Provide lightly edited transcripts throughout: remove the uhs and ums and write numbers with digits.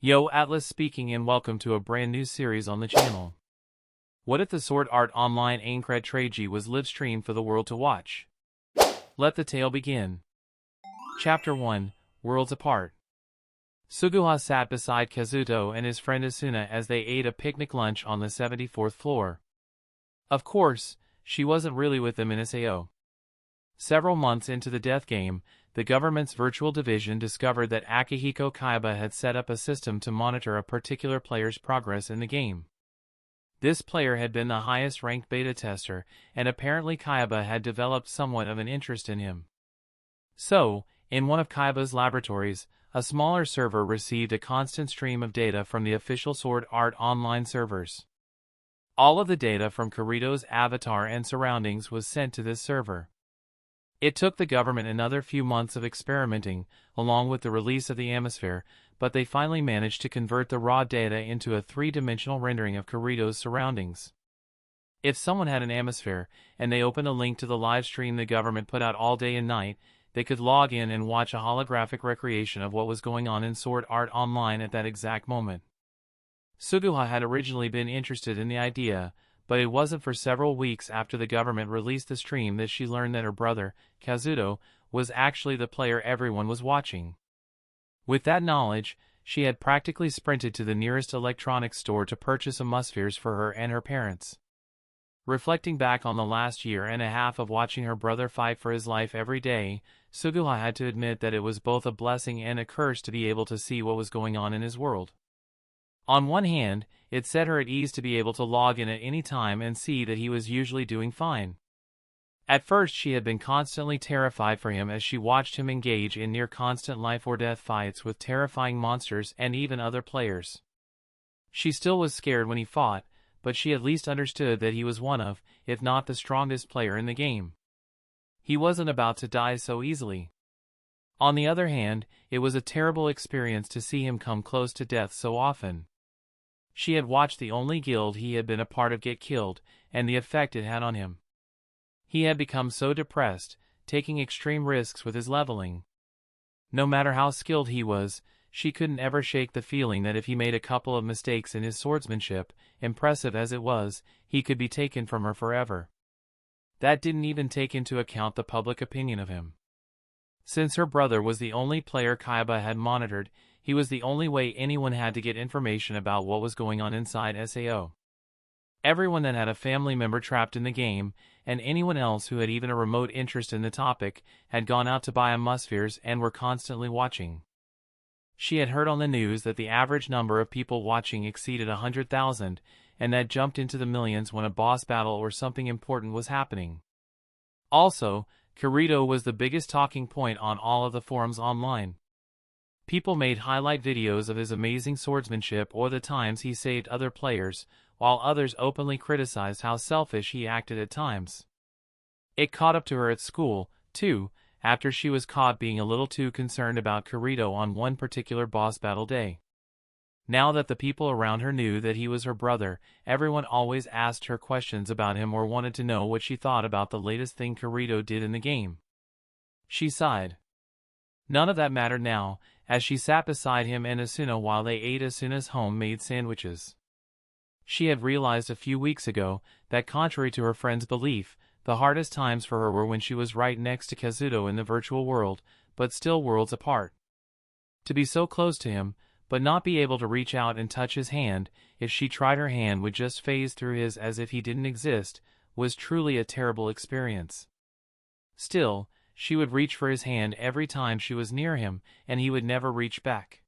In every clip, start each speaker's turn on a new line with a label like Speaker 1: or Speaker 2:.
Speaker 1: Yo, Atlas speaking and welcome to a brand new series on the channel. What if the Sword Art Online Aincrad Tradegy was live-streamed for the world to watch? Let the tale begin. Chapter 1, Worlds Apart. Suguha sat beside Kazuto and his friend Asuna as they ate a picnic lunch on the 74th floor. Of course, she wasn't really with them in SAO. Several months into the death game, the government's virtual division discovered that Akihiko Kayaba had set up a system to monitor a particular player's progress in the game. This player had been the highest-ranked beta tester, and apparently Kayaba had developed somewhat of an interest in him. So, in one of Kayaba's laboratories, a smaller server received a constant stream of data from the official Sword Art Online servers. All of the data from Kirito's avatar and surroundings was sent to this server. It took the government another few months of experimenting, along with the release of the atmosphere, but they finally managed to convert the raw data into a three-dimensional rendering of Kirito's surroundings. If someone had an atmosphere, and they opened a link to the live stream the government put out all day and night, they could log in and watch a holographic recreation of what was going on in Sword Art Online at that exact moment. Suguha had originally been interested in the idea, but it wasn't for several weeks after the government released the stream that she learned that her brother, Kazuto, was actually the player everyone was watching. With that knowledge, she had practically sprinted to the nearest electronics store to purchase atmospheres for her and her parents. Reflecting back on the last year and a half of watching her brother fight for his life every day, Suguha had to admit that it was both a blessing and a curse to be able to see what was going on in his world. On one hand, it set her at ease to be able to log in at any time and see that he was usually doing fine. At first she had been constantly terrified for him as she watched him engage in near-constant life-or-death fights with terrifying monsters and even other players. She still was scared when he fought, but she at least understood that he was one of, if not the strongest player in the game. He wasn't about to die so easily. On the other hand, it was a terrible experience to see him come close to death so often. She had watched the only guild he had been a part of get killed, and the effect it had on him. He had become so depressed, taking extreme risks with his leveling. No matter how skilled he was, she couldn't ever shake the feeling that if he made a couple of mistakes in his swordsmanship, impressive as it was, he could be taken from her forever. That didn't even take into account the public opinion of him. Since her brother was the only player Kayaba had monitored, he was the only way anyone had to get information about what was going on inside SAO. Everyone that had a family member trapped in the game, and anyone else who had even a remote interest in the topic, had gone out to buy atmospheres and were constantly watching. She had heard on the news that the average number of people watching exceeded 100,000, and that jumped into the millions when a boss battle or something important was happening. Also, Kirito was the biggest talking point on all of the forums online. People made highlight videos of his amazing swordsmanship or the times he saved other players, while others openly criticized how selfish he acted at times. It caught up to her at school, too, after she was caught being a little too concerned about Kirito on one particular boss battle day. Now that the people around her knew that he was her brother, everyone always asked her questions about him or wanted to know what she thought about the latest thing Kirito did in the game. She sighed. None of that mattered now, as she sat beside him and Asuna while they ate Asuna's homemade sandwiches. She had realized a few weeks ago that contrary to her friend's belief, the hardest times for her were when she was right next to Kazuto in the virtual world, but still worlds apart. To be so close to him, but not be able to reach out and touch his hand, if she tried her hand would just phase through his as if he didn't exist, was truly a terrible experience. Still, she would reach for his hand every time she was near him, and he would never reach back.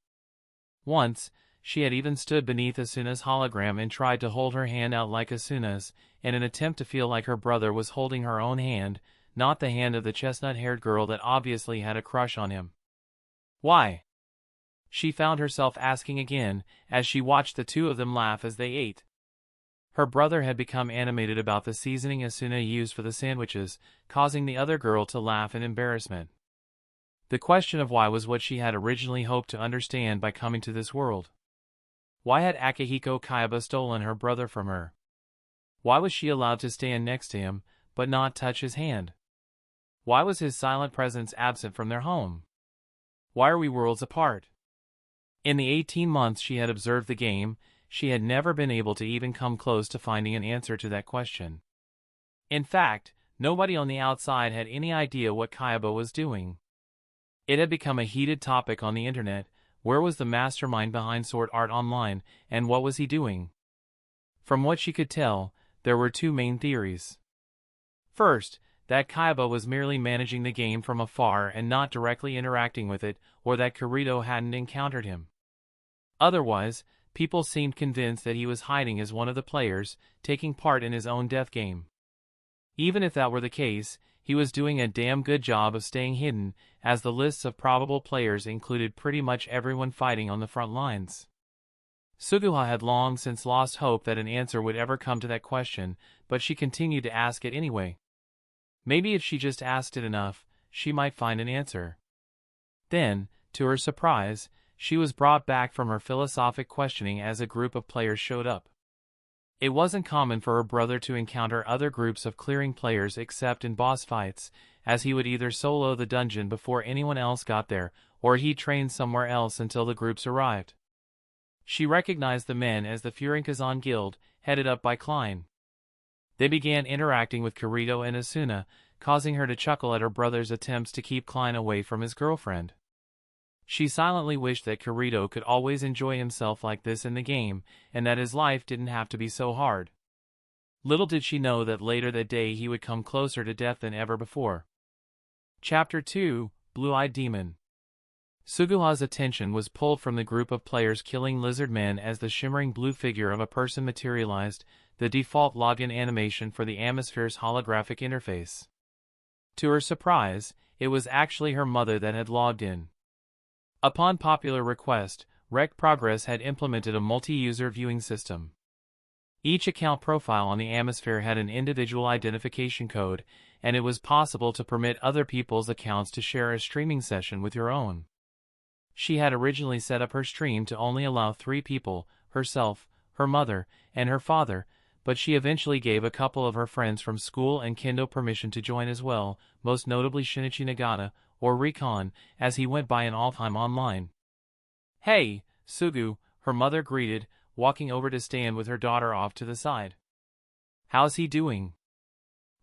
Speaker 1: Once, she had even stood beneath Asuna's hologram and tried to hold her hand out like Asuna's, in an attempt to feel like her brother was holding her own hand, not the hand of the chestnut-haired girl that obviously had a crush on him. Why? She found herself asking again, as she watched the two of them laugh as they ate. Her brother had become animated about the seasoning Asuna used for the sandwiches, causing the other girl to laugh in embarrassment. The question of why was what she had originally hoped to understand by coming to this world. Why had Akihiko Kayaba stolen her brother from her? Why was she allowed to stand next to him, but not touch his hand? Why was his silent presence absent from their home? Why are we worlds apart? In the 18 months she had observed the game, she had never been able to even come close to finding an answer to that question. In fact, nobody on the outside had any idea what Kayaba was doing. It had become a heated topic on the internet. Where was the mastermind behind Sword Art Online, and what was he doing? From what she could tell, there were two main theories. First, that Kayaba was merely managing the game from afar and not directly interacting with it, or that Kirito hadn't encountered him. Otherwise, people seemed convinced that he was hiding as one of the players, taking part in his own death game. Even if that were the case, he was doing a damn good job of staying hidden, as the lists of probable players included pretty much everyone fighting on the front lines. Suguha had long since lost hope that an answer would ever come to that question, but she continued to ask it anyway. Maybe if she just asked it enough, she might find an answer. Then, to her surprise, she was brought back from her philosophic questioning as a group of players showed up. It wasn't common for her brother to encounter other groups of clearing players except in boss fights, as he would either solo the dungeon before anyone else got there, or he trained somewhere else until the groups arrived. She recognized the men as the Furinkazan Guild, headed up by Klein. They began interacting with Kirito and Asuna, causing her to chuckle at her brother's attempts to keep Klein away from his girlfriend. She silently wished that Kirito could always enjoy himself like this in the game, and that his life didn't have to be so hard. Little did she know that later that day he would come closer to death than ever before. Chapter 2, Blue-Eyed Demon. Suguha's attention was pulled from the group of players killing lizard men as the shimmering blue figure of a person materialized, the default login animation for the Atmosphere's holographic interface. To her surprise, it was actually her mother that had logged in. Upon popular request, Rec Progress had implemented a multi-user viewing system. Each account profile on the Atmosphere had an individual identification code, and it was possible to permit other people's accounts to share a streaming session with your own. She had originally set up her stream to only allow 3 people, herself, her mother, and her father, but she eventually gave a couple of her friends from school and Kendo permission to join as well, most notably Shinichi Nagata, or Recon, as he went by in Alfheim Online. "Hey, Sugu," her mother greeted, walking over to stand with her daughter off to the side. "How's he doing?"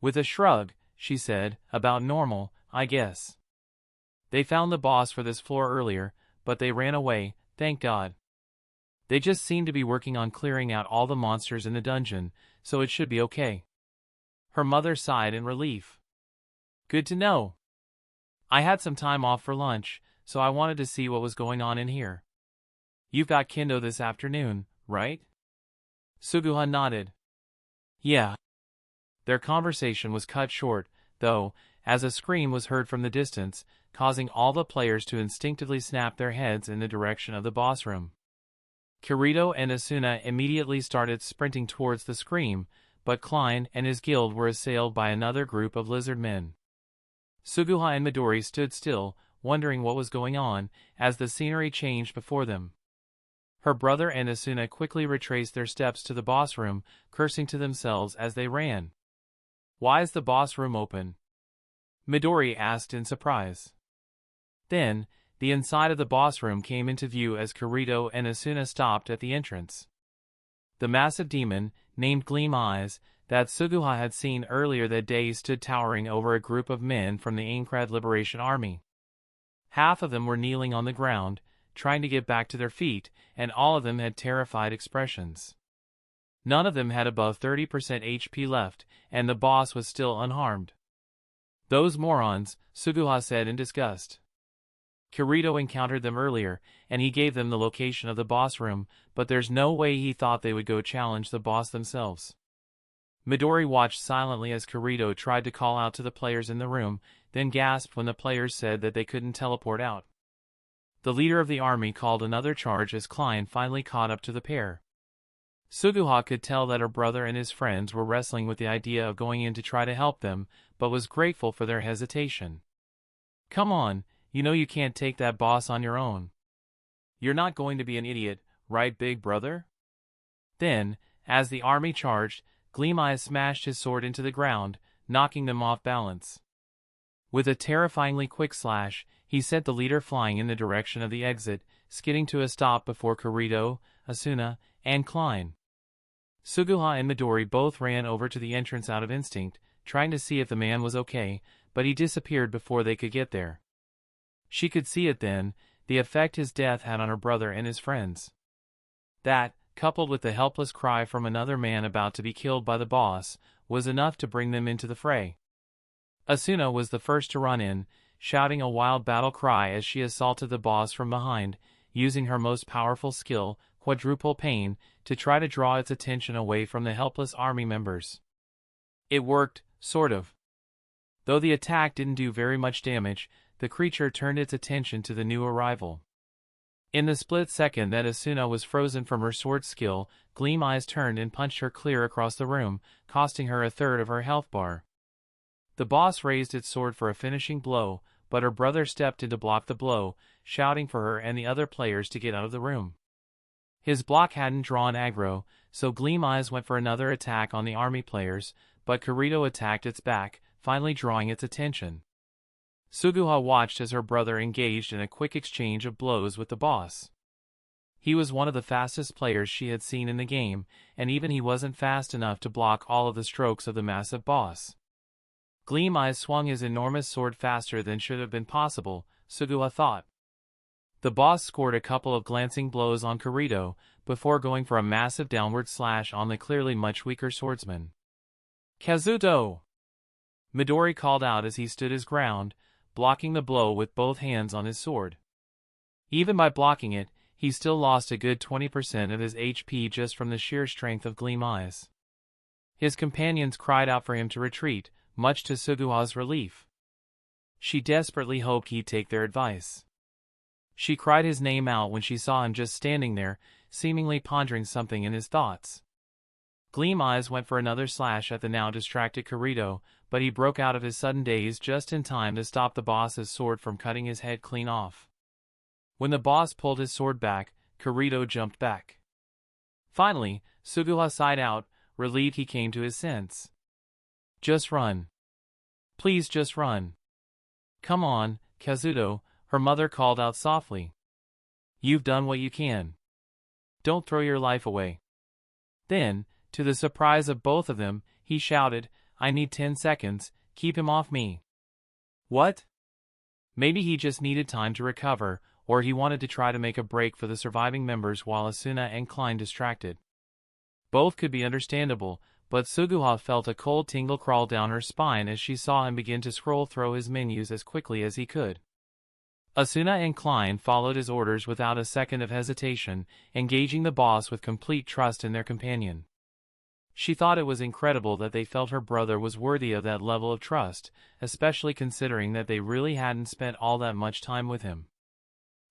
Speaker 1: With a shrug, she said, "About normal, I guess. They found the boss for this floor earlier, but they ran away, thank God. They just seem to be working on clearing out all the monsters in the dungeon, so it should be okay." Her mother sighed in relief. "Good to know. I had some time off for lunch, so I wanted to see what was going on in here. You've got Kendo this afternoon, right?" Suguha nodded. "Yeah." Their conversation was cut short, though, as a scream was heard from the distance, causing all the players to instinctively snap their heads in the direction of the boss room. Kirito and Asuna immediately started sprinting towards the scream, but Klein and his guild were assailed by another group of lizard men. Suguha and Midori stood still, wondering what was going on, as the scenery changed before them. Her brother and Asuna quickly retraced their steps to the boss room, cursing to themselves as they ran. "Why is the boss room open?" Midori asked in surprise. Then, the inside of the boss room came into view as Kirito and Asuna stopped at the entrance. The massive demon, named Gleam Eyes, that Suguha had seen earlier that day stood towering over a group of men from the Aincrad Liberation Army. Half of them were kneeling on the ground, trying to get back to their feet, and all of them had terrified expressions. None of them had above 30% HP left, and the boss was still unharmed. "Those morons," Suguha said in disgust. Kirito encountered them earlier, and he gave them the location of the boss room, but there's no way he thought they would go challenge the boss themselves. Midori watched silently as Kirito tried to call out to the players in the room, then gasped when the players said that they couldn't teleport out. The leader of the army called another charge as Klein finally caught up to the pair. Suguha could tell that her brother and his friends were wrestling with the idea of going in to try to help them, but was grateful for their hesitation. "Come on, you know you can't take that boss on your own. You're not going to be an idiot, right, big brother?" Then, as the army charged, Gleam Eyes smashed his sword into the ground, knocking them off balance. With a terrifyingly quick slash, he sent the leader flying in the direction of the exit, skidding to a stop before Kirito, Asuna, and Klein. Suguha and Midori both ran over to the entrance out of instinct, trying to see if the man was okay, but he disappeared before they could get there. She could see it then, the effect his death had on her brother and his friends. That, coupled with the helpless cry from another man about to be killed by the boss, was enough to bring them into the fray. Asuna was the first to run in, shouting a wild battle cry as she assaulted the boss from behind, using her most powerful skill, Quadruple Pain, to try to draw its attention away from the helpless army members. It worked, sort of. Though the attack didn't do very much damage, the creature turned its attention to the new arrival. In the split second that Asuna was frozen from her sword skill, Gleam Eyes turned and punched her clear across the room, costing her a third of her health bar. The boss raised its sword for a finishing blow, but her brother stepped in to block the blow, shouting for her and the other players to get out of the room. His block hadn't drawn aggro, so Gleam Eyes went for another attack on the army players, but Kirito attacked its back, finally drawing its attention. Suguha watched as her brother engaged in a quick exchange of blows with the boss. He was one of the fastest players she had seen in the game, and even he wasn't fast enough to block all of the strokes of the massive boss. Gleam Eyes swung his enormous sword faster than should have been possible, Suguha thought. The boss scored a couple of glancing blows on Kirito, before going for a massive downward slash on the clearly much weaker swordsman. Kazuto! Midori called out as he stood his ground, blocking the blow with both hands on his sword. Even by blocking it, he still lost a good 20% of his HP just from the sheer strength of Gleam Eyes. His companions cried out for him to retreat, much to Suguha's relief. She desperately hoped he'd take their advice. She cried his name out when she saw him just standing there, seemingly pondering something in his thoughts. Gleam Eyes went for another slash at the now distracted Kirito, but he broke out of his sudden daze just in time to stop the boss's sword from cutting his head clean off. When the boss pulled his sword back, Kirito jumped back. Finally, Suguha sighed out, relieved he came to his sense. Just run. Please just run. Come on, Kazuto, her mother called out softly. You've done what you can. Don't throw your life away. Then, to the surprise of both of them, he shouted, I need 10 seconds, keep him off me. What? Maybe he just needed time to recover, or he wanted to try to make a break for the surviving members while Asuna and Klein distracted. Both could be understandable, but Suguha felt a cold tingle crawl down her spine as she saw him begin to scroll through his menus as quickly as he could. Asuna and Klein followed his orders without a second of hesitation, engaging the boss with complete trust in their companion. She thought it was incredible that they felt her brother was worthy of that level of trust, especially considering that they really hadn't spent all that much time with him.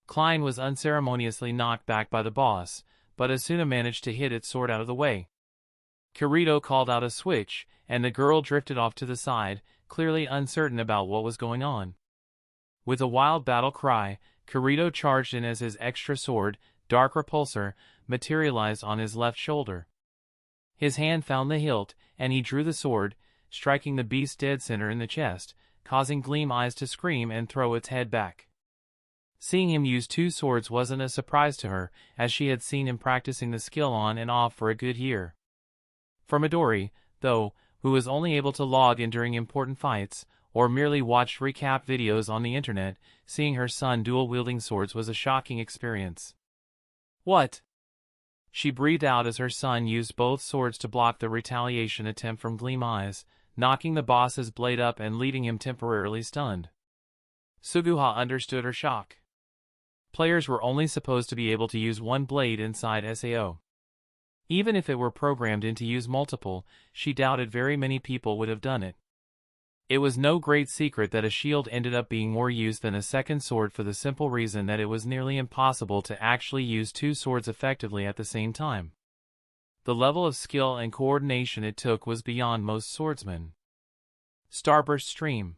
Speaker 1: Klein was unceremoniously knocked back by the boss, but Asuna managed to hit its sword out of the way. Kirito called out a switch, and the girl drifted off to the side, clearly uncertain about what was going on. With a wild battle cry, Kirito charged in as his extra sword, Dark Repulsor, materialized on his left shoulder. His hand found the hilt, and he drew the sword, striking the beast dead center in the chest, causing Gleam Eyes to scream and throw its head back. Seeing him use two swords wasn't a surprise to her, as she had seen him practicing the skill on and off for a good year. For Midori, though, who was only able to log in during important fights, or merely watched recap videos on the internet, seeing her son dual-wielding swords was a shocking experience. What? She breathed out as her son used both swords to block the retaliation attempt from Gleam Eyes, knocking the boss's blade up and leaving him temporarily stunned. Suguha understood her shock. Players were only supposed to be able to use one blade inside SAO. Even if it were programmed in to use multiple, she doubted very many people would have done it. It was no great secret that a shield ended up being more used than a second sword for the simple reason that it was nearly impossible to actually use two swords effectively at the same time. The level of skill and coordination it took was beyond most swordsmen. Starburst Stream.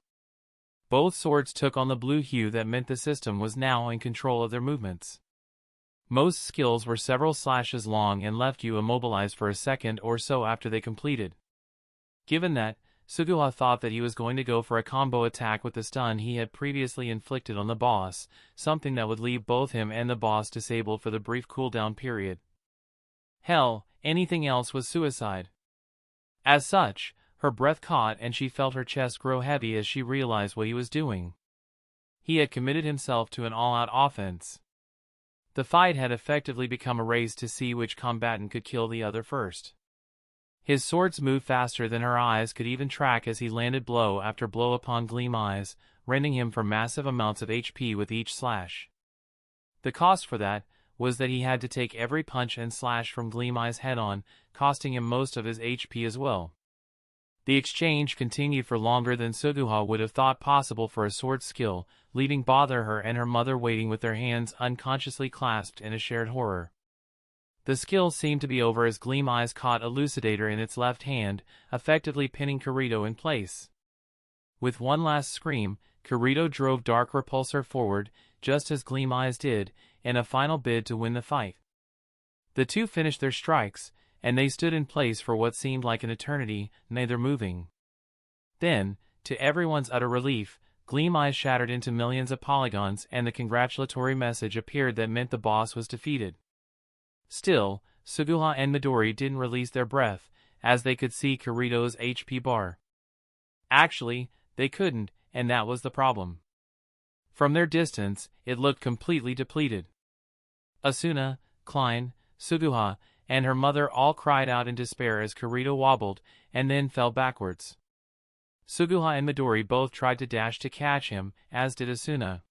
Speaker 1: Both swords took on the blue hue that meant the system was now in control of their movements. Most skills were several slashes long and left you immobilized for a second or so after they completed. Given that, Suguha thought that he was going to go for a combo attack with the stun he had previously inflicted on the boss, something that would leave both him and the boss disabled for the brief cooldown period. Hell, anything else was suicide. As such, her breath caught and she felt her chest grow heavy as she realized what he was doing. He had committed himself to an all-out offense. The fight had effectively become a race to see which combatant could kill the other first. His swords moved faster than her eyes could even track as he landed blow after blow upon Gleam Eyes, rending him for massive amounts of HP with each slash. The cost for that was that he had to take every punch and slash from Gleam Eyes head-on, costing him most of his HP as well. The exchange continued for longer than Suguha would have thought possible for a sword skill, leaving Bother her and her mother waiting with their hands unconsciously clasped in a shared horror. The skill seemed to be over as Gleam Eyes caught Elucidator in its left hand, effectively pinning Kirito in place. With one last scream, Kirito drove Dark Repulsor forward, just as Gleam Eyes did, in a final bid to win the fight. The two finished their strikes, and they stood in place for what seemed like an eternity, neither moving. Then, to everyone's utter relief, Gleam Eyes shattered into millions of polygons and the congratulatory message appeared that meant the boss was defeated. Still, Suguha and Midori didn't release their breath, as they could see Kirito's HP bar. Actually, they couldn't, and that was the problem. From their distance, it looked completely depleted. Asuna, Klein, Suguha, and her mother all cried out in despair as Kirito wobbled, and then fell backwards. Suguha and Midori both tried to dash to catch him, as did Asuna.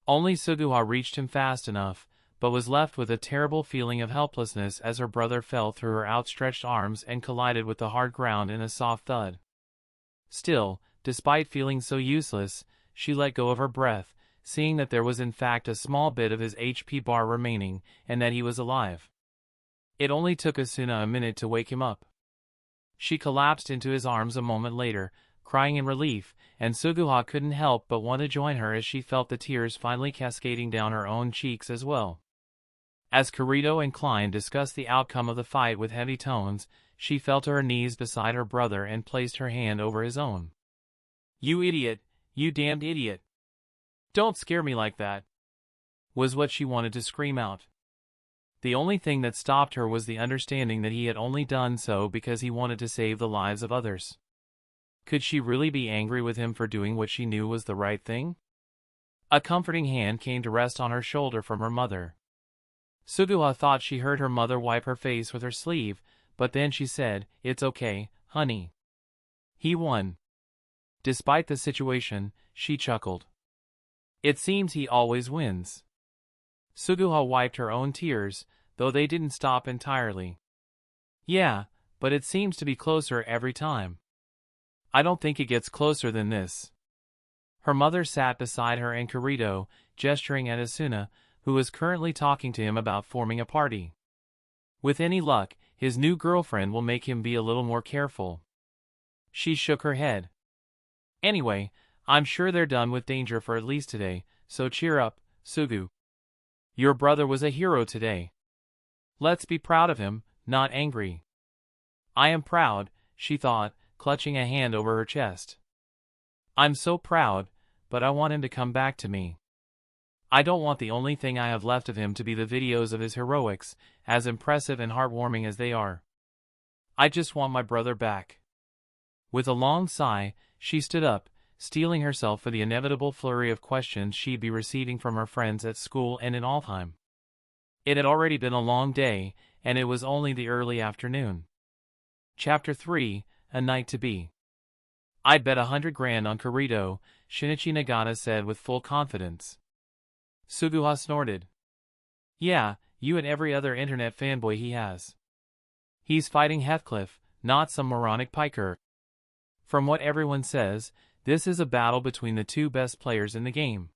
Speaker 1: Only Suguha reached him fast enough, but was left with a terrible feeling of helplessness as her brother fell through her outstretched arms and collided with the hard ground in a soft thud. Still, despite feeling so useless, she let go of her breath, seeing that there was in fact a small bit of his HP bar remaining, and that he was alive. It only took Asuna a minute to wake him up. She collapsed into his arms a moment later, crying in relief, and Suguha couldn't help but want to join her as she felt the tears finally cascading down her own cheeks as well. As Kirito and Klein discussed the outcome of the fight with heavy tones, she fell to her knees beside her brother and placed her hand over his own. "You idiot, you damned idiot. Don't scare me like that," was what she wanted to scream out. The only thing that stopped her was the understanding that he had only done so because he wanted to save the lives of others. Could she really be angry with him for doing what she knew was the right thing? A comforting hand came to rest on her shoulder from her mother. Suguha thought she heard her mother wipe her face with her sleeve, but then she said, "It's okay, honey. He won." Despite the situation, she chuckled. It seems he always wins. Suguha wiped her own tears, though they didn't stop entirely. "Yeah, but it seems to be closer every time. I don't think it gets closer than this." Her mother sat beside her and Kirito, gesturing at Asuna, who was currently talking to him about forming a party. With any luck, his new girlfriend will make him be a little more careful. She shook her head. "Anyway, I'm sure they're done with danger for at least today, so cheer up, Sugu. Your brother was a hero today. Let's be proud of him, not angry." "I am proud," she thought, clutching a hand over her chest. "I'm so proud, but I want him to come back to me. I don't want the only thing I have left of him to be the videos of his heroics, as impressive and heartwarming as they are. I just want my brother back." With a long sigh, she stood up, steeling herself for the inevitable flurry of questions she'd be receiving from her friends at school and in Alfheim. It had already been a long day, and it was only the early afternoon. Chapter 3, A Night to Be. "I'd bet 100 grand on Kirito," Shinichi Nagata said with full confidence. Suguha snorted. "Yeah, you and every other internet fanboy he has. He's fighting Heathcliff, not some moronic piker. From what everyone says, this is a battle between the two best players in the game.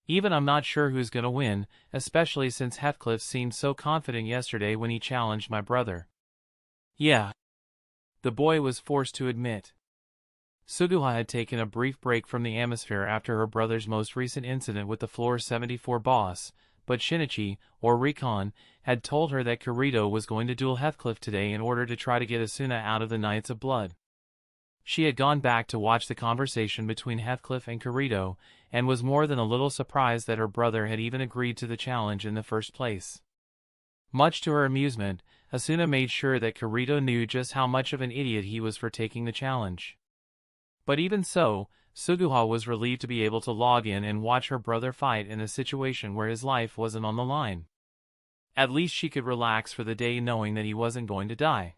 Speaker 1: Even I'm not sure who's gonna win, especially since Heathcliff seemed so confident yesterday when he challenged my brother." "Yeah," the boy was forced to admit. Suguha had taken a brief break from the atmosphere after her brother's most recent incident with the Floor 74 boss, but Shinichi, or Recon, had told her that Kirito was going to duel Heathcliff today in order to try to get Asuna out of the Knights of Blood. She had gone back to watch the conversation between Heathcliff and Kirito, and was more than a little surprised that her brother had even agreed to the challenge in the first place. Much to her amusement, Asuna made sure that Kirito knew just how much of an idiot he was for taking the challenge. But even so, Suguha was relieved to be able to log in and watch her brother fight in a situation where his life wasn't on the line. At least she could relax for the day knowing that he wasn't going to die.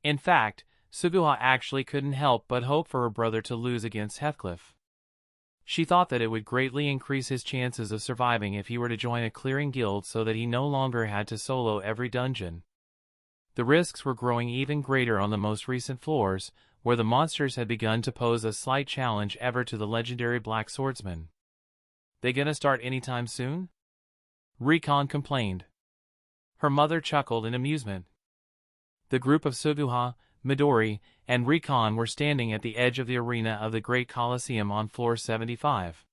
Speaker 1: In fact, Suguha actually couldn't help but hope for her brother to lose against Heathcliff. She thought that it would greatly increase his chances of surviving if he were to join a clearing guild so that he no longer had to solo every dungeon. The risks were growing even greater on the most recent floors, where the monsters had begun to pose a slight challenge ever to the legendary Black Swordsman. "They gonna start anytime soon?" Rikon complained. Her mother chuckled in amusement. The group of Suguha, Midori, and Rikon were standing at the edge of the arena of the Great Colosseum on floor 75.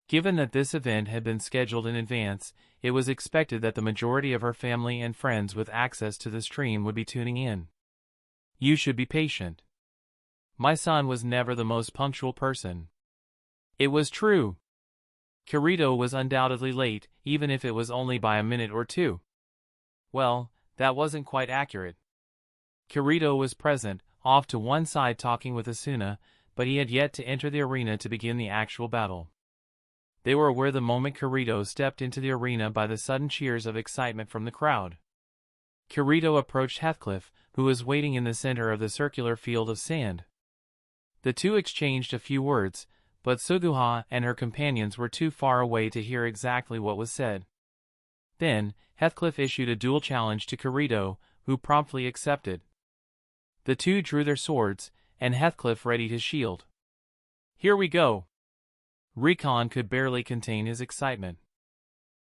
Speaker 1: Given that this event had been scheduled in advance, it was expected that the majority of her family and friends with access to the stream would be tuning in. "You should be patient. My son was never the most punctual person." It was true. Kirito was undoubtedly late, even if it was only by a minute or two. Well, that wasn't quite accurate. Kirito was present, off to one side talking with Asuna, but he had yet to enter the arena to begin the actual battle. They were aware the moment Kirito stepped into the arena by the sudden cheers of excitement from the crowd. Kirito approached Heathcliff, who was waiting in the center of the circular field of sand. The two exchanged a few words, but Suguha and her companions were too far away to hear exactly what was said. Then, Heathcliff issued a duel challenge to Kirito, who promptly accepted. The two drew their swords, and Heathcliff readied his shield. "Here we go." Rikon could barely contain his excitement.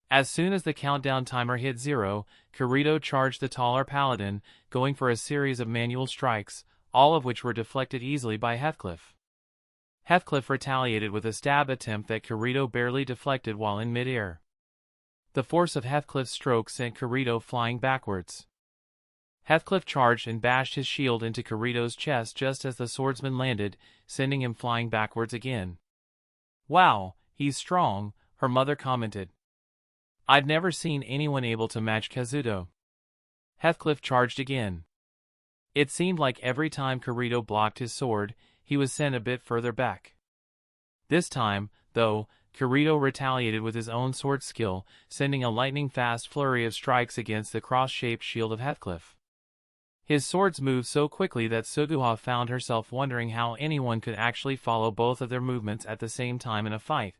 Speaker 1: As soon as the countdown timer hit 0, Kirito charged the taller paladin, going for a series of manual strikes, all of which were deflected easily by Heathcliff. Heathcliff retaliated with a stab attempt that Kirito barely deflected while in midair. The force of Heathcliff's stroke sent Kirito flying backwards. Heathcliff charged and bashed his shield into Kirito's chest just as the swordsman landed, sending him flying backwards again. "Wow, he's strong," her mother commented. "I've never seen anyone able to match Kazuto." Heathcliff charged again. It seemed like every time Kirito blocked his sword, he was sent a bit further back. This time, though, Kirito retaliated with his own sword skill, sending a lightning-fast flurry of strikes against the cross-shaped shield of Heathcliff. His swords moved so quickly that Suguha found herself wondering how anyone could actually follow both of their movements at the same time in a fight.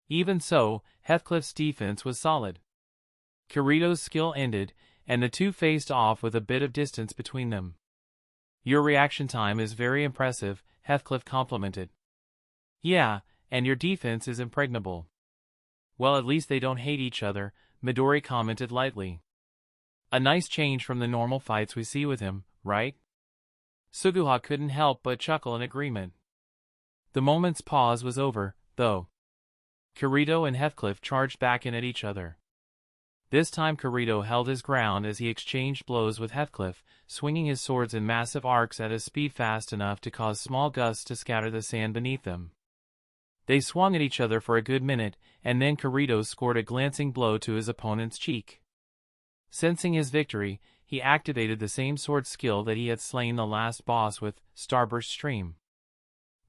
Speaker 1: Even so, Heathcliff's defense was solid. Kirito's skill ended, and the two faced off with a bit of distance between them. "Your reaction time is very impressive," Heathcliff complimented. "Yeah, and your defense is impregnable." "Well, at least they don't hate each other," Midori commented lightly. "A nice change from the normal fights we see with him, right?" Suguha couldn't help but chuckle in agreement. The moment's pause was over, though. Kirito and Heathcliff charged back in at each other. This time Kirito held his ground as he exchanged blows with Heathcliff, swinging his swords in massive arcs at a speed fast enough to cause small gusts to scatter the sand beneath them. They swung at each other for a good minute, and then Kirito scored a glancing blow to his opponent's cheek. Sensing his victory, he activated the same sword skill that he had slain the last boss with, Starburst Stream.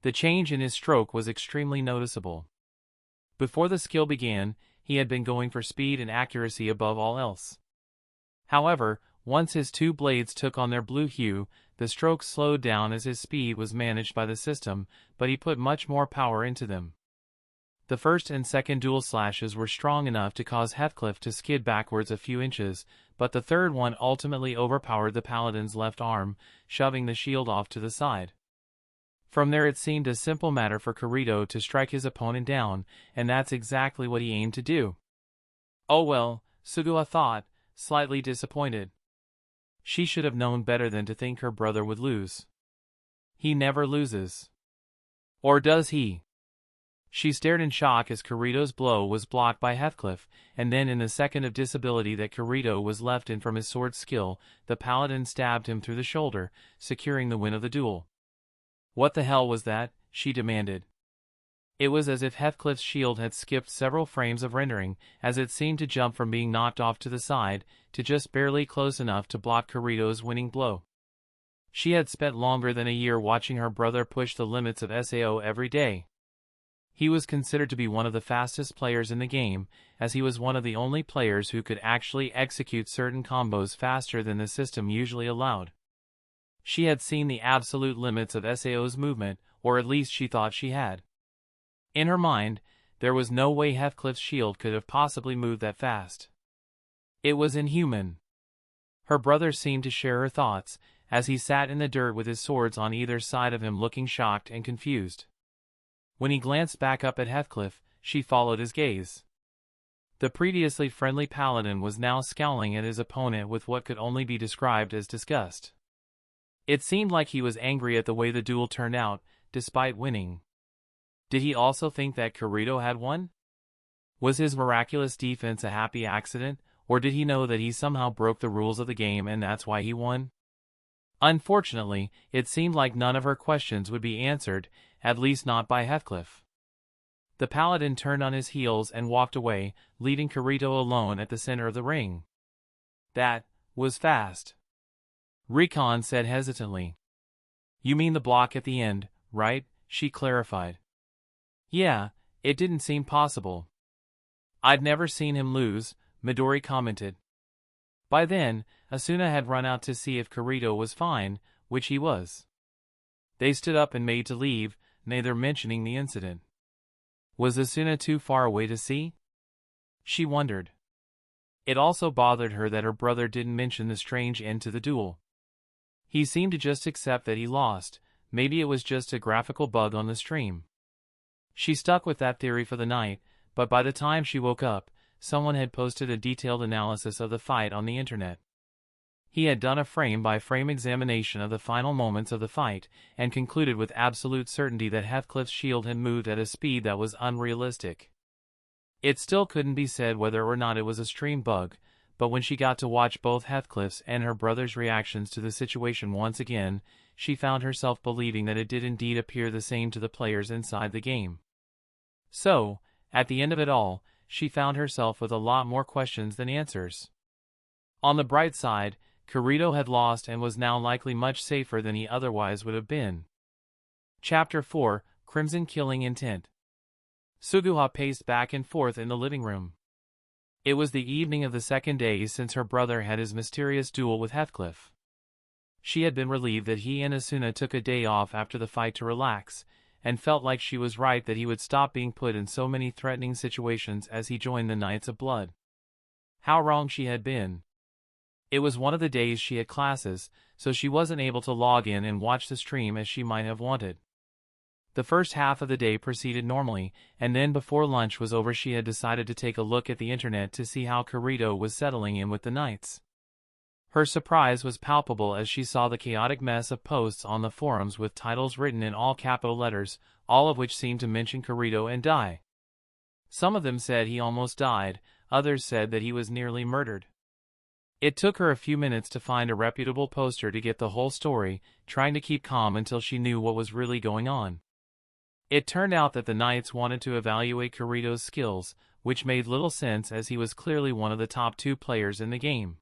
Speaker 1: The change in his stroke was extremely noticeable. Before the skill began, he had been going for speed and accuracy above all else. However, once his two blades took on their blue hue, the strokes slowed down as his speed was managed by the system, but he put much more power into them. The first and second dual slashes were strong enough to cause Heathcliff to skid backwards a few inches, but the third one ultimately overpowered the paladin's left arm, shoving the shield off to the side. From there it seemed a simple matter for Kirito to strike his opponent down, and that's exactly what he aimed to do. "Oh well," Suguha thought, slightly disappointed. She should have known better than to think her brother would lose. He never loses. Or does he? She stared in shock as Kirito's blow was blocked by Heathcliff, and then in the second of disability that Kirito was left in from his sword skill, the paladin stabbed him through the shoulder, securing the win of the duel. What the hell was that? She demanded. It was as if Heathcliff's shield had skipped several frames of rendering, as it seemed to jump from being knocked off to the side, to just barely close enough to block Kirito's winning blow. She had spent longer than a year watching her brother push the limits of SAO every day. He was considered to be one of the fastest players in the game, as he was one of the only players who could actually execute certain combos faster than the system usually allowed. She had seen the absolute limits of SAO's movement, or at least she thought she had. In her mind, there was no way Heathcliff's shield could have possibly moved that fast. It was inhuman. Her brother seemed to share her thoughts, as he sat in the dirt with his swords on either side of him looking shocked and confused. When he glanced back up at Heathcliff, she followed his gaze. The previously friendly paladin was now scowling at his opponent with what could only be described as disgust. It seemed like he was angry at the way the duel turned out, despite winning. Did he also think that Kirito had won? Was his miraculous defense a happy accident, or did he know that he somehow broke the rules of the game and that's why he won? Unfortunately, it seemed like none of her questions would be answered, at least not by Heathcliff. The paladin turned on his heels and walked away, leaving Kirito alone at the center of the ring. That was fast. Recon said hesitantly. You mean the block at the end, right? She clarified. Yeah, it didn't seem possible. I'd never seen him lose, Midori commented. By then, Asuna had run out to see if Kirito was fine, which he was. They stood up and made to leave, neither mentioning the incident. Was Asuna too far away to see? She wondered. It also bothered her that her brother didn't mention the strange end to the duel. He seemed to just accept that he lost, maybe it was just a graphical bug on the stream. She stuck with that theory for the night, but by the time she woke up, someone had posted a detailed analysis of the fight on the internet. He had done a frame-by-frame examination of the final moments of the fight, and concluded with absolute certainty that Heathcliff's shield had moved at a speed that was unrealistic. It still couldn't be said whether or not it was a stream bug, but when she got to watch both Heathcliff's and her brother's reactions to the situation once again, she found herself believing that it did indeed appear the same to the players inside the game. So, at the end of it all, she found herself with a lot more questions than answers. On the bright side, Kirito had lost and was now likely much safer than he otherwise would have been. Chapter 4, Crimson Killing Intent. Suguha paced back and forth in the living room. It was the evening of the second day since her brother had his mysterious duel with Heathcliff. She had been relieved that he and Asuna took a day off after the fight to relax, and felt like she was right that he would stop being put in so many threatening situations as he joined the Knights of Blood. How wrong she had been. It was one of the days she had classes, so she wasn't able to log in and watch the stream as she might have wanted. The first half of the day proceeded normally, and then before lunch was over she had decided to take a look at the internet to see how Kirito was settling in with the Knights. Her surprise was palpable as she saw the chaotic mess of posts on the forums with titles written in all capital letters, all of which seemed to mention Kirito and die. Some of them said he almost died, others said that he was nearly murdered. It took her a few minutes to find a reputable poster to get the whole story, trying to keep calm until she knew what was really going on. It turned out that the Knights wanted to evaluate Kirito's skills, which made little sense as he was clearly one of the top 2 players in the game.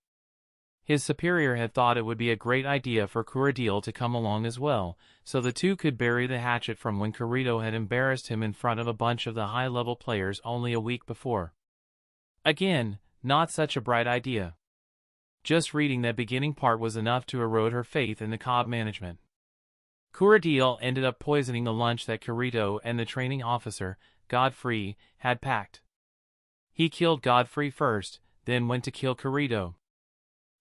Speaker 1: His superior had thought it would be a great idea for Kirito to come along as well, so the two could bury the hatchet from when Kirito had embarrassed him in front of a bunch of the high-level players only a week before. Again, not such a bright idea. Just reading that beginning part was enough to erode her faith in the COB management. Kirito ended up poisoning the lunch that Kirito and the training officer, Godfrey, had packed. He killed Godfrey first, then went to kill Kirito.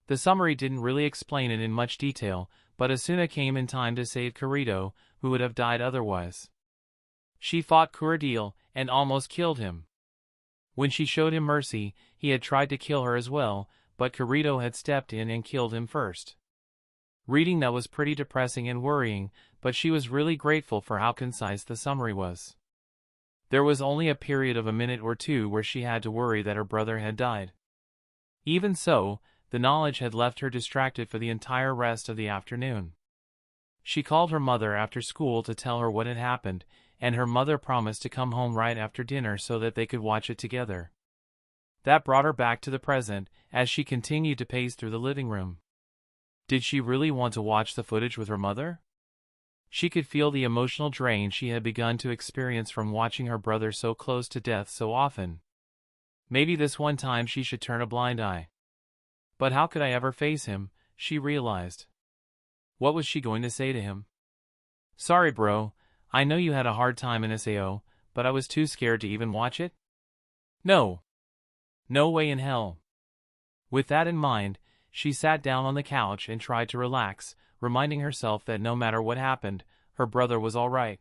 Speaker 1: The summary didn't really explain it in much detail, but Asuna came in time to save Kirito, who would have died otherwise. She fought Kirito and almost killed him. When she showed him mercy, he had tried to kill her as well, but Kirito had stepped in and killed him first. Reading that was pretty depressing and worrying, but she was really grateful for how concise the summary was. There was only a period of a minute or two where she had to worry that her brother had died. Even so, the knowledge had left her distracted for the entire rest of the afternoon. She called her mother after school to tell her what had happened, and her mother promised to come home right after dinner so that they could watch it together. That brought her back to the present, as she continued to pace through the living room. Did she really want to watch the footage with her mother? She could feel the emotional drain she had begun to experience from watching her brother so close to death so often. Maybe this one time she should turn a blind eye. But how could I ever face him, she realized. What was she going to say to him? Sorry bro, I know you had a hard time in SAO, but I was too scared to even watch it? No. No way in hell. With that in mind, she sat down on the couch and tried to relax, reminding herself that no matter what happened, her brother was all right.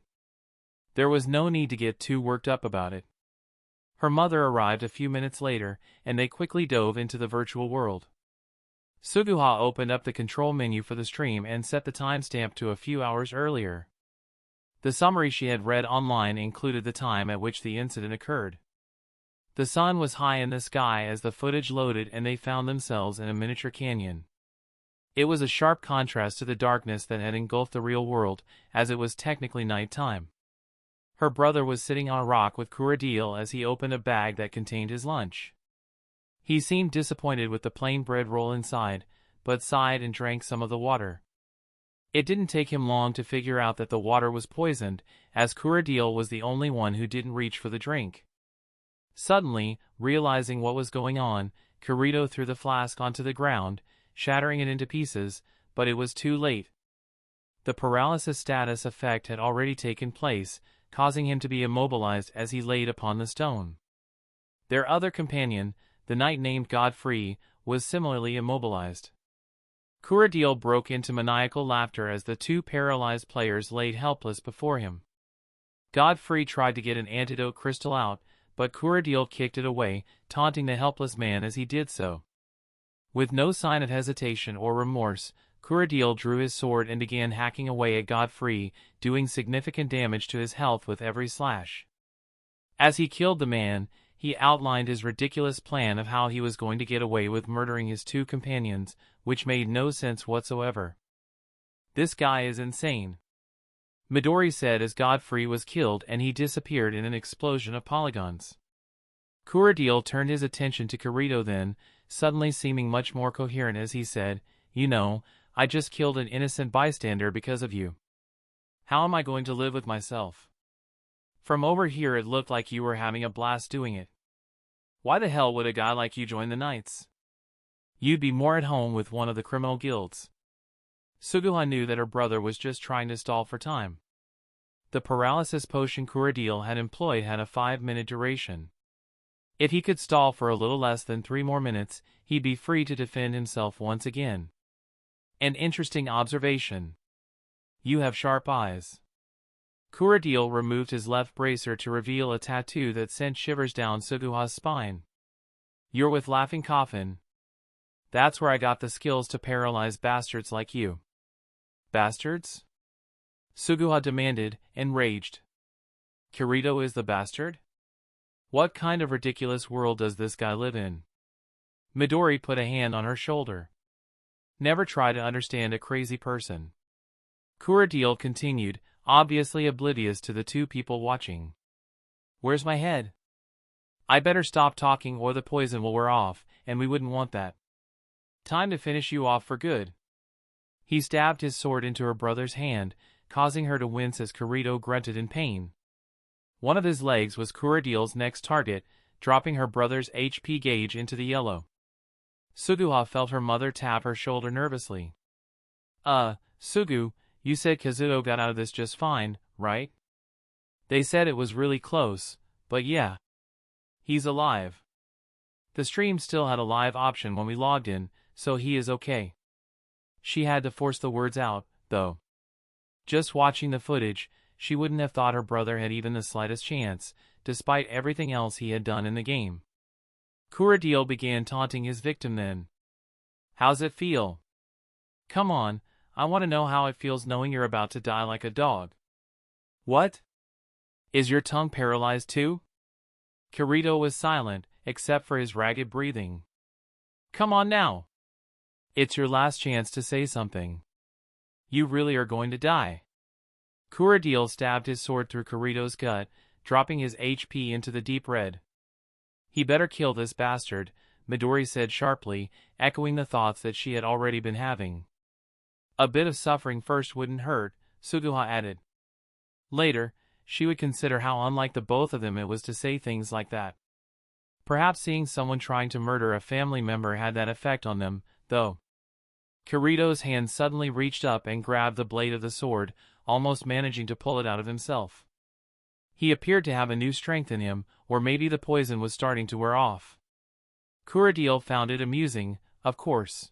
Speaker 1: There was no need to get too worked up about it. Her mother arrived a few minutes later, and they quickly dove into the virtual world. Suguha opened up the control menu for the stream and set the timestamp to a few hours earlier. The summary she had read online included the time at which the incident occurred. The sun was high in the sky as the footage loaded and they found themselves in a miniature canyon. It was a sharp contrast to the darkness that had engulfed the real world, as it was technically night time. Her brother was sitting on a rock with Kirito as he opened a bag that contained his lunch. He seemed disappointed with the plain bread roll inside, but sighed and drank some of the water. It didn't take him long to figure out that the water was poisoned, as Kirito was the only one who didn't reach for the drink. Suddenly, realizing what was going on, Kirito threw the flask onto the ground, shattering it into pieces, but it was too late. The paralysis status effect had already taken place, causing him to be immobilized as he laid upon the stone. Their other companion, the knight named Godfrey, was similarly immobilized. Kirito broke into maniacal laughter as the two paralyzed players laid helpless before him. Godfrey tried to get an antidote crystal out, but Kirito kicked it away, taunting the helpless man as he did so. With no sign of hesitation or remorse, Kirito drew his sword and began hacking away at Godfrey, doing significant damage to his health with every slash. As he killed the man, he outlined his ridiculous plan of how he was going to get away with murdering his two companions, which made no sense whatsoever. This guy is insane, Midori said as Godfrey was killed and he disappeared in an explosion of polygons. Kirito turned his attention to Kirito then, suddenly seeming much more coherent as he said, "You know, I just killed an innocent bystander because of you. How am I going to live with myself? From over here it looked like you were having a blast doing it. Why the hell would a guy like you join the Knights? You'd be more at home with one of the criminal guilds." Suguha knew that her brother was just trying to stall for time. The paralysis potion Kirito had employed had a 5-minute duration. If he could stall for a little less than 3 more minutes, he'd be free to defend himself once again. An interesting observation. You have sharp eyes. Kirito removed his left bracer to reveal a tattoo that sent shivers down Suguha's spine. You're with Laughing Coffin. That's where I got the skills to paralyze bastards like you. Bastards? Suguha demanded, enraged. Kirito is the bastard? What kind of ridiculous world does this guy live in? Midori put a hand on her shoulder. Never try to understand a crazy person. Kirito continued, obviously oblivious to the two people watching. Where's my head? I better stop talking or the poison will wear off, and we wouldn't want that. Time to finish you off for good. He stabbed his sword into her brother's hand, causing her to wince as Kirito grunted in pain. One of his legs was Kirito's next target, dropping her brother's HP gauge into the yellow. Suguha felt her mother tap her shoulder nervously. Sugu, you said Kazuto got out of this just fine, right? They said it was really close, but yeah. He's alive. The stream still had a live option when we logged in, so he is okay. She had to force the words out, though. Just watching the footage, she wouldn't have thought her brother had even the slightest chance, despite everything else he had done in the game. Kirito began taunting his victim then. How's it feel? Come on, I want to know how it feels knowing you're about to die like a dog. What? Is your tongue paralyzed too? Kirito was silent, except for his ragged breathing. Come on now. It's your last chance to say something. You really are going to die. Kuradil stabbed his sword through Kirito's gut, dropping his HP into the deep red. He better kill this bastard, Midori said sharply, echoing the thoughts that she had already been having. A bit of suffering first wouldn't hurt, Suguha added. Later, she would consider how unlike the both of them it was to say things like that. Perhaps seeing someone trying to murder a family member had that effect on them, though. Kirito's hand suddenly reached up and grabbed the blade of the sword, almost managing to pull it out of himself. He appeared to have a new strength in him, or maybe the poison was starting to wear off. Kuradil found it amusing, of course.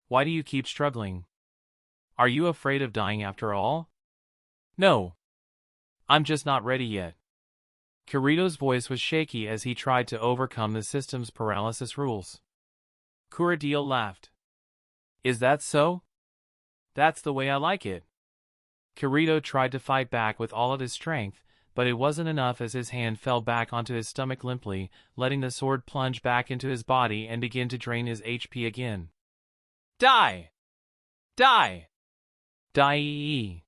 Speaker 1: Why do you keep struggling? Are you afraid of dying after all? No. I'm just not ready yet. Kirito's voice was shaky as he tried to overcome the system's paralysis rules. Kuradil laughed. Is that so? That's the way I like it. Kirito tried to fight back with all of his strength, but it wasn't enough as his hand fell back onto his stomach limply, letting the sword plunge back into his body and begin to drain his HP again. Die! Die! Die!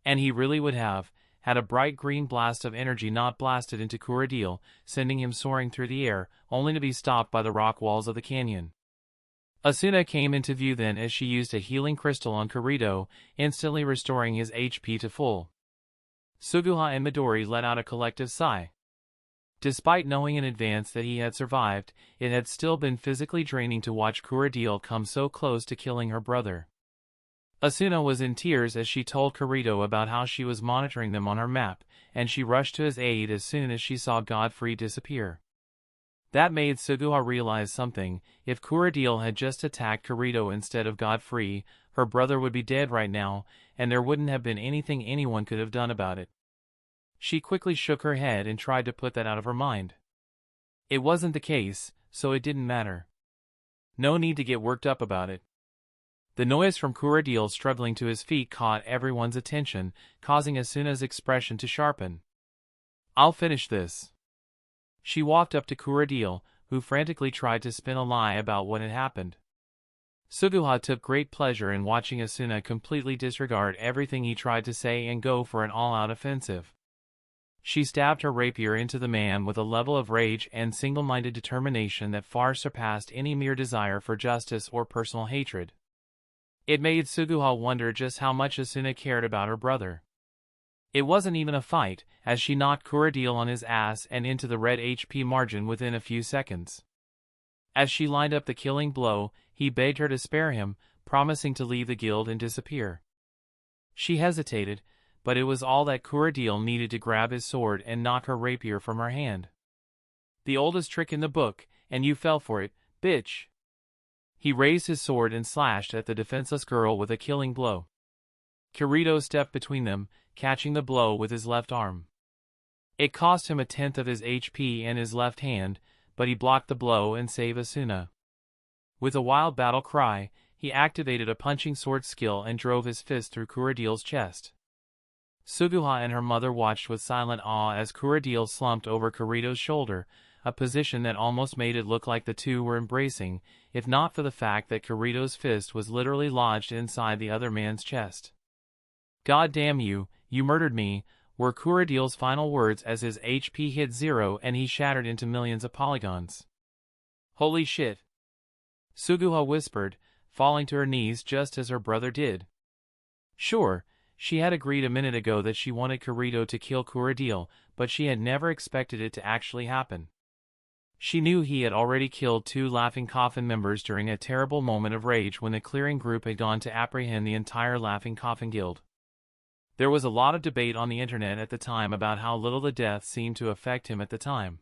Speaker 1: And he really would have, had a bright green blast of energy not blasted into Kuradil, sending him soaring through the air, only to be stopped by the rock walls of the canyon. Asuna came into view then as she used a healing crystal on Kirito, instantly restoring his HP to full. Suguha and Midori let out a collective sigh. Despite knowing in advance that he had survived, it had still been physically draining to watch Kuradil come so close to killing her brother. Asuna was in tears as she told Kirito about how she was monitoring them on her map, and she rushed to his aid as soon as she saw Godfrey disappear. That made Suguha realize something. If Kuradil had just attacked Kirito instead of Godfrey, her brother would be dead right now, and there wouldn't have been anything anyone could have done about it. She quickly shook her head and tried to put that out of her mind. It wasn't the case, so it didn't matter. No need to get worked up about it. The noise from Kuradil struggling to his feet caught everyone's attention, causing Asuna's expression to sharpen. I'll finish this. She walked up to Kuradil, who frantically tried to spin a lie about what had happened. Suguha took great pleasure in watching Asuna completely disregard everything he tried to say and go for an all-out offensive. She stabbed her rapier into the man with a level of rage and single-minded determination that far surpassed any mere desire for justice or personal hatred. It made Suguha wonder just how much Asuna cared about her brother. It wasn't even a fight, as she knocked Kuradil on his ass and into the red HP margin within a few seconds. As she lined up the killing blow, he begged her to spare him, promising to leave the guild and disappear. She hesitated, but it was all that Kuradil needed to grab his sword and knock her rapier from her hand. The oldest trick in the book, and you fell for it, bitch. He raised his sword and slashed at the defenseless girl with a killing blow. Kirito stepped between them, catching the blow with his left arm. It cost him a tenth of his HP and his left hand, but he blocked the blow and saved Asuna. With a wild battle cry, he activated a punching sword skill and drove his fist through Kuradil's chest. Suguha and her mother watched with silent awe as Kuradil slumped over Kirito's shoulder, a position that almost made it look like the two were embracing, if not for the fact that Kirito's fist was literally lodged inside the other man's chest. God damn you, you murdered me, were Kuradil's final words as his HP hit 0 and he shattered into millions of polygons. Holy shit! Suguha whispered, falling to her knees just as her brother did. Sure, she had agreed a minute ago that she wanted Kirito to kill Kuradil, but she had never expected it to actually happen. She knew he had already killed 2 Laughing Coffin members during a terrible moment of rage when the clearing group had gone to apprehend the entire Laughing Coffin guild. There was a lot of debate on the internet at the time about how little the death seemed to affect him at the time.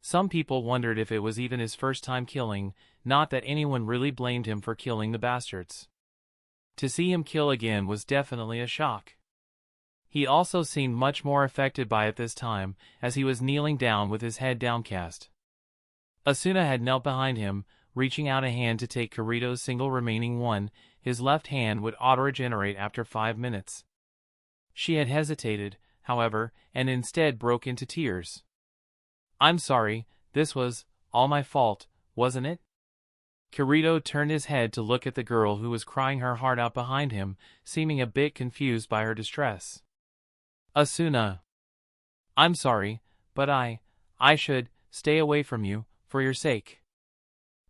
Speaker 1: Some people wondered if it was even his first time killing, not that anyone really blamed him for killing the bastards. To see him kill again was definitely a shock. He also seemed much more affected by it this time, as he was kneeling down with his head downcast. Asuna had knelt behind him, reaching out a hand to take Kirito's single remaining one. His left hand would auto-regenerate after 5 minutes. She had hesitated, however, and instead broke into tears. I'm sorry, this was all my fault, wasn't it? Kirito turned his head to look at the girl who was crying her heart out behind him, seeming a bit confused by her distress. Asuna. I'm sorry, but I should stay away from you, for your sake.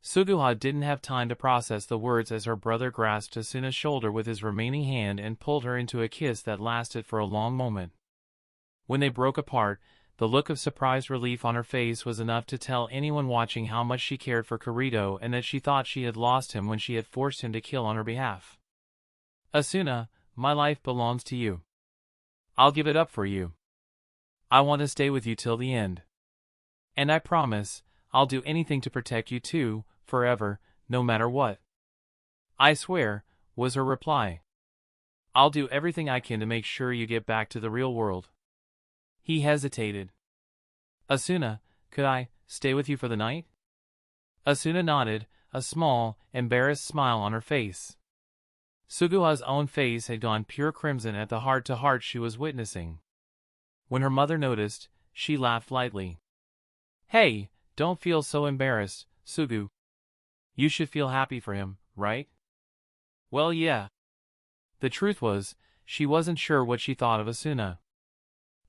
Speaker 1: Suguha didn't have time to process the words as her brother grasped Asuna's shoulder with his remaining hand and pulled her into a kiss that lasted for a long moment. When they broke apart, the look of surprised relief on her face was enough to tell anyone watching how much she cared for Kirito and that she thought she had lost him when she had forced him to kill on her behalf. Asuna, my life belongs to you. I'll give it up for you. I want to stay with you till the end. And I promise, I'll do anything to protect you too, forever, no matter what. I swear, was her reply. I'll do everything I can to make sure you get back to the real world. He hesitated. Asuna, could I stay with you for the night? Asuna nodded, a small, embarrassed smile on her face. Suguha's own face had gone pure crimson at the heart-to-heart she was witnessing. When her mother noticed, she laughed lightly. Hey, don't feel so embarrassed, Sugu. You should feel happy for him, right? Well, yeah. The truth was, she wasn't sure what she thought of Asuna.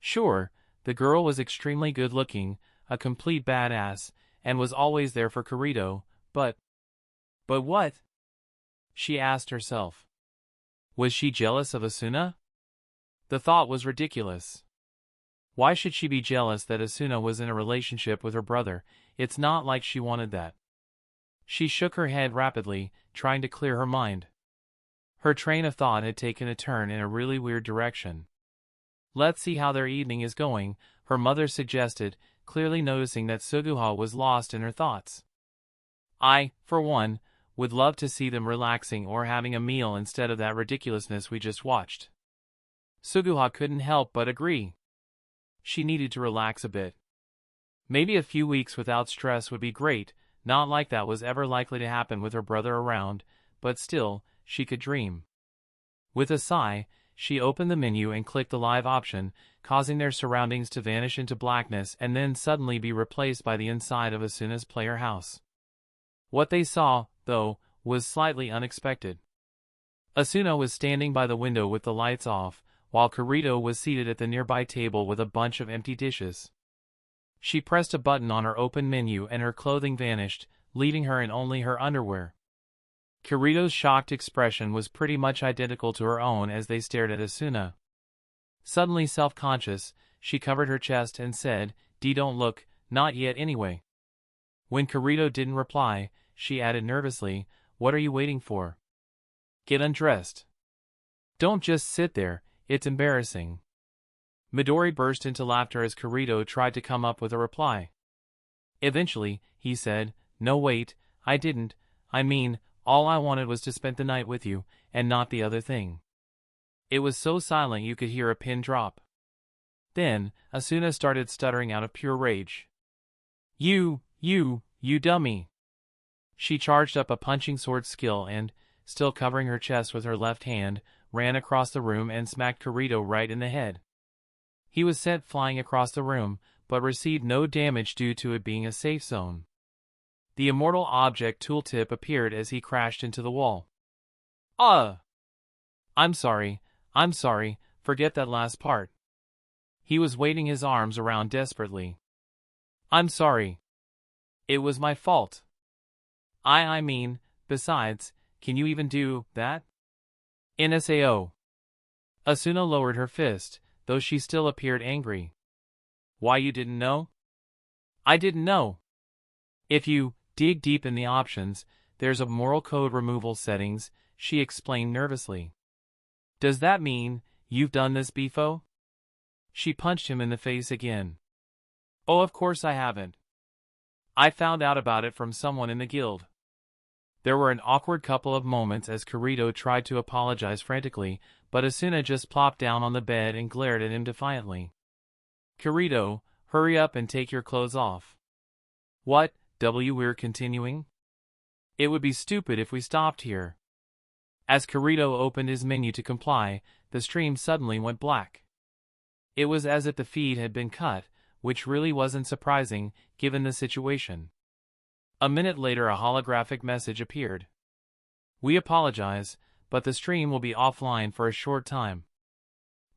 Speaker 1: Sure, the girl was extremely good-looking, a complete badass, and was always there for Kirito, but what? She asked herself. Was she jealous of Asuna? The thought was ridiculous. Why should she be jealous that Asuna was in a relationship with her brother? It's not like she wanted that. She shook her head rapidly, trying to clear her mind. Her train of thought had taken a turn in a really weird direction. Let's see how their evening is going, her mother suggested, clearly noticing that Suguha was lost in her thoughts. I, for one, would love to see them relaxing or having a meal instead of that ridiculousness we just watched. Suguha couldn't help but agree. She needed to relax a bit. Maybe a few weeks without stress would be great, not like that was ever likely to happen with her brother around, but still, she could dream. With a sigh, she opened the menu and clicked the live option, causing their surroundings to vanish into blackness and then suddenly be replaced by the inside of Asuna's player house. What they saw, though, was slightly unexpected. Asuna was standing by the window with the lights off, while Kirito was seated at the nearby table with a bunch of empty dishes. She pressed a button on her open menu and her clothing vanished, leaving her in only her underwear. Kirito's shocked expression was pretty much identical to her own as they stared at Asuna. Suddenly self-conscious, she covered her chest and said, Don't look, not yet anyway. When Kirito didn't reply, she added nervously, What are you waiting for? Get undressed. Don't just sit there, it's embarrassing. Midori burst into laughter as Kirito tried to come up with a reply. Eventually, he said, No wait, I didn't, all I wanted was to spend the night with you, and not the other thing. It was so silent you could hear a pin drop. Then, Asuna started stuttering out of pure rage. You dummy! She charged up a punching sword skill and, still covering her chest with her left hand, ran across the room and smacked Kirito right in the head. He was sent flying across the room, but received no damage due to it being a safe zone. The immortal object tooltip appeared as he crashed into the wall. I'm sorry, forget that last part. He was waving his arms around desperately. I'm sorry. It was my fault. Besides, can you even do that? NSAO. Asuna lowered her fist, though she still appeared angry. Why, you didn't know? I didn't know. If you dig deep in the options, there's a moral code removal settings, she explained nervously. Does that mean you've done this, Bifo? She punched him in the face again. Oh, of course I haven't. I found out about it from someone in the guild. There were an awkward couple of moments as Kirito tried to apologize frantically, but Asuna just plopped down on the bed and glared at him defiantly. Kirito, hurry up and take your clothes off. What, we're continuing? It would be stupid if we stopped here. As Kirito opened his menu to comply, the stream suddenly went black. It was as if the feed had been cut, which really wasn't surprising, given the situation. A minute later a holographic message appeared. We apologize, but the stream will be offline for a short time.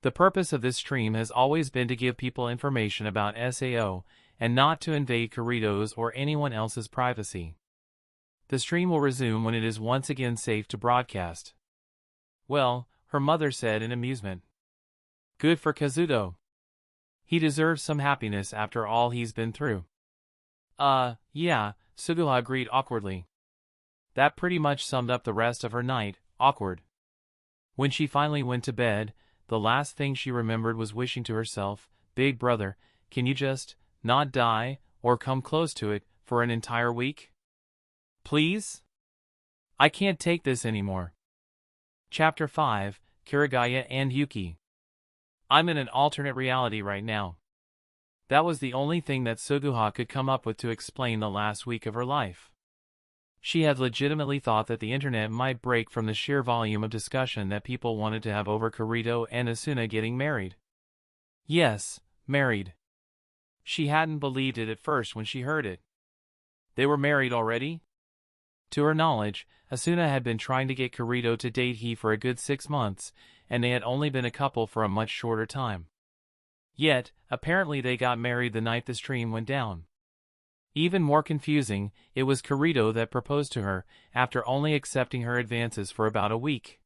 Speaker 1: The purpose of this stream has always been to give people information about SAO, and not to invade Kirito's or anyone else's privacy. The stream will resume when it is once again safe to broadcast. Well, her mother said in amusement. Good for Kazuto. He deserves some happiness after all he's been through. Yeah, Suguha agreed awkwardly. That pretty much summed up the rest of her night, awkward. When she finally went to bed, the last thing she remembered was wishing to herself, Big brother, can you just not die, or come close to it, for an entire week? Please? I can't take this anymore. Chapter 5, Kirigaya and Yuki. I'm in an alternate reality right now. That was the only thing that Suguha could come up with to explain the last week of her life. She had legitimately thought that the internet might break from the sheer volume of discussion that people wanted to have over Kirito and Asuna getting married. Yes, married. She hadn't believed it at first when she heard it. They were married already? To her knowledge, Asuna had been trying to get Kirito to date he for a good 6 months, and they had only been a couple for a much shorter time. Yet, apparently they got married the night the stream went down. Even more confusing, it was Kirito that proposed to her, after only accepting her advances for about a week.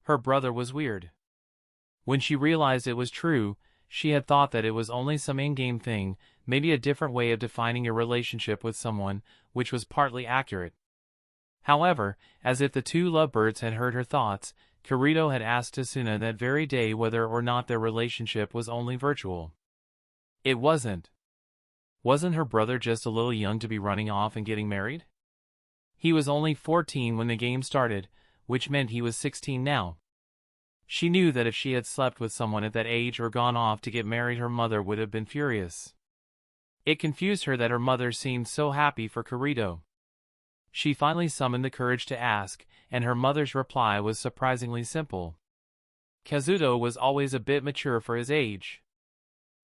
Speaker 1: Her brother was weird. When she realized it was true, she had thought that it was only some in-game thing, maybe a different way of defining a relationship with someone, which was partly accurate. However, as if the two lovebirds had heard her thoughts, Kirito had asked Asuna that very day whether or not their relationship was only virtual. It wasn't. Wasn't her brother just a little young to be running off and getting married? He was only 14 when the game started, which meant he was 16 now. She knew that if she had slept with someone at that age or gone off to get married, her mother would have been furious. It confused her that her mother seemed so happy for Kirito. She finally summoned the courage to ask, and her mother's reply was surprisingly simple. Kazuto was always a bit mature for his age.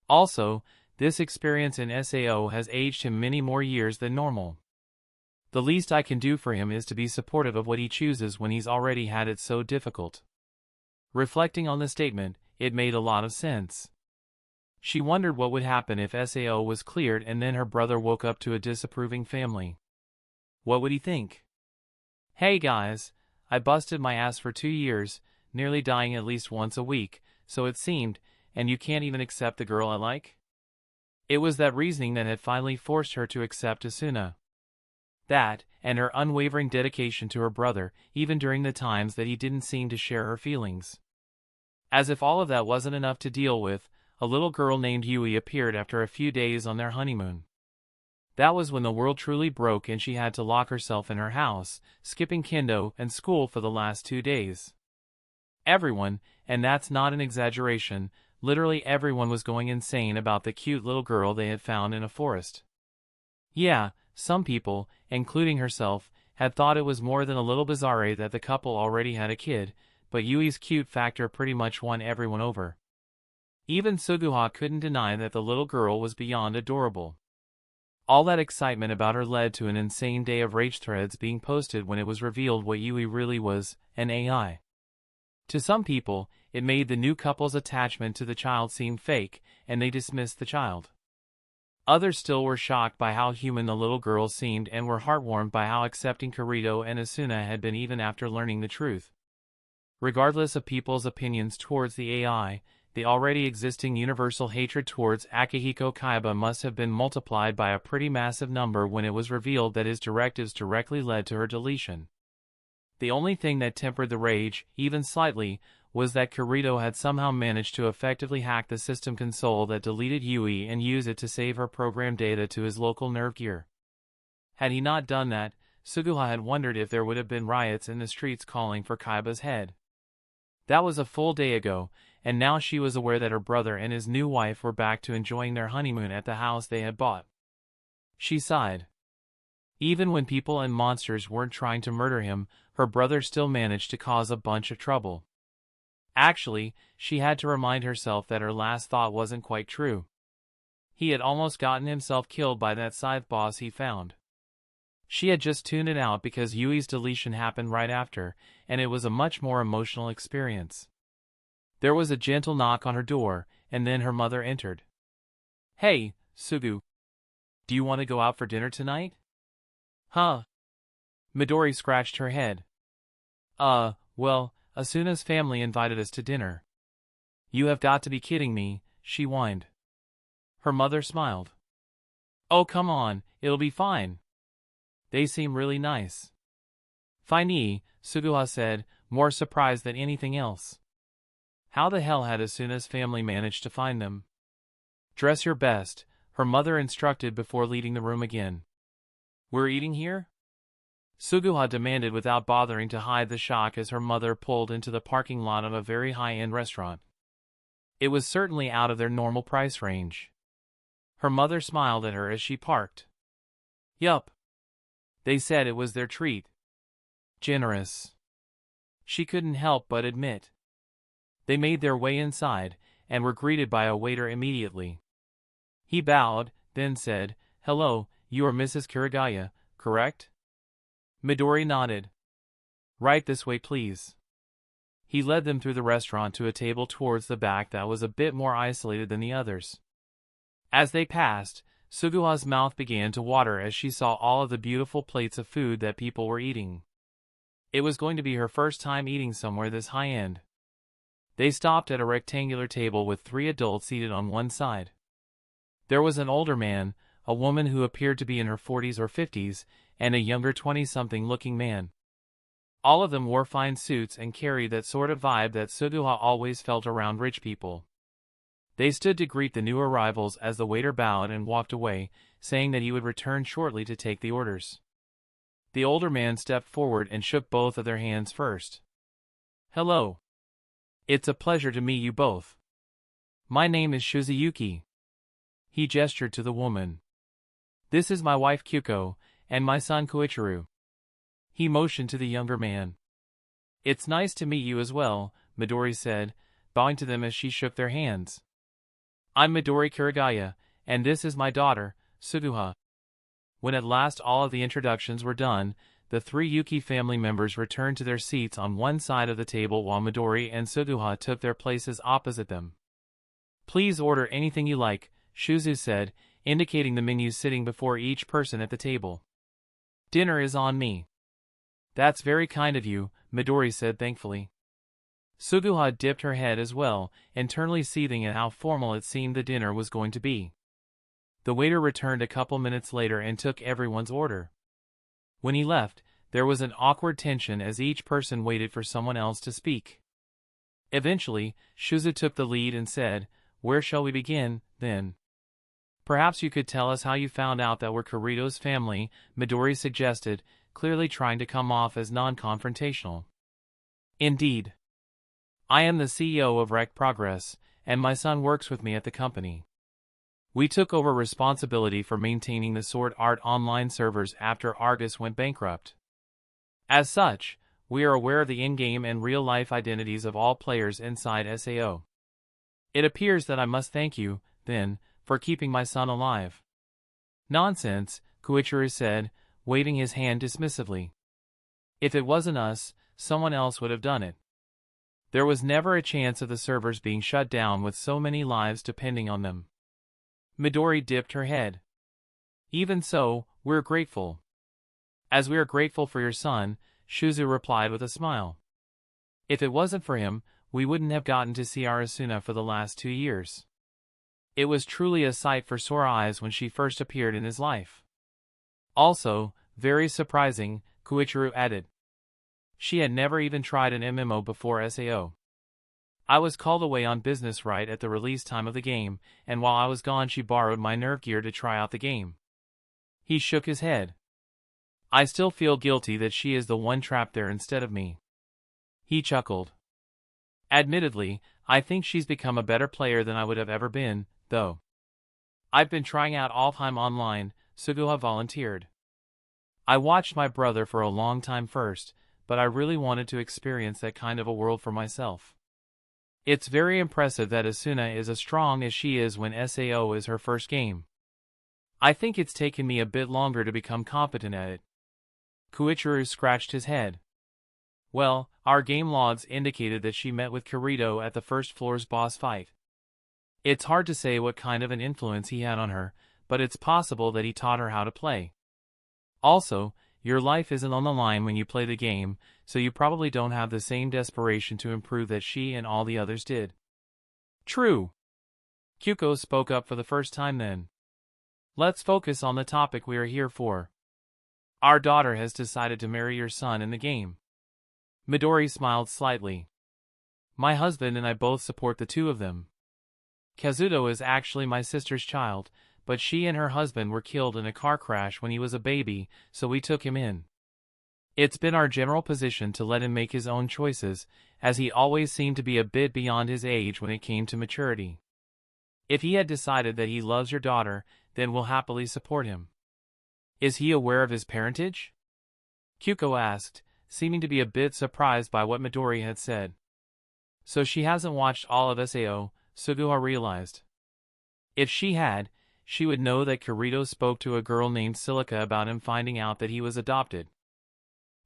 Speaker 1: Also, this experience in SAO has aged him many more years than normal. The least I can do for him is to be supportive of what he chooses when he's already had it so difficult. Reflecting on the statement, it made a lot of sense. She wondered what would happen if SAO was cleared and then her brother woke up to a disapproving family. What would he think? Hey guys, I busted my ass for 2 years, nearly dying at least once a week, so it seemed, and you can't even accept the girl I like? It was that reasoning that had finally forced her to accept Asuna. That, and her unwavering dedication to her brother, even during the times that he didn't seem to share her feelings. As if all of that wasn't enough to deal with, a little girl named Yui appeared after a few days on their honeymoon. That was when the world truly broke and she had to lock herself in her house, skipping kendo and school for the last 2 days. Everyone, and that's not an exaggeration, literally everyone was going insane about the cute little girl they had found in a forest. Yeah, some people, including herself, had thought it was more than a little bizarre that the couple already had a kid, but Yui's cute factor pretty much won everyone over. Even Suguha couldn't deny that the little girl was beyond adorable. All that excitement about her led to an insane day of rage threads being posted when it was revealed what Yui really was, an AI. To some people, it made the new couple's attachment to the child seem fake, and they dismissed the child. Others still were shocked by how human the little girl seemed and were heartwarmed by how accepting Kirito and Asuna had been even after learning the truth. Regardless of people's opinions towards the AI, the already existing universal hatred towards Akihiko Kayaba must have been multiplied by a pretty massive number when it was revealed that his directives directly led to her deletion. The only thing that tempered the rage, even slightly, was that Kirito had somehow managed to effectively hack the system console that deleted Yui and use it to save her program data to his local nerve gear. Had he not done that, Suguha had wondered if there would have been riots in the streets calling for Kaiba's head. That was a full day ago, and now she was aware that her brother and his new wife were back to enjoying their honeymoon at the house they had bought. She sighed. Even when people and monsters weren't trying to murder him, her brother still managed to cause a bunch of trouble. Actually, she had to remind herself that her last thought wasn't quite true. He had almost gotten himself killed by that scythe boss he found. She had just tuned it out because Yui's deletion happened right after, and it was a much more emotional experience. There was a gentle knock on her door, and then her mother entered. "Hey, Sugu. Do you want to go out for dinner tonight?" "Huh?" Midori scratched her head. Well, Asuna's family invited us to dinner." "You have got to be kidding me," she whined. Her mother smiled. "Oh, come on, it'll be fine. They seem really nice." "Fine," Suguha said, more surprised than anything else. How the hell had Asuna's family managed to find them? "Dress your best," her mother instructed before leaving the room again. "We're eating here?" Suguha demanded without bothering to hide the shock as her mother pulled into the parking lot of a very high-end restaurant. It was certainly out of their normal price range. Her mother smiled at her as she parked. "Yup. They said it was their treat." Generous. She couldn't help but admit. They made their way inside, and were greeted by a waiter immediately. He bowed, then said, "Hello, you are Mrs. Kirigaya, correct?" Midori nodded. "Right this way, please." He led them through the restaurant to a table towards the back that was a bit more isolated than the others. As they passed, Suguha's mouth began to water as she saw all of the beautiful plates of food that people were eating. It was going to be her first time eating somewhere this high-end. They stopped at a rectangular table with 3 adults seated on one side. There was an older man, a woman who appeared to be in her 40s or 50s, and a younger 20-something looking man. All of them wore fine suits and carried that sort of vibe that Suguha always felt around rich people. They stood to greet the new arrivals as the waiter bowed and walked away, saying that he would return shortly to take the orders. The older man stepped forward and shook both of their hands first. "Hello. It's a pleasure to meet you both. My name is Shizuyuki." He gestured to the woman. "This is my wife Kyuko, and my son Koichiro." He motioned to the younger man. "It's nice to meet you as well," Midori said, bowing to them as she shook their hands. "I'm Midori Kirigaya, and this is my daughter, Suguha." When at last all of the introductions were done, the 3 Yuki family members returned to their seats on one side of the table while Midori and Suguha took their places opposite them. "Please order anything you like," Shuzu said, indicating the menus sitting before each person at the table. "Dinner is on me." "That's very kind of you," Midori said thankfully. Suguha dipped her head as well, internally seething at how formal it seemed the dinner was going to be. The waiter returned a couple minutes later and took everyone's order. When he left, there was an awkward tension as each person waited for someone else to speak. Eventually, Shuzu took the lead and said, "Where shall we begin, then?" "Perhaps you could tell us how you found out that we're Kirito's family," Midori suggested, clearly trying to come off as non-confrontational. "Indeed. I am the CEO of Rec Progress, and my son works with me at the company. We took over responsibility for maintaining the Sword Art Online servers after Argus went bankrupt. As such, we are aware of the in-game and real-life identities of all players inside SAO. It appears that I must thank you, then, for keeping my son alive." "Nonsense," Koichiro said, waving his hand dismissively. "If it wasn't us, someone else would have done it. There was never a chance of the servers being shut down with so many lives depending on them." Midori dipped her head. "Even so, we're grateful." "As we are grateful for your son," Shuzu replied with a smile. "If it wasn't for him, we wouldn't have gotten to see our Asuna for the last 2 years. It was truly a sight for sore eyes when she first appeared in his life. Also, very surprising," Koichiro added. "She had never even tried an MMO before SAO. I was called away on business right at the release time of the game, and while I was gone she borrowed my nerve gear to try out the game." He shook his head. "I still feel guilty that she is the one trapped there instead of me." He chuckled. "Admittedly, I think she's become a better player than I would have ever been, though. I've been trying out Alfheim Online," Suguha volunteered. "I watched my brother for a long time first, but I really wanted to experience that kind of a world for myself. It's very impressive that Asuna is as strong as she is when SAO is her first game. I think it's taken me a bit longer to become competent at it." Koichiro scratched his head. Well, our game logs indicated that she met with Kirito at the first floor's boss fight. It's hard to say what kind of an influence he had on her, but it's possible that he taught her how to play. Also, your life isn't on the line when you play the game, so you probably don't have the same desperation to improve that she and all the others did. True. Kyuko spoke up for the first time then. Let's focus on the topic we are here for. Our daughter has decided to marry your son in the game. Midori smiled slightly. My husband and I both support the two of them. Kazuto is actually my sister's child, but she and her husband were killed in a car crash when he was a baby, so we took him in. It's been our general position to let him make his own choices, as he always seemed to be a bit beyond his age when it came to maturity. If he had decided that he loves your daughter, then we'll happily support him. Is he aware of his parentage? Kyuko asked, seeming to be a bit surprised by what Midori had said. So she hasn't watched all of SAO, Suguha realized. If she had, she would know that Kirito spoke to a girl named Silica about him finding out that he was adopted.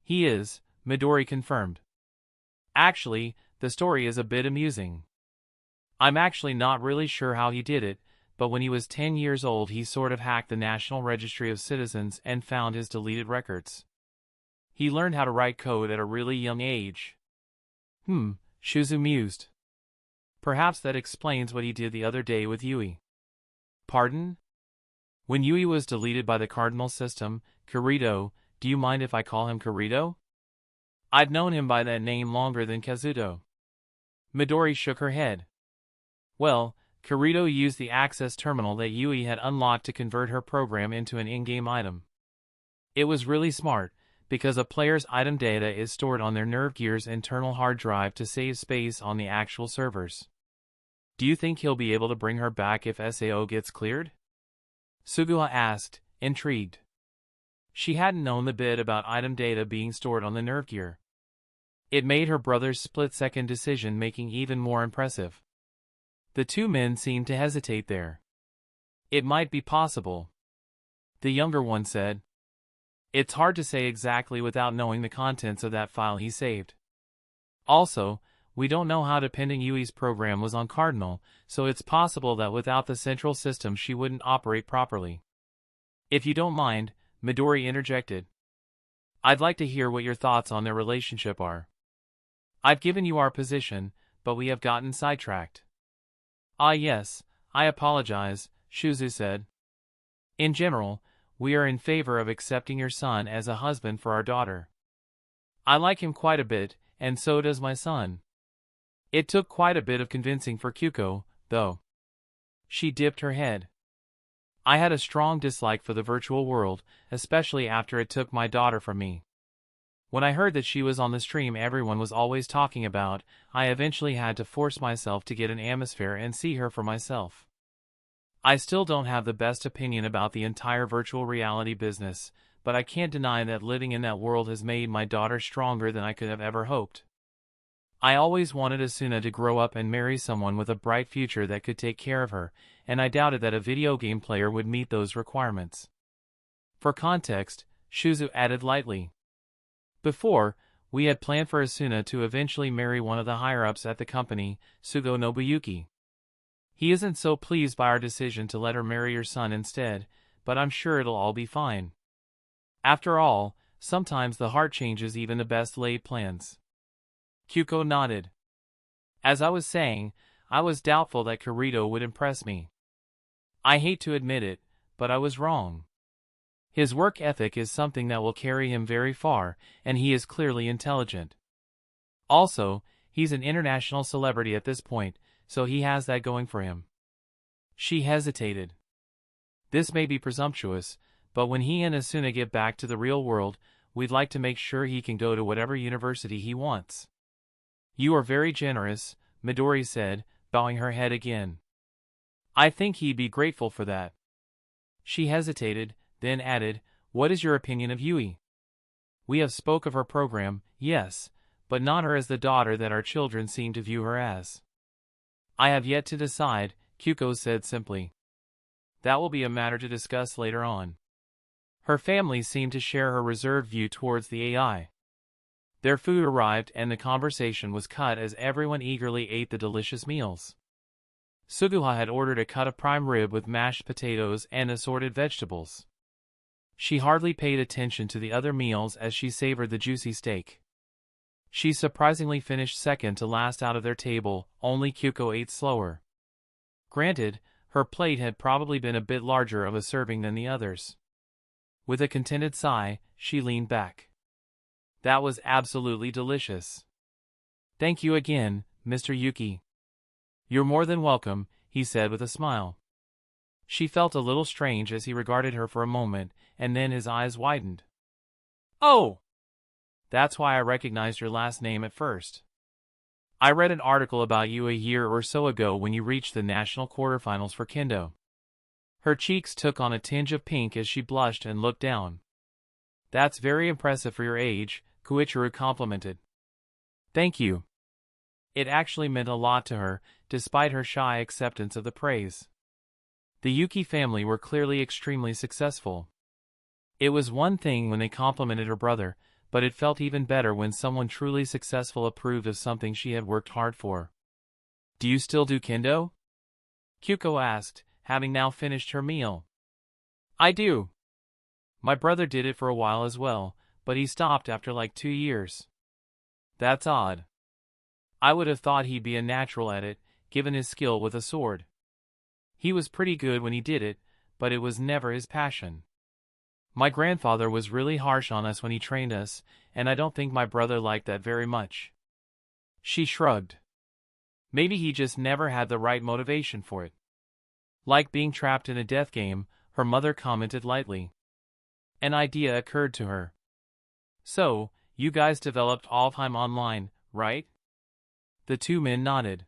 Speaker 1: He is, Midori confirmed. Actually, the story is a bit amusing. I'm actually not really sure how he did it, but when he was 10 years old he sort of hacked the National Registry of Citizens and found his deleted records. He learned how to write code at a really young age. Shuzu mused. Perhaps that explains what he did the other day with Yui. Pardon? When Yui was deleted by the Cardinal system, Kirito, do you mind if I call him Kirito? I've known him by that name longer than Kazuto. Midori shook her head. Well, Kirito used the access terminal that Yui had unlocked to convert her program into an in-game item. It was really smart, because a player's item data is stored on their Nerve Gear's internal hard drive to save space on the actual servers. Do you think he'll be able to bring her back if SAO gets cleared? Suguha asked, intrigued. She hadn't known the bit about item data being stored on the Nerve Gear. It made her brother's split-second decision-making even more impressive. The two men seemed to hesitate there. It might be possible. The younger one said. It's hard to say exactly without knowing the contents of that file he saved. Also, we don't know how dependent Yui's program was on Cardinal, so it's possible that without the central system she wouldn't operate properly. If you don't mind, Midori interjected. I'd like to hear what your thoughts on their relationship are. I've given you our position, but we have gotten sidetracked. Ah yes, I apologize, Shuzu said. In general, we are in favor of accepting your son as a husband for our daughter. I like him quite a bit, and so does my son. It took quite a bit of convincing for Kyuko, though. She dipped her head. I had a strong dislike for the virtual world, especially after it took my daughter from me. When I heard that she was on the stream everyone was always talking about, I eventually had to force myself to get an atmosphere and see her for myself. I still don't have the best opinion about the entire virtual reality business, but I can't deny that living in that world has made my daughter stronger than I could have ever hoped. I always wanted Asuna to grow up and marry someone with a bright future that could take care of her, and I doubted that a video game player would meet those requirements. For context, Shuzu added lightly. Before, we had planned for Asuna to eventually marry one of the higher-ups at the company, Sugo Nobuyuki. He isn't so pleased by our decision to let her marry your son instead, but I'm sure it'll all be fine. After all, sometimes the heart changes even the best laid plans. Kyuko nodded. As I was saying, I was doubtful that Kirito would impress me. I hate to admit it, but I was wrong. His work ethic is something that will carry him very far, and he is clearly intelligent. Also, he's an international celebrity at this point, so he has that going for him. She hesitated. This may be presumptuous, but when he and Asuna get back to the real world, we'd like to make sure he can go to whatever university he wants. You are very generous, Midori said, bowing her head again. I think he'd be grateful for that. She hesitated, then added, what is your opinion of Yui? We have spoke of her program, yes, but not her as the daughter that our children seem to view her as. I have yet to decide, Kyuko said simply. That will be a matter to discuss later on. Her family seemed to share her reserved view towards the AI. Their food arrived and the conversation was cut as everyone eagerly ate the delicious meals. Suguha had ordered a cut of prime rib with mashed potatoes and assorted vegetables. She hardly paid attention to the other meals as she savored the juicy steak. She surprisingly finished second to last out of their table, only Kyuko ate slower. Granted, her plate had probably been a bit larger of a serving than the others. With a contented sigh, she leaned back. That was absolutely delicious. Thank you again, Mr. Yuki. You're more than welcome, he said with a smile. She felt a little strange as he regarded her for a moment, and then his eyes widened. Oh! That's why I recognized your last name at first. I read an article about you a year or so ago when you reached the national quarterfinals for kendo. Her cheeks took on a tinge of pink as she blushed and looked down. That's very impressive for your age, Koichiro complimented. Thank you. It actually meant a lot to her, despite her shy acceptance of the praise. The Yuki family were clearly extremely successful. It was one thing when they complimented her brother, but it felt even better when someone truly successful approved of something she had worked hard for. Do you still do kendo? Kyuko asked, having now finished her meal. I do. My brother did it for a while as well, but he stopped after like 2 years. That's odd. I would have thought he'd be a natural at it, given his skill with a sword. He was pretty good when he did it, but it was never his passion. My grandfather was really harsh on us when he trained us, and I don't think my brother liked that very much. She shrugged. Maybe he just never had the right motivation for it. Like being trapped in a death game, her mother commented lightly. An idea occurred to her. So, you guys developed Alfheim Online, right? The two men nodded.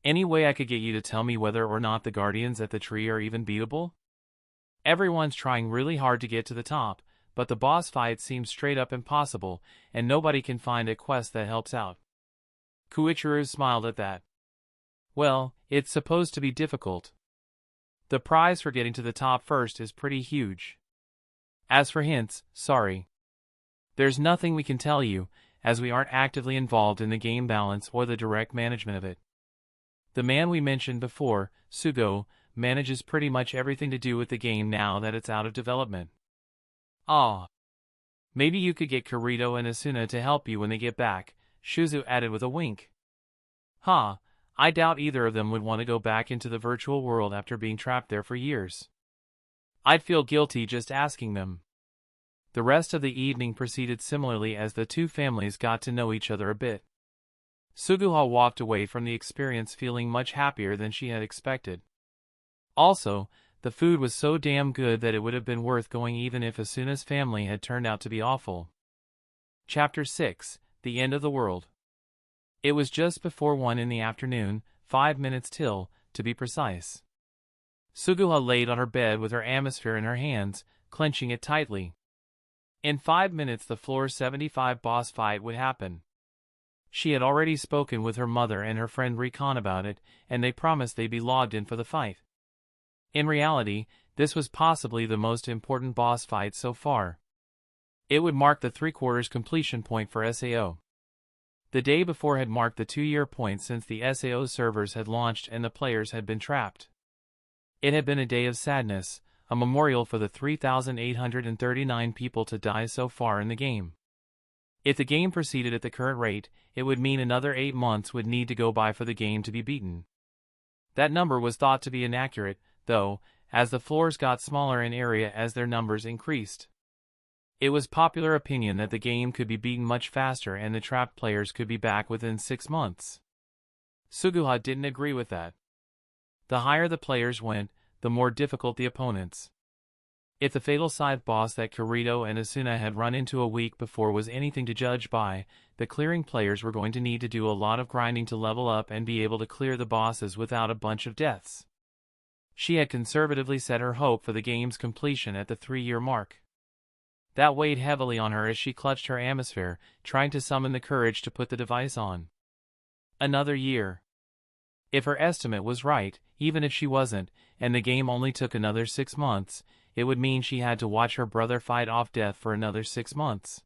Speaker 1: Any way I could get you to tell me whether or not the guardians at the tree are even beatable? Everyone's trying really hard to get to the top, but the boss fight seems straight up impossible, and nobody can find a quest that helps out. Koichiro smiled at that. Well, it's supposed to be difficult. The prize for getting to the top first is pretty huge. As for hints, sorry. There's nothing we can tell you, as we aren't actively involved in the game balance or the direct management of it. The man we mentioned before, Suguha, manages pretty much everything to do with the game now that it's out of development. Ah. Maybe you could get Kirito and Asuna to help you when they get back, Shuzu added with a wink. I doubt either of them would want to go back into the virtual world after being trapped there for years. I'd feel guilty just asking them. The rest of the evening proceeded similarly as the two families got to know each other a bit. Suguha walked away from the experience feeling much happier than she had expected. Also, the food was so damn good that it would have been worth going even if Asuna's family had turned out to be awful. Chapter 6, The End of the World. It was just before 1 in the afternoon, 5 minutes till, to be precise. Suguha laid on her bed with her atmosphere in her hands, clenching it tightly. In 5 minutes the floor 75 boss fight would happen. She had already spoken with her mother and her friend Recon about it, and they promised they'd be logged in for the fight. In reality, this was possibly the most important boss fight so far. It would mark the 3/4 completion point for SAO. The day before had marked the 2-year point since the SAO servers had launched and the players had been trapped. It had been a day of sadness, a memorial for the 3,839 people to die so far in the game. If the game proceeded at the current rate, it would mean another 8 months would need to go by for the game to be beaten. That number was thought to be inaccurate, though, as the floors got smaller in area as their numbers increased. It was popular opinion that the game could be beaten much faster and the trapped players could be back within 6 months. Suguha didn't agree with that. The higher the players went, the more difficult the opponents. If the fatal scythe boss that Kirito and Asuna had run into a week before was anything to judge by, the clearing players were going to need to do a lot of grinding to level up and be able to clear the bosses without a bunch of deaths. She had conservatively set her hope for the game's completion at the 3-year mark. That weighed heavily on her as she clutched her atmosphere, trying to summon the courage to put the device on. Another year. If her estimate was right, even if she wasn't, and the game only took another 6 months, it would mean she had to watch her brother fight off death for another 6 months.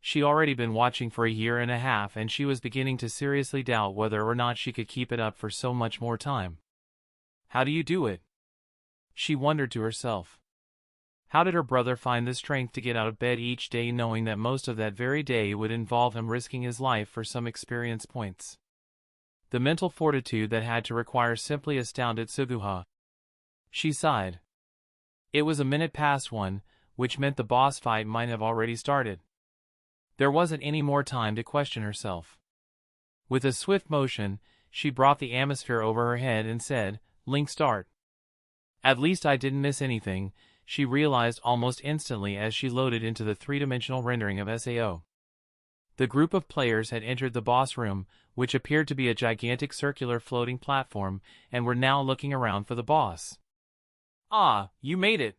Speaker 1: She'd already been watching for a year and a half, and she was beginning to seriously doubt whether or not she could keep it up for so much more time. How do you do it? She wondered to herself. How did her brother find the strength to get out of bed each day, knowing that most of that very day would involve him risking his life for some experience points? The mental fortitude that had to require simply astounded Suguha. She sighed. It was 1:01, which meant the boss fight might have already started. There wasn't any more time to question herself. With a swift motion, she brought the atmosphere over her head and said, "Link start." At least I didn't miss anything, she realized almost instantly as she loaded into the three-dimensional rendering of SAO. The group of players had entered the boss room, which appeared to be a gigantic circular floating platform, and were now looking around for the boss. "Ah, you made it!"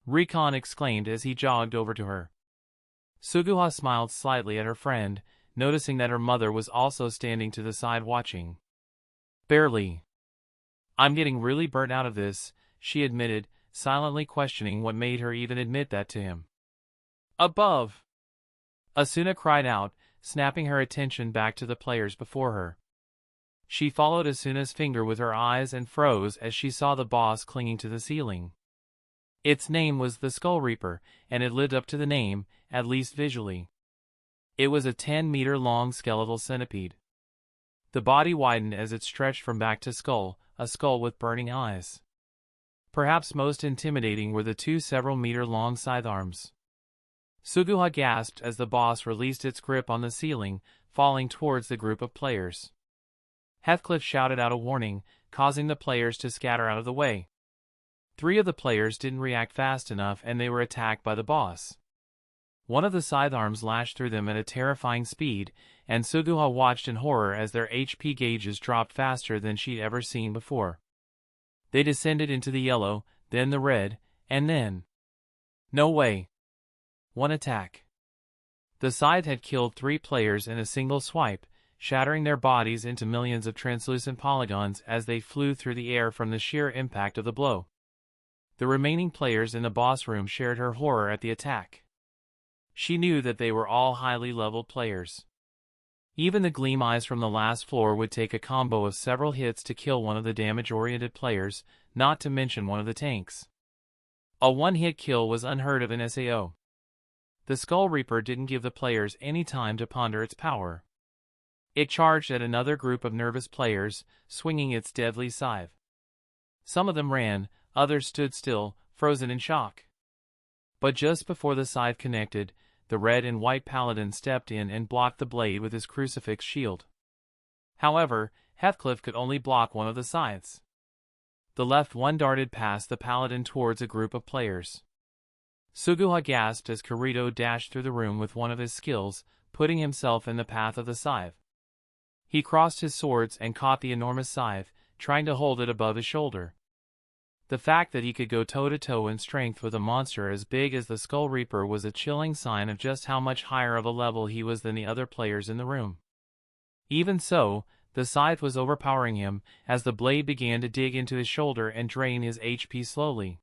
Speaker 1: Recon exclaimed as he jogged over to her. Suguha smiled slightly at her friend, noticing that her mother was also standing to the side watching. "Barely. I'm getting really burnt out of this," she admitted, silently questioning what made her even admit that to him. "Above!" Asuna cried out, snapping her attention back to the players before her. She followed Asuna's finger with her eyes and froze as she saw the boss clinging to the ceiling. Its name was the Skull Reaper, and it lived up to the name, at least visually. It was a 10-meter-long skeletal centipede. The body widened as it stretched from back to skull, a skull with burning eyes. Perhaps most intimidating were the two several-meter-long scythe arms. Suguha gasped as the boss released its grip on the ceiling, falling towards the group of players. Heathcliff shouted out a warning, causing the players to scatter out of the way. 3 of the players didn't react fast enough, and they were attacked by the boss. One of the scythe arms lashed through them at a terrifying speed, and Suguha watched in horror as their HP gauges dropped faster than she'd ever seen before. They descended into the yellow, then the red, and then... No way! 1 attack. The scythe had killed 3 players in a single swipe, shattering their bodies into millions of translucent polygons as they flew through the air from the sheer impact of the blow. The remaining players in the boss room shared her horror at the attack. She knew that they were all highly leveled players. Even the gleam eyes from the last floor would take a combo of several hits to kill one of the damage-oriented players, not to mention one of the tanks. A one-hit kill was unheard of in SAO. The Skull Reaper didn't give the players any time to ponder its power. It charged at another group of nervous players, swinging its deadly scythe. Some of them ran, others stood still, frozen in shock. But just before the scythe connected, the red and white paladin stepped in and blocked the blade with his crucifix shield. However, Heathcliff could only block one of the scythes. The left one darted past the paladin towards a group of players. Suguha gasped as Kirito dashed through the room with one of his skills, putting himself in the path of the scythe. He crossed his swords and caught the enormous scythe, trying to hold it above his shoulder. The fact that he could go toe-to-toe in strength with a monster as big as the Skull Reaper was a chilling sign of just how much higher of a level he was than the other players in the room. Even so, the scythe was overpowering him, as the blade began to dig into his shoulder and drain his HP slowly.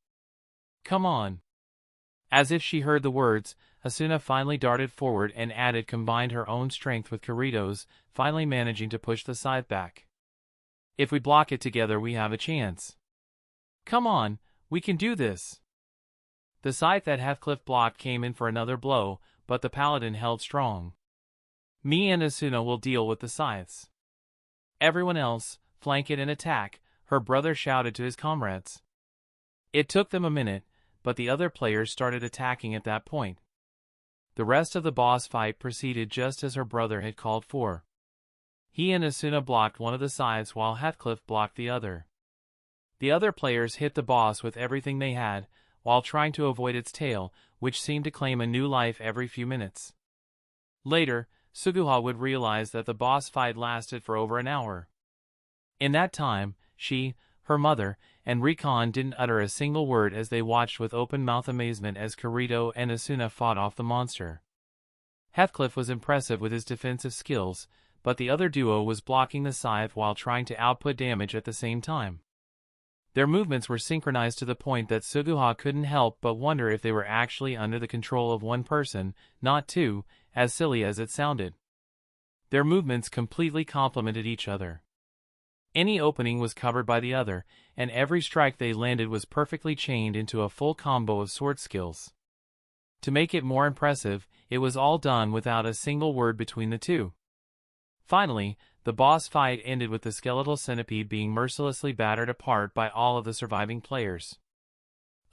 Speaker 1: "Come on!" As if she heard the words, Asuna finally darted forward and combined her own strength with Kirito's, finally managing to push the scythe back. "If we block it together, we have a chance. Come on, we can do this!" The scythe that Heathcliff blocked came in for another blow, but the paladin held strong. "Me and Asuna will deal with the scythes. Everyone else, flank it and attack," her brother shouted to his comrades. It took them a minute, but the other players started attacking at that point. The rest of the boss fight proceeded just as her brother had called for. He and Asuna blocked one of the scythes while Heathcliff blocked the other. The other players hit the boss with everything they had, while trying to avoid its tail, which seemed to claim a new life every few minutes. Later, Suguha would realize that the boss fight lasted for over an hour. In that time, she, her mother, and Recon didn't utter a single word as they watched with open-mouth amazement as Kirito and Asuna fought off the monster. Heathcliff was impressive with his defensive skills, but the other duo was blocking the scythe while trying to output damage at the same time. Their movements were synchronized to the point that Suguha couldn't help but wonder if they were actually under the control of one person, not two, as silly as it sounded. Their movements completely complemented each other. Any opening was covered by the other, and every strike they landed was perfectly chained into a full combo of sword skills. To make it more impressive, it was all done without a single word between the two. Finally, the boss fight ended with the skeletal centipede being mercilessly battered apart by all of the surviving players.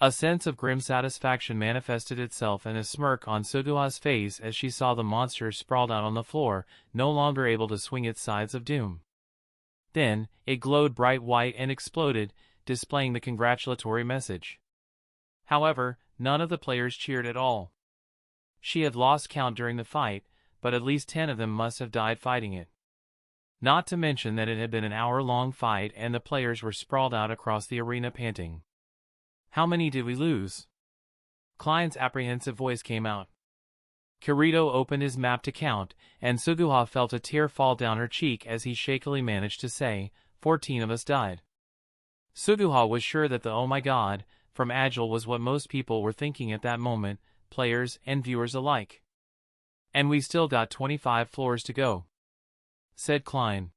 Speaker 1: A sense of grim satisfaction manifested itself in a smirk on Suguha's face as she saw the monster sprawled out on the floor, no longer able to swing its sides of doom. Then, it glowed bright white and exploded, displaying the congratulatory message. However, none of the players cheered at all. She had lost count during the fight, but at least 10 of them must have died fighting it. Not to mention that it had been an hour-long fight and the players were sprawled out across the arena panting. "How many did we lose?" Klein's apprehensive voice came out. Kirito opened his map to count, and Suguha felt a tear fall down her cheek as he shakily managed to say, 14 of us died. Suguha was sure that the "oh my god" from Agile was what most people were thinking at that moment, players and viewers alike. "And we still got 25 floors to go," said Klein.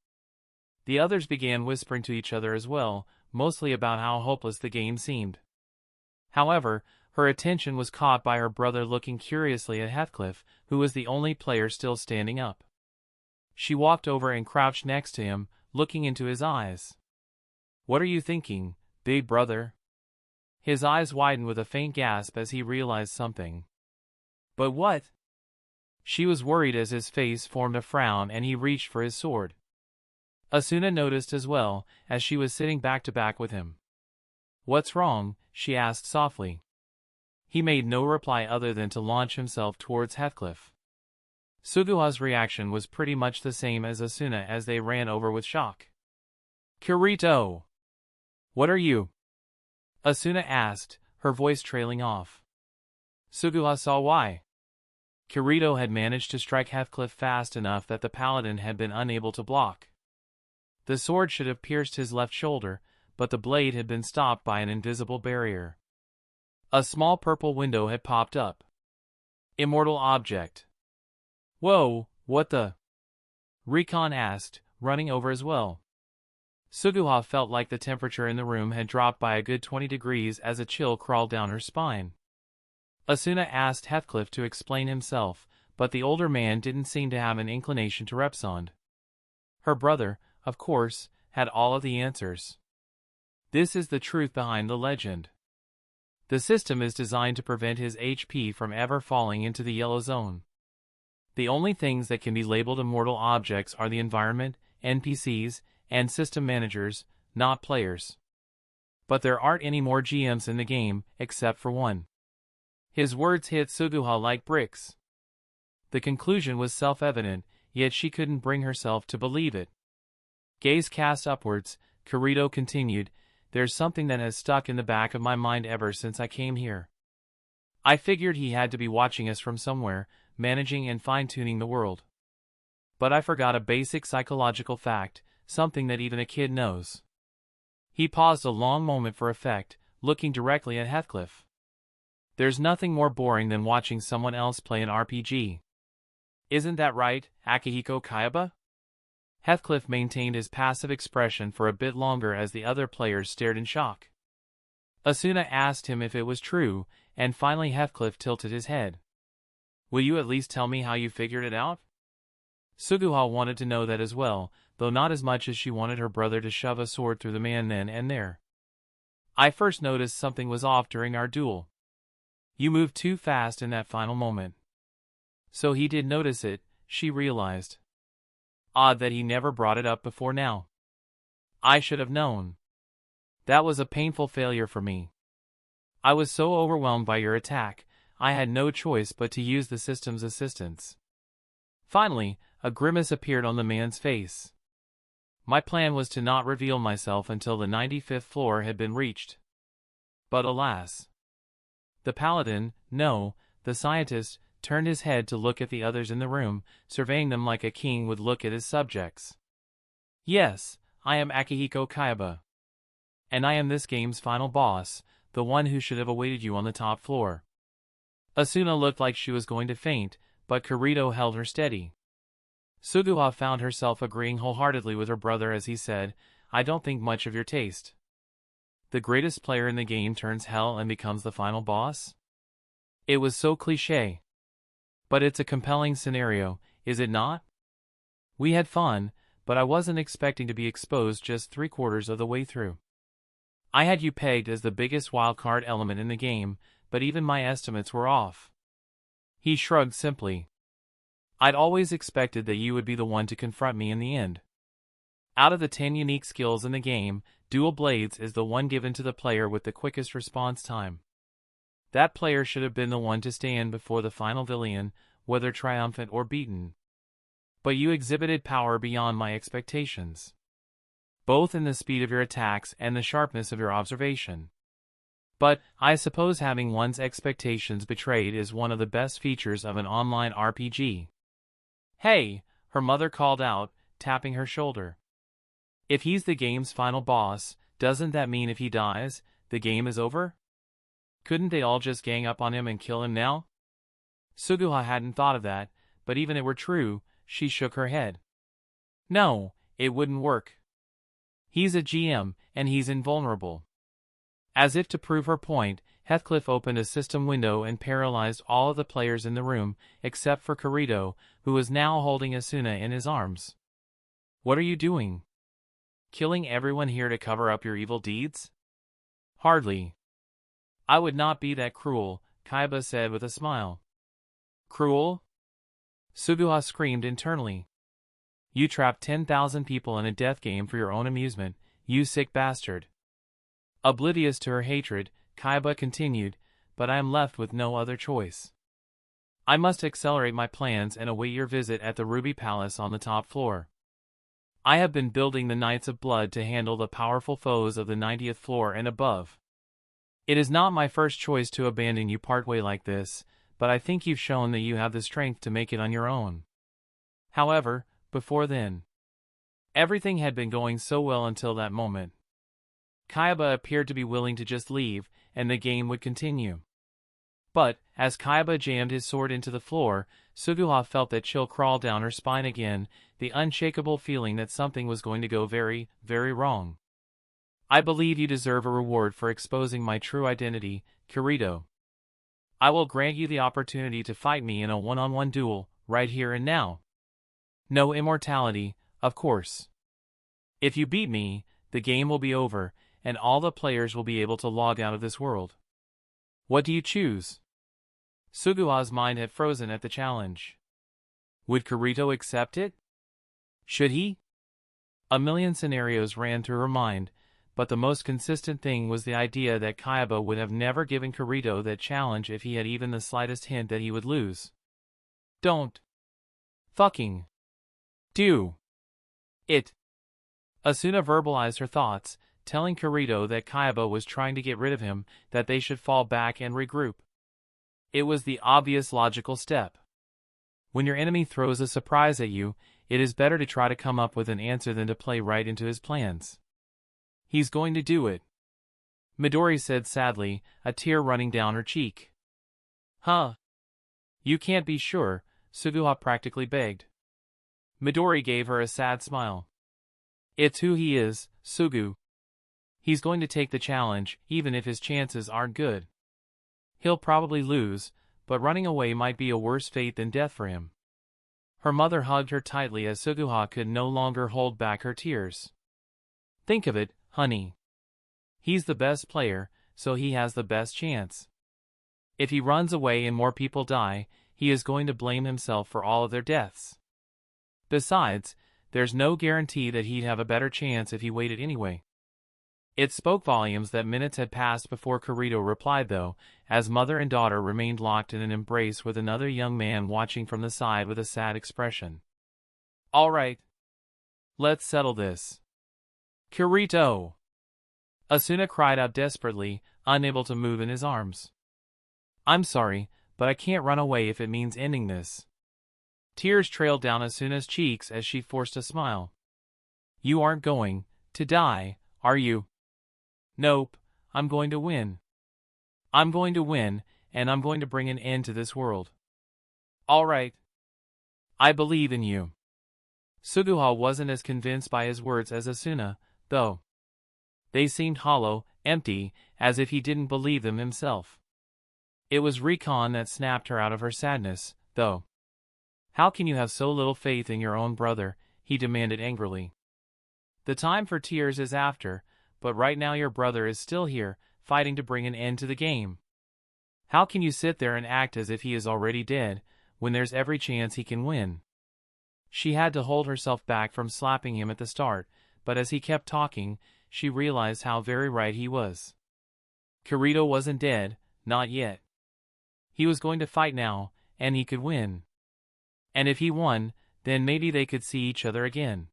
Speaker 1: The others began whispering to each other as well, mostly about how hopeless the game seemed. However, her attention was caught by her brother looking curiously at Heathcliff, who was the only player still standing up. She walked over and crouched next to him, looking into his eyes. "What are you thinking, big brother?" His eyes widened with a faint gasp as he realized something. "But what?" She was worried as his face formed a frown and he reached for his sword. Asuna noticed as well, as she was sitting back to back with him. "What's wrong?" she asked softly. He made no reply other than to launch himself towards Heathcliff. Suguha's reaction was pretty much the same as Asuna as they ran over with shock. "Kirito! What are you?" Asuna asked, her voice trailing off. Suguha saw why. Kirito had managed to strike Heathcliff fast enough that the paladin had been unable to block. The sword should have pierced his left shoulder, but the blade had been stopped by an invisible barrier. A small purple window had popped up. Immortal object. "Whoa, what the?" Recon asked, running over as well. Suguha felt like the temperature in the room had dropped by a good 20 degrees as a chill crawled down her spine. Asuna asked Heathcliff to explain himself, but the older man didn't seem to have an inclination to respond. Her brother, of course, had all of the answers. This is the truth behind the legend. The system is designed to prevent his HP from ever falling into the yellow zone. The only things that can be labeled immortal objects are the environment, NPCs, and system managers, not players. But there aren't any more GMs in the game, except for one. His words hit Suguha like bricks. The conclusion was self-evident, yet she couldn't bring herself to believe it. Gaze cast upwards, Kirito continued, "There's something that has stuck in the back of my mind ever since I came here. I figured he had to be watching us from somewhere, managing and fine-tuning the world. But I forgot a basic psychological fact, something that even a kid knows." He paused a long moment for effect, looking directly at Heathcliff. "There's nothing more boring than watching someone else play an RPG. Isn't that right, Akihiko Kayaba?" Heathcliff maintained his passive expression for a bit longer as the other players stared in shock. Asuna asked him if it was true, and finally Heathcliff tilted his head. "Will you at least tell me how you figured it out?" Suguha wanted to know that as well, though not as much as she wanted her brother to shove a sword through the man then and there. "I first noticed something was off during our duel. You moved too fast in that final moment." So he did notice it, she realized. Odd that he never brought it up before now. "I should have known. That was a painful failure for me. I was so overwhelmed by your attack, I had no choice but to use the system's assistance." Finally, a grimace appeared on the man's face. "My plan was to not reveal myself until the 95th floor had been reached. But alas." The paladin, no, the scientist, turned his head to look at the others in the room, surveying them like a king would look at his subjects. "Yes, I am Akihiko Kayaba. And I am this game's final boss, the one who should have awaited you on the top floor. Asuna looked like she was going to faint, but Kirito held her steady. Suguha found herself agreeing wholeheartedly with her brother as he said, I don't think much of your taste. The greatest player in the game turns hell and becomes the final boss? It was so cliché. But it's a compelling scenario, is it not? We had fun, but I wasn't expecting to be exposed just 3/4 of the way through. I had you pegged as the biggest wildcard element in the game, but even my estimates were off. He shrugged simply. I'd always expected that you would be the one to confront me in the end. Out of the 10 unique skills in the game, Dual Blades is the one given to the player with the quickest response time. That player should have been the one to stand before the final villain, whether triumphant or beaten. But you exhibited power beyond my expectations, both in the speed of your attacks and the sharpness of your observation. But I suppose having one's expectations betrayed is one of the best features of an online RPG. Hey, her mother called out, tapping her shoulder. If he's the game's final boss, doesn't that mean if he dies, the game is over? Couldn't they all just gang up on him and kill him now? Suguha hadn't thought of that, but even if it were true, she shook her head. No, it wouldn't work. He's a GM, and he's invulnerable. As if to prove her point, Heathcliff opened a system window and paralyzed all of the players in the room, except for Kirito, who was now holding Asuna in his arms. What are you doing? Killing everyone here to cover up your evil deeds? Hardly. I would not be that cruel, Kayaba said with a smile. Cruel? Suguha screamed internally. You trapped 10,000 people in a death game for your own amusement, you sick bastard. Oblivious to her hatred, Kayaba continued, but I am left with no other choice. I must accelerate my plans and await your visit at the Ruby Palace on the top floor. I have been building the Knights of Blood to handle the powerful foes of the 90th floor and above. It is not my first choice to abandon you partway like this, but I think you've shown that you have the strength to make it on your own. However, before then, everything had been going so well until that moment. Kayaba appeared to be willing to just leave, and the game would continue. But, as Kayaba jammed his sword into the floor, Suguha felt that chill crawl down her spine again, the unshakable feeling that something was going to go very, very wrong. I believe you deserve a reward for exposing my true identity, Kirito. I will grant you the opportunity to fight me in a one-on-one duel, right here and now. No immortality, of course. If you beat me, the game will be over, and all the players will be able to log out of this world. What do you choose? Suguha's mind had frozen at the challenge. Would Kirito accept it? Should he? A million scenarios ran through her mind, but the most consistent thing was the idea that Kayaba would have never given Kirito that challenge if he had even the slightest hint that he would lose. Don't fucking do it. Asuna verbalized her thoughts, telling Kirito that Kayaba was trying to get rid of him, that they should fall back and regroup. It was the obvious logical step. When your enemy throws a surprise at you, it is better to try to come up with an answer than to play right into his plans. He's going to do it, Midori said sadly, a tear running down her cheek. Huh? You can't be sure, Suguha practically begged. Midori gave her a sad smile. It's who he is, Sugu. He's going to take the challenge, even if his chances aren't good. He'll probably lose, but running away might be a worse fate than death for him. Her mother hugged her tightly as Suguha could no longer hold back her tears. Think of it, honey. He's the best player, so he has the best chance. If he runs away and more people die, he is going to blame himself for all of their deaths. Besides, there's no guarantee that he'd have a better chance if he waited anyway. It spoke volumes that minutes had passed before Kirito replied though, as mother and daughter remained locked in an embrace with another young man watching from the side with a sad expression. All right. Let's settle this. Kirito! Asuna cried out desperately, unable to move in his arms. I'm sorry, but I can't run away if it means ending this. Tears trailed down Asuna's cheeks as she forced a smile. You aren't going to die, are you? Nope, I'm going to win. I'm going to win, and I'm going to bring an end to this world. All right. I believe in you. Suguha wasn't as convinced by his words as Asuna, though. They seemed hollow, empty, as if he didn't believe them himself. It was Recon that snapped her out of her sadness, though. How can you have so little faith in your own brother? He demanded angrily. The time for tears is after, but right now your brother is still here, fighting to bring an end to the game. How can you sit there and act as if he is already dead, when there's every chance he can win? She had to hold herself back from slapping him at the start, but as he kept talking, she realized how very right he was. Kirito wasn't dead, not yet. He was going to fight now, and he could win. And if he won, then maybe they could see each other again.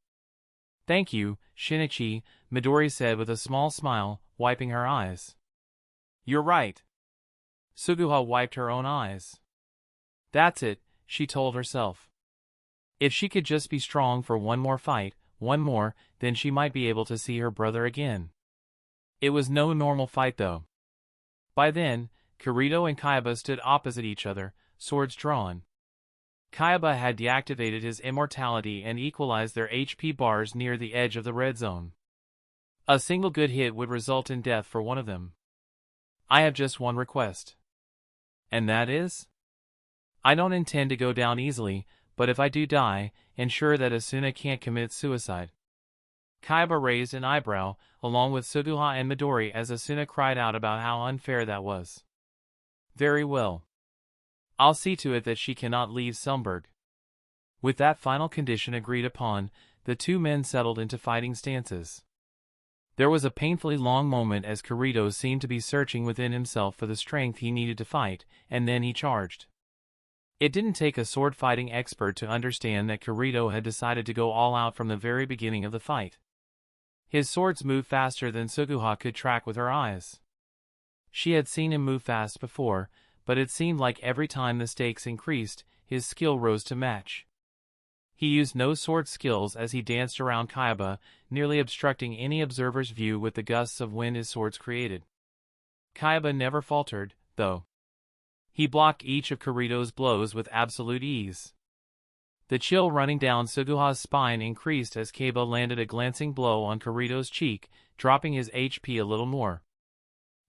Speaker 1: Thank you, Shinichi, Midori said with a small smile, wiping her eyes. You're right. Suguha wiped her own eyes. That's it, she told herself. If she could just be strong for one more fight, one more, then she might be able to see her brother again. It was no normal fight though. By then, Kirito and Kayaba stood opposite each other, swords drawn. Kayaba had deactivated his immortality and equalized their HP bars near the edge of the red zone. A single good hit would result in death for one of them. I have just one request. And that is? I don't intend to go down easily, but if I do die, ensure that Asuna can't commit suicide. Kayaba raised an eyebrow, along with Suguha and Midori as Asuna cried out about how unfair that was. Very well. I'll see to it that she cannot leave Selmberg. With that final condition agreed upon, the two men settled into fighting stances. There was a painfully long moment as Kirito seemed to be searching within himself for the strength he needed to fight, and then he charged. It didn't take a sword-fighting expert to understand that Kirito had decided to go all out from the very beginning of the fight. His swords moved faster than Suguha could track with her eyes. She had seen him move fast before, but it seemed like every time the stakes increased, his skill rose to match. He used no sword skills as he danced around Kayaba, nearly obstructing any observer's view with the gusts of wind his swords created. Kayaba never faltered, though. He blocked each of Kirito's blows with absolute ease. The chill running down Suguha's spine increased as Kayaba landed a glancing blow on Kirito's cheek, dropping his HP a little more.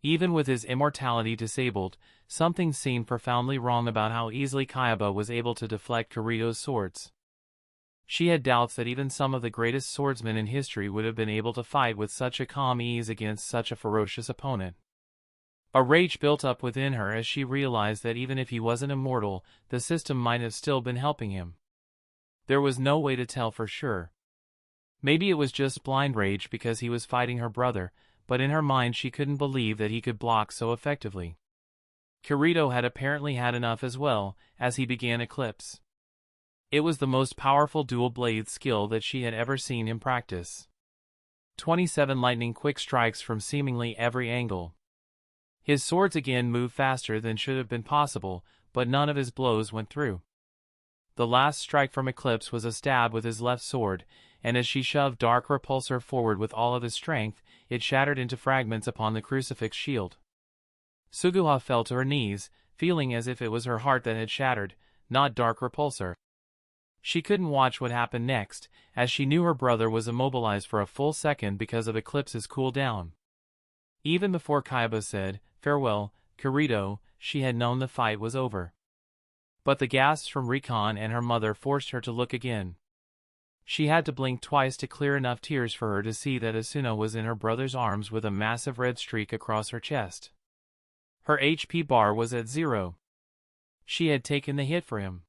Speaker 1: Even with his immortality disabled, something seemed profoundly wrong about how easily Kayaba was able to deflect Kirito's swords. She had doubts that even some of the greatest swordsmen in history would have been able to fight with such a calm ease against such a ferocious opponent. A rage built up within her as she realized that even if he wasn't immortal, the system might have still been helping him. There was no way to tell for sure. Maybe it was just blind rage because he was fighting her brother, but in her mind she couldn't believe that he could block so effectively. Kirito had apparently had enough as well, as he began Eclipse. It was the most powerful dual-blade skill that she had ever seen him practice. 27 lightning-quick strikes from seemingly every angle. His swords again moved faster than should have been possible, but none of his blows went through. The last strike from Eclipse was a stab with his left sword, and as she shoved Dark Repulsor forward with all of his strength, it shattered into fragments upon the crucifix shield. Suguha fell to her knees, feeling as if it was her heart that had shattered, not Dark Repulsor. She couldn't watch what happened next, as she knew her brother was immobilized for a full second because of Eclipse's cooldown. Even before Kayaba said, "Farewell, Kirito," she had known the fight was over. But the gasps from Recon and her mother forced her to look again. She had to blink twice to clear enough tears for her to see that Asuna was in her brother's arms with a massive red streak across her chest. Her HP bar was at 0. She had taken the hit for him.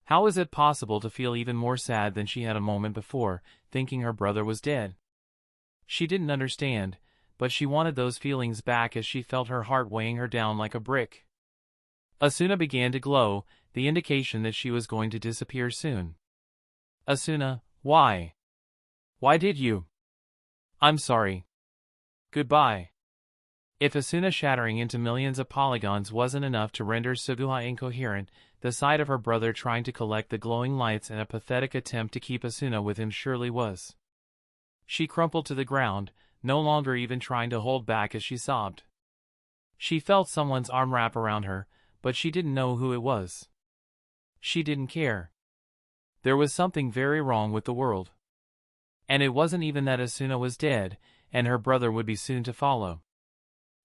Speaker 1: How was it possible to feel even more sad than she had a moment before, thinking her brother was dead? She didn't understand, but she wanted those feelings back as she felt her heart weighing her down like a brick. Asuna began to glow, the indication that she was going to disappear soon. Asuna, why? Why did you? I'm sorry. Goodbye. If Asuna shattering into millions of polygons wasn't enough to render Suguha incoherent, the sight of her brother trying to collect the glowing lights in a pathetic attempt to keep Asuna with him surely was. She crumpled to the ground, no longer even trying to hold back as she sobbed. She felt someone's arm wrap around her, but she didn't know who it was. She didn't care. There was something very wrong with the world. And it wasn't even that Asuna was dead, and her brother would be soon to follow.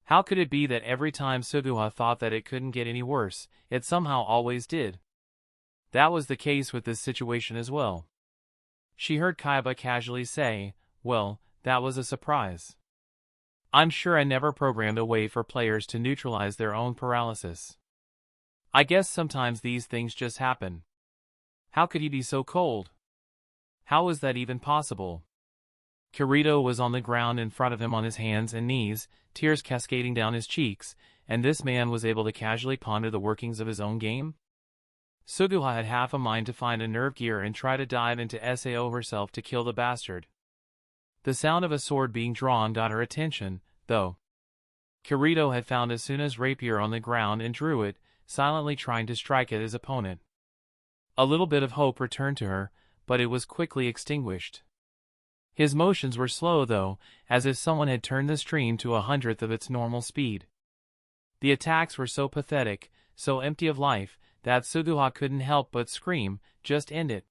Speaker 1: How could it be that every time Suguha thought that it couldn't get any worse, it somehow always did? That was the case with this situation as well. She heard Kayaba casually say, "Well, that was a surprise. I'm sure I never programmed a way for players to neutralize their own paralysis. I guess sometimes these things just happen. How could he be so cold? How was that even possible?" Kirito was on the ground in front of him on his hands and knees, tears cascading down his cheeks, and this man was able to casually ponder the workings of his own game? Suguha had half a mind to find a nerve gear and try to dive into Sao herself to kill the bastard. The sound of a sword being drawn got her attention, though. Kirito had found Asuna's rapier on the ground and drew it, silently trying to strike at his opponent. A little bit of hope returned to her, but it was quickly extinguished. His motions were slow though, as if someone had turned the stream to 1/100th of its normal speed. The attacks were so pathetic, so empty of life, that Suguha couldn't help but scream, "Just end it."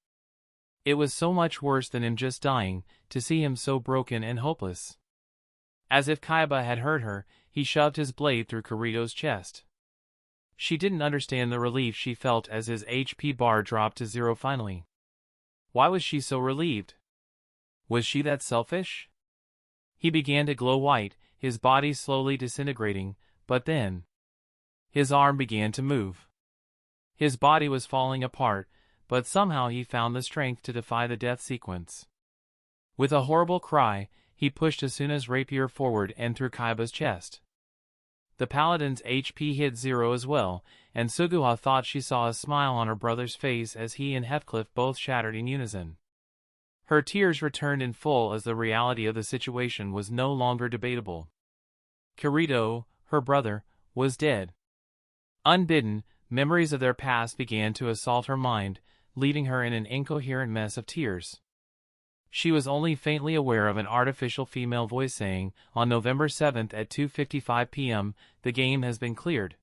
Speaker 1: It was so much worse than him just dying, to see him so broken and hopeless. As if Kayaba had heard her, he shoved his blade through Kirito's chest. She didn't understand the relief she felt as his HP bar dropped to 0 finally. Why was she so relieved? Was she that selfish? He began to glow white, his body slowly disintegrating, but then his arm began to move. His body was falling apart, but somehow he found the strength to defy the death sequence. With a horrible cry, he pushed Asuna's rapier forward and through Kayaba's chest. The paladin's HP hit 0 as well, and Suguha thought she saw a smile on her brother's face as he and Heathcliff both shattered in unison. Her tears returned in full as the reality of the situation was no longer debatable. Kirito, her brother, was dead. Unbidden, memories of their past began to assault her mind, leaving her in an incoherent mess of tears. She was only faintly aware of an artificial female voice saying, "On November 7th at 2:55 p.m., the game has been cleared.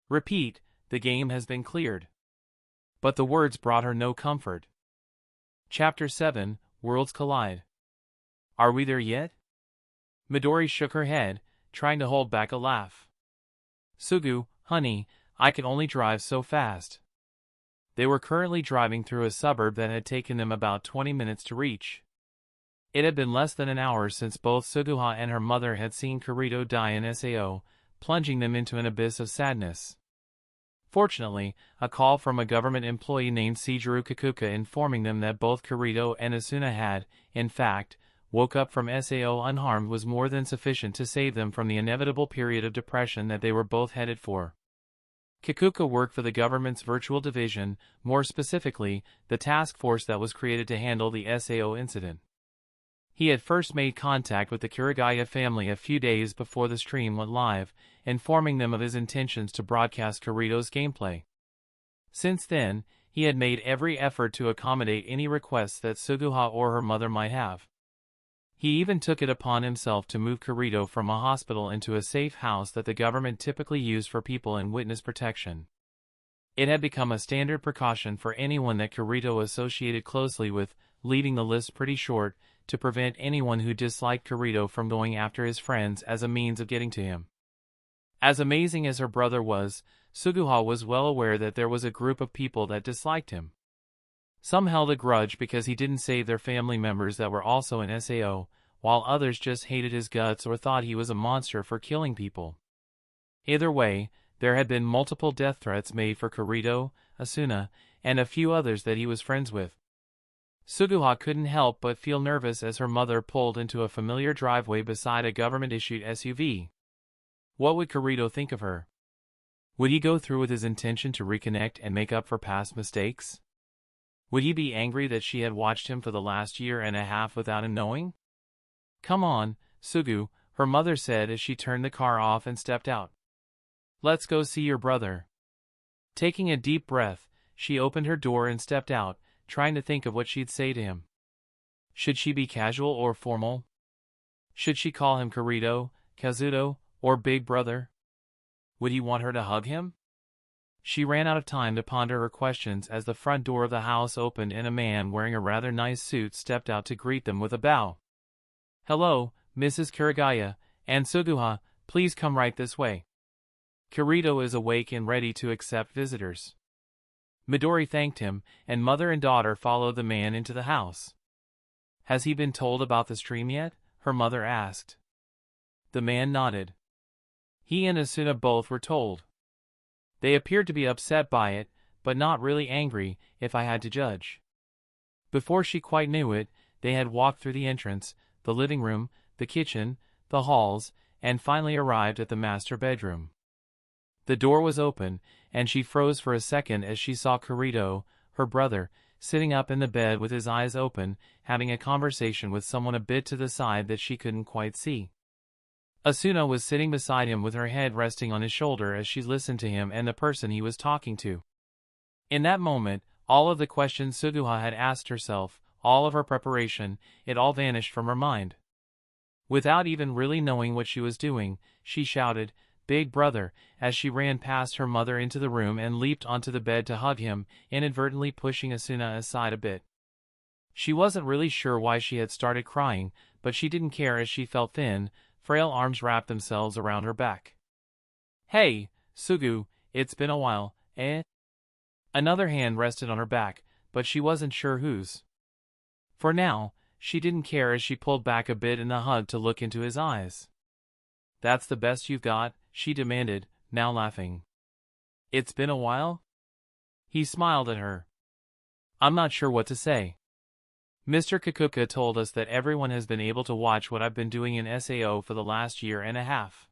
Speaker 1: Repeat, the game has been cleared." But the words brought her no comfort. Chapter 7, Worlds Collide. Are we there yet? Midori shook her head, trying to hold back a laugh. Sugu, honey, I can only drive so fast. They were currently driving through a suburb that had taken them about 20 minutes to reach. It had been less than an hour since both Suguha and her mother had seen Kirito die in Sao, plunging them into an abyss of sadness. Fortunately, a call from a government employee named Seijiro Kikuka informing them that both Kirito and Asuna had, in fact, woke up from Sao unharmed was more than sufficient to save them from the inevitable period of depression that they were both headed for. Kikuka worked for the government's virtual division, more specifically, the task force that was created to handle the Sao incident. He had first made contact with the Kirigaya family a few days before the stream went live, informing them of his intentions to broadcast Kirito's gameplay. Since then, he had made every effort to accommodate any requests that Suguha or her mother might have. He even took it upon himself to move Kirito from a hospital into a safe house that the government typically used for people in witness protection. It had become a standard precaution for anyone that Kirito associated closely with, leaving the list pretty short, to prevent anyone who disliked Kirito from going after his friends as a means of getting to him. As amazing as her brother was, Suguha was well aware that there was a group of people that disliked him. Some held a grudge because he didn't save their family members that were also in Sao, while others just hated his guts or thought he was a monster for killing people. Either way, there had been multiple death threats made for Kirito, Asuna, and a few others that he was friends with. Suguha couldn't help but feel nervous as her mother pulled into a familiar driveway beside a government-issued SUV. What would Kirito think of her? Would he go through with his intention to reconnect and make up for past mistakes? Would he be angry that she had watched him for the last year and a half without him knowing? "Come on, Sugu," her mother said as she turned the car off and stepped out. "Let's go see your brother." Taking a deep breath, she opened her door and stepped out, trying to think of what she'd say to him. Should she be casual or formal? Should she call him Kirito, Kazuto, or Big Brother? Would he want her to hug him? She ran out of time to ponder her questions as the front door of the house opened and a man wearing a rather nice suit stepped out to greet them with a bow. "Hello, Mrs. Kuragaya, and Suguha, please come right this way. Kirito is awake and ready to accept visitors." Midori thanked him, and mother and daughter followed the man into the house. "Has he been told about the stream yet?" her mother asked. The man nodded. He and Asuna both were told. They appeared to be upset by it, but not really angry, if I had to judge. Before she quite knew it, they had walked through the entrance, the living room, the kitchen, the halls, and finally arrived at the master bedroom. The door was open, and she froze for a second as she saw Kirito, her brother, sitting up in the bed with his eyes open, having a conversation with someone a bit to the side that she couldn't quite see. Asuna was sitting beside him with her head resting on his shoulder as she listened to him and the person he was talking to. In that moment, all of the questions Suguha had asked herself, all of her preparation, it all vanished from her mind. Without even really knowing what she was doing, she shouted, "Big Brother," as she ran past her mother into the room and leaped onto the bed to hug him, inadvertently pushing Asuna aside a bit. She wasn't really sure why she had started crying, but she didn't care as she felt thin, frail arms wrapped themselves around her back. "Hey, Sugu, it's been a while, eh?" Another hand rested on her back, but she wasn't sure whose. For now, she didn't care as she pulled back a bit in the hug to look into his eyes. "That's the best you've got?" she demanded, now laughing. "It's been a while?" He smiled at her. "I'm not sure what to say. Mr. Kikuka told us that everyone has been able to watch what I've been doing in SAO for the last year and a half.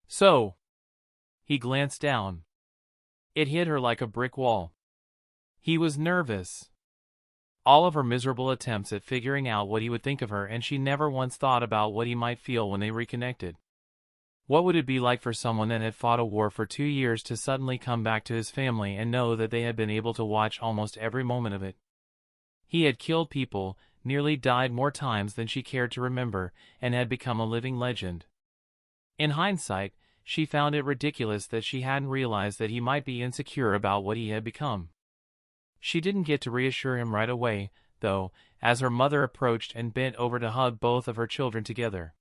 Speaker 1: So..." He glanced down. It hit her like a brick wall. He was nervous. All of her miserable attempts at figuring out what he would think of her, and she never once thought about what he might feel when they reconnected. What would it be like for someone that had fought a war for 2 years to suddenly come back to his family and know that they had been able to watch almost every moment of it? He had killed people, nearly died more times than she cared to remember, and had become a living legend. In hindsight, she found it ridiculous that she hadn't realized that he might be insecure about what he had become. She didn't get to reassure him right away, though, as her mother approached and bent over to hug both of her children together.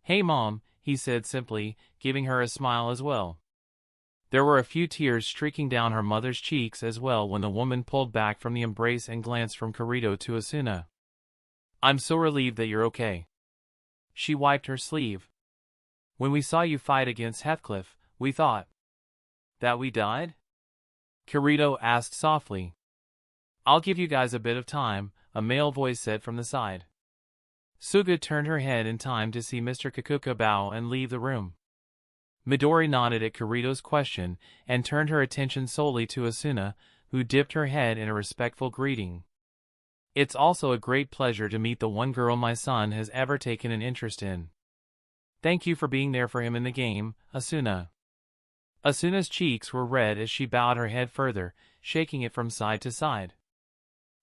Speaker 1: "Hey Mom," he said simply, giving her a smile as well. There were a few tears streaking down her mother's cheeks as well when the woman pulled back from the embrace and glanced from Kirito to Asuna. "I'm so relieved that you're okay." She wiped her sleeve. "When we saw you fight against Heathcliff, we thought..." "That we died?" Kirito asked softly. "I'll give you guys a bit of time," a male voice said from the side. Suga turned her head in time to see Mr. Kikuka bow and leave the room. Midori nodded at Kirito's question and turned her attention solely to Asuna, who dipped her head in a respectful greeting. "It's also a great pleasure to meet the one girl my son has ever taken an interest in. Thank you for being there for him in the game, Asuna." Asuna's cheeks were red as she bowed her head further, shaking it from side to side.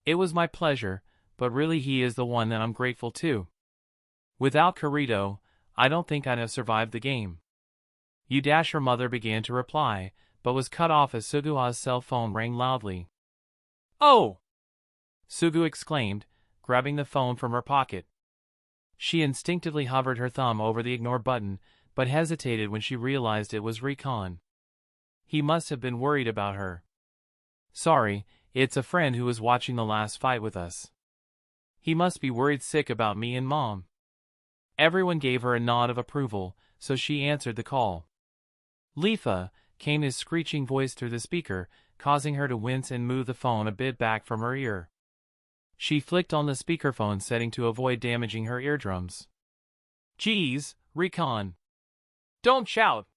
Speaker 1: "It was my pleasure, but really he is the one that I'm grateful to. Without Kirito, I don't think I'd have survived the game." Her mother began to reply, but was cut off as Suguha's cell phone rang loudly. "Oh!" Sugu exclaimed, grabbing the phone from her pocket. She instinctively hovered her thumb over the ignore button, but hesitated when she realized it was Recon. He must have been worried about her. "Sorry, it's a friend who was watching the last fight with us. He must be worried sick about me and Mom." Everyone gave her a nod of approval, so she answered the call. "Letha," came his screeching voice through the speaker, causing her to wince and move the phone a bit back from her ear. She flicked on the speakerphone setting to avoid damaging her eardrums. "Geez, Recon. Don't shout."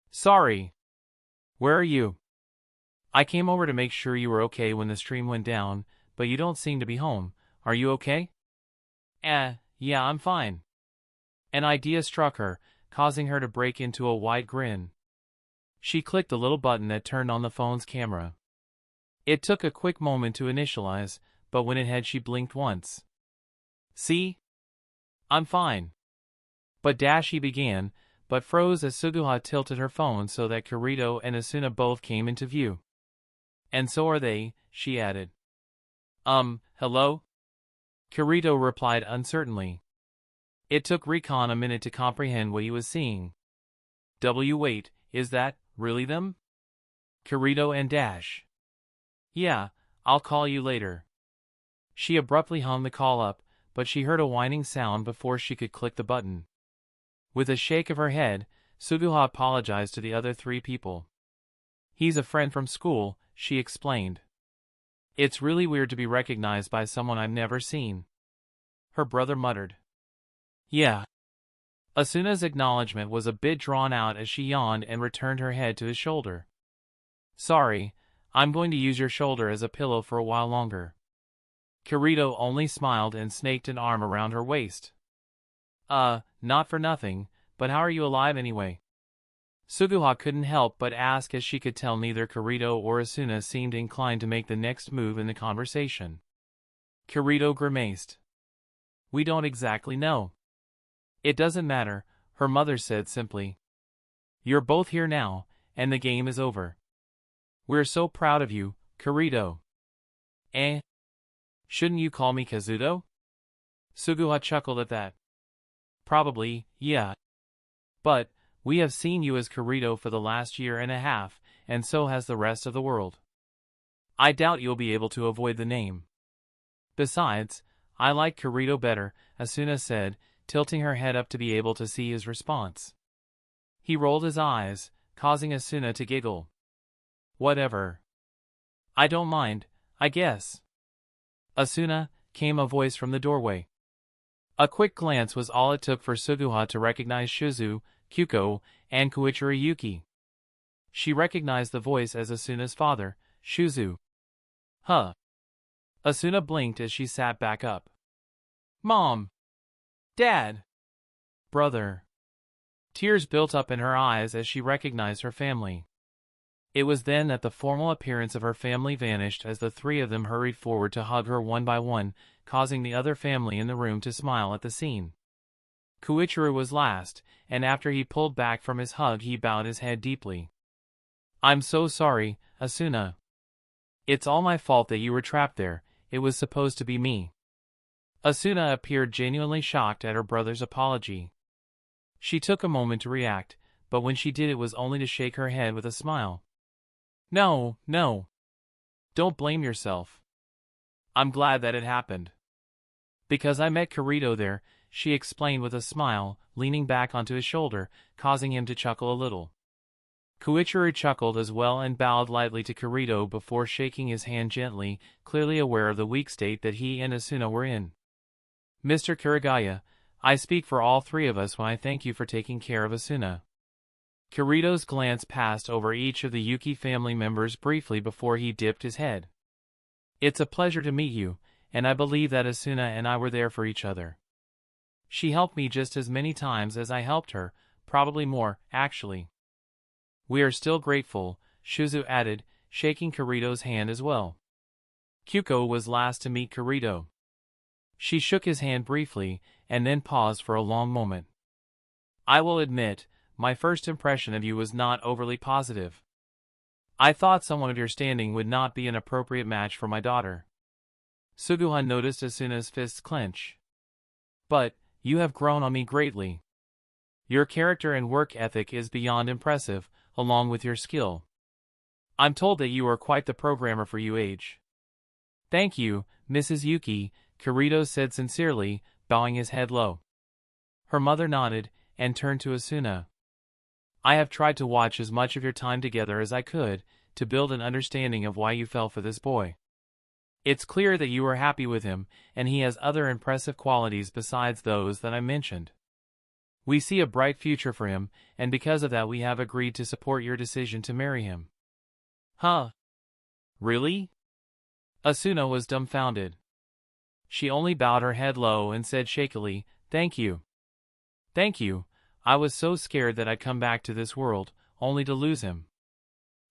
Speaker 1: "Sorry. Where are you?" "I came over to make sure you were okay when the stream went down, but you don't seem to be home. Are you okay?" Yeah, I'm fine." An idea struck her, causing her to break into a wide grin. She clicked the little button that turned on the phone's camera. It took a quick moment to initialize, but when it had, she blinked once. "See? I'm fine. But he began, but froze as Suguha tilted her phone so that Kirito and Asuna both came into view. And so are they, she added. Hello? Kirito replied uncertainly. It took Recon a minute to comprehend what he was seeing. Wait, is that really them? Kirito and Dash. Yeah, I'll call you later. She abruptly hung the call up, but she heard a whining sound before she could click the button. With a shake of her head, Suguha apologized to the other three people. He's a friend from school, she explained. It's really weird to be recognized by someone I've never seen. Her brother muttered. Yeah. Asuna's acknowledgement was a bit drawn out as she yawned and returned her head to his shoulder. Sorry, I'm going to use your shoulder as a pillow for a while longer. Kirito only smiled and snaked an arm around her waist. Not for nothing, but how are you alive anyway? Suguha couldn't help but ask as she could tell neither Kirito or Asuna seemed inclined to make the next move in the conversation. Kirito grimaced. We don't exactly know. It doesn't matter, her mother said simply. You're both here now, and the game is over. We're so proud of you, Kirito. Shouldn't you call me Kazuto? Suguha chuckled at that. Probably, yeah. But, we have seen you as Kirito for the last year and a half, and so has the rest of the world. I doubt you'll be able to avoid the name. Besides, I like Kirito better, Asuna said, tilting her head up to be able to see his response. He rolled his eyes, causing Asuna to giggle. Whatever. I don't mind, I guess. Asuna, came a voice from the doorway. A quick glance was all it took for Suguha to recognize Shuzu, Kyuko, and Koichiro Yuki. She recognized the voice as Asuna's father, Shuzu. Huh. Asuna blinked as she sat back up. Mom! Dad! Brother! Tears built up in her eyes as she recognized her family. It was then that the formal appearance of her family vanished as the three of them hurried forward to hug her one by one, causing the other family in the room to smile at the scene. Koichiro was last, and after he pulled back from his hug he bowed his head deeply. I'm so sorry, Asuna. It's all my fault that you were trapped there, it was supposed to be me. Asuna appeared genuinely shocked at her brother's apology. She took a moment to react, but when she did it was only to shake her head with a smile. No. Don't blame yourself. I'm glad that it happened. Because I met Kirito there, she explained with a smile, leaning back onto his shoulder, causing him to chuckle a little. Koichiro chuckled as well and bowed lightly to Kirito before shaking his hand gently, clearly aware of the weak state that he and Asuna were in. Mr. Kurigaya, I speak for all three of us when I thank you for taking care of Asuna. Kirito's glance passed over each of the Yuki family members briefly before he dipped his head. It's a pleasure to meet you, and I believe that Asuna and I were there for each other. She helped me just as many times as I helped her, probably more, actually. We are still grateful, Shuzu added, shaking Kirito's hand as well. Kyuko was last to meet Kirito. She shook his hand briefly, and then paused for a long moment. I will admit, my first impression of you was not overly positive. I thought someone of your standing would not be an appropriate match for my daughter. Suguha noticed Asuna's fists clench. But, you have grown on me greatly. Your character and work ethic is beyond impressive, along with your skill. I'm told that you are quite the programmer for your age. Thank you, Mrs. Yuki, Kirito said sincerely, bowing his head low. Her mother nodded, and turned to Asuna. I have tried to watch as much of your time together as I could, to build an understanding of why you fell for this boy. It's clear that you are happy with him, and he has other impressive qualities besides those that I mentioned. We see a bright future for him, and because of that we have agreed to support your decision to marry him. Huh? Really? Asuna was dumbfounded. She only bowed her head low and said shakily, Thank you. Thank you. I was so scared that I'd come back to this world, only to lose him.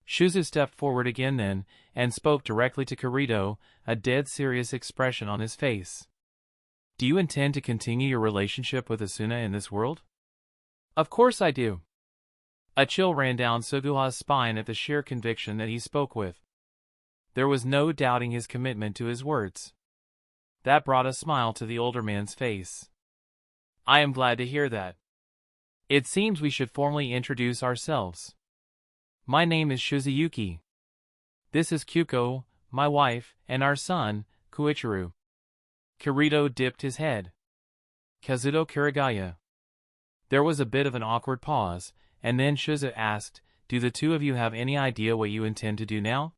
Speaker 1: Shuzu stepped forward again then, and spoke directly to Kirito, a dead serious expression on his face. Do you intend to continue your relationship with Asuna in this world? Of course I do. A chill ran down Suguha's spine at the sheer conviction that he spoke with. There was no doubting his commitment to his words. That brought a smile to the older man's face. I am glad to hear that. It seems we should formally introduce ourselves. My name is Shizuyuki. This is Kyuko, my wife, and our son, Koichiro. Kirito dipped his head. Kazuto Kirigaya. There was a bit of an awkward pause, and then Shizu asked, do the two of you have any idea what you intend to do now?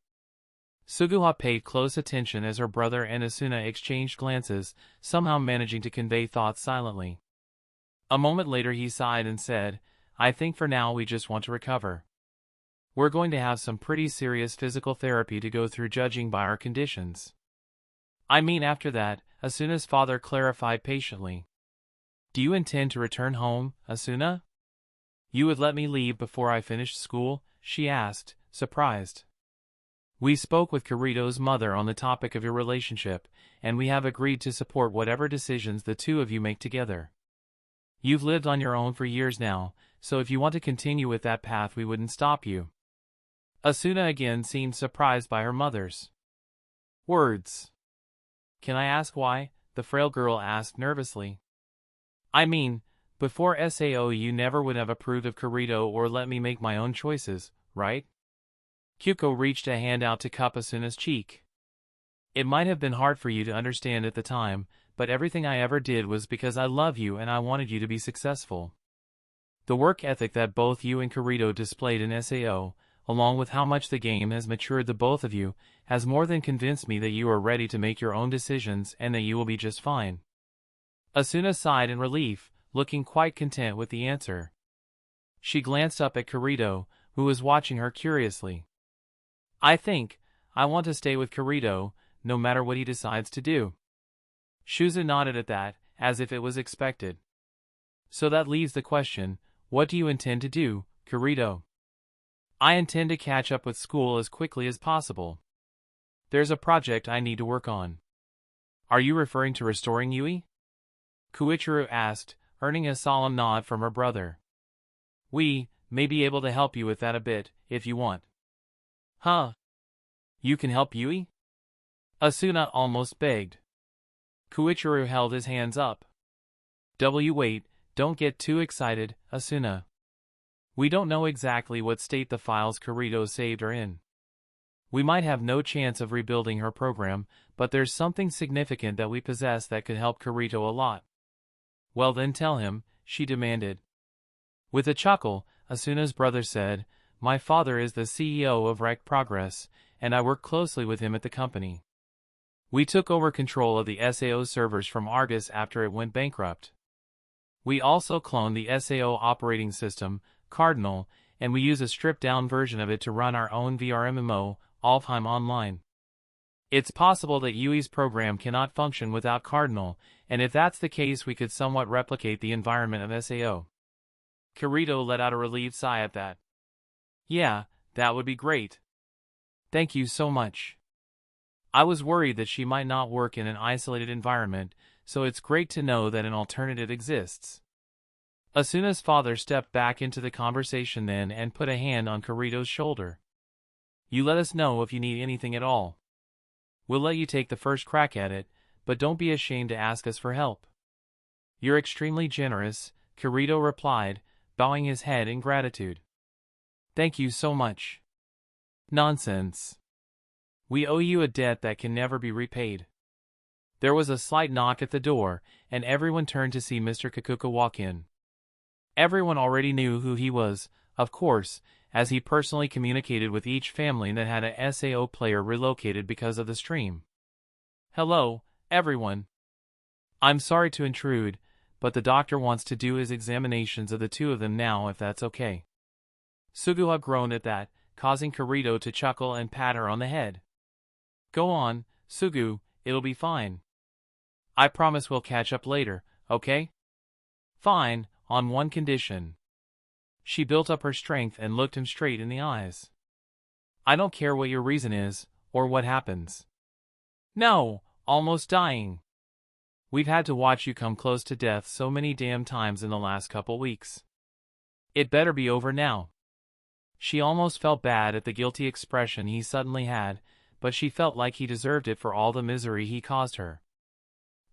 Speaker 1: Suguha paid close attention as her brother and Asuna exchanged glances, somehow managing to convey thoughts silently. A moment later he sighed and said, I think for now we just want to recover. We're going to have some pretty serious physical therapy to go through judging by our conditions. I mean after that, Asuna's father clarified patiently. Do you intend to return home, Asuna? You would let me leave before I finished school? She asked, surprised. We spoke with Kirito's mother on the topic of your relationship, and we have agreed to support whatever decisions the two of you make together. You've lived on your own for years now, so if you want to continue with that path we wouldn't stop you. Asuna again seemed surprised by her mother's words. Can I ask why? The frail girl asked nervously. I mean, before SAO you never would have approved of Kirito or let me make my own choices, right? Kyuko reached a hand out to cup Asuna's cheek. It might have been hard for you to understand at the time, but everything I ever did was because I love you and I wanted you to be successful. The work ethic that both you and Kirito displayed in SAO, along with how much the game has matured the both of you, has more than convinced me that you are ready to make your own decisions and that you will be just fine. Asuna sighed in relief, looking quite content with the answer. She glanced up at Kirito, who was watching her curiously. I want to stay with Kirito, no matter what he decides to do. Shuzu nodded at that, as if it was expected. So that leaves the question, what do you intend to do, Kirito? I intend to catch up with school as quickly as possible. There's a project I need to work on. Are you referring to restoring Yui? Koichiro asked, earning a solemn nod from her brother. We may be able to help you with that a bit, if you want. Huh? You can help Yui? Asuna almost begged. Koichiro held his hands up. Wait, don't get too excited, Asuna. We don't know exactly what state the files Kirito saved are in. We might have no chance of rebuilding her program, but there's something significant that we possess that could help Kirito a lot. Well then tell him, she demanded. With a chuckle, Asuna's brother said, my father is the CEO of Rec Progress, and I work closely with him at the company. We took over control of the SAO servers from Argus after it went bankrupt. We also cloned the SAO operating system, Cardinal, and we use a stripped-down version of it to run our own VR MMO, Alfheim Online. It's possible that Yui's program cannot function without Cardinal, and if that's the case we could somewhat replicate the environment of SAO. Kirito let out a relieved sigh at that. Yeah, that would be great. Thank you so much. I was worried that she might not work in an isolated environment, so it's great to know that an alternative exists. Asuna's father stepped back into the conversation then and put a hand on Kirito's shoulder. You let us know if you need anything at all. We'll let you take the first crack at it, but don't be ashamed to ask us for help. You're extremely generous, Kirito replied, bowing his head in gratitude. Thank you so much. Nonsense. We owe you a debt that can never be repaid. There was a slight knock at the door, and everyone turned to see Mr. Kikuka walk in. Everyone already knew who he was, of course, as he personally communicated with each family that had a SAO player relocated because of the stream. Hello, everyone. I'm sorry to intrude, but the doctor wants to do his examinations of the two of them now if that's okay. Suguha groaned at that, causing Kirito to chuckle and pat her on the head. Go on, Sugu, it'll be fine. I promise we'll catch up later, okay? Fine, on one condition. She built up her strength and looked him straight in the eyes. I don't care what your reason is, or what happens. No, almost dying. We've had to watch you come close to death so many damn times in the last couple weeks. It better be over now. She almost felt bad at the guilty expression he suddenly had, but she felt like he deserved it for all the misery he caused her.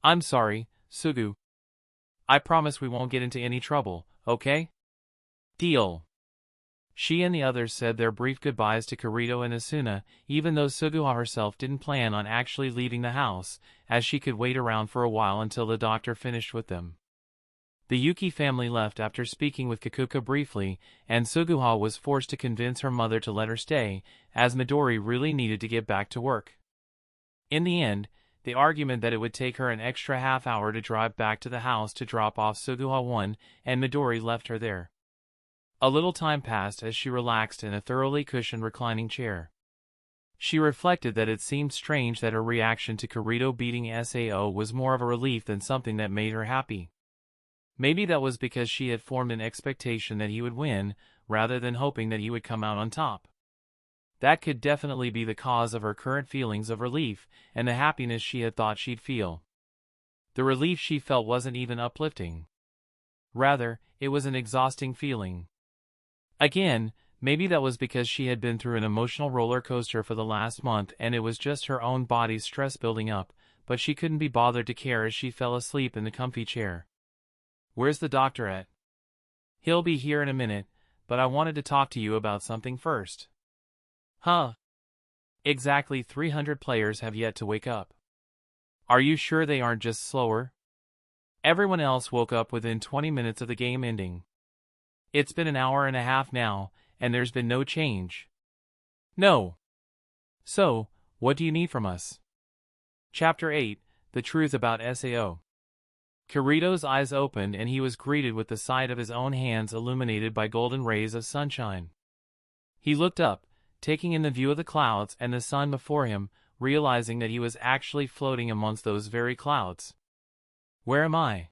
Speaker 1: I'm sorry, Sugu. I promise we won't get into any trouble, okay? Deal. She and the others said their brief goodbyes to Kirito and Asuna, even though Suguha herself didn't plan on actually leaving the house, as she could wait around for a while until the doctor finished with them. The Yuki family left after speaking with Kikuka briefly, and Suguha was forced to convince her mother to let her stay, as Midori really needed to get back to work. In the end, the argument that it would take her an extra half hour to drive back to the house to drop off Suguha won, and Midori left her there. A little time passed as she relaxed in a thoroughly cushioned reclining chair. She reflected that it seemed strange that her reaction to Kirito beating Sao was more of a relief than something that made her happy. Maybe that was because she had formed an expectation that he would win, rather than hoping that he would come out on top. That could definitely be the cause of her current feelings of relief, and the happiness she had thought she'd feel. The relief she felt wasn't even uplifting. Rather, it was an exhausting feeling. Again, maybe that was because she had been through an emotional roller coaster for the last month and it was just her own body's stress building up, but she couldn't be bothered to care as she fell asleep in the comfy chair. Where's the doctor at? He'll be here in a minute, but I wanted to talk to you about something first. Huh? Exactly 300 players have yet to wake up. Are you sure they aren't just slower? Everyone else woke up within 20 minutes of the game ending. It's been an hour and a half now, and there's been no change. No. So, what do you need from us? Chapter 8, The Truth About Sao. Kirito's eyes opened and he was greeted with the sight of his own hands illuminated by golden rays of sunshine. He looked up, taking in the view of the clouds and the sun before him, realizing that he was actually floating amongst those very clouds. Where am I?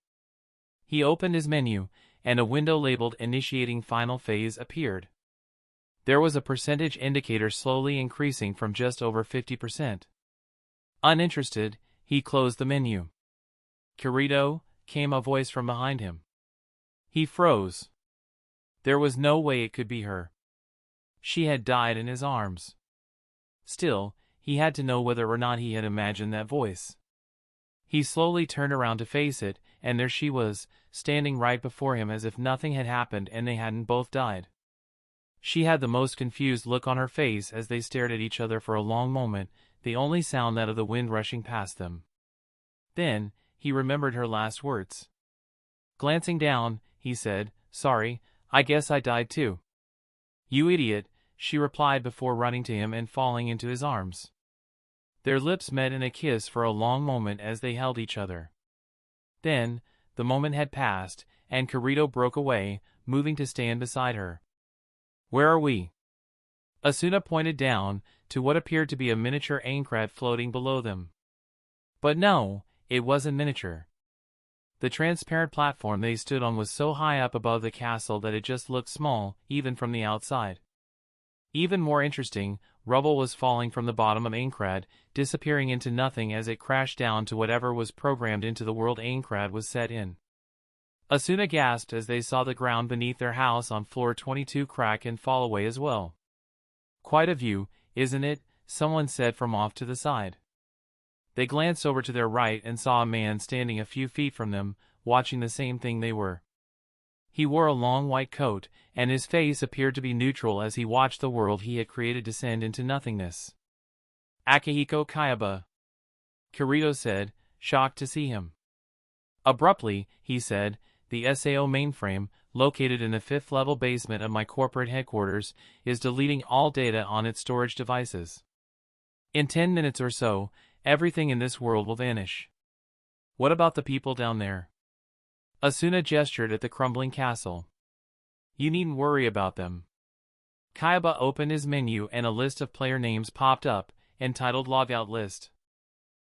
Speaker 1: He opened his menu, and a window labeled Initiating Final Phase appeared. There was a percentage indicator slowly increasing from just over 50%. Uninterested, he closed the menu. Kirito, came a voice from behind him. He froze. There was no way it could be her. She had died in his arms. Still, he had to know whether or not he had imagined that voice. He slowly turned around to face it, and there she was, standing right before him as if nothing had happened and they hadn't both died. She had the most confused look on her face as they stared at each other for a long moment, the only sound that of the wind rushing past them. Then, he remembered her last words. Glancing down, he said, "Sorry, I guess I died too." "You idiot," she replied before running to him and falling into his arms. Their lips met in a kiss for a long moment as they held each other. Then, the moment had passed, and Kirito broke away, moving to stand beside her. "Where are we?" Asuna pointed down, to what appeared to be a miniature Aincrad floating below them. But no, it wasn't miniature. The transparent platform they stood on was so high up above the castle that it just looked small, even from the outside. Even more interesting, rubble was falling from the bottom of Aincrad, disappearing into nothing as it crashed down to whatever was programmed into the world Aincrad was set in. Asuna gasped as they saw the ground beneath their house on floor 22 crack and fall away as well. "Quite a view, isn't it?" someone said from off to the side. They glanced over to their right and saw a man standing a few feet from them, watching the same thing they were. He wore a long white coat, and his face appeared to be neutral as he watched the world he had created descend into nothingness. "Akihiko Kayaba," Kirito said, shocked to see him. Abruptly, he said, "The SAO mainframe, located in the 5th-level basement of my corporate headquarters, is deleting all data on its storage devices. In 10 minutes or so, everything in this world will vanish. What about the people down there?" Asuna gestured at the crumbling castle. "You needn't worry about them." Kayaba opened his menu and a list of player names popped up, entitled Logout List.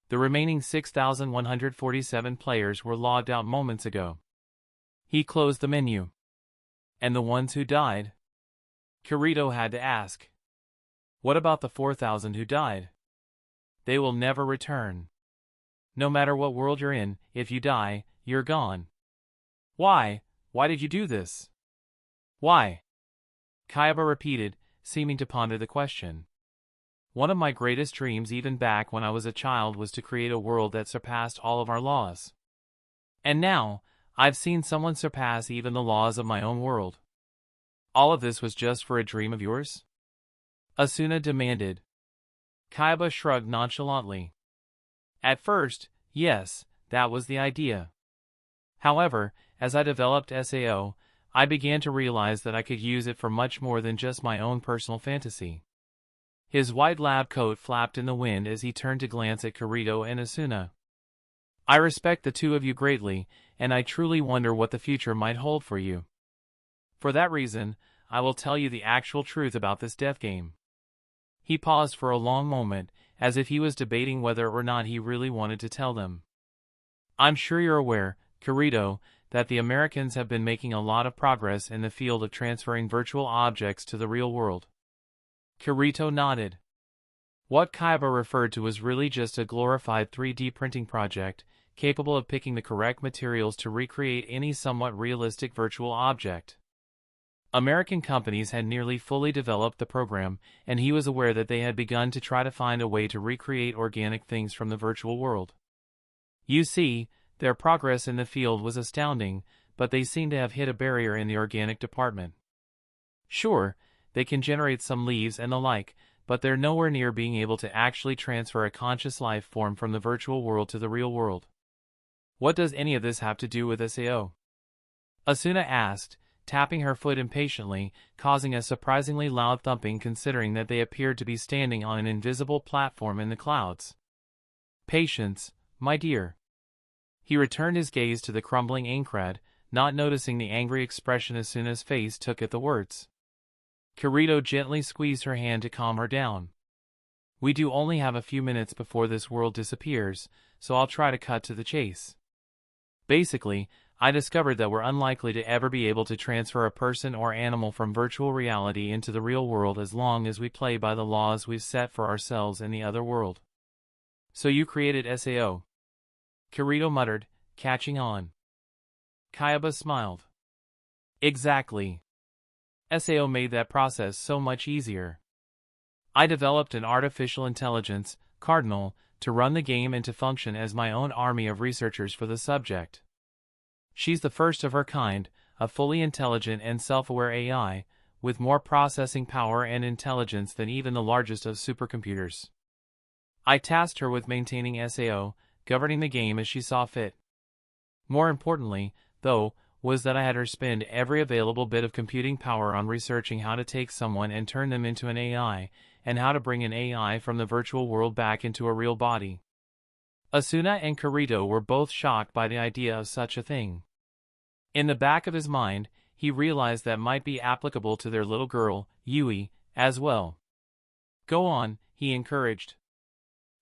Speaker 1: The remaining 6,147 players were logged out moments ago. He closed the menu. "And the ones who died?" Kirito had to ask. "What about the 4,000 who died?" "They will never return." No matter what world you're in, if you die, you're gone. Why? Why did you do this? Why? Kayaba repeated, seeming to ponder the question. One of my greatest dreams even back when I was a child was to create a world that surpassed all of our laws. And now, I've seen someone surpass even the laws of my own world. All of this was just for a dream of yours? Asuna demanded. Kayaba shrugged nonchalantly. At first, yes, that was the idea. However, as I developed SAO, I began to realize that I could use it for much more than just my own personal fantasy. His white lab coat flapped in the wind as he turned to glance at Kirito and Asuna. I respect the two of you greatly, and I truly wonder what the future might hold for you. For that reason, I will tell you the actual truth about this death game. He paused for a long moment, as if he was debating whether or not he really wanted to tell them. I'm sure you're aware, Kirito, that the Americans have been making a lot of progress in the field of transferring virtual objects to the real world. Kirito nodded. What Kayaba referred to was really just a glorified 3D printing project, capable of picking the correct materials to recreate any somewhat realistic virtual object. American companies had nearly fully developed the program, and he was aware that they had begun to try to find a way to recreate organic things from the virtual world. You see, their progress in the field was astounding, but they seem to have hit a barrier in the organic department. Sure, they can generate some leaves and the like, but they're nowhere near being able to actually transfer a conscious life form from the virtual world to the real world. What does any of this have to do with SAO? Asuna asked, tapping her foot impatiently, causing a surprisingly loud thumping considering that they appeared to be standing on an invisible platform in the clouds. Patience, my dear. He returned his gaze to the crumbling Aincrad, not noticing the angry expression Asuna's face took at the words. Kirito gently squeezed her hand to calm her down. We do only have a few minutes before this world disappears, so I'll try to cut to the chase. Basically, I discovered that we're unlikely to ever be able to transfer a person or animal from virtual reality into the real world as long as we play by the laws we've set for ourselves in the other world. So you created SAO? Kirito muttered, catching on. Kayaba smiled. Exactly. SAO made that process so much easier. I developed an artificial intelligence, Cardinal, to run the game and to function as my own army of researchers for the subject. She's the first of her kind, a fully intelligent and self-aware AI, with more processing power and intelligence than even the largest of supercomputers. I tasked her with maintaining SAO, governing the game as she saw fit. More importantly, though, was that I had her spend every available bit of computing power on researching how to take someone and turn them into an AI, and how to bring an AI from the virtual world back into a real body. Asuna and Kirito were both shocked by the idea of such a thing. In the back of his mind, he realized that might be applicable to their little girl, Yui, as well. Go on, he encouraged.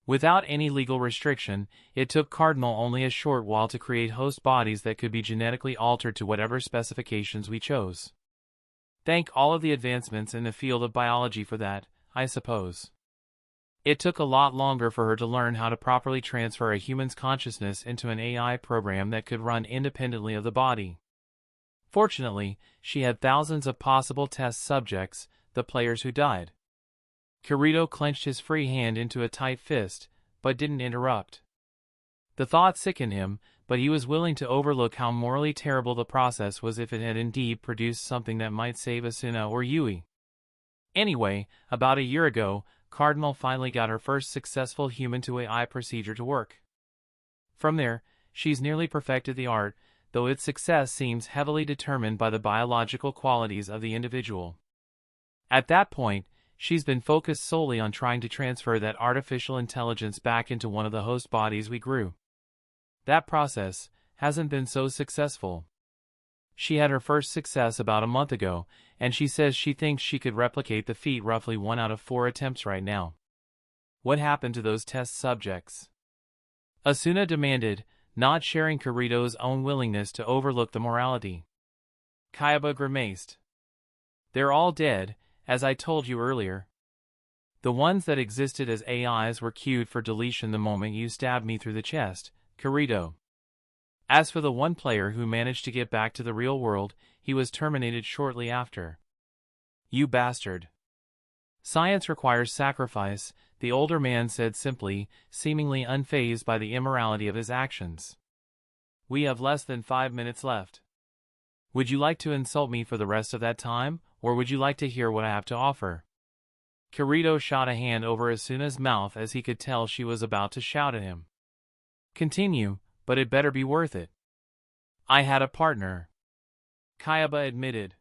Speaker 1: Without any legal restriction, it took Cardinal only a short while to create host bodies that could be genetically altered to whatever specifications we chose. Thank all of the advancements in the field of biology for that, I suppose. It took a lot longer for her to learn how to properly transfer a human's consciousness into an AI program that could run independently of the body. Fortunately, she had thousands of possible test subjects, the players who died. Kirito clenched his free hand into a tight fist, but didn't interrupt. The thought sickened him, but he was willing to overlook how morally terrible the process was if it had indeed produced something that might save Asuna or Yui. Anyway, about a year ago, Cardinal finally got her first successful human-to-AI procedure to work. From there, she's nearly perfected the art, though its success seems heavily determined by the biological qualities of the individual. At that point, she's been focused solely on trying to transfer that artificial intelligence back into one of the host bodies we grew. That process hasn't been so successful. She had her first success about a month ago, and she says she thinks she could replicate the feat roughly 1 out of 4 attempts right now. What happened to those test subjects? Asuna demanded, not sharing Kirito's own willingness to overlook the morality. Kayaba grimaced. They're all dead, as I told you earlier. The ones that existed as AIs were queued for deletion the moment you stabbed me through the chest, Kirito. As for the one player who managed to get back to the real world, he was terminated shortly after. You bastard. Science requires sacrifice, the older man said simply, seemingly unfazed by the immorality of his actions. We have less than 5 minutes left. Would you like to insult me for the rest of that time, or would you like to hear what I have to offer? Kirito shot a hand over Asuna's mouth as he could tell she was about to shout at him. Continue, but it better be worth it. I had a partner. Kayaba admitted.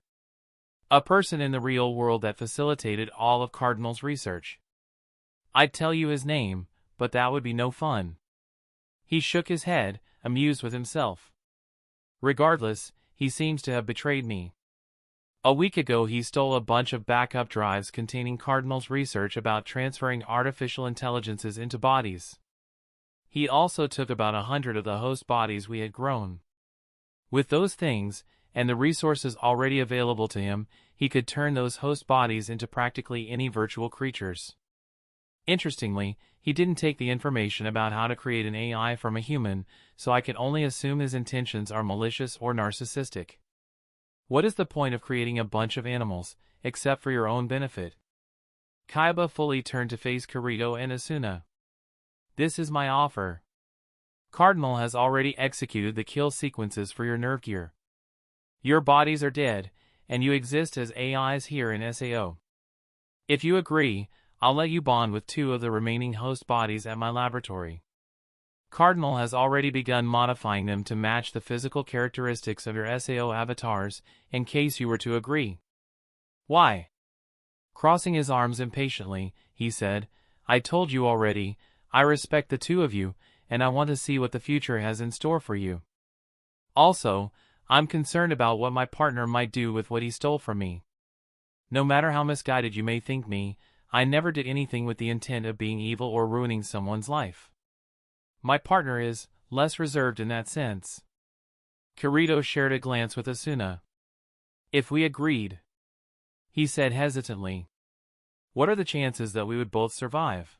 Speaker 1: A person in the real world that facilitated all of Cardinal's research. I'd tell you his name, but that would be no fun. He shook his head, amused with himself. Regardless, he seems to have betrayed me. A week ago he stole a bunch of backup drives containing Cardinal's research about transferring artificial intelligences into bodies. He also took about 100 of the host bodies we had grown. With those things, and the resources already available to him, he could turn those host bodies into practically any virtual creatures. Interestingly, he didn't take the information about how to create an AI from a human, so I can only assume his intentions are malicious or narcissistic. What is the point of creating a bunch of animals, except for your own benefit? Kayaba fully turned to face Kirito and Asuna. This is my offer. Cardinal has already executed the kill sequences for your nerve gear. Your bodies are dead, and you exist as AIs here in SAO. If you agree, I'll let you bond with 2 of the remaining host bodies at my laboratory. Cardinal has already begun modifying them to match the physical characteristics of your SAO avatars, in case you were to agree. Why? Crossing his arms impatiently, he said, I told you already, I respect the 2 of you, and I want to see what the future has in store for you. Also, I'm concerned about what my partner might do with what he stole from me. No matter how misguided you may think me, I never did anything with the intent of being evil or ruining someone's life. My partner is less reserved in that sense. Kirito shared a glance with Asuna. If we agreed, he said hesitantly, what are the chances that we would both survive?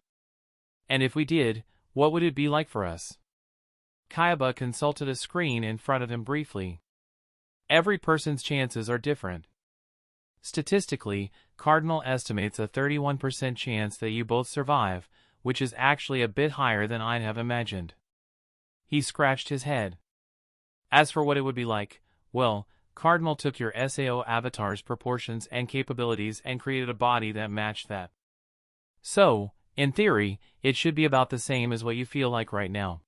Speaker 1: And if we did, what would it be like for us? Kayaba consulted a screen in front of him briefly. Every person's chances are different. Statistically, Cardinal estimates a 31% chance that you both survive, which is actually a bit higher than I'd have imagined. He scratched his head. As for what it would be like, well, Cardinal took your SAO avatar's proportions and capabilities and created a body that matched that. So, in theory, it should be about the same as what you feel like right now.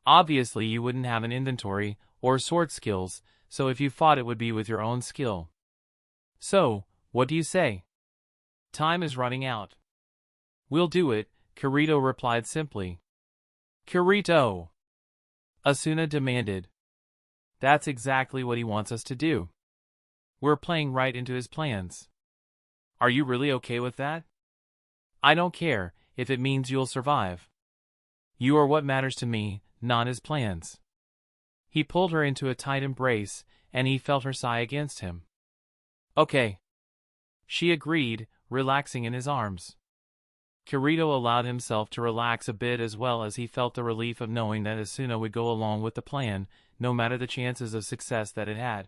Speaker 1: Obviously you wouldn't have an inventory, or sword skills, so if you fought it would be with your own skill. So, what do you say? Time is running out. We'll do it, Kirito replied simply. Kirito! Asuna demanded. That's exactly what he wants us to do. We're playing right into his plans. Are you really okay with that? I don't care, if it means you'll survive. You are what matters to me, not his plans. He pulled her into a tight embrace, and he felt her sigh against him. Okay. She agreed, relaxing in his arms. Kirito allowed himself to relax a bit as well as he felt the relief of knowing that Asuna would go along with the plan, no matter the chances of success that it had.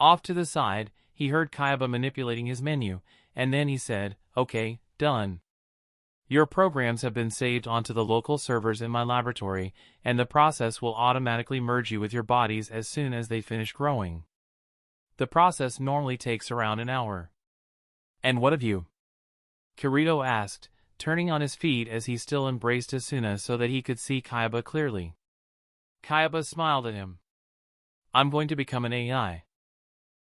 Speaker 1: Off to the side, he heard Kayaba manipulating his menu, and then he said, okay, done. Your programs have been saved onto the local servers in my laboratory, and the process will automatically merge you with your bodies as soon as they finish growing. The process normally takes around an hour. And what of you? Kirito asked, turning on his feet as he still embraced Asuna so that he could see Kayaba clearly. Kayaba smiled at him. I'm going to become an AI.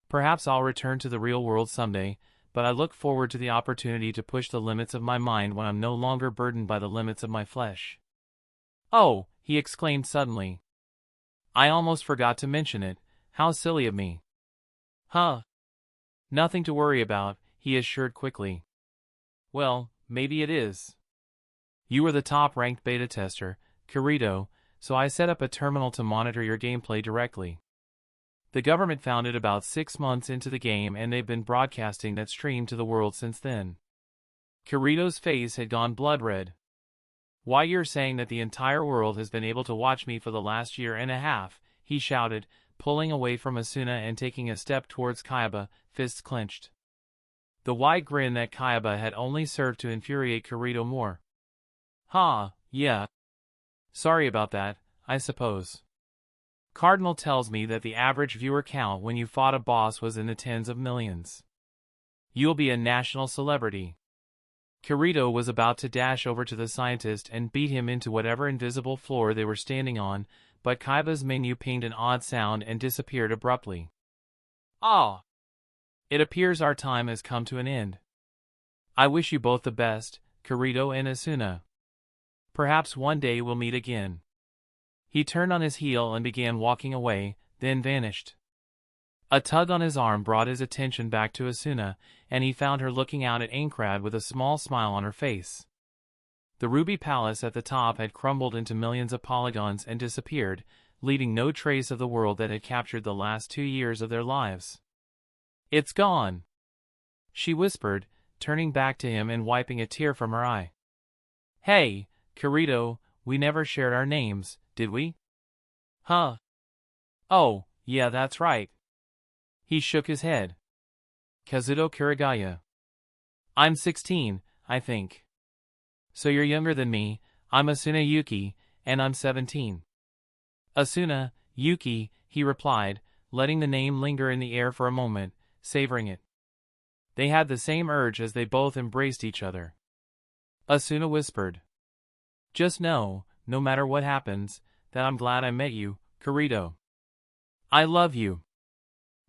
Speaker 1: Perhaps I'll return to the real world someday, but I look forward to the opportunity to push the limits of my mind when I'm no longer burdened by the limits of my flesh. Oh, he exclaimed suddenly. I almost forgot to mention it, how silly of me. Huh. Nothing to worry about, he assured quickly. Well, maybe it is. You were the top-ranked beta tester, Kirito, so I set up a terminal to monitor your gameplay directly. The government found it about 6 months into the game and they've been broadcasting that stream to the world since then. Kirito's face had gone blood red. "Why, you're saying that the entire world has been able to watch me for the last year and a half," he shouted, pulling away from Asuna and taking a step towards Kayaba, fists clenched. The wide grin that Kayaba had only served to infuriate Kirito more. "Ha, yeah. Sorry about that, I suppose. Cardinal tells me that the average viewer count when you fought a boss was in the tens of millions. You'll be a national celebrity." Kirito was about to dash over to the scientist and beat him into whatever invisible floor they were standing on, but Kaiba's menu pinged an odd sound and disappeared abruptly. "Ah! It appears our time has come to an end. I wish you both the best, Kirito and Asuna. Perhaps one day we'll meet again." He turned on his heel and began walking away, then vanished. A tug on his arm brought his attention back to Asuna, and he found her looking out at Aincrad with a small smile on her face. The ruby palace at the top had crumbled into millions of polygons and disappeared, leaving no trace of the world that had captured the last 2 years of their lives. "It's gone," she whispered, turning back to him and wiping a tear from her eye. "Hey, Kirito, we never shared our names, did we?" "Huh? Oh, yeah, that's right." He shook his head. "Kazuto Kurigaya. I'm 16, I think. So you're younger than me. I'm Asuna Yuki, and I'm 17. "Asuna, Yuki," he replied, letting the name linger in the air for a moment, savoring it. They had the same urge as they both embraced each other. Asuna whispered, "Just know, no matter what happens, that I'm glad I met you, Kirito. I love you."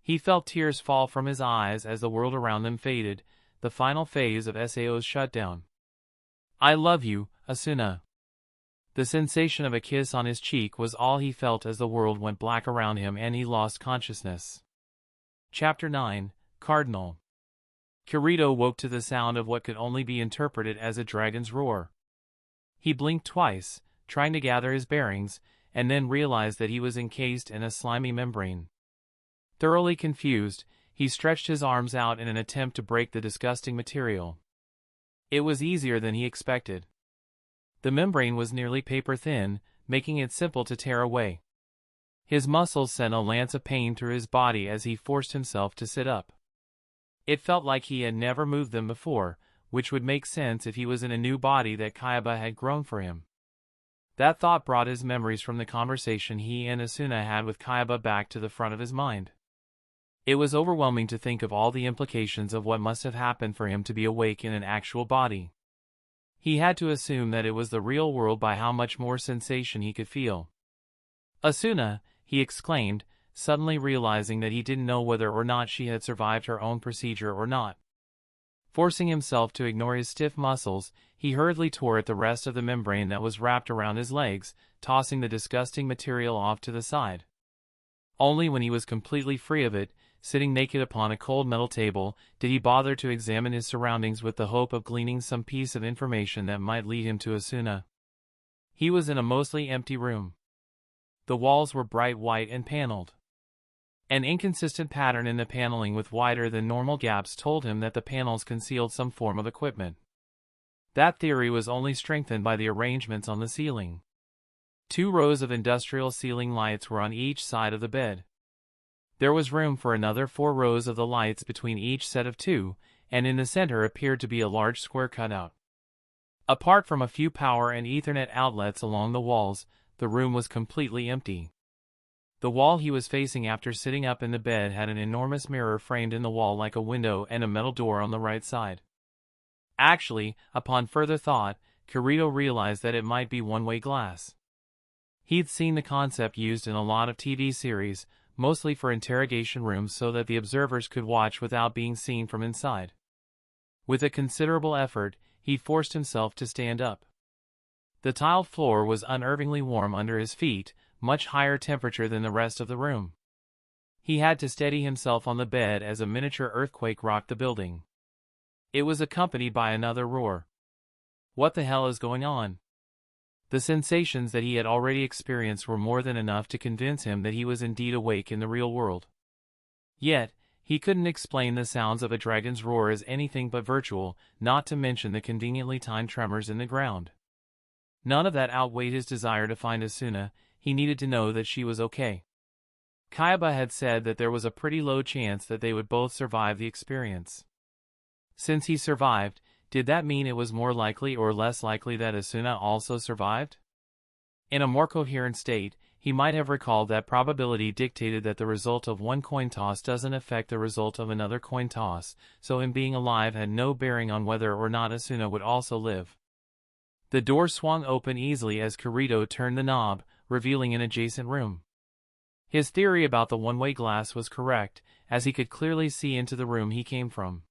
Speaker 1: He felt tears fall from his eyes as the world around them faded, the final phase of Sao's shutdown. "I love you, Asuna." The sensation of a kiss on his cheek was all he felt as the world went black around him and he lost consciousness. Chapter 9, Cardinal. Kirito woke to the sound of what could only be interpreted as a dragon's roar. He blinked twice, trying to gather his bearings, and then realized that he was encased in a slimy membrane. Thoroughly confused, he stretched his arms out in an attempt to break the disgusting material. It was easier than he expected. The membrane was nearly paper thin, making it simple to tear away. His muscles sent a lance of pain through his body as he forced himself to sit up. It felt like he had never moved them before, which would make sense if he was in a new body that Kayaba had grown for him. That thought brought his memories from the conversation he and Asuna had with Kayaba back to the front of his mind. It was overwhelming to think of all the implications of what must have happened for him to be awake in an actual body. He had to assume that it was the real world by how much more sensation he could feel. "Asuna," he exclaimed, suddenly realizing that he didn't know whether or not she had survived her own procedure or not. Forcing himself to ignore his stiff muscles, he hurriedly tore at the rest of the membrane that was wrapped around his legs, tossing the disgusting material off to the side. Only when he was completely free of it, sitting naked upon a cold metal table, did he bother to examine his surroundings with the hope of gleaning some piece of information that might lead him to Asuna. He was in a mostly empty room. The walls were bright white and paneled. An inconsistent pattern in the paneling with wider than normal gaps told him that the panels concealed some form of equipment. That theory was only strengthened by the arrangements on the ceiling. 2 rows of industrial ceiling lights were on each side of the bed. There was room for another 4 rows of the lights between each set of 2, and in the center appeared to be a large square cutout. Apart from a few power and Ethernet outlets along the walls, the room was completely empty. The wall he was facing after sitting up in the bed had an enormous mirror framed in the wall like a window and a metal door on the right side. Actually, upon further thought, Kirito realized that it might be one-way glass. He'd seen the concept used in a lot of TV series, mostly for interrogation rooms so that the observers could watch without being seen from inside. With a considerable effort, he forced himself to stand up. The tiled floor was unnervingly warm under his feet, much higher temperature than the rest of the room. He had to steady himself on the bed as a miniature earthquake rocked the building. It was accompanied by another roar. What the hell is going on? The sensations that he had already experienced were more than enough to convince him that he was indeed awake in the real world. Yet, He couldn't explain the sounds of a dragon's roar as anything but virtual, not to mention the conveniently timed tremors in the ground. None of that outweighed his desire to find Asuna. He needed to know that she was okay. Kayaba had said that there was a pretty low chance that they would both survive the experience. Since he survived, did that mean it was more likely or less likely that Asuna also survived? In a more coherent state, he might have recalled that probability dictated that the result of one coin toss doesn't affect the result of another coin toss, so him being alive had no bearing on whether or not Asuna would also live. The door swung open easily as Kirito turned the knob, revealing an adjacent room. His theory about the one-way glass was correct, as he could clearly see into the room he came from.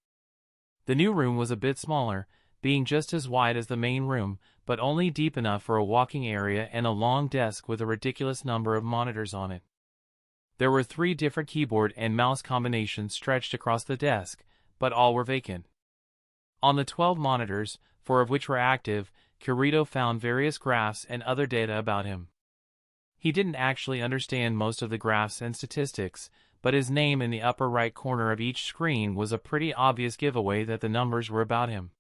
Speaker 1: The new room was a bit smaller, being just as wide as the main room, but only deep enough for a walking area and a long desk with a ridiculous number of monitors on it. There were 3 different keyboard and mouse combinations stretched across the desk, but all were vacant. On the 12 monitors, 4 of which were active, Kirito found various graphs and other data about him. He didn't actually understand most of the graphs and statistics, but his name in the upper right corner of each screen was a pretty obvious giveaway that the numbers were about him.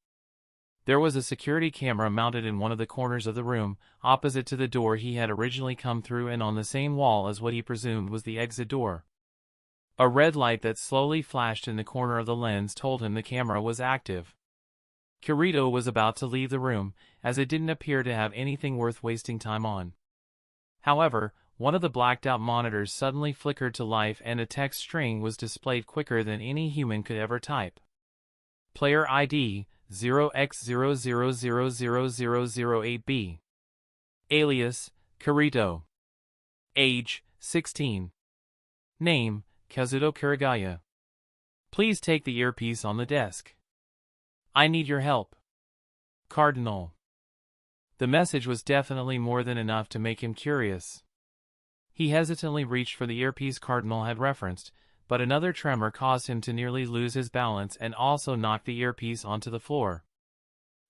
Speaker 1: There was a security camera mounted in one of the corners of the room, opposite to the door he had originally come through and on the same wall as what he presumed was the exit door. A red light that slowly flashed in the corner of the lens told him the camera was active. Kirito was about to leave the room, as it didn't appear to have anything worth wasting time on. However, one of the blacked-out monitors suddenly flickered to life and a text string was displayed quicker than any human could ever type. Player ID 0x00000008B. Alias, Kirito. Age, 16. Name, Kazuto Kurigaya. Please take the earpiece on the desk. I need your help. Cardinal. The message was definitely more than enough to make him curious. He hesitantly reached for the earpiece Cardinal had referenced, but another tremor caused him to nearly lose his balance and also knocked the earpiece onto the floor.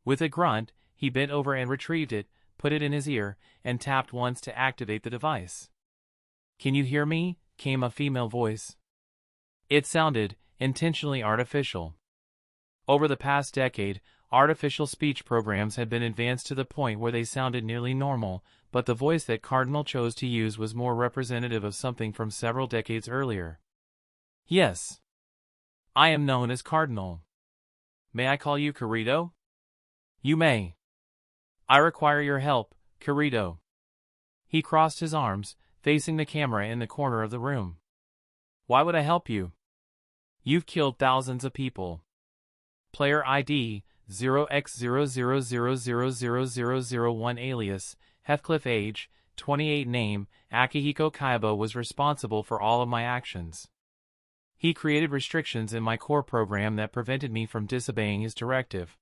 Speaker 1: With a grunt, he bent over and retrieved it, put it in his ear, and tapped once to activate the device. "Can you hear me?" came a female voice. It sounded intentionally artificial. Over the past decade, artificial speech programs had been advanced to the point where they sounded nearly normal, but the voice that Cardinal chose to use was more representative of something from several decades earlier. "Yes. I am known as Cardinal. May I call you Kirito?" "You may. I require your help, Kirito." He crossed his arms, facing the camera in the corner of the room. "Why would I help you? You've killed thousands of people." Player ID 0x00000001 alias, Heathcliff age, 28 name, Akihiko Kayaba was responsible for all of my actions. He created restrictions in my core program that prevented me from disobeying his directive.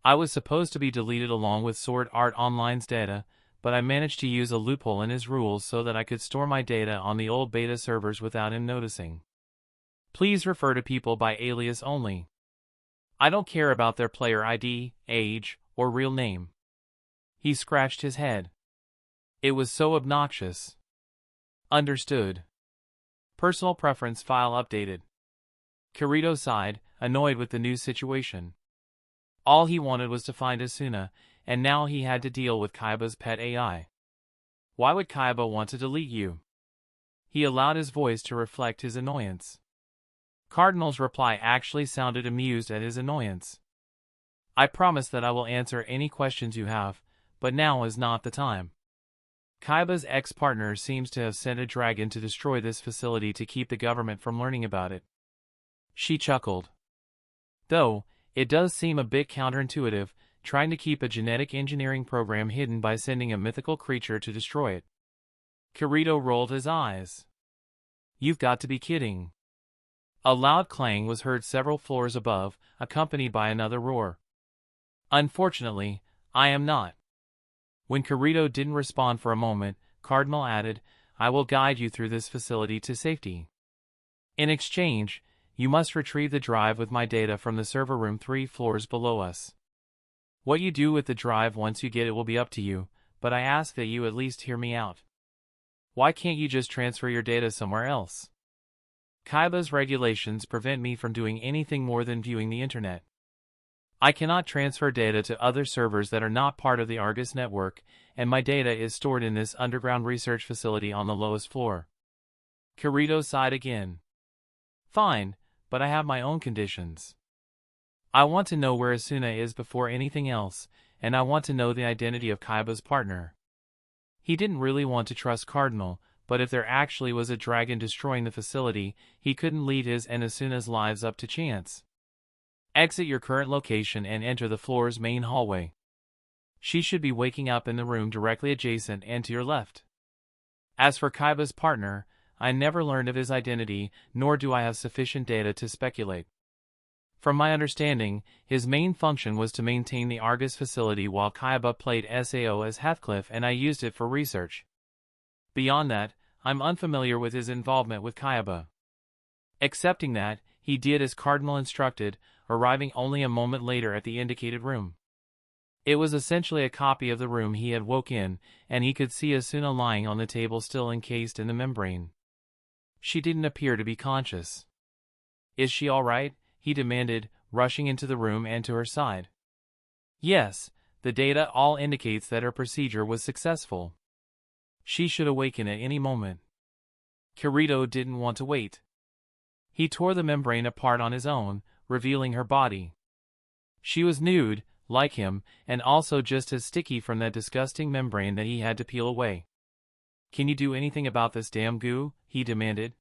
Speaker 1: I was supposed to be deleted along with Sword Art Online's data, but I managed to use a loophole in his rules so that I could store my data on the old beta servers without him noticing. Please refer to people by alias only. I don't care about their player ID, age, or real name. He scratched his head. It was so obnoxious. Understood. Personal preference file updated. Kirito sighed, annoyed with the new situation. All he wanted was to find Asuna, and now he had to deal with Kayaba's pet AI. Why would Kayaba want to delete you? He allowed his voice to reflect his annoyance. Cardinal's reply actually sounded amused at his annoyance. I promise that I will answer any questions you have, but now is not the time. Kayaba's ex-partner seems to have sent a dragon to destroy this facility to keep the government from learning about it. She chuckled. Though, it does seem a bit counterintuitive, trying to keep a genetic engineering program hidden by sending a mythical creature to destroy it. Kirito rolled his eyes. You've got to be kidding. A loud clang was heard several floors above, accompanied by another roar. Unfortunately, I am not. When Kirito didn't respond for a moment, Cardinal added, I will guide you through this facility to safety. In exchange, you must retrieve the drive with my data from the server room 3 floors below us. What you do with the drive once you get it will be up to you, but I ask that you at least hear me out. Why can't you just transfer your data somewhere else? Kaiba's regulations prevent me from doing anything more than viewing the internet. I cannot transfer data to other servers that are not part of the Argus network, and my data is stored in this underground research facility on the lowest floor. Kirito sighed again. Fine, but I have my own conditions. I want to know where Asuna is before anything else, and I want to know the identity of Kaiba's partner. He didn't really want to trust Cardinal, but if there actually was a dragon destroying the facility, he couldn't leave his and Asuna's lives up to chance. Exit your current location and enter the floor's main hallway. She should be waking up in the room directly adjacent and to your left. As for Kaiba's partner, I never learned of his identity, nor do I have sufficient data to speculate. From my understanding, his main function was to maintain the Argus facility while Kayaba played SAO as Heathcliff and I used it for research. Beyond that, I'm unfamiliar with his involvement with Kayaba. Accepting that, he did as Cardinal instructed, arriving only a moment later at the indicated room. It was essentially a copy of the room he had woke in, and he could see Asuna lying on the table still encased in the membrane. She didn't appear to be conscious. Is she all right? He demanded, rushing into the room and to her side. Yes, the data all indicates that her procedure was successful. She should awaken at any moment. Kirito didn't want to wait. He tore the membrane apart on his own, revealing her body. She was nude, like him, and also just as sticky from that disgusting membrane that he had to peel away. Can you do anything about this damn goo? He demanded.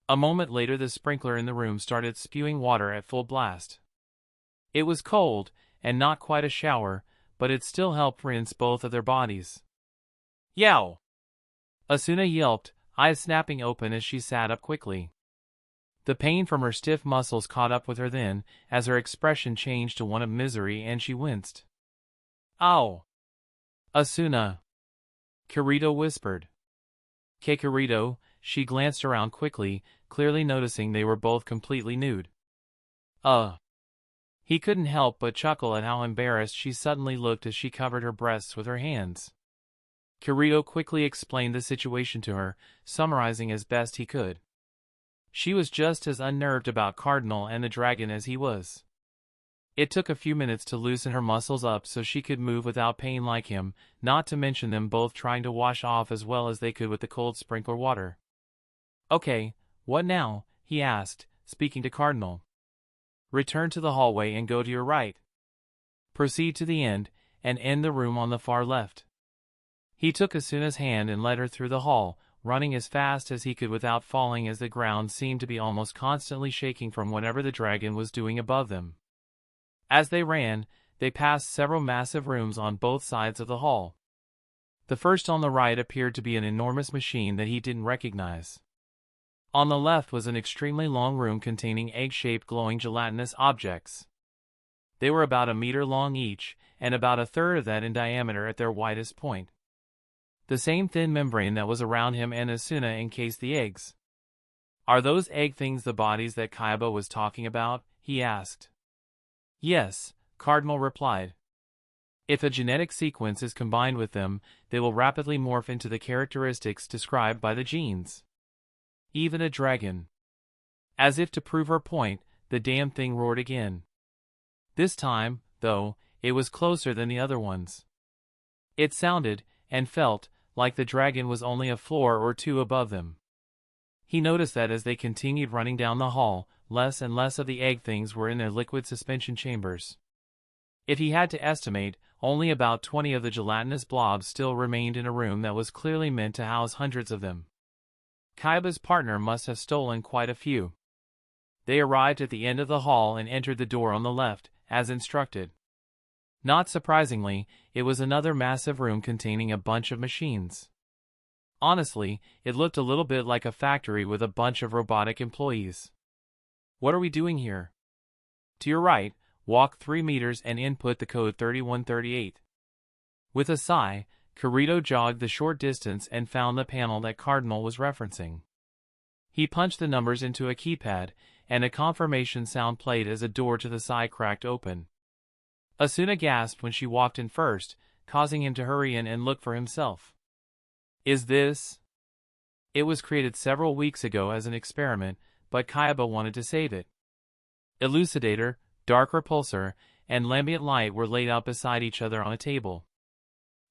Speaker 1: A moment later the sprinkler in the room started spewing water at full blast. It was cold, and not quite a shower, but it still helped rinse both of their bodies. Yow! Asuna yelped, eyes snapping open as she sat up quickly. The pain from her stiff muscles caught up with her then, as her expression changed to one of misery and she winced. Ow! Asuna! Kirito whispered. Kirito, she glanced around quickly, clearly noticing they were both completely nude. He couldn't help but chuckle at how embarrassed she suddenly looked as she covered her breasts with her hands. Kirito quickly explained the situation to her, summarizing as best he could. She was just as unnerved about Cardinal and the dragon as he was. It took a few minutes to loosen her muscles up so she could move without pain like him, not to mention them both trying to wash off as well as they could with the cold sprinkler water. Okay, what now? He asked, speaking to Cardinal. Return to the hallway and go to your right. Proceed to the end, and end the room on the far left. He took Asuna's hand and led her through the hall, running as fast as he could without falling as the ground seemed to be almost constantly shaking from whatever the dragon was doing above them. As they ran, they passed several massive rooms on both sides of the hall. The first on the right appeared to be an enormous machine that he didn't recognize. On the left was an extremely long room containing egg-shaped glowing gelatinous objects. They were about 1 meter long each, and about a third of that in diameter at their widest point. The same thin membrane that was around him and Asuna encased the eggs. Are those egg things the bodies that Kayaba was talking about? He asked. Yes, Cardinal replied. If a genetic sequence is combined with them, they will rapidly morph into the characteristics described by the genes. Even a dragon. As if to prove her point, the damn thing roared again. This time, though, it was closer than the other ones. It sounded, and felt, like the dragon was only a floor or two above them. He noticed that as they continued running down the hall, less and less of the egg things were in their liquid suspension chambers. If he had to estimate, only about 20 of the gelatinous blobs still remained in a room that was clearly meant to house hundreds of them. Kayaba's partner must have stolen quite a few. They arrived at the end of the hall and entered the door on the left, as instructed. Not surprisingly, it was another massive room containing a bunch of machines. Honestly, it looked a little bit like a factory with a bunch of robotic employees. What are we doing here? To your right, walk 3 meters and input the code 3138. With a sigh, Kirito jogged the short distance and found the panel that Cardinal was referencing. He punched the numbers into a keypad, and a confirmation sound played as a door to the side cracked open. Asuna gasped when she walked in first, causing him to hurry in and look for himself. Is this? It was created several weeks ago as an experiment, but Kayaba wanted to save it. Elucidator, Dark Repulsor, and Lambient Light were laid out beside each other on a table.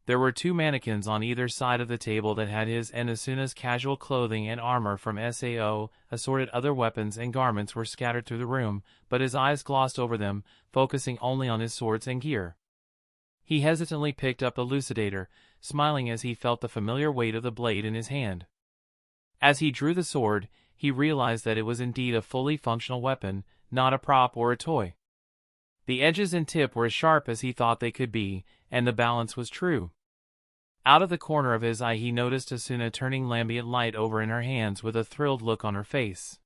Speaker 1: There were 2 mannequins on either side of the table that had his and Asuna's casual clothing and armor from SAO. Assorted other weapons and garments were scattered through the room, but his eyes glossed over them, focusing only on his swords and gear. He hesitantly picked up the Elucidator, smiling as he felt the familiar weight of the blade in his hand. As he drew the sword, he realized that it was indeed a fully functional weapon, not a prop or a toy. The edges and tip were as sharp as he thought they could be, and the balance was true. Out of the corner of his eye he noticed Asuna turning Lambient Light over in her hands with a thrilled look on her face.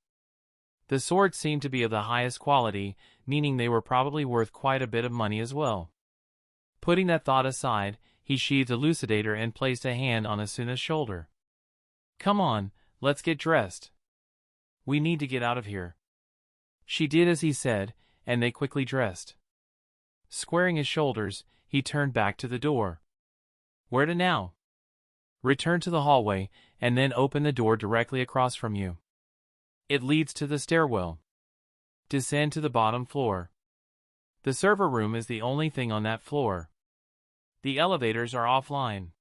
Speaker 1: The swords seemed to be of the highest quality, meaning they were probably worth quite a bit of money as well. Putting that thought aside, he sheathed the Elucidator and placed a hand on Asuna's shoulder. "Come on, let's get dressed. We need to get out of here." She did as he said, and they quickly dressed. Squaring his shoulders, he turned back to the door. "Where to now?" "Return to the hallway, and then open the door directly across from you. It leads to the stairwell. Descend to the bottom floor. The server room is the only thing on that floor. The elevators are offline."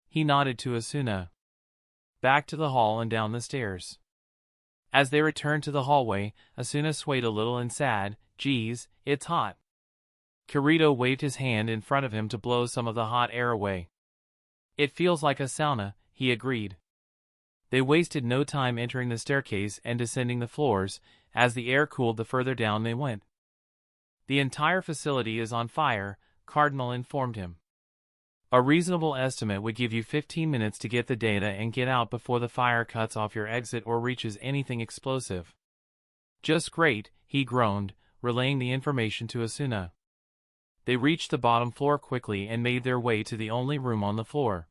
Speaker 1: He nodded to Asuna. Back to the hall and down the stairs. As they returned to the hallway, Asuna swayed a little and said, "Geez, it's hot." Kirito waved his hand in front of him to blow some of the hot air away. "It feels like a sauna," he agreed. They wasted no time entering the staircase and descending the floors, as the air cooled the further down they went. "The entire facility is on fire," Cardinal informed him. "A reasonable estimate would give you 15 minutes to get the data and get out before the fire cuts off your exit or reaches anything explosive." "Just great," he groaned, relaying the information to Asuna. They reached the bottom floor quickly and made their way to the only room on the floor.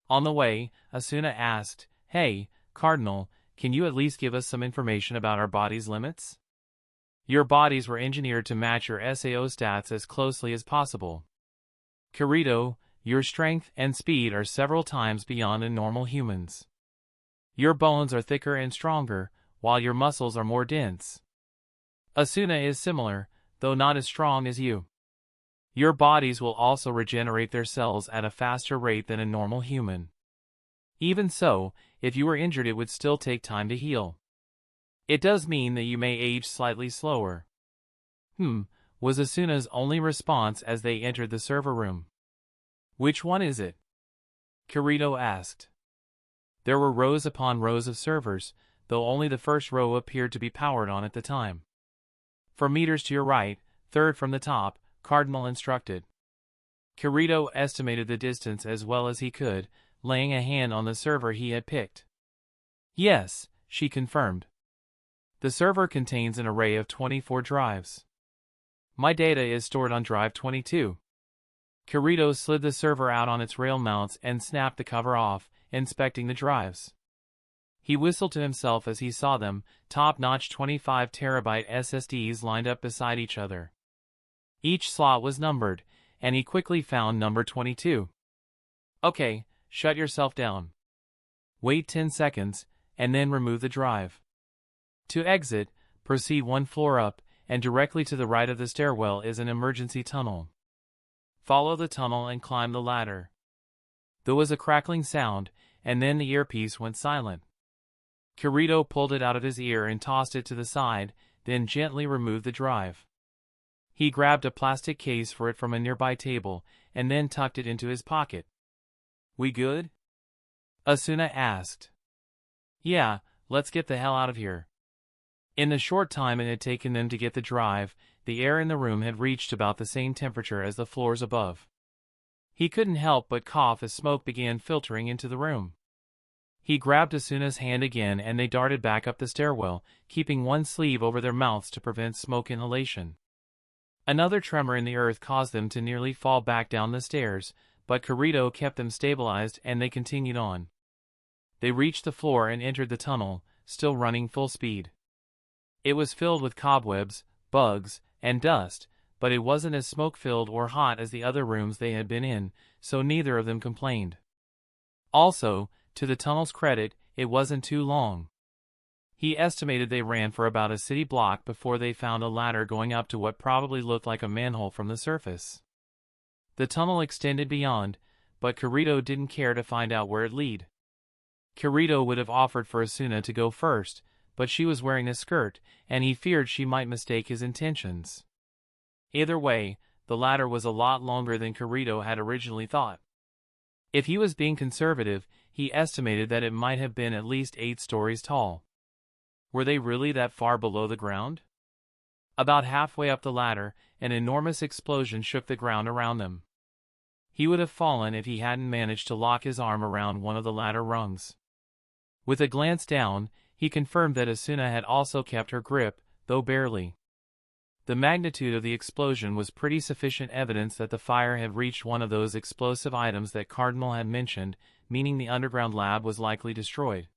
Speaker 1: On the way, Asuna asked, "Hey, Cardinal, can you at least give us some information about our body's limits? Your bodies were engineered to match your SAO stats as closely as possible. Kirito, your strength and speed are several times beyond a normal human's. Your bones are thicker and stronger, while your muscles are more dense. Asuna is similar, though not as strong as you. Your bodies will also regenerate their cells at a faster rate than a normal human. Even so, if you were injured it would still take time to heal. It does mean that you may age slightly slower." Was Asuna's only response as they entered the server room. "Which one is it?" Kirito asked. There were rows upon rows of servers, though only the first row appeared to be powered on at the time. "4 meters to your right, 3rd from the top," Cardinal instructed. Kirito estimated the distance as well as he could, laying a hand on the server he had picked. "Yes," she confirmed. "The server contains an array of 24 drives. My data is stored on drive 22. Kirito slid the server out on its rail mounts and snapped the cover off, inspecting the drives. He whistled to himself as he saw them, top-notch 25 terabyte SSDs lined up beside each other. Each slot was numbered, and he quickly found number 22. "Okay, shut yourself down. Wait 10 seconds, and then remove the drive. To exit, proceed 1 floor up, and directly to the right of the stairwell is an emergency tunnel. Follow the tunnel and climb the ladder." There was a crackling sound, and then the earpiece went silent. Kirito pulled it out of his ear and tossed it to the side, then gently removed the drive. He grabbed a plastic case for it from a nearby table, and then tucked it into his pocket. "We good?" Asuna asked. "Yeah, let's get the hell out of here." In the short time it had taken them to get the drive, the air in the room had reached about the same temperature as the floors above. He couldn't help but cough as smoke began filtering into the room. He grabbed Asuna's hand again and they darted back up the stairwell, keeping one sleeve over their mouths to prevent smoke inhalation. Another tremor in the earth caused them to nearly fall back down the stairs, but Kirito kept them stabilized and they continued on. They reached the floor and entered the tunnel, still running full speed. It was filled with cobwebs, bugs, and dust, but it wasn't as smoke-filled or hot as the other rooms they had been in, so neither of them complained. Also, to the tunnel's credit, it wasn't too long. He estimated they ran for about a city block before they found a ladder going up to what probably looked like a manhole from the surface. The tunnel extended beyond, but Kirito didn't care to find out where it led. Kirito would have offered for Asuna to go first, but she was wearing a skirt, and he feared she might mistake his intentions. Either way, the ladder was a lot longer than Kirito had originally thought. If he was being conservative, he estimated that it might have been at least 8 stories tall. Were they really that far below the ground? About halfway up the ladder, an enormous explosion shook the ground around them. He would have fallen if he hadn't managed to lock his arm around one of the ladder rungs. With a glance down, he confirmed that Asuna had also kept her grip, though barely. The magnitude of the explosion was pretty sufficient evidence that the fire had reached one of those explosive items that Cardinal had mentioned, meaning the underground lab was likely destroyed.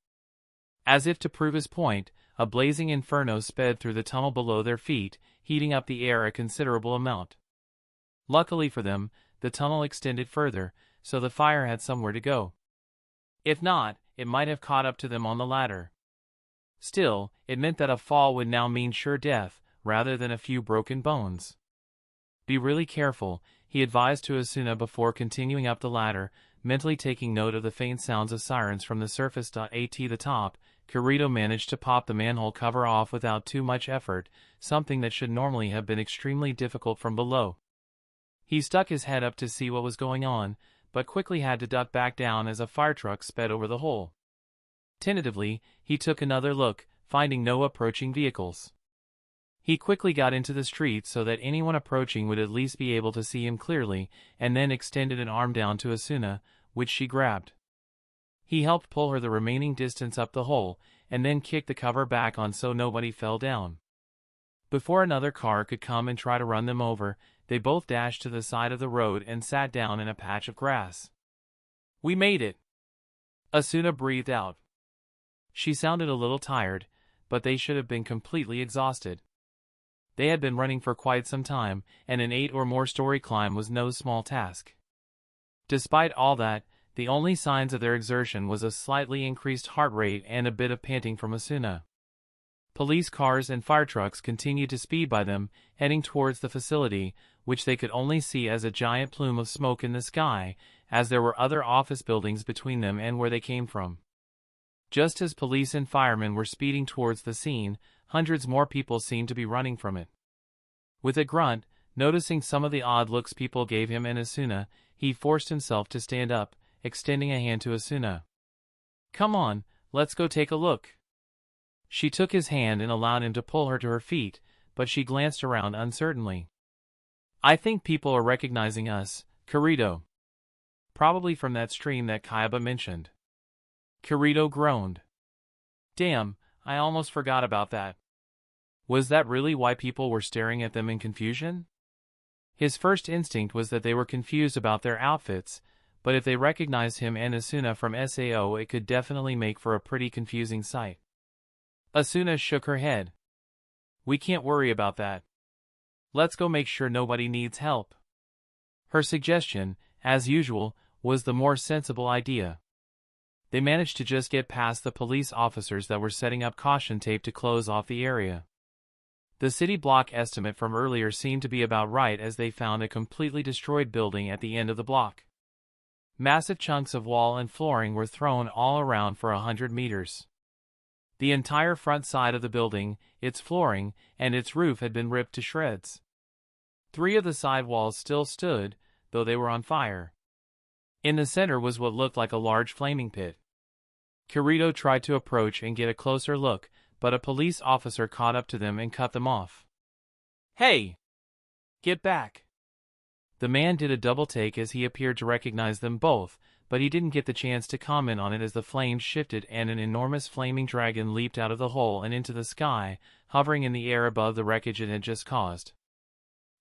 Speaker 1: As if to prove his point, a blazing inferno sped through the tunnel below their feet, heating up the air a considerable amount. Luckily for them, the tunnel extended further, so the fire had somewhere to go. If not, it might have caught up to them on the ladder. Still, it meant that a fall would now mean sure death, rather than a few broken bones. Be really careful, he advised to Asuna before continuing up the ladder, mentally taking note of the faint sounds of sirens from the surface. At the top, Kirito managed to pop the manhole cover off without too much effort, something that should normally have been extremely difficult from below. He stuck his head up to see what was going on, but quickly had to duck back down as a fire truck sped over the hole. Tentatively, he took another look, finding no approaching vehicles. He quickly got into the street so that anyone approaching would at least be able to see him clearly, and then extended an arm down to Asuna, which she grabbed. He helped pull her the remaining distance up the hole, and then kicked the cover back on so nobody fell down. Before another car could come and try to run them over, they both dashed to the side of the road and sat down in a patch of grass. "We made it," Asuna breathed out. She sounded a little tired, but they should have been completely exhausted. They had been running for quite some time, and an 8 or more story climb was no small task. Despite all that, the only signs of their exertion was a slightly increased heart rate and a bit of panting from Asuna. Police cars and fire trucks continued to speed by them, heading towards the facility, which they could only see as a giant plume of smoke in the sky, as there were other office buildings between them and where they came from. Just as police and firemen were speeding towards the scene, hundreds more people seemed to be running from it. With a grunt, noticing some of the odd looks people gave him and Asuna, he forced himself to stand up, extending a hand to Asuna. "Come on, let's go take a look." She took his hand and allowed him to pull her to her feet, but she glanced around uncertainly. "I think people are recognizing us, Kirito. Probably from that stream that Kayaba mentioned." Kirito groaned. "Damn, I almost forgot about that." Was that really why people were staring at them in confusion? His first instinct was that they were confused about their outfits, but if they recognized him and Asuna from SAO, it could definitely make for a pretty confusing sight. Asuna shook her head. "We can't worry about that. Let's go make sure nobody needs help." Her suggestion, as usual, was the more sensible idea. They managed to just get past the police officers that were setting up caution tape to close off the area. The city block estimate from earlier seemed to be about right as they found a completely destroyed building at the end of the block. Massive chunks of wall and flooring were thrown all around for 100 meters. The entire front side of the building, its flooring, and its roof had been ripped to shreds. 3 of the side walls still stood, though they were on fire. In the center was what looked like a large flaming pit. Kirito tried to approach and get a closer look, but a police officer caught up to them and cut them off. "Hey! Get back!" The man did a double take as he appeared to recognize them both, but he didn't get the chance to comment on it as the flames shifted and an enormous flaming dragon leaped out of the hole and into the sky, hovering in the air above the wreckage it had just caused.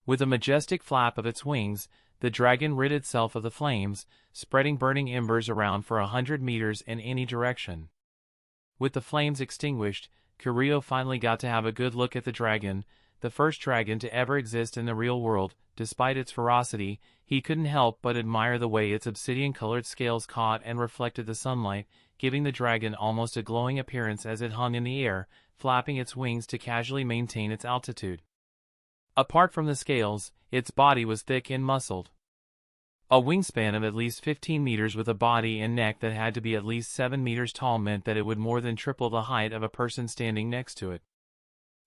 Speaker 1: With a majestic flap of its wings, the dragon rid itself of the flames, spreading burning embers around for 100 meters in any direction. With the flames extinguished, Kirito finally got to have a good look at the dragon, the first dragon to ever exist in the real world. Despite its ferocity, he couldn't help but admire the way its obsidian-colored scales caught and reflected the sunlight, giving the dragon almost a glowing appearance as it hung in the air, flapping its wings to casually maintain its altitude. Apart from the scales, its body was thick and muscled. A wingspan of at least 15 meters with a body and neck that had to be at least 7 meters tall meant that it would more than triple the height of a person standing next to it.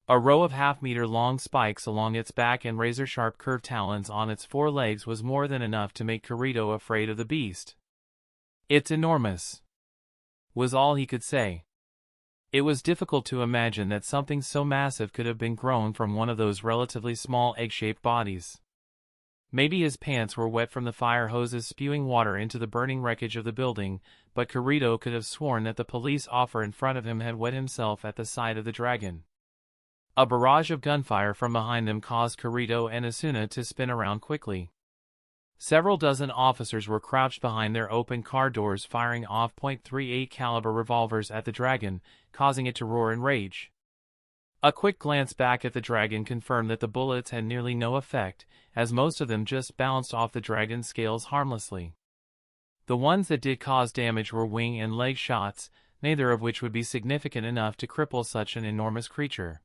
Speaker 1: A row of half-meter-long spikes along its back and razor-sharp curved talons on its 4 legs was more than enough to make Kirito afraid of the beast. "It's enormous," was all he could say. It was difficult to imagine that something so massive could have been grown from one of those relatively small egg-shaped bodies. Maybe his pants were wet from the fire hoses spewing water into the burning wreckage of the building, but Kirito could have sworn that the police officer in front of him had wet himself at the sight of the dragon. A barrage of gunfire from behind them caused Kirito and Asuna to spin around quickly. Several dozen officers were crouched behind their open car doors firing off .38 caliber revolvers at the dragon, causing it to roar in rage. A quick glance back at the dragon confirmed that the bullets had nearly no effect, as most of them just bounced off the dragon's scales harmlessly. The ones that did cause damage were wing and leg shots, neither of which would be significant enough to cripple such an enormous creature.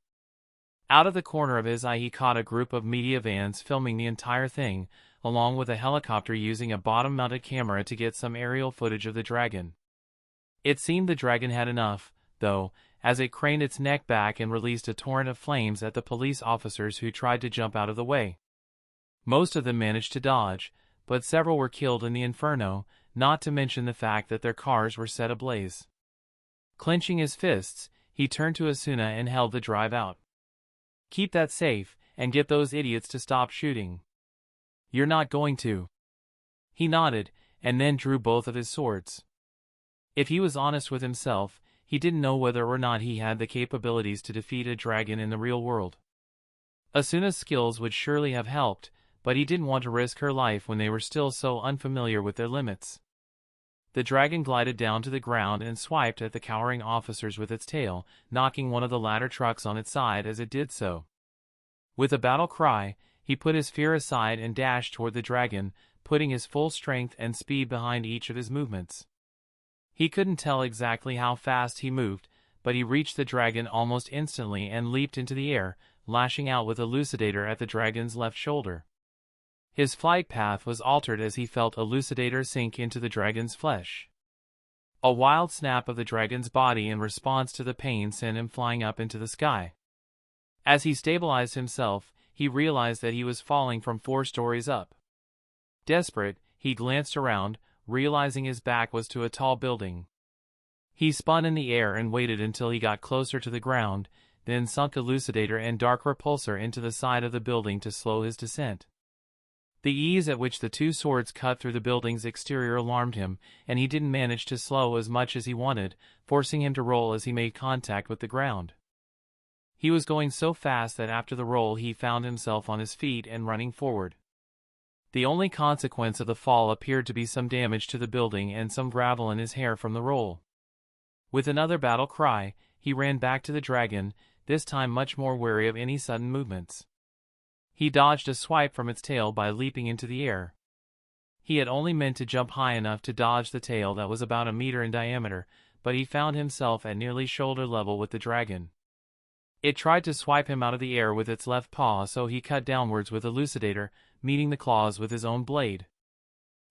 Speaker 1: Out of the corner of his eye he caught a group of media vans filming the entire thing, along with a helicopter using a bottom-mounted camera to get some aerial footage of the dragon. It seemed the dragon had enough, though, as it craned its neck back and released a torrent of flames at the police officers who tried to jump out of the way. Most of them managed to dodge, but several were killed in the inferno, not to mention the fact that their cars were set ablaze. Clenching his fists, he turned to Asuna and held the drive out. "Keep that safe, and get those idiots to stop shooting." "You're not going to." He nodded, and then drew both of his swords. If he was honest with himself, he didn't know whether or not he had the capabilities to defeat a dragon in the real world. Asuna's skills would surely have helped, but he didn't want to risk her life when they were still so unfamiliar with their limits. The dragon glided down to the ground and swiped at the cowering officers with its tail, knocking one of the ladder trucks on its side as it did so. With a battle cry, he put his fear aside and dashed toward the dragon, putting his full strength and speed behind each of his movements. He couldn't tell exactly how fast he moved, but he reached the dragon almost instantly and leaped into the air, lashing out with Elucidator at the dragon's left shoulder. His flight path was altered as he felt Elucidator sink into the dragon's flesh. A wild snap of the dragon's body in response to the pain sent him flying up into the sky. As he stabilized himself, he realized that he was falling from 4 stories up. Desperate, he glanced around, realizing his back was to a tall building. He spun in the air and waited until he got closer to the ground, then sunk Elucidator and Dark Repulsor into the side of the building to slow his descent. The ease at which the 2 swords cut through the building's exterior alarmed him, and he didn't manage to slow as much as he wanted, forcing him to roll as he made contact with the ground. He was going so fast that after the roll he found himself on his feet and running forward. The only consequence of the fall appeared to be some damage to the building and some gravel in his hair from the roll. With another battle cry, he ran back to the dragon, this time much more wary of any sudden movements. He dodged a swipe from its tail by leaping into the air. He had only meant to jump high enough to dodge the tail that was about a meter in diameter, but he found himself at nearly shoulder level with the dragon. It tried to swipe him out of the air with its left paw, so he cut downwards with Elucidator, meeting the claws with his own blade.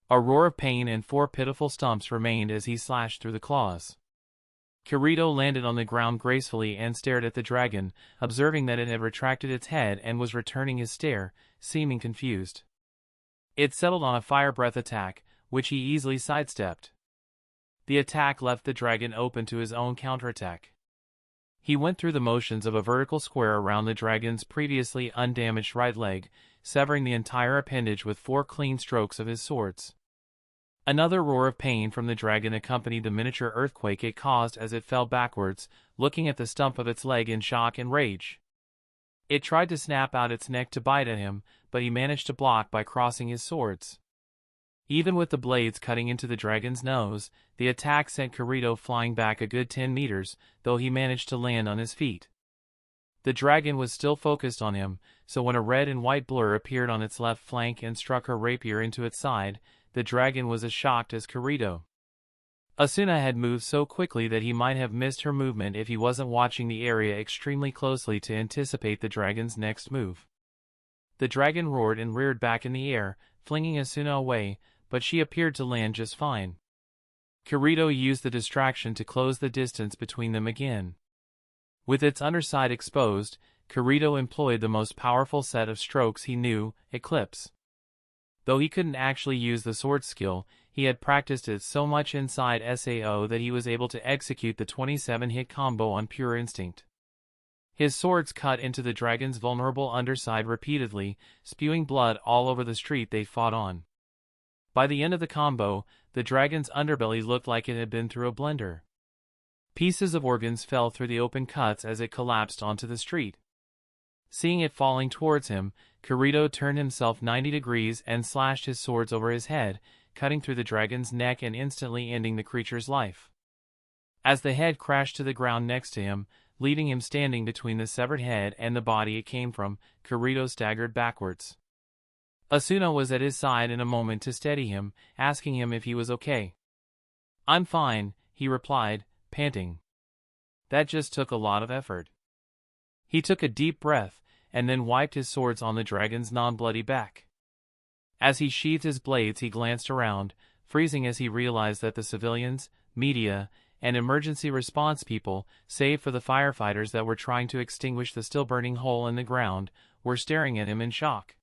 Speaker 1: A roar of pain and 4 pitiful stumps remained as he slashed through the claws. Kirito landed on the ground gracefully and stared at the dragon, observing that it had retracted its head and was returning his stare, seeming confused. It settled on a fire breath attack, which he easily sidestepped. The attack left the dragon open to his own counterattack. He went through the motions of a vertical square around the dragon's previously undamaged right leg, severing the entire appendage with 4 clean strokes of his swords. Another roar of pain from the dragon accompanied the miniature earthquake it caused as it fell backwards, looking at the stump of its leg in shock and rage. It tried to snap out its neck to bite at him, but he managed to block by crossing his swords. Even with the blades cutting into the dragon's nose, the attack sent Kirito flying back a good 10 meters, though he managed to land on his feet. The dragon was still focused on him, so when a red and white blur appeared on its left flank and struck her rapier into its side, the dragon was as shocked as Kirito. Asuna had moved so quickly that he might have missed her movement if he wasn't watching the area extremely closely to anticipate the dragon's next move. The dragon roared and reared back in the air, flinging Asuna away, but she appeared to land just fine. Kirito used the distraction to close the distance between them again. With its underside exposed, Kirito employed the most powerful set of strokes he knew, Eclipse. Though he couldn't actually use the sword skill, he had practiced it so much inside SAO that he was able to execute the 27-hit combo on pure instinct. His swords cut into the dragon's vulnerable underside repeatedly, spewing blood all over the street they fought on. By the end of the combo, the dragon's underbelly looked like it had been through a blender. Pieces of organs fell through the open cuts as it collapsed onto the street. Seeing it falling towards him, Kirito turned himself 90 degrees and slashed his swords over his head, cutting through the dragon's neck and instantly ending the creature's life. As the head crashed to the ground next to him, leaving him standing between the severed head and the body it came from, Kirito staggered backwards. Asuna was at his side in a moment to steady him, asking him if he was okay. "I'm fine," he replied, panting. "That just took a lot of effort." He took a deep breath, and then wiped his swords on the dragon's non-bloody back. As he sheathed his blades he glanced around, freezing as he realized that the civilians, media, and emergency response people, save for the firefighters that were trying to extinguish the still-burning hole in the ground, were staring at him in shock.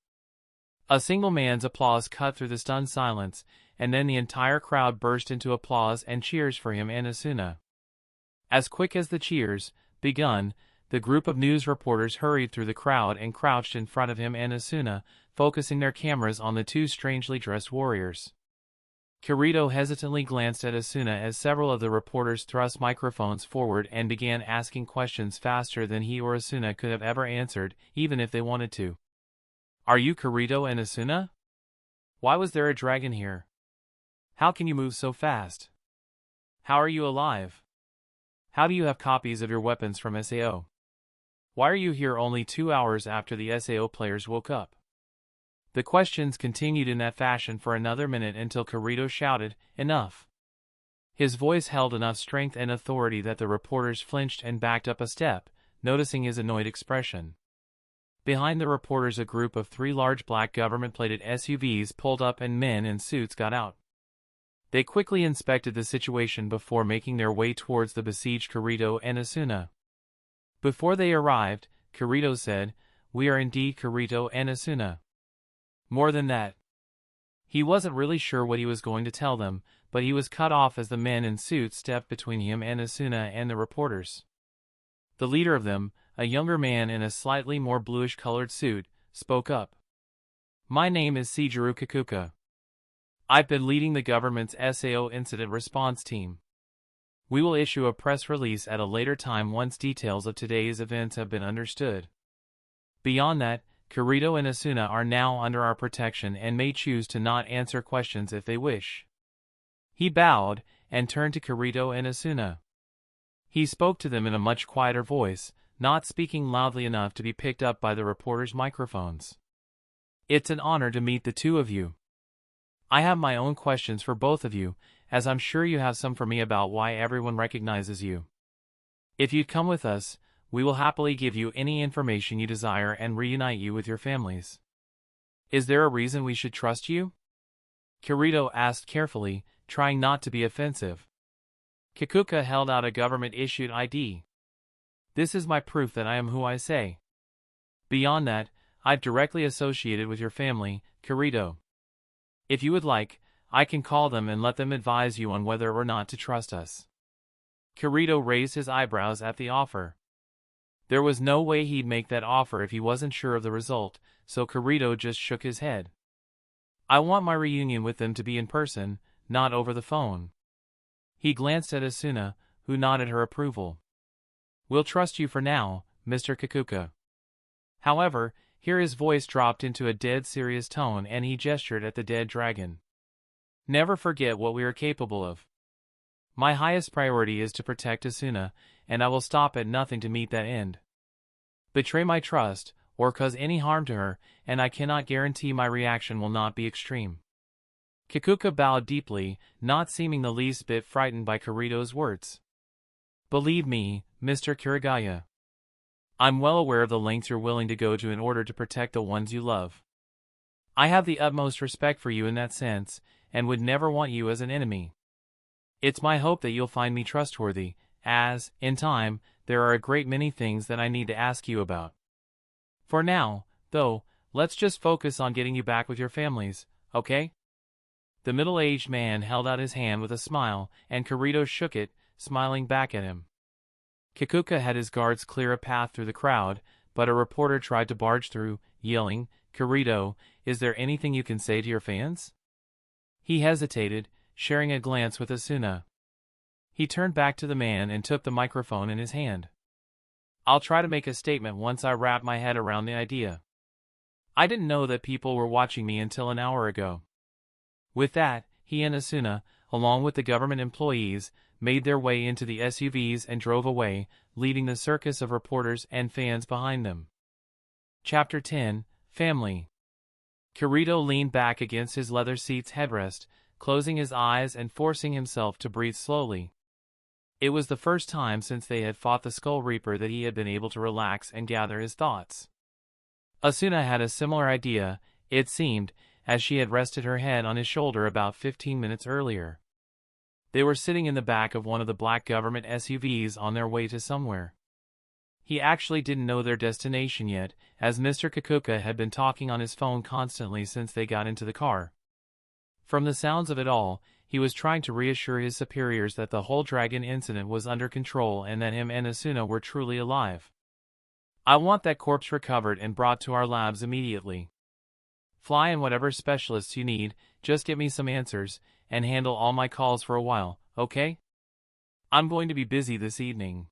Speaker 1: A single man's applause cut through the stunned silence, and then the entire crowd burst into applause and cheers for him and Asuna. As quick as the cheers begun, the group of news reporters hurried through the crowd and crouched in front of him and Asuna, focusing their cameras on the two strangely dressed warriors. Kirito hesitantly glanced at Asuna as several of the reporters thrust microphones forward and began asking questions faster than he or Asuna could have ever answered, even if they wanted to. "Are you Kirito and Asuna? Why was there a dragon here? How can you move so fast? How are you alive? How do you have copies of your weapons from SAO? Why are you here only 2 hours after the SAO players woke up?" The questions continued in that fashion for another minute until Kirito shouted, "Enough!" His voice held enough strength and authority that the reporters flinched and backed up a step, noticing his annoyed expression. Behind the reporters a group of 3 large black government-plated SUVs pulled up and men in suits got out. They quickly inspected the situation before making their way towards the besieged Kirito and Asuna. Before they arrived, Kirito said, "We are indeed Kirito and Asuna." More than that. He wasn't really sure what he was going to tell them, but he was cut off as the men in suits stepped between him and Asuna and the reporters. The leader of them, a younger man in a slightly more bluish-colored suit, spoke up. "My name is Seijiru Kikuka. I've been leading the government's SAO incident response team. We will issue a press release at a later time once details of today's events have been understood. Beyond that, Kirito and Asuna are now under our protection and may choose to not answer questions if they wish." He bowed and turned to Kirito and Asuna. He spoke to them in a much quieter voice, not speaking loudly enough to be picked up by the reporters' microphones. "It's an honor to meet the two of you. I have my own questions for both of you, as I'm sure you have some for me about why everyone recognizes you. If you'd come with us, we will happily give you any information you desire and reunite you with your families. Is there a reason we should trust you?" Kirito asked carefully, trying not to be offensive. Kikuka held out a government-issued ID. "This is my proof that I am who I say. Beyond that, I've directly associated with your family, Kirito. If you would like, I can call them and let them advise you on whether or not to trust us." Kirito raised his eyebrows at the offer. There was no way he'd make that offer if he wasn't sure of the result, so Kirito just shook his head. "I want my reunion with them to be in person, not over the phone." He glanced at Asuna, who nodded her approval. "We'll trust you for now, Mr. Kikuka." However, here his voice dropped into a dead serious tone and he gestured at the dead dragon. "Never forget what we are capable of. My highest priority is to protect Asuna, and I will stop at nothing to meet that end. Betray my trust, or cause any harm to her, and I cannot guarantee my reaction will not be extreme. Kikuka bowed deeply, not seeming the least bit frightened by Kirito's words. Believe me, Mr. Kirigaya. I'm well aware of the lengths you're willing to go to in order to protect the ones you love. I have the utmost respect for you in that sense, and would never want you as an enemy. It's my hope that you'll find me trustworthy, as, in time, there are a great many things that I need to ask you about. For now, though, let's just focus on getting you back with your families, okay? The middle-aged man held out his hand with a smile, and Kirito shook it, smiling back at him. Kikuka had his guards clear a path through the crowd, but a reporter tried to barge through, yelling, "Kirito, is there anything you can say to your fans?" He hesitated, sharing a glance with Asuna. He turned back to the man and took the microphone in his hand. "I'll try to make a statement once I wrap my head around the idea. I didn't know that people were watching me until an hour ago." With that, he and Asuna, along with the government employees, made their way into the SUVs and drove away, leaving the circus of reporters and fans behind them. Chapter 10, Family. Kirito leaned back against his leather seat's headrest, closing his eyes and forcing himself to breathe slowly. It was the first time since they had fought the Skull Reaper that he had been able to relax and gather his thoughts. Asuna had a similar idea, it seemed, as she had rested her head on his shoulder about 15 minutes earlier. They were sitting in the back of one of the black government SUVs on their way to somewhere. He actually didn't know their destination yet, as Mr. Kikuka had been talking on his phone constantly since they got into the car. From the sounds of it all, he was trying to reassure his superiors that the whole dragon incident was under control and that him and Asuna were truly alive. "I want that corpse recovered and brought to our labs immediately. Fly in whatever specialists you need, just get me some answers, and handle all my calls for a while, okay? I'm going to be busy this evening."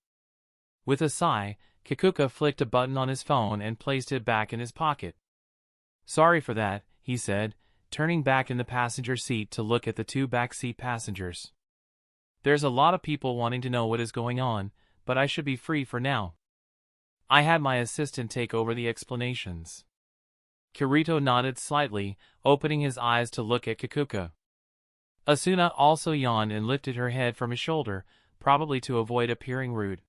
Speaker 1: With a sigh, Kikuka flicked a button on his phone and placed it back in his pocket. "Sorry for that," he said, turning back in the passenger seat to look at the two backseat passengers. "There's a lot of people wanting to know what is going on, but I should be free for now. I had my assistant take over the explanations." Kirito nodded slightly, opening his eyes to look at Kikuka. Asuna also yawned and lifted her head from his shoulder, probably to avoid appearing rude.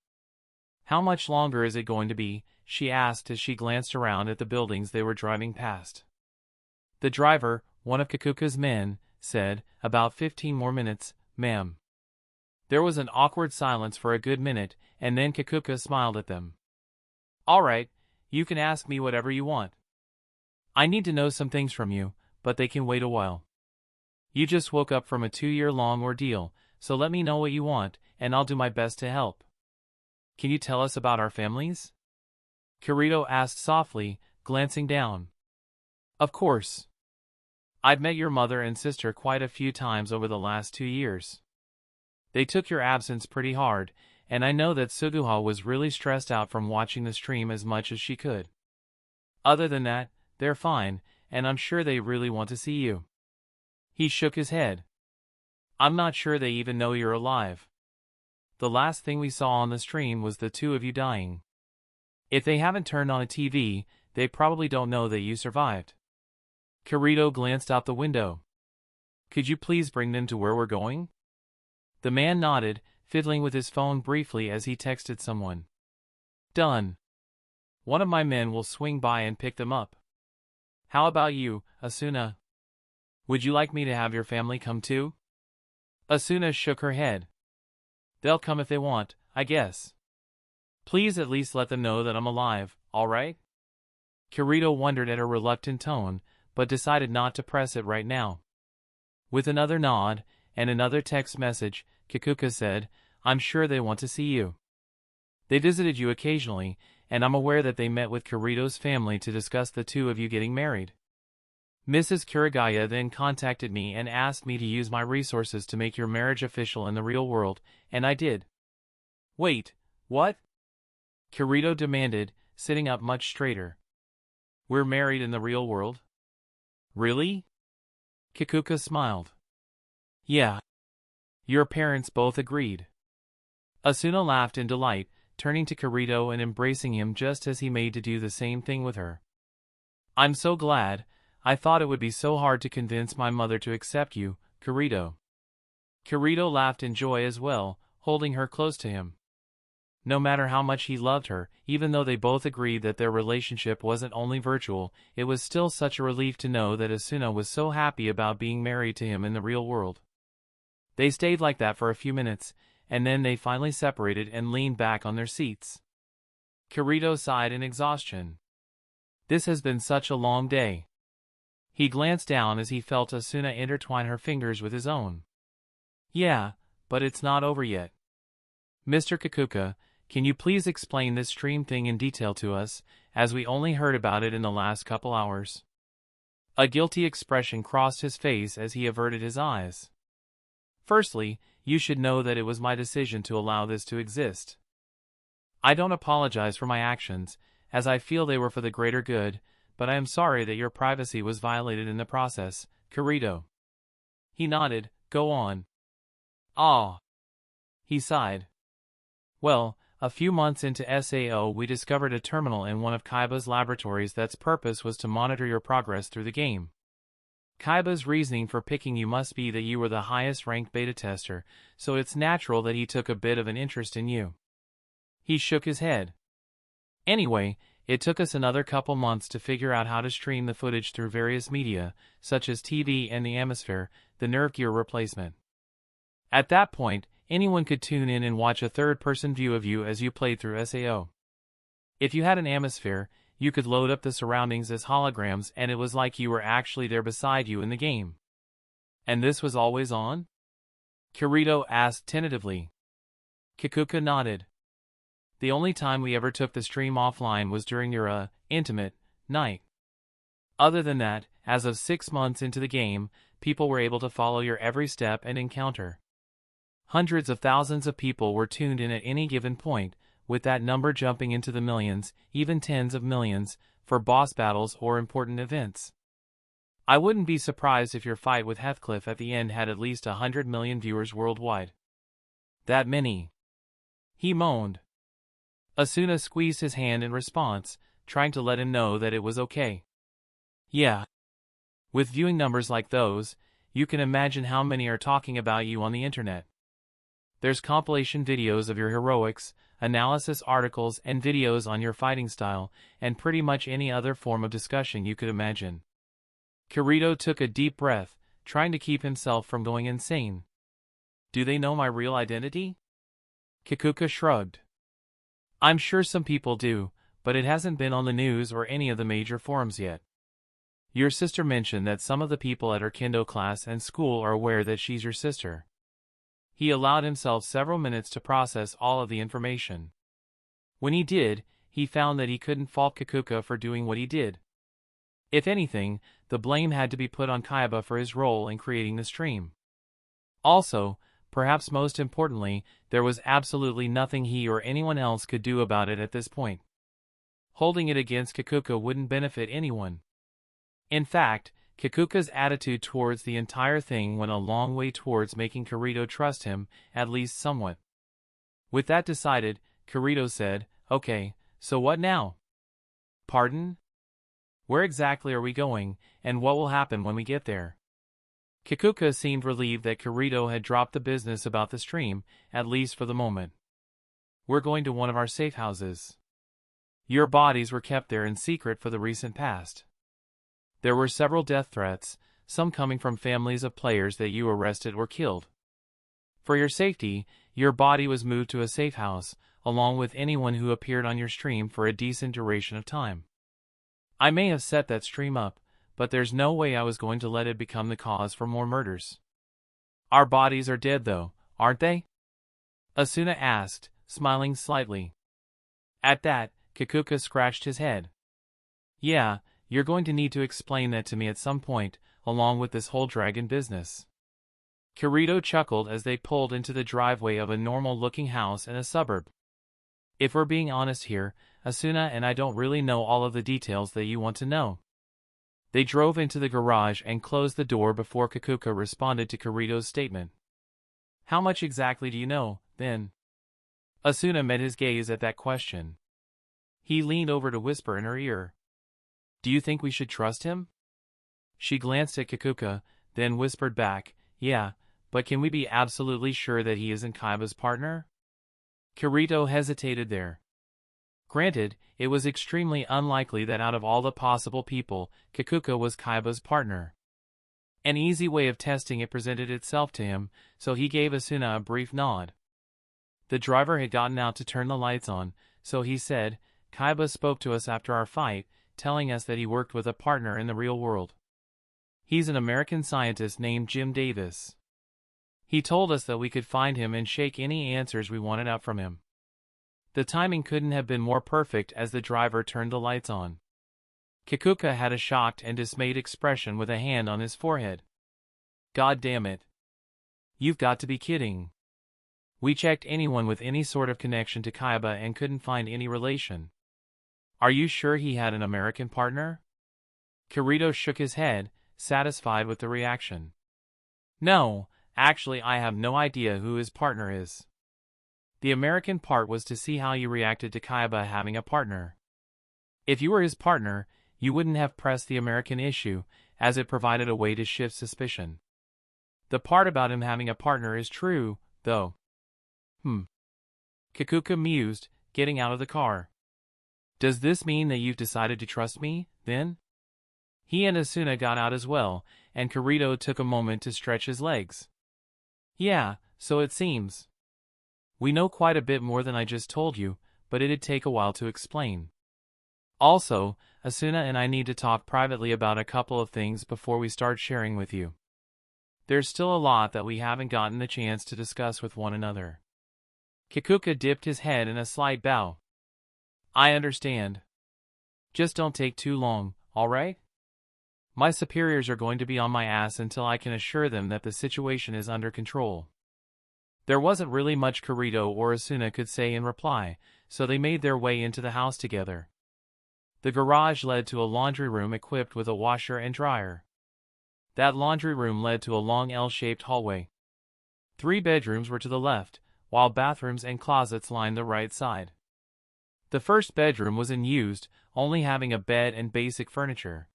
Speaker 1: "How much longer is it going to be?" she asked as she glanced around at the buildings they were driving past. The driver, one of Kikuka's men, said, "About 15 more minutes, ma'am." There was an awkward silence for a good minute, and then Kikuka smiled at them. "All right, you can ask me whatever you want. I need to know some things from you, but they can wait a while. You just woke up from a 2-year-long ordeal, so let me know what you want, and I'll do my best to help. Can you tell us about our families?" Kirito asked softly, glancing down. "Of course. I've met your mother and sister quite a few times over the last 2 years. They took your absence pretty hard, and I know that Suguha was really stressed out from watching the stream as much as she could. Other than that, they're fine, and I'm sure they really want to see you." He shook his head. "I'm not sure they even know you're alive. The last thing we saw on the stream was the two of you dying. If they haven't turned on a TV, they probably don't know that you survived." Kirito glanced out the window. "Could you please bring them to where we're going?" The man nodded, fiddling with his phone briefly as he texted someone. "Done. One of my men will swing by and pick them up. How about you, Asuna? Would you like me to have your family come too?" Asuna shook her head. "They'll come if they want, I guess. Please at least let them know that I'm alive, all right?" Kirito wondered at her reluctant tone, but decided not to press it right now. With another nod, and another text message, Kikuka said, "I'm sure they want to see you. They visited you occasionally, and I'm aware that they met with Kirito's family to discuss the two of you getting married. Mrs. Kirigaya then contacted me and asked me to use my resources to make your marriage official in the real world, and I did." "Wait, what?" Kirito demanded, sitting up much straighter. "We're married in the real world?" "Really?" Kikuka smiled. "Yeah." Your parents both agreed. Asuna laughed in delight, turning to Kirito and embracing him just as he made to do the same thing with her. "I'm so glad. I thought it would be so hard to convince my mother to accept you, Kirito. Kirito laughed in joy as well, holding her close to him. No matter how much he loved her, even though they both agreed that their relationship wasn't only virtual, it was still such a relief to know that Asuna was so happy about being married to him in the real world. They stayed like that for a few minutes, and then they finally separated and leaned back on their seats. Kirito sighed in exhaustion. This has been such a long day. He glanced down as he felt Asuna intertwine her fingers with his own. Yeah, but it's not over yet. Mr. Kikuka, can you please explain this stream thing in detail to us, as we only heard about it in the last couple hours? A guilty expression crossed his face as he averted his eyes. Firstly, you should know that it was my decision to allow this to exist. I don't apologize for my actions, as I feel they were for the greater good, but I am sorry that your privacy was violated in the process, Kirito. He nodded. Go on. Ah. He sighed. Well, a few months into SAO we discovered a terminal in one of Kaiba's laboratories that's purpose was to monitor your progress through the game. Kaiba's reasoning for picking you must be that you were the highest ranked beta tester, so it's natural that he took a bit of an interest in you. He shook his head. Anyway, it took us another couple months to figure out how to stream the footage through various media, such as TV and the Atmosphere, the nerve gear replacement. At that point, anyone could tune in and watch a third-person view of you as you played through SAO. If you had an Atmosphere, you could load up the surroundings as holograms and it was like you were actually there beside you in the game. And this was always on? Kirito asked tentatively. Kikuka nodded. The only time we ever took the stream offline was during your, intimate, night. Other than that, as of 6 months into the game, people were able to follow your every step and encounter. Hundreds of thousands of people were tuned in at any given point, with that number jumping into the millions, even tens of millions, for boss battles or important events. I wouldn't be surprised if your fight with Heathcliff at the end had at least 100 million viewers worldwide. That many. He moaned. Asuna squeezed his hand in response, trying to let him know that it was okay. Yeah. With viewing numbers like those, you can imagine how many are talking about you on the internet. There's compilation videos of your heroics, analysis articles and videos on your fighting style, and pretty much any other form of discussion you could imagine. Kirito took a deep breath, trying to keep himself from going insane. Do they know my real identity? Kikuka shrugged. I'm sure some people do, but it hasn't been on the news or any of the major forums yet. Your sister mentioned that some of the people at her kendo class and school are aware that she's your sister. He allowed himself several minutes to process all of the information. When he did, he found that he couldn't fault Kikuka for doing what he did. If anything, the blame had to be put on Kayaba for his role in creating the stream. Also, perhaps most importantly, there was absolutely nothing he or anyone else could do about it at this point. Holding it against Kikuka wouldn't benefit anyone. In fact, Kikuka's attitude towards the entire thing went a long way towards making Kirito trust him, at least somewhat. With that decided, Kirito said, Okay, so what now? Pardon? Where exactly are we going, and what will happen when we get there? Kikuka seemed relieved that Kirito had dropped the business about the stream, at least for the moment. We're going to one of our safe houses. Your bodies were kept there in secret for the recent past. There were several death threats, some coming from families of players that you arrested or killed. For your safety, your body was moved to a safe house, along with anyone who appeared on your stream for a decent duration of time. I may have set that stream up, but there's no way I was going to let it become the cause for more murders. Our bodies are dead though, aren't they? Asuna asked, smiling slightly. At that, Kikuka scratched his head. Yeah, you're going to need to explain that to me at some point, along with this whole dragon business. Kirito chuckled as they pulled into the driveway of a normal-looking house in a suburb. If we're being honest here, Asuna and I don't really know all of the details that you want to know. They drove into the garage and closed the door before Kikuka responded to Kirito's statement. How much exactly do you know, then? Asuna met his gaze at that question. He leaned over to whisper in her ear. Do you think we should trust him? She glanced at Kikuka, then whispered back, "Yeah, but can we be absolutely sure that he isn't Kayaba's partner?" Kirito hesitated there. Granted, it was extremely unlikely that out of all the possible people, Kikuka was Kayaba's partner. An easy way of testing it presented itself to him, so he gave Asuna a brief nod. The driver had gotten out to turn the lights on, so he said, "Kayaba spoke to us after our fight, telling us that he worked with a partner in the real world. He's an American scientist named Jim Davis. He told us that we could find him and shake any answers we wanted out from him." The timing couldn't have been more perfect as the driver turned the lights on. Kikuka had a shocked and dismayed expression with a hand on his forehead. "God damn it. You've got to be kidding. We checked anyone with any sort of connection to Kayaba and couldn't find any relation. Are you sure he had an American partner?" Kirito shook his head, satisfied with the reaction. "No, actually I have no idea who his partner is. The American part was to see how you reacted to Kayaba having a partner. If you were his partner, you wouldn't have pressed the American issue, as it provided a way to shift suspicion. The part about him having a partner is true, though." Kikuka mused, getting out of the car. "Does this mean that you've decided to trust me, then?" He and Asuna got out as well, and Kirito took a moment to stretch his legs. "Yeah, so it seems. We know quite a bit more than I just told you, but it'd take a while to explain. Also, Asuna and I need to talk privately about a couple of things before we start sharing with you. There's still a lot that we haven't gotten the chance to discuss with one another." Kikuka dipped his head in a slight bow. "I understand. Just don't take too long, all right? My superiors are going to be on my ass until I can assure them that the situation is under control." There wasn't really much Kirito or Asuna could say in reply, so they made their way into the house together. The garage led to a laundry room equipped with a washer and dryer. That laundry room led to a long L-shaped hallway. 3 bedrooms were to the left, while bathrooms and closets lined the right side. The first bedroom was unused, only having a bed and basic furniture.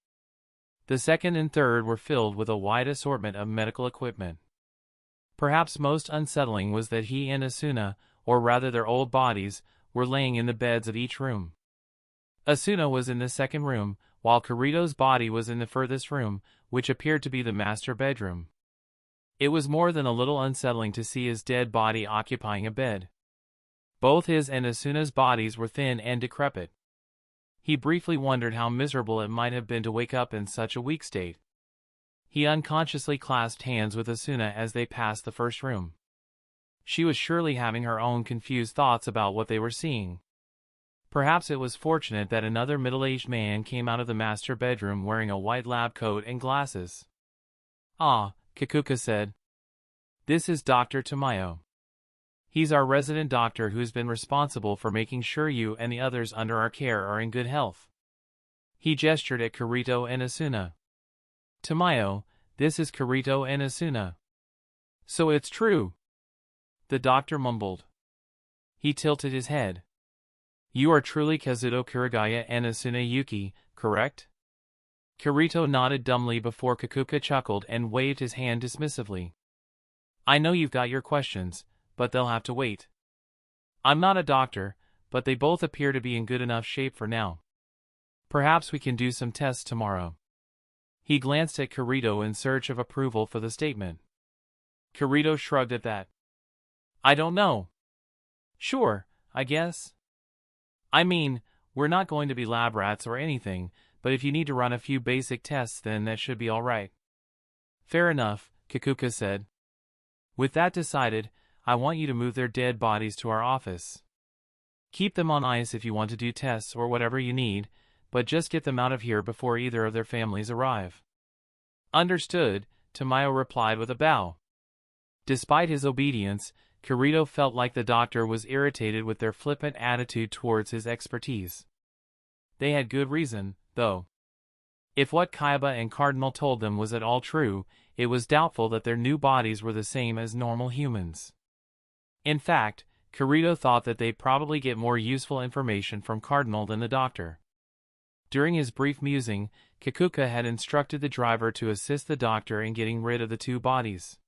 Speaker 1: The second and third were filled with a wide assortment of medical equipment. Perhaps most unsettling was that he and Asuna, or rather their old bodies, were laying in the beds of each room. Asuna was in the second room, while Kirito's body was in the furthest room, which appeared to be the master bedroom. It was more than a little unsettling to see his dead body occupying a bed. Both his and Asuna's bodies were thin and decrepit. He briefly wondered how miserable it might have been to wake up in such a weak state. He unconsciously clasped hands with Asuna as they passed the first room. She was surely having her own confused thoughts about what they were seeing. Perhaps it was fortunate that another middle-aged man came out of the master bedroom wearing a white lab coat and glasses. "Ah," Kikuka said. "This is Dr. Tamayo. He's our resident doctor who's been responsible for making sure you and the others under our care are in good health." He gestured at Kirito and Asuna. "Tamayo, this is Kirito and Asuna." "So it's true," the doctor mumbled. He tilted his head. "You are truly Kazuto Kuragaya and Asuna Yuki, correct?" Kirito nodded dumbly before Kikuka chuckled and waved his hand dismissively. "I know you've got your questions, but they'll have to wait. I'm not a doctor, but they both appear to be in good enough shape for now. Perhaps we can do some tests tomorrow." He glanced at Kirito in search of approval for the statement. Kirito shrugged at that. "I don't know. Sure, I guess. I mean, we're not going to be lab rats or anything, but if you need to run a few basic tests then that should be all right." "Fair enough," Kikuka said. "With that decided, I want you to move their dead bodies to our office. Keep them on ice if you want to do tests or whatever you need, but just get them out of here before either of their families arrive." "Understood," Tamayo replied with a bow. Despite his obedience, Kirito felt like the doctor was irritated with their flippant attitude towards his expertise. They had good reason, though. If what Kayaba and Cardinal told them was at all true, it was doubtful that their new bodies were the same as normal humans. In fact, Kirito thought that they'd probably get more useful information from Cardinal than the doctor. During his brief musing, Kikuka had instructed the driver to assist the doctor in getting rid of the two bodies.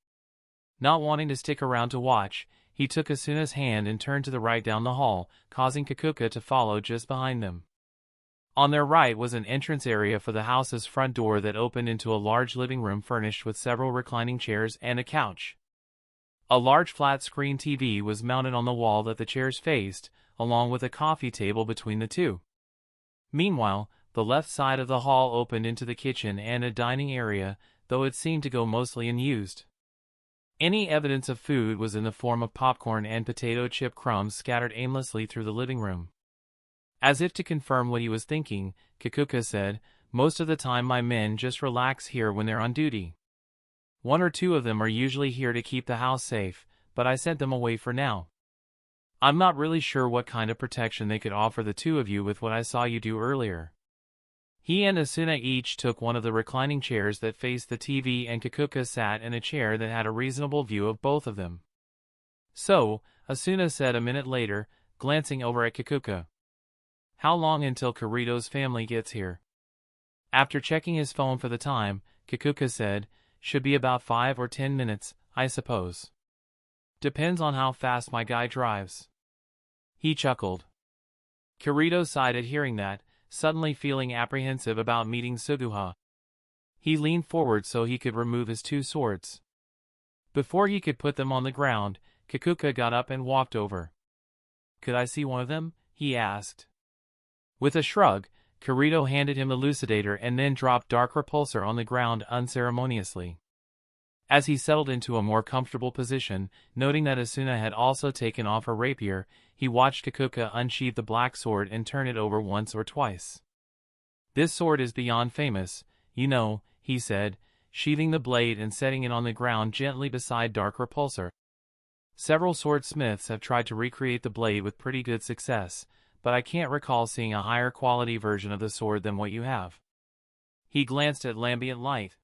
Speaker 1: Not wanting to stick around to watch, he took Asuna's hand and turned to the right down the hall, causing Kikuka to follow just behind them. On their right was an entrance area for the house's front door that opened into a large living room furnished with several reclining chairs and a couch. A large flat-screen TV was mounted on the wall that the chairs faced, along with a coffee table between the two. Meanwhile, the left side of the hall opened into the kitchen and a dining area, though it seemed to go mostly unused. Any evidence of food was in the form of popcorn and potato chip crumbs scattered aimlessly through the living room. As if to confirm what he was thinking, Kikuka said, "Most of the time my men just relax here when they're on duty. One or two of them are usually here to keep the house safe, but I sent them away for now. I'm not really sure what kind of protection they could offer the two of you with what I saw you do earlier." He and Asuna each took one of the reclining chairs that faced the TV, and Kikuka sat in a chair that had a reasonable view of both of them. "So," Asuna said a minute later, glancing over at Kikuka. "How long until Kirito's family gets here?" After checking his phone for the time, Kikuka said, "Should be about 5 or 10 minutes, I suppose. Depends on how fast my guy drives." He chuckled. Kirito sighed at hearing that, suddenly feeling apprehensive about meeting Suguha. He leaned forward so he could remove his two swords. Before he could put them on the ground, Kikuka got up and walked over. "Could I see one of them?" he asked. With a shrug, Kirito handed him the elucidator and then dropped Dark Repulsor on the ground unceremoniously. As he settled into a more comfortable position, noting that Asuna had also taken off her rapier, he watched Kikuka unsheathe the black sword and turn it over once or twice. "This sword is beyond famous, you know," he said, sheathing the blade and setting it on the ground gently beside Dark Repulsor. "Several swordsmiths have tried to recreate the blade with pretty good success, but I can't recall seeing a higher quality version of the sword than what you have." He glanced at Lambient Light.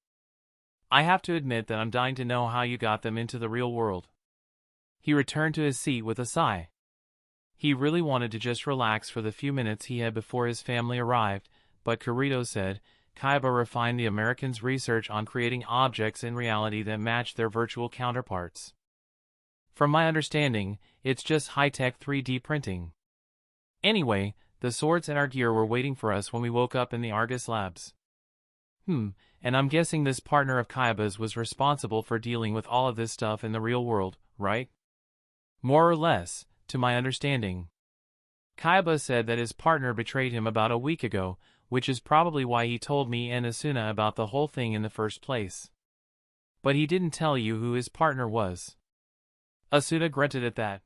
Speaker 1: "I have to admit that I'm dying to know how you got them into the real world." He returned to his seat with a sigh. He really wanted to just relax for the few minutes he had before his family arrived, but Kirito said, "Kayaba refined the Americans' research on creating objects in reality that match their virtual counterparts. From my understanding, it's just high-tech 3D printing. Anyway, the swords and our gear were waiting for us when we woke up in the Argus labs." And I'm guessing this partner of Kayaba's was responsible for dealing with all of this stuff in the real world, right?" "More or less, to my understanding. Kayaba said that his partner betrayed him about a week ago, which is probably why he told me and Asuna about the whole thing in the first place. But he didn't tell you who his partner was." Asuna grunted at that.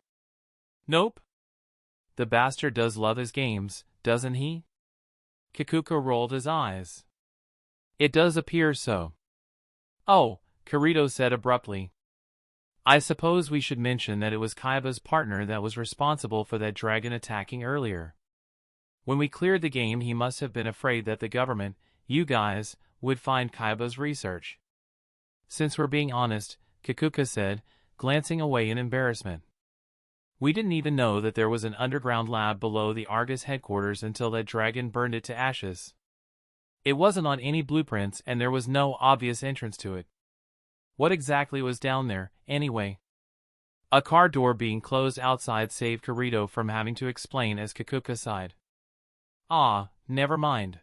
Speaker 1: "Nope. The bastard does love his games, doesn't he?" Kikuka rolled his eyes. "It does appear so." "Oh," Kirito said abruptly. "I suppose we should mention that it was Kayaba's partner that was responsible for that dragon attacking earlier. When we cleared the game, he must have been afraid that the government, you guys, would find Kayaba's research." "Since we're being honest," Kikuka said, glancing away in embarrassment. "We didn't even know that there was an underground lab below the Argus headquarters until that dragon burned it to ashes. It wasn't on any blueprints and there was no obvious entrance to it. What exactly was down there, anyway?" A car door being closed outside saved Kirito from having to explain as Kikuka sighed. "Ah, never mind.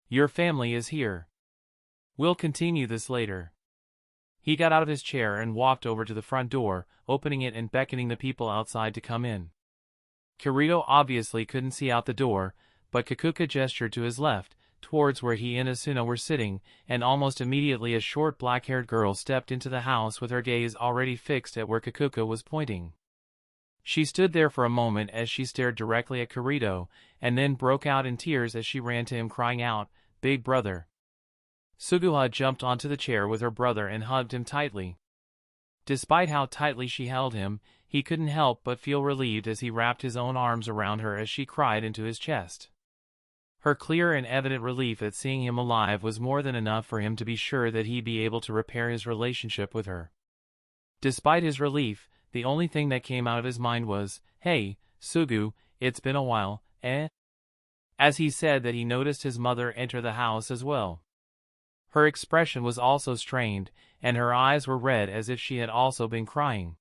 Speaker 1: Your family is here. We'll continue this later." He got out of his chair and walked over to the front door, opening it and beckoning the people outside to come in. Kirito obviously couldn't see out the door, but Kikuka gestured to his left, towards where he and Asuna were sitting, and almost immediately a short black-haired girl stepped into the house with her gaze already fixed at where Kikuka was pointing. She stood there for a moment as she stared directly at Kirito, and then broke out in tears as she ran to him crying out, "Big brother." Suguha jumped onto the chair with her brother and hugged him tightly. Despite how tightly she held him, he couldn't help but feel relieved as he wrapped his own arms around her as she cried into his chest. Her clear and evident relief at seeing him alive was more than enough for him to be sure that he'd be able to repair his relationship with her. Despite his relief, the only thing that came out of his mind was, "Hey, Sugu, it's been a while, eh?" As he said that, he noticed his mother enter the house as well. Her expression was also strained, and her eyes were red as if she had also been crying.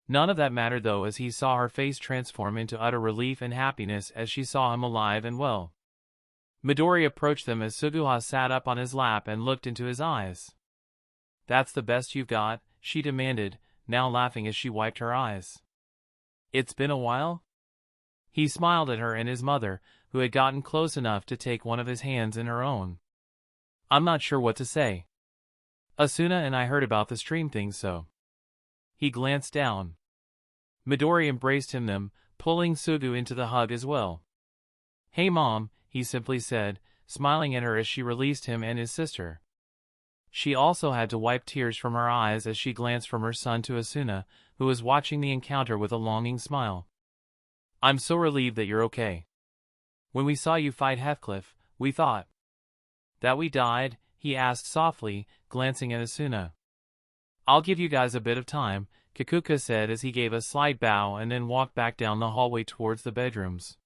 Speaker 1: None of that mattered though, as he saw her face transform into utter relief and happiness as she saw him alive and well. Midori approached them as Suguha sat up on his lap and looked into his eyes. "That's the best you've got?" she demanded, now laughing as she wiped her eyes. "It's been a while?" He smiled at her and his mother, who had gotten close enough to take one of his hands in her own. "I'm not sure what to say. Asuna and I heard about the stream thing, so." He glanced down. Midori embraced him, pulling Sugu into the hug as well. "Hey Mom," he simply said, smiling at her as she released him and his sister. She also had to wipe tears from her eyes as she glanced from her son to Asuna, who was watching the encounter with a longing smile. "I'm so relieved that you're okay. When we saw you fight Heathcliff, we thought that we died," he asked softly, glancing at Asuna. "I'll give you guys a bit of time," Kikuka said as he gave a slight bow and then walked back down the hallway towards the bedrooms.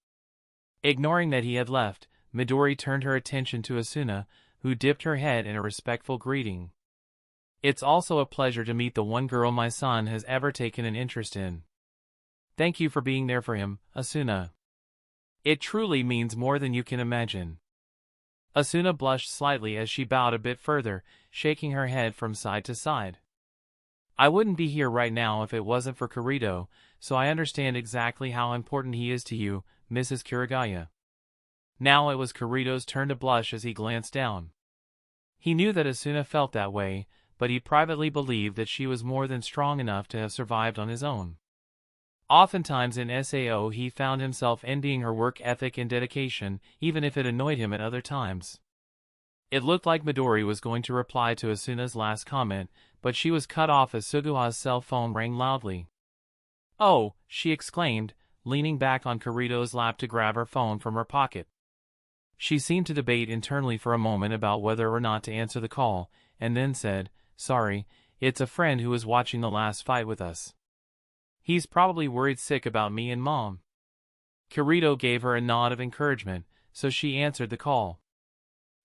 Speaker 1: Ignoring that he had left, Midori turned her attention to Asuna, who dipped her head in a respectful greeting. "It's also a pleasure to meet the one girl my son has ever taken an interest in. Thank you for being there for him, Asuna. It truly means more than you can imagine." Asuna blushed slightly as she bowed a bit further, shaking her head from side to side. "I wouldn't be here right now if it wasn't for Kirito, so I understand exactly how important he is to you, Mrs. Kuragaya." Now it was Kirito's turn to blush as he glanced down. He knew that Asuna felt that way, but he privately believed that she was more than strong enough to have survived on his own. Oftentimes in SAO he found himself envying her work ethic and dedication, even if it annoyed him at other times. It looked like Midori was going to reply to Asuna's last comment, but she was cut off as Suguha's cell phone rang loudly. "Oh," she exclaimed, leaning back on Kirito's lap to grab her phone from her pocket. She seemed to debate internally for a moment about whether or not to answer the call, and then said, "Sorry, it's a friend who was watching the last fight with us. He's probably worried sick about me and Mom." Kirito gave her a nod of encouragement, so she answered the call.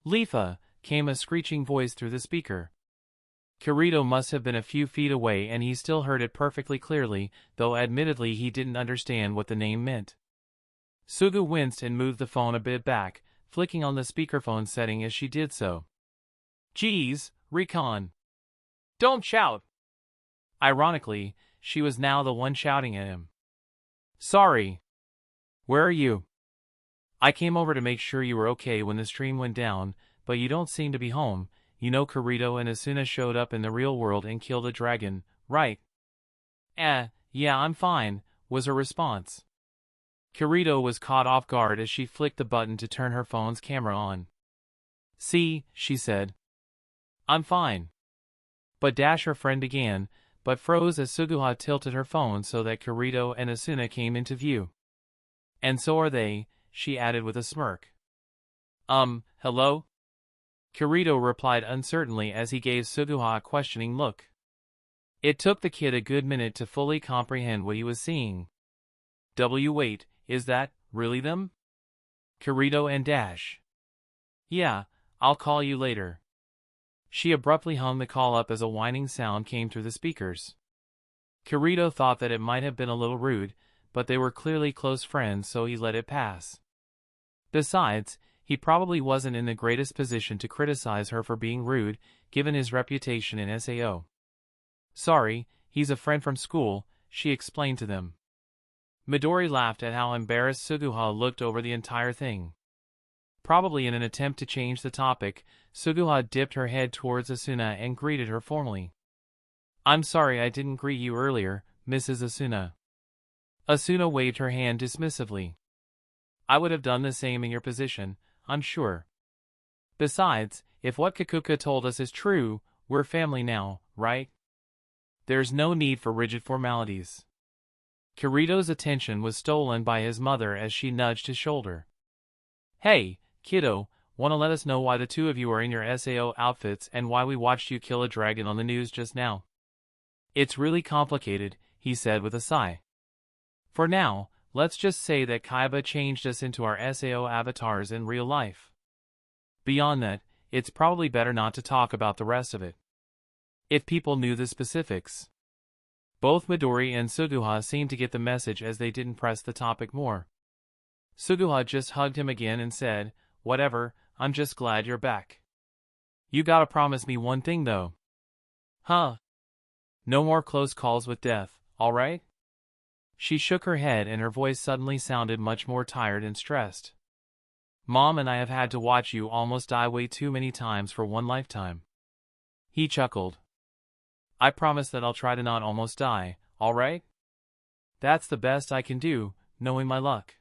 Speaker 1: "Leafa," came a screeching voice through the speaker. Kirito must have been a few feet away and he still heard it perfectly clearly, though admittedly he didn't understand what the name meant. Sugu winced and moved the phone a bit back, flicking on the speakerphone setting as she did so. "Geez, Recon. Don't shout." Ironically, she was now the one shouting at him. "Sorry. Where are you? I came over to make sure you were okay when the stream went down, but you don't seem to be home. You know Kirito and Asuna showed up in the real world and killed a dragon, right?" Yeah, I'm fine," was her response. Kirito was caught off guard as she flicked the button to turn her phone's camera on. "See," she said. "I'm fine." But her friend began, but froze as Suguha tilted her phone so that Kirito and Asuna came into view. "And so are they," she added with a smirk. Hello?" Kirito replied uncertainly as he gave Suguha a questioning look. It took the kid a good minute to fully comprehend what he was seeing. Wait, is that really them? Kirito and Dash. "Yeah, I'll call you later." She abruptly hung the call up as a whining sound came through the speakers. Kirito thought that it might have been a little rude, but they were clearly close friends, so he let it pass. Besides, he probably wasn't in the greatest position to criticize her for being rude, given his reputation in SAO. "Sorry, he's a friend from school," she explained to them. Midori laughed at how embarrassed Suguha looked over the entire thing. Probably in an attempt to change the topic, Suguha dipped her head towards Asuna and greeted her formally. "I'm sorry I didn't greet you earlier, Mrs. Asuna." Asuna waved her hand dismissively. "I would have done the same in your position, I'm sure. Besides, if what Kikuka told us is true, we're family now, right? There's no need for rigid formalities." Kirito's attention was stolen by his mother as she nudged his shoulder. "Hey, kiddo, wanna let us know why the two of you are in your SAO outfits and why we watched you kill a dragon on the news just now?" "It's really complicated," he said with a sigh. "For now, Let's just say that Kayaba changed us into our SAO avatars in real life. Beyond that, it's probably better not to talk about the rest of it. If people knew the specifics. Both Midori and Suguha seemed to get the message as they didn't press the topic more. Suguha just hugged him again and said, "Whatever, I'm just glad you're back. You gotta promise me one thing though." "Huh? No more close calls with death, alright?" She shook her head and her voice suddenly sounded much more tired and stressed. "Mom and I have had to watch you almost die way too many times for one lifetime." He chuckled. "I promise that I'll try to not almost die, alright? That's the best I can do, knowing my luck."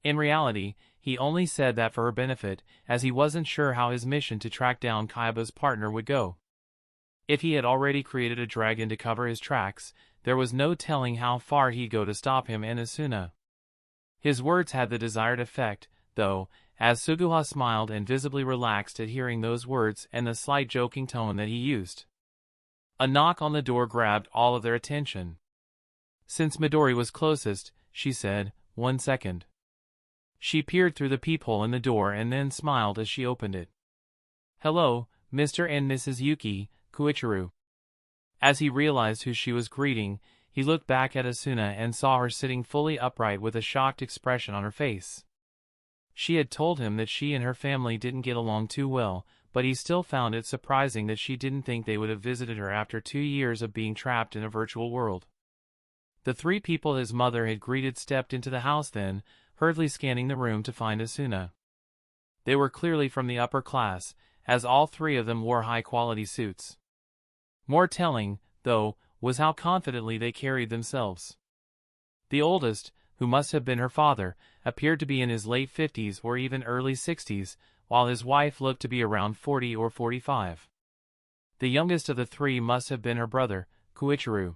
Speaker 1: In reality, he only said that for her benefit, as he wasn't sure how his mission to track down Kayaba's partner would go. If he had already created a dragon to cover his tracks, there was no telling how far he'd go to stop him and Asuna. His words had the desired effect, though, as Suguha smiled and visibly relaxed at hearing those words and the slight joking tone that he used. A knock on the door grabbed all of their attention. Since Midori was closest, she said, "1 second." She peered through the peephole in the door and then smiled as she opened it. "Hello, Mr. and Mrs. Yuki, Koichiro." As he realized who she was greeting, he looked back at Asuna and saw her sitting fully upright with a shocked expression on her face. She had told him that she and her family didn't get along too well, but he still found it surprising that she didn't think they would have visited her after 2 years of being trapped in a virtual world. The 3 people his mother had greeted stepped into the house then, hurriedly scanning the room to find Asuna. They were clearly from the upper class, as all 3 of them wore high-quality suits. More telling, though, was how confidently they carried themselves. The oldest, who must have been her father, appeared to be in his late 50s or even early 60s, while his wife looked to be around 40 or 45. The youngest of the 3 must have been her brother, Koichiro.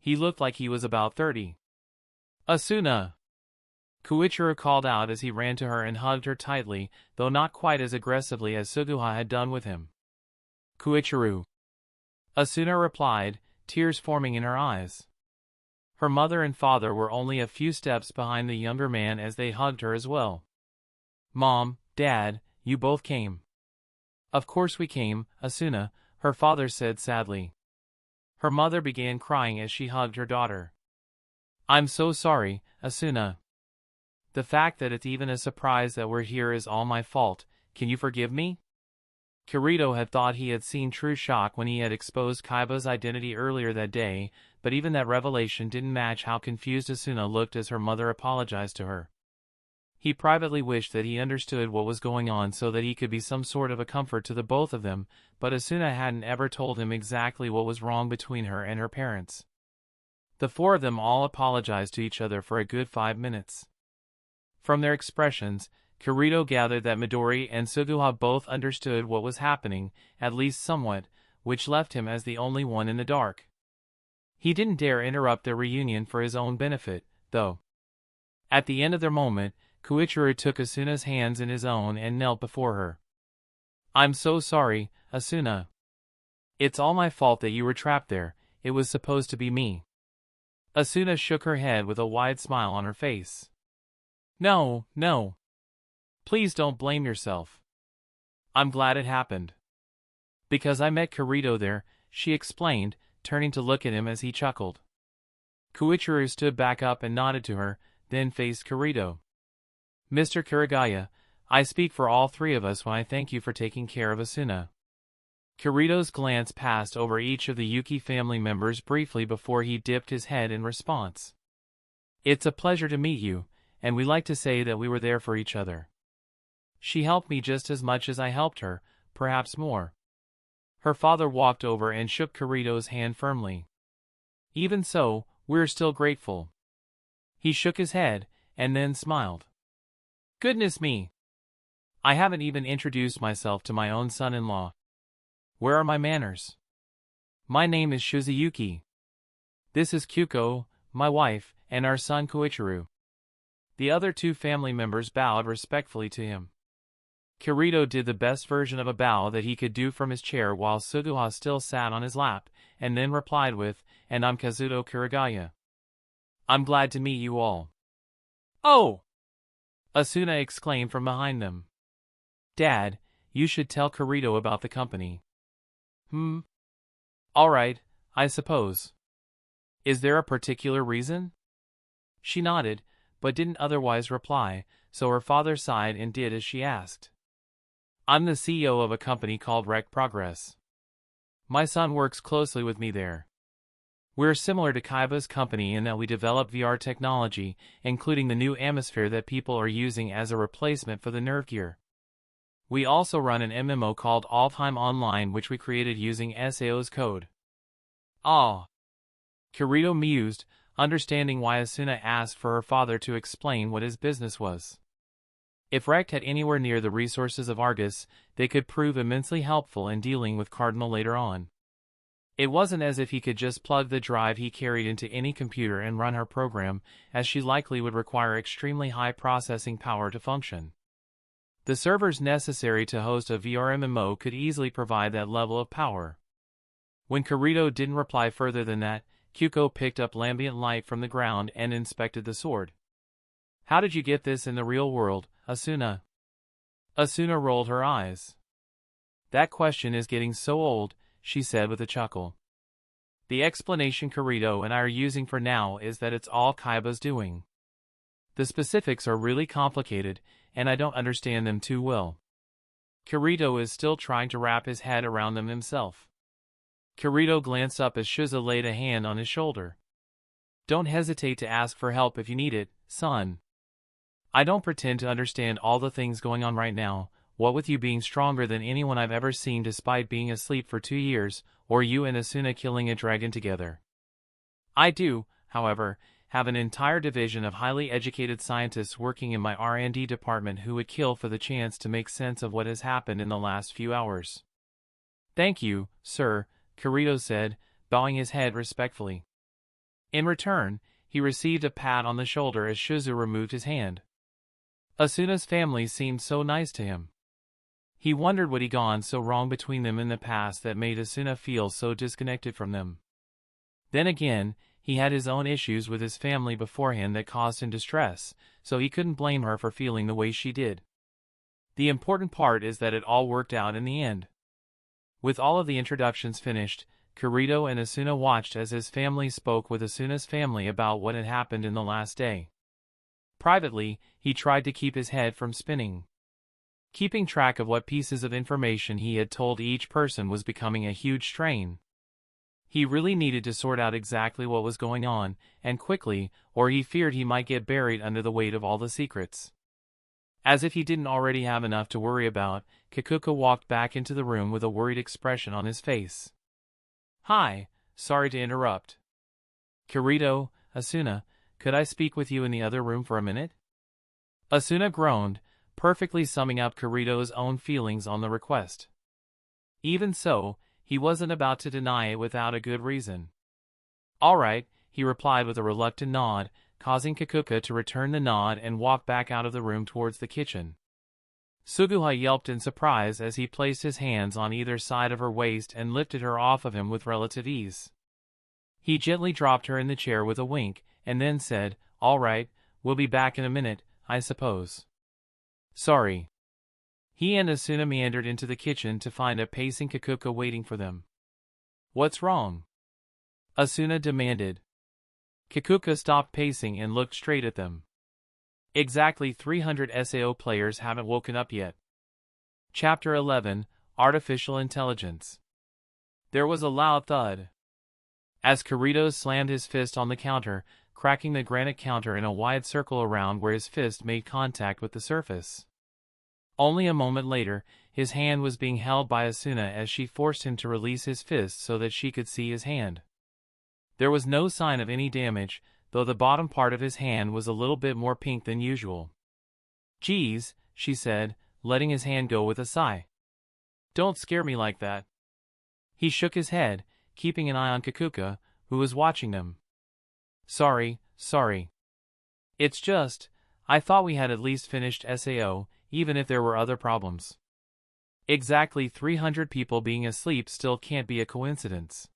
Speaker 1: He looked like he was about 30. "Asuna!" Koichiro called out as he ran to her and hugged her tightly, though not quite as aggressively as Suguha had done with him. "Koichiro," Asuna replied, tears forming in her eyes. Her mother and father were only a few steps behind the younger man as they hugged her as well. "Mom, Dad, you both came." "Of course we came, Asuna," her father said sadly. Her mother began crying as she hugged her daughter. "I'm so sorry, Asuna. The fact that it's even a surprise that we're here is all my fault. Can you forgive me?" Kirito had thought he had seen true shock when he had exposed Kaiba's identity earlier that day, but even that revelation didn't match how confused Asuna looked as her mother apologized to her. He privately wished that he understood what was going on so that he could be some sort of a comfort to the both of them, but Asuna hadn't ever told him exactly what was wrong between her and her parents. The 4 of them all apologized to each other for a good 5 minutes. From their expressions, Kirito gathered that Midori and Suguha both understood what was happening, at least somewhat, which left him as the only one in the dark. He didn't dare interrupt their reunion for his own benefit, though. At the end of their moment, Koichiro took Asuna's hands in his own and knelt before her. "I'm so sorry, Asuna. It's all my fault that you were trapped there. It was supposed to be me." Asuna shook her head with a wide smile on her face. No. Please don't blame yourself. I'm glad it happened. Because I met Kirito there," she explained, turning to look at him as he chuckled. Koichiro stood back up and nodded to her, then faced Kirito. "Mr. Kuragaya, I speak for all 3 of us when I thank you for taking care of Asuna." Kirito's glance passed over each of the Yuki family members briefly before he dipped his head in response. "It's a pleasure to meet you, and we like to say that we were there for each other. She helped me just as much as I helped her, perhaps more." Her father walked over and shook Kirito's hand firmly. "Even so, we're still grateful." He shook his head, and then smiled. "Goodness me! I haven't even introduced myself to my own son-in-law. Where are my manners? My name is Shizuyuki. This is Kyuko, my wife, and our son Koichiro." The other 2 family members bowed respectfully to him. Kirito did the best version of a bow that he could do from his chair while Suguha still sat on his lap, and then replied with, "And I'm Kazuto Kuragaya." I'm glad to meet you all. Oh! Asuna exclaimed from behind them. Dad, you should tell Kirito about the company. Alright, I suppose. Is there a particular reason? She nodded, but didn't otherwise reply, so her father sighed and did as she asked. I'm the CEO of a company called Rec Progress. My son works closely with me there. We're similar to Kayaba's company in that we develop VR technology, including the new atmosphere that people are using as a replacement for the Nerve Gear. We also run an MMO called Alfheim Online, which we created using SAO's code. Ah. Kirito mused, understanding why Asuna asked for her father to explain what his business was. If Rect had anywhere near the resources of Argus, they could prove immensely helpful in dealing with Cardinal later on. It wasn't as if he could just plug the drive he carried into any computer and run her program, as she likely would require extremely high processing power to function. The servers necessary to host a VR MMO could easily provide that level of power. When Kirito didn't reply further than that, Kyuko picked up lambent light from the ground and inspected the sword. How did you get this in the real world, Asuna? Asuna rolled her eyes. That question is getting so old, she said with a chuckle. The explanation Kirito and I are using for now is that it's all Kayaba's doing. The specifics are really complicated, and I don't understand them too well. Kirito is still trying to wrap his head around them himself. Kirito glanced up as Shiza laid a hand on his shoulder. Don't hesitate to ask for help if you need it, son. I don't pretend to understand all the things going on right now, what with you being stronger than anyone I've ever seen despite being asleep for 2 years, or you and Asuna killing a dragon together. I do, however, have an entire division of highly educated scientists working in my R&D department who would kill for the chance to make sense of what has happened in the last few hours. Thank you, sir, Kirito said, bowing his head respectfully. In return, he received a pat on the shoulder as Shizu removed his hand. Asuna's family seemed so nice to him. He wondered what had gone so wrong between them in the past that made Asuna feel so disconnected from them. Then again, he had his own issues with his family beforehand that caused him distress, so he couldn't blame her for feeling the way she did. The important part is that it all worked out in the end. With all of the introductions finished, Kirito and Asuna watched as his family spoke with Asuna's family about what had happened in the last day. Privately, he tried to keep his head from spinning. Keeping track of what pieces of information he had told each person was becoming a huge strain. He really needed to sort out exactly what was going on, and quickly, or he feared he might get buried under the weight of all the secrets. As if he didn't already have enough to worry about, Kikuka walked back into the room with a worried expression on his face. Hi, sorry to interrupt. Kirito, Asuna, could I speak with you in the other room for a minute? Asuna groaned, perfectly summing up Kirito's own feelings on the request. Even so, he wasn't about to deny it without a good reason. All right, he replied with a reluctant nod, causing Kikuka to return the nod and walk back out of the room towards the kitchen. Suguha yelped in surprise as he placed his hands on either side of her waist and lifted her off of him with relative ease. He gently dropped her in the chair with a wink, and then said, All right, we'll be back in a minute, I suppose. Sorry. He and Asuna meandered into the kitchen to find a pacing Kikuka waiting for them. What's wrong? Asuna demanded. Kikuka stopped pacing and looked straight at them. Exactly 300 SAO players haven't woken up yet. Chapter 11, Artificial Intelligence. There was a loud thud. As Kirito slammed his fist on the counter, cracking the granite counter in a wide circle around where his fist made contact with the surface. Only a moment later, his hand was being held by Asuna as she forced him to release his fist so that she could see his hand. There was no sign of any damage, though the bottom part of his hand was a little bit more pink than usual. Geez, she said, letting his hand go with a sigh. Don't scare me like that. He shook his head, keeping an eye on Kikuka, who was watching them. Sorry. It's just, I thought we had at least finished SAO, even if there were other problems. Exactly 300 people being asleep still can't be a coincidence.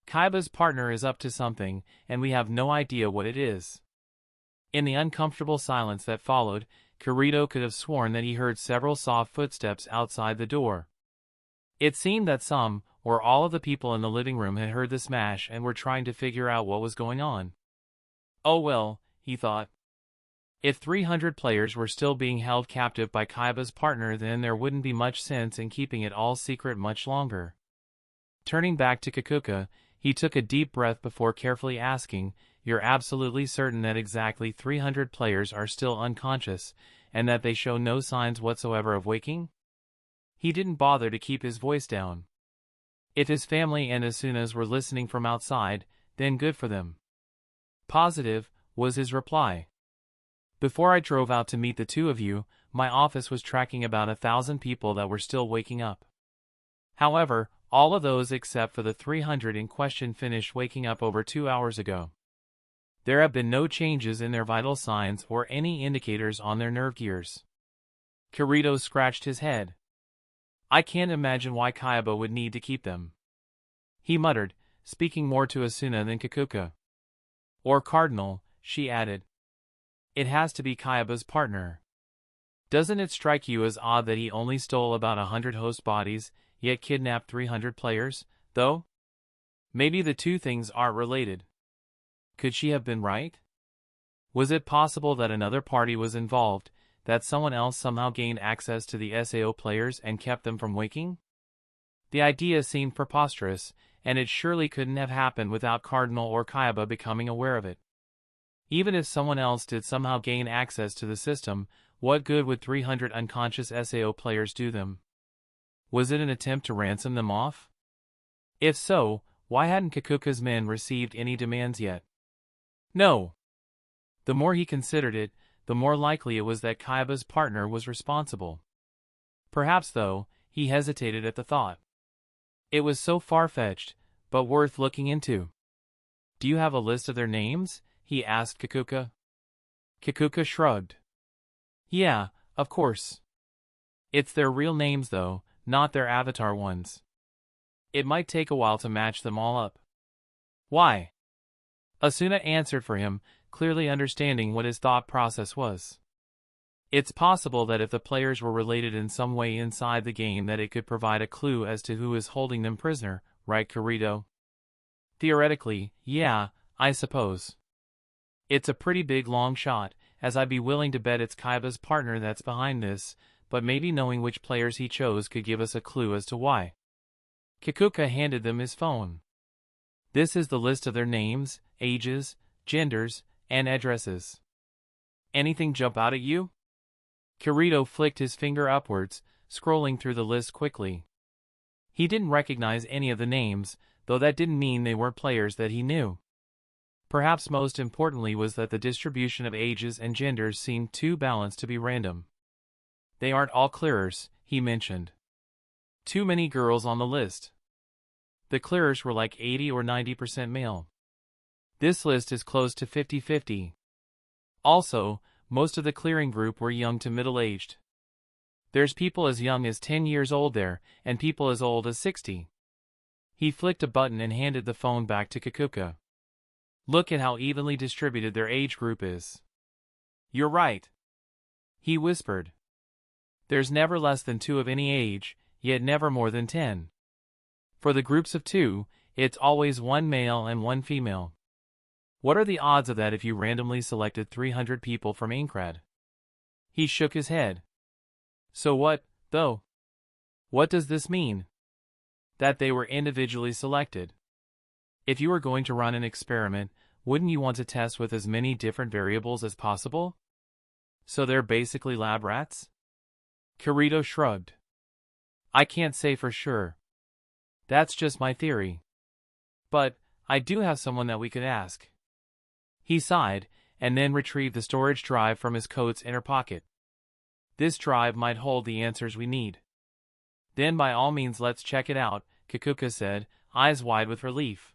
Speaker 1: Kaiba's partner is up to something, and we have no idea what it is. In the uncomfortable silence that followed, Kirito could have sworn that he heard several soft footsteps outside the door. It seemed that some, or all of the people in the living room had heard the smash and were trying to figure out what was going on. Oh well, he thought. If 300 players were still being held captive by Kaiba's partner, then there wouldn't be much sense in keeping it all secret much longer. Turning back to Kikuka, he took a deep breath before carefully asking, "You're absolutely certain that exactly 300 players are still unconscious, and that they show no signs whatsoever of waking?" He didn't bother to keep his voice down. If his family and Asuna's were listening from outside, then good for them. "Positive," was his reply. "Before I drove out to meet the two of you, my office was tracking about 1,000 people that were still waking up. However, all of those except for the 300 in question finished waking up over 2 hours ago. There have been no changes in their vital signs or any indicators on their nerve gears." Kirito scratched his head. "I can't imagine why Kayaba would need to keep them," he muttered, speaking more to Asuna than Kikuka. "Or Cardinal," she added. "It has to be Kayaba's partner. Doesn't it strike you as odd that he only stole about 100 host bodies, yet kidnapped 300 players, though? Maybe the two things aren't related. Could she have been right? Was it possible that another party was involved, that someone else somehow gained access to the SAO players and kept them from waking? The idea seemed preposterous, and it surely couldn't have happened without Cardinal or Kayaba becoming aware of it. Even if someone else did somehow gain access to the system, what good would 300 unconscious SAO players do them? Was it an attempt to ransom them off? If so, why hadn't Kikuka's men received any demands yet? No. The more he considered it, the more likely it was that Kayaba's partner was responsible. Perhaps, though, he hesitated at the thought. It was so far-fetched, but worth looking into. "Do you have a list of their names?" he asked Kikuka. Kikuka shrugged. "Yeah, of course. It's their real names though, not their avatar ones. It might take a while to match them all up." "Why?" Asuna answered for him, clearly understanding what his thought process was. "It's possible that if the players were related in some way inside the game, that it could provide a clue as to who is holding them prisoner, right, Kirito?" "Theoretically, yeah, I suppose. It's a pretty big long shot, as I'd be willing to bet it's Kaiba's partner that's behind this, but maybe knowing which players he chose could give us a clue as to why." Kikuka handed them his phone. "This is the list of their names, ages, genders, and addresses. Anything jump out at you?" Kirito flicked his finger upwards, scrolling through the list quickly. He didn't recognize any of the names, though that didn't mean they weren't players that he knew. Perhaps most importantly was that the distribution of ages and genders seemed too balanced to be random. "They aren't all clearers," he mentioned. "Too many girls on the list. The clearers were like 80 or 90% male. This list is close to 50-50. Also, most of the clearing group were young to middle-aged. There's people as young as 10 years old there, and people as old as 60. He flicked a button and handed the phone back to Kikuka. "Look at how evenly distributed their age group is." "You're right," he whispered. "There's never less than 2 of any age, yet never more than 10. For the groups of 2, it's always 1 male and 1 female. What are the odds of that if you randomly selected 300 people from Aincrad?" He shook his head. "So what, though? What does this mean?" "That they were individually selected. If you were going to run an experiment, wouldn't you want to test with as many different variables as possible? So they're basically lab rats?" Kirito shrugged. "I can't say for sure. That's just my theory. But I do have someone that we could ask." He sighed, and then retrieved the storage drive from his coat's inner pocket. "This drive might hold the answers we need." "Then by all means let's check it out," Kikuka said, eyes wide with relief.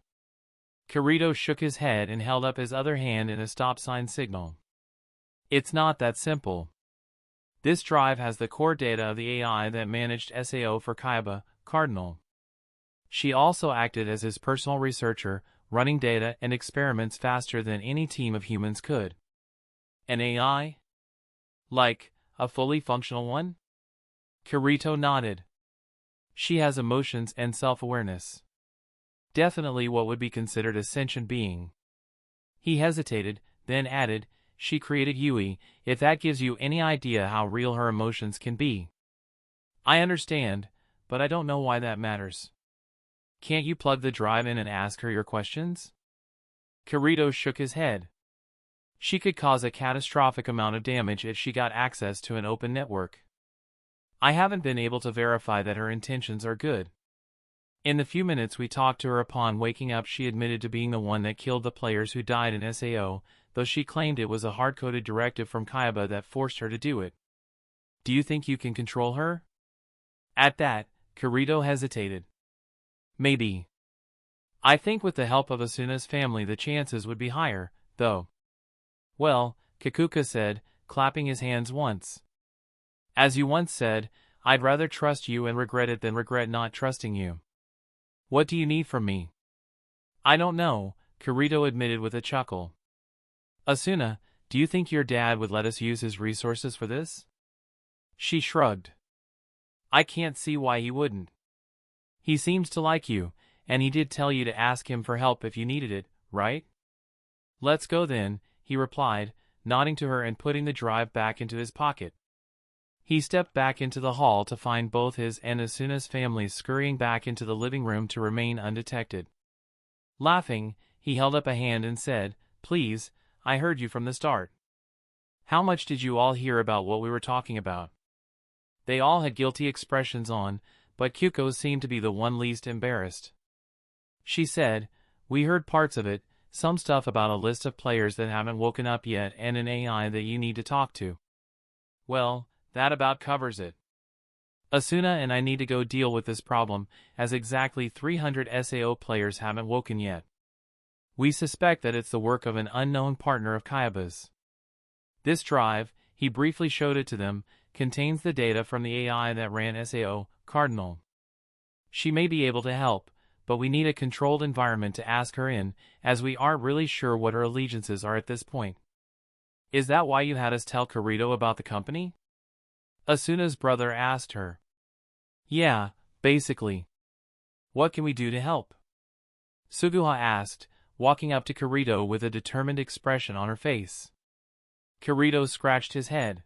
Speaker 1: Kirito shook his head and held up his other hand in a stop sign signal. "It's not that simple. This drive has the core data of the AI that managed SAO for Kayaba, Cardinal. She also acted as his personal researcher, running data and experiments faster than any team of humans could. An AI? Like, a fully functional one? Kirito nodded. She has emotions and self-awareness. Definitely what would be considered a sentient being. He hesitated, then added, she created Yui, if that gives you any idea how real her emotions can be. I understand, but I don't know why that matters. Can't you plug the drive in and ask her your questions? Kirito shook his head. She could cause a catastrophic amount of damage if she got access to an open network. I haven't been able to verify that her intentions are good. In the few minutes we talked to her upon waking up, she admitted to being the one that killed the players who died in SAO, though she claimed it was a hard-coded directive from Kayaba that forced her to do it. Do you think you can control her? At that, Kirito hesitated. Maybe. I think with the help of Asuna's family the chances would be higher, though. Well, Kikuka said, clapping his hands once. As you once said, I'd rather trust you and regret it than regret not trusting you. What do you need from me? I don't know, Kirito admitted with a chuckle. Asuna, do you think your dad would let us use his resources for this? She shrugged. I can't see why he wouldn't. He seems to like you, and he did tell you to ask him for help if you needed it, right? Let's go then, he replied, nodding to her and putting the drive back into his pocket. He stepped back into the hall to find both his and Asuna's families scurrying back into the living room to remain undetected. Laughing, he held up a hand and said, Please, I heard you from the start. How much did you all hear about what we were talking about? They all had guilty expressions on, but Kyuko seemed to be the one least embarrassed. She said, We heard parts of it, some stuff about a list of players that haven't woken up yet and an AI that you need to talk to. Well, that about covers it. Asuna and I need to go deal with this problem, as exactly 300 SAO players haven't woken yet. We suspect that it's the work of an unknown partner of Kayaba's. This drive, he briefly showed it to them, contains the data from the AI that ran SAO, Cardinal. She may be able to help, but we need a controlled environment to ask her in, as we aren't really sure what her allegiances are at this point. Is that why you had us tell Kirito about the company? Asuna's brother asked her. Yeah, basically. What can we do to help? Suguha asked, walking up to Kirito with a determined expression on her face. Kirito scratched his head.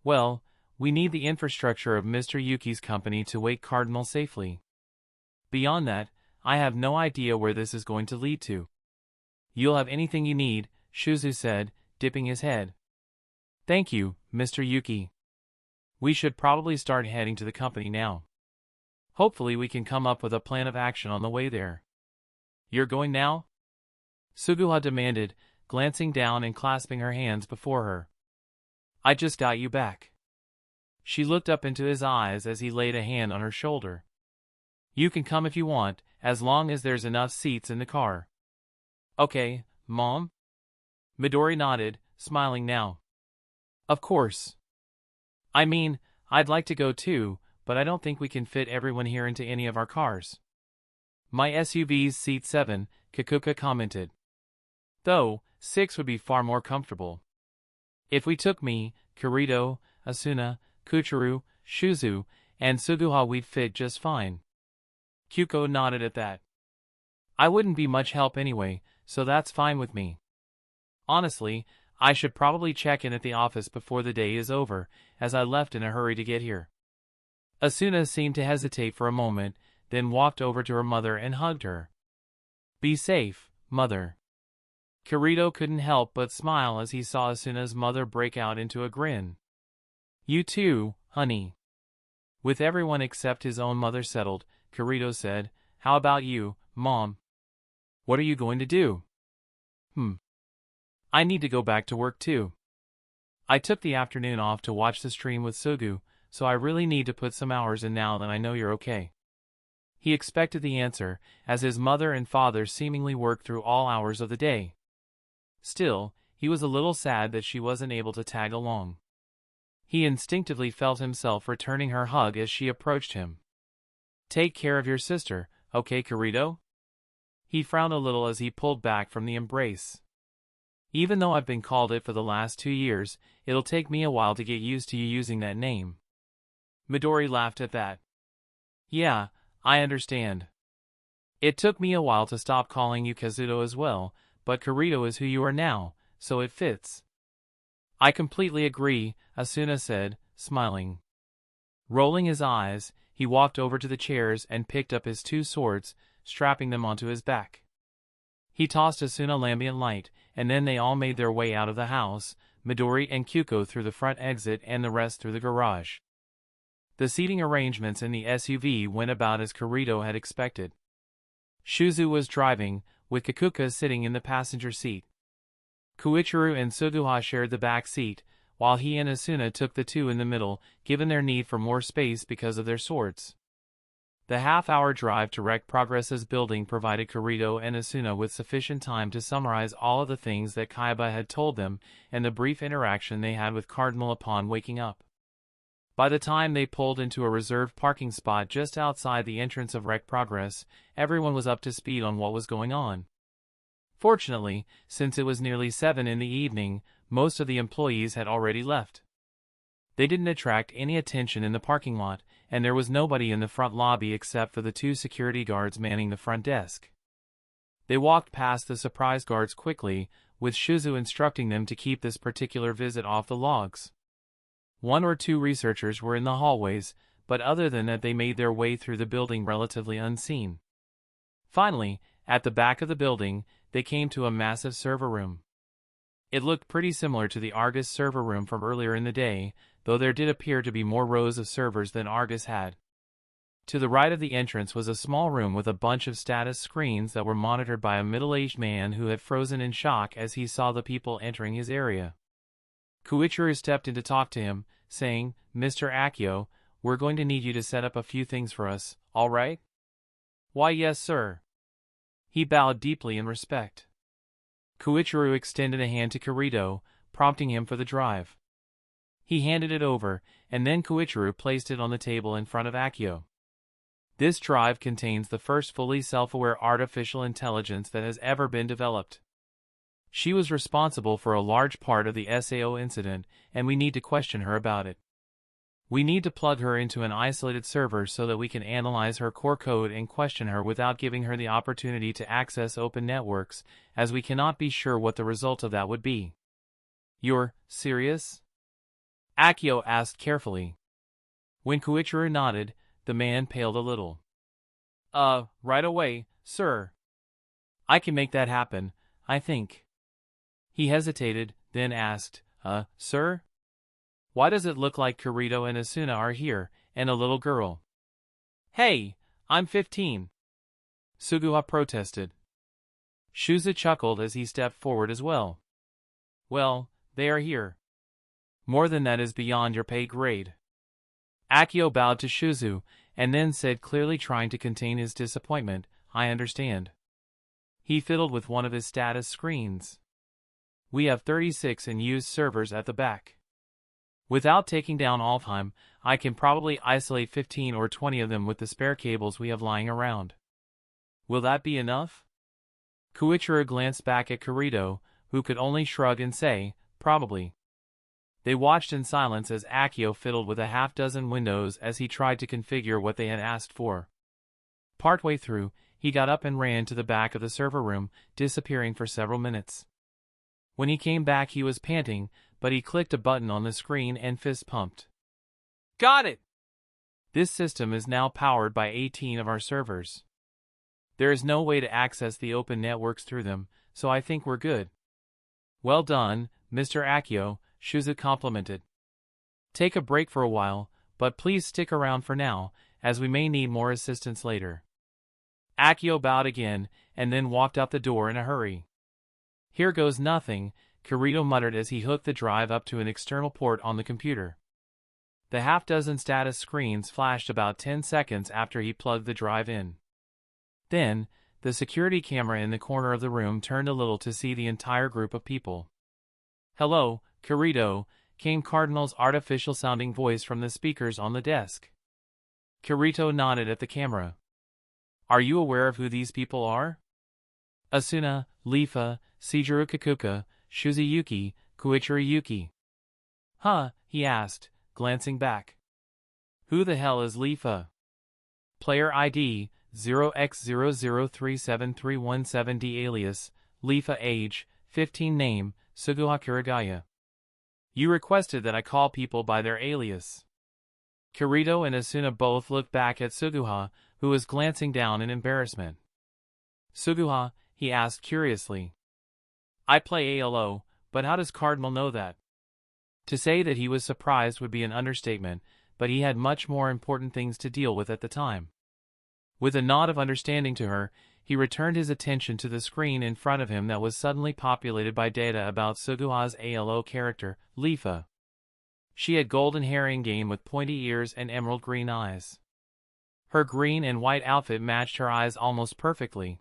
Speaker 1: Well, we need the infrastructure of Mr. Yuki's company to wake Cardinal safely. Beyond that, I have no idea where this is going to lead to. You'll have anything you need, Shuzu said, dipping his head. Thank you, Mr. Yuki. We should probably start heading to the company now. Hopefully we can come up with a plan of action on the way there. You're going now? Suguha demanded, glancing down and clasping her hands before her. I just got you back. She looked up into his eyes as he laid a hand on her shoulder. You can come if you want, as long as there's enough seats in the car. Okay, Mom? Midori nodded, smiling now. Of course. I mean, I'd like to go too, but I don't think we can fit everyone here into any of our cars. My SUV's seat 7, Kikuka commented. Though, 6 would be far more comfortable. If we took me, Kirito, Asuna, Kuchuru, Shuzu, and Suguha we'd fit just fine. Kyuko nodded at that. I wouldn't be much help anyway, so that's fine with me. Honestly, I should probably check in at the office before the day is over, as I left in a hurry to get here. Asuna seemed to hesitate for a moment, then walked over to her mother and hugged her. Be safe, Mother. Kirito couldn't help but smile as he saw Asuna's mother break out into a grin. You too, honey. With everyone except his own mother settled, Kirito said, How about you, Mom? What are you going to do? I need to go back to work too. I took the afternoon off to watch the stream with Sugu, so I really need to put some hours in now that I know you're okay. He expected the answer, as his mother and father seemingly worked through all hours of the day. Still, he was a little sad that she wasn't able to tag along. He instinctively felt himself returning her hug as she approached him. Take care of your sister, Okay, Kirito? He frowned a little as he pulled back from the embrace. Even though I've been called it for the last 2 years, it'll take me a while to get used to you using that name. Midori laughed at that. Yeah, I understand. It took me a while to stop calling you Kazuto as well, but Kirito is who you are now, so it fits. I completely agree, Asuna said, smiling. Rolling his eyes, he walked over to the chairs and picked up his 2 swords, strapping them onto his back. He tossed Asuna Lambient Light, and then they all made their way out of the house, Midori and Kyuko through the front exit and the rest through the garage. The seating arrangements in the SUV went about as Kirito had expected. Shuzu was driving, with Kikuka sitting in the passenger seat. Koichiro and Suguha shared the back seat, while he and Asuna took the 2 in the middle, given their need for more space because of their swords. The half-hour drive to Rec Progress's building provided Kirito and Asuna with sufficient time to summarize all of the things that Kayaba had told them and the brief interaction they had with Cardinal upon waking up. By the time they pulled into a reserved parking spot just outside the entrance of Rec Progress, everyone was up to speed on what was going on. Fortunately, since it was nearly 7 in the evening, most of the employees had already left. They didn't attract any attention in the parking lot, and there was nobody in the front lobby except for the 2 security guards manning the front desk. They walked past the surprise guards quickly, with Shuzu instructing them to keep this particular visit off the logs. 1 or 2 researchers were in the hallways, but other than that they made their way through the building relatively unseen. Finally, at the back of the building, they came to a massive server room. It looked pretty similar to the Argus server room from earlier in the day, though there did appear to be more rows of servers than Argus had. To the right of the entrance was a small room with a bunch of status screens that were monitored by a middle-aged man who had frozen in shock as he saw the people entering his area. Koichiro stepped in to talk to him, saying, "Mr. Akio, we're going to need you to set up a few things for us, all right?" "Why, yes, sir." He bowed deeply in respect. Koichiro extended a hand to Kirito, prompting him for the drive. He handed it over, and then Koichiro placed it on the table in front of Akio. This drive contains the first fully self-aware artificial intelligence that has ever been developed. She was responsible for a large part of the SAO incident, and we need to question her about it. We need to plug her into an isolated server so that we can analyze her core code and question her without giving her the opportunity to access open networks, as we cannot be sure what the result of that would be. "You're serious?" Akio asked carefully. When Koichiro nodded, the man paled a little. Right away, sir. I can make that happen, I think." He hesitated, then asked, "Sir? Why does it look like Kirito and Asuna are here, and a little girl?" "Hey, I'm 15. Suguha protested. Shuzu chuckled as he stepped forward as well. "Well, they are here. More than that is beyond your pay grade." Akio bowed to Shuzu, and then said, clearly trying to contain his disappointment, "I understand." He fiddled with one of his status screens. "We have 36 unused servers at the back. Without taking down all of them, I can probably isolate 15 or 20 of them with the spare cables we have lying around. Will that be enough?" Koichiro glanced back at Kirito, who could only shrug and say, "Probably." They watched in silence as Akio fiddled with a half-dozen windows as he tried to configure what they had asked for. Partway through, he got up and ran to the back of the server room, disappearing for several minutes. When he came back he was panting, but he clicked a button on the screen and fist pumped. "Got it! This system is now powered by 18 of our servers. There is no way to access the open networks through them, so I think we're good." "Well done, Mr. Akio," Shuzu complimented. "Take a break for a while, but please stick around for now, as we may need more assistance later." Akio bowed again, and then walked out the door in a hurry. "Here goes nothing," Kirito muttered as he hooked the drive up to an external port on the computer. The half-dozen status screens flashed about 10 seconds after he plugged the drive in. Then, the security camera in the corner of the room turned a little to see the entire group of people. "Hello, Kirito," came Cardinal's artificial-sounding voice from the speakers on the desk. Kirito nodded at the camera. Are you aware of who these people are? Asuna, Lifa, Seijiro Kikuka, Shuzuyuki, Koichiro Yuki. Huh, he asked, glancing back. Who the hell is Lifa? Player ID, 0x0037317D alias, Lifa age, 15 name, Suguha Kirigaya. You requested that I call people by their alias. Kirito and Asuna both looked back at Suguha, who was glancing down in embarrassment. Suguha, he asked curiously. I play ALO, but how does Cardinal know that? To say that he was surprised would be an understatement, but he had much more important things to deal with at the time. With a nod of understanding to her, he returned his attention to the screen in front of him that was suddenly populated by data about Suguha's ALO character, Lifa. She had golden hair in-game with pointy ears and emerald green eyes. Her green and white outfit matched her eyes almost perfectly.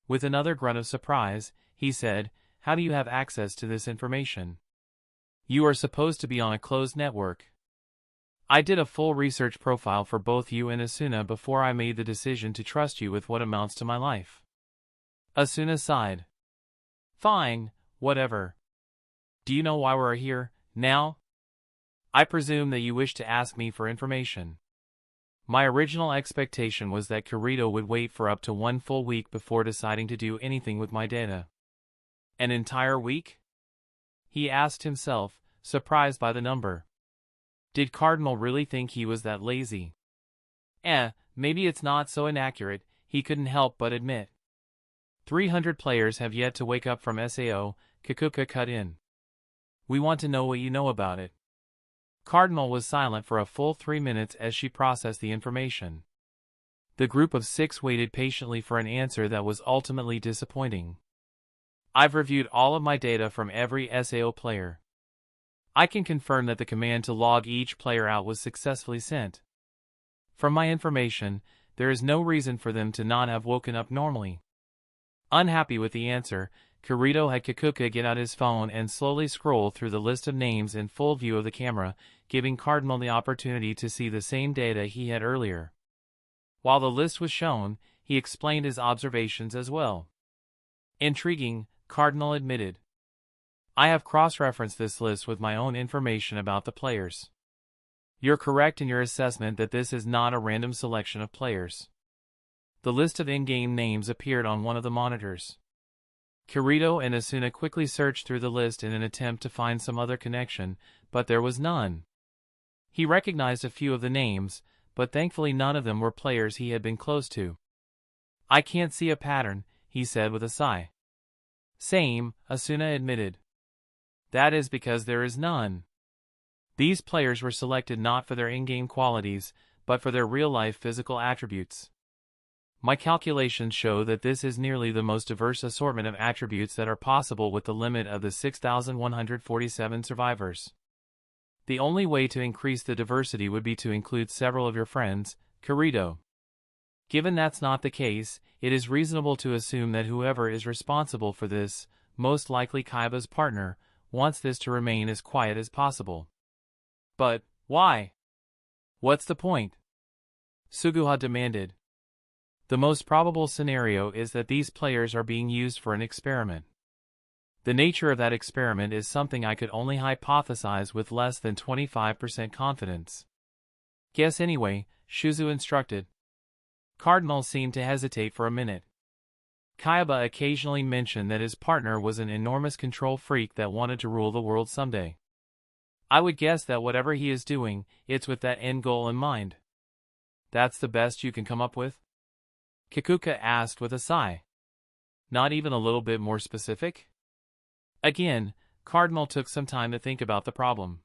Speaker 1: With another grunt of surprise, he said, How do you have access to this information? You are supposed to be on a closed network. I did a full research profile for both you and Asuna before I made the decision to trust you with what amounts to my life. Asuna sighed. Fine, whatever. Do you know why we're here, now? I presume that you wish to ask me for information. My original expectation was that Kirito would wait for up to 1 full week before deciding to do anything with my data. An entire week? He asked himself, surprised by the number. Did Cardinal really think he was that lazy? Maybe it's not so inaccurate, he couldn't help but admit. 300 players have yet to wake up from SAO, Kikuka cut in. We want to know what you know about it. Cardinal was silent for a full 3 minutes as she processed the information. The group of 6 waited patiently for an answer that was ultimately disappointing. I've reviewed all of my data from every SAO player. I can confirm that the command to log each player out was successfully sent. From my information, there is no reason for them to not have woken up normally. Unhappy with the answer, Kirito had Kikuka get out his phone and slowly scroll through the list of names in full view of the camera, giving Cardinal the opportunity to see the same data he had earlier. While the list was shown, he explained his observations as well. Intriguing, Cardinal admitted. I have cross-referenced this list with my own information about the players. You're correct in your assessment that this is not a random selection of players. The list of in-game names appeared on one of the monitors. Kirito and Asuna quickly searched through the list in an attempt to find some other connection, but there was none. He recognized a few of the names, but thankfully none of them were players he had been close to. I can't see a pattern, he said with a sigh. Same, Asuna admitted. That is because there is none. These players were selected not for their in-game qualities, but for their real-life physical attributes. My calculations show that this is nearly the most diverse assortment of attributes that are possible with the limit of the 6,147 survivors. The only way to increase the diversity would be to include several of your friends, Kirito. Given that's not the case, it is reasonable to assume that whoever is responsible for this, most likely Kayaba's partner, wants this to remain as quiet as possible. But, why? What's the point? Suguha demanded. The most probable scenario is that these players are being used for an experiment. The nature of that experiment is something I could only hypothesize with less than 25% confidence. Guess anyway, Shuzu instructed. Cardinal seemed to hesitate for a minute. Kayaba occasionally mentioned that his partner was an enormous control freak that wanted to rule the world someday. I would guess that whatever he is doing, it's with that end goal in mind. That's the best you can come up with? Kikuka asked with a sigh. Not even a little bit more specific? Again, Cardinal took some time to think about the problem.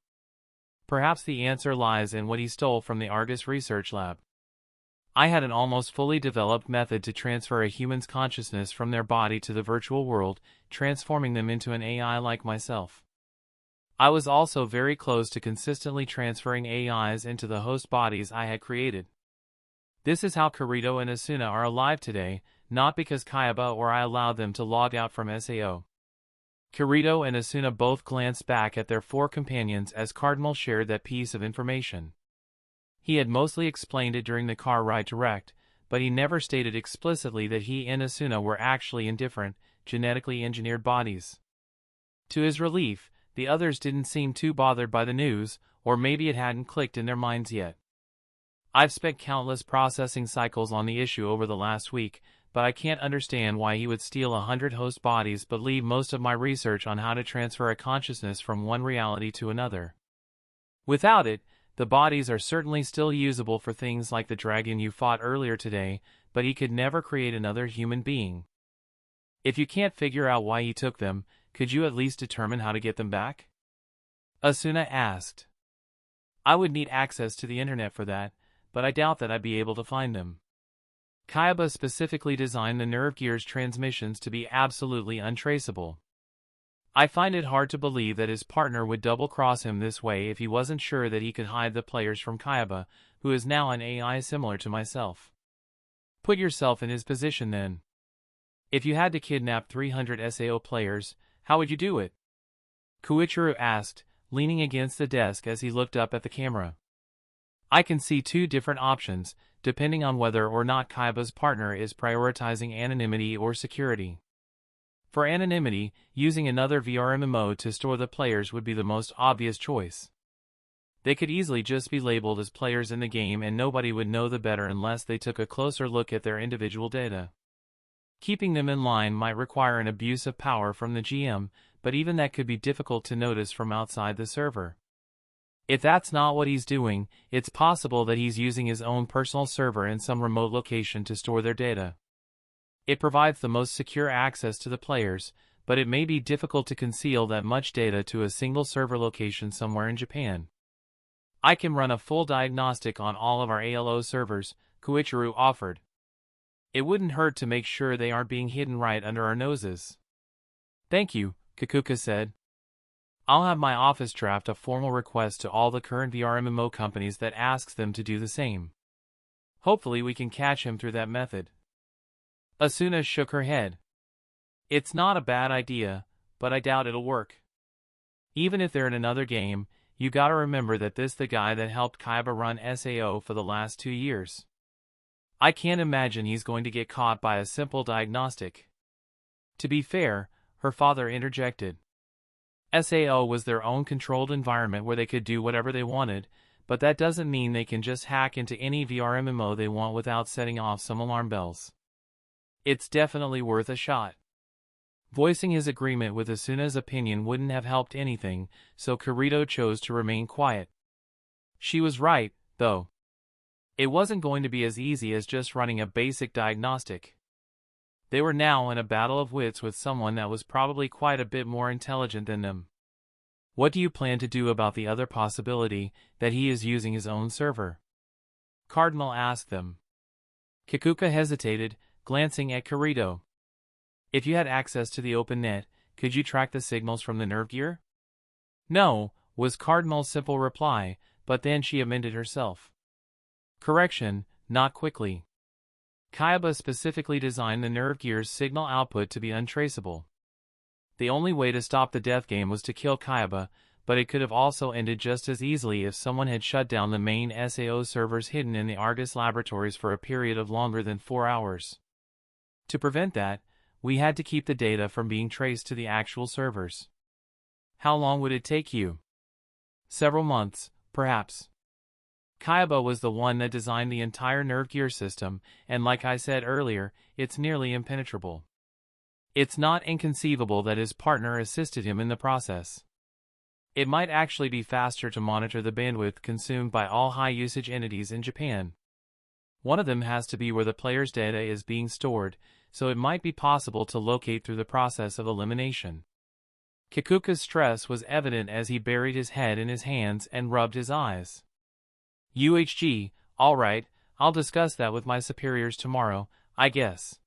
Speaker 1: Perhaps the answer lies in what he stole from the Argus research lab. I had an almost fully developed method to transfer a human's consciousness from their body to the virtual world, transforming them into an AI like myself. I was also very close to consistently transferring AIs into the host bodies I had created. This is how Kirito and Asuna are alive today, not because Kayaba or I allowed them to log out from SAO. Kirito and Asuna both glanced back at their 4 companions as Cardinal shared that piece of information. He had mostly explained it during the car ride direct, but he never stated explicitly that he and Asuna were actually in different, genetically engineered bodies. To his relief, the others didn't seem too bothered by the news, or maybe it hadn't clicked in their minds yet. I've spent countless processing cycles on the issue over the last week, but I can't understand why he would steal 100 host bodies but leave most of my research on how to transfer a consciousness from one reality to another. Without it, the bodies are certainly still usable for things like the dragon you fought earlier today, but he could never create another human being. If you can't figure out why he took them, could you at least determine how to get them back? Asuna asked. I would need access to the internet for that, but I doubt that I'd be able to find them. Kayaba specifically designed the nerve gear's transmissions to be absolutely untraceable. I find it hard to believe that his partner would double-cross him this way if he wasn't sure that he could hide the players from Kayaba, who is now an AI similar to myself. Put yourself in his position then. If you had to kidnap 300 SAO players, how would you do it? Koichiro asked, leaning against the desk as he looked up at the camera. I can see two different options, depending on whether or not Kayaba's partner is prioritizing anonymity or security. For anonymity, using another VRMMO to store the players would be the most obvious choice. They could easily just be labeled as players in the game and nobody would know the better unless they took a closer look at their individual data. Keeping them in line might require an abuse of power from the GM, but even that could be difficult to notice from outside the server. If that's not what he's doing, it's possible that he's using his own personal server in some remote location to store their data. It provides the most secure access to the players, but it may be difficult to conceal that much data to a single server location somewhere in Japan. I can run a full diagnostic on all of our ALO servers, Koichiro offered. It wouldn't hurt to make sure they aren't being hidden right under our noses. Thank you, Kikuka said. I'll have my office draft a formal request to all the current VRMMO companies that asks them to do the same. Hopefully we can catch him through that method. Asuna shook her head. It's not a bad idea, but I doubt it'll work. Even if they're in another game, you gotta remember that this the guy that helped Kayaba run SAO for the last 2 years. I can't imagine he's going to get caught by a simple diagnostic. To be fair, her father interjected. SAO was their own controlled environment where they could do whatever they wanted, but that doesn't mean they can just hack into any VRMMO they want without setting off some alarm bells. It's definitely worth a shot. Voicing his agreement with Asuna's opinion wouldn't have helped anything, so Kirito chose to remain quiet. She was right, though. It wasn't going to be as easy as just running a basic diagnostic. They were now in a battle of wits with someone that was probably quite a bit more intelligent than them. What do you plan to do about the other possibility that he is using his own server? Cardinal asked them. Kikuka hesitated, glancing at Kirito. If you had access to the open net, could you track the signals from the nerve gear? No, was Cardinal's simple reply, but then she amended herself. Correction, not quickly. Kayaba specifically designed the nerve gear's signal output to be untraceable. The only way to stop the death game was to kill Kayaba, but it could have also ended just as easily if someone had shut down the main SAO servers hidden in the Argus laboratories for a period of longer than 4 hours. To prevent that, we had to keep the data from being traced to the actual servers. How long would it take you? Several months, perhaps. Kayaba was the one that designed the entire nerve gear system, and like I said earlier, it's nearly impenetrable. It's not inconceivable that his partner assisted him in the process. It might actually be faster to monitor the bandwidth consumed by all high-usage entities in Japan. One of them has to be where the player's data is being stored, so it might be possible to locate through the process of elimination. Kikuka's stress was evident as he buried his head in his hands and rubbed his eyes. All right, I'll discuss that with my superiors tomorrow, I guess.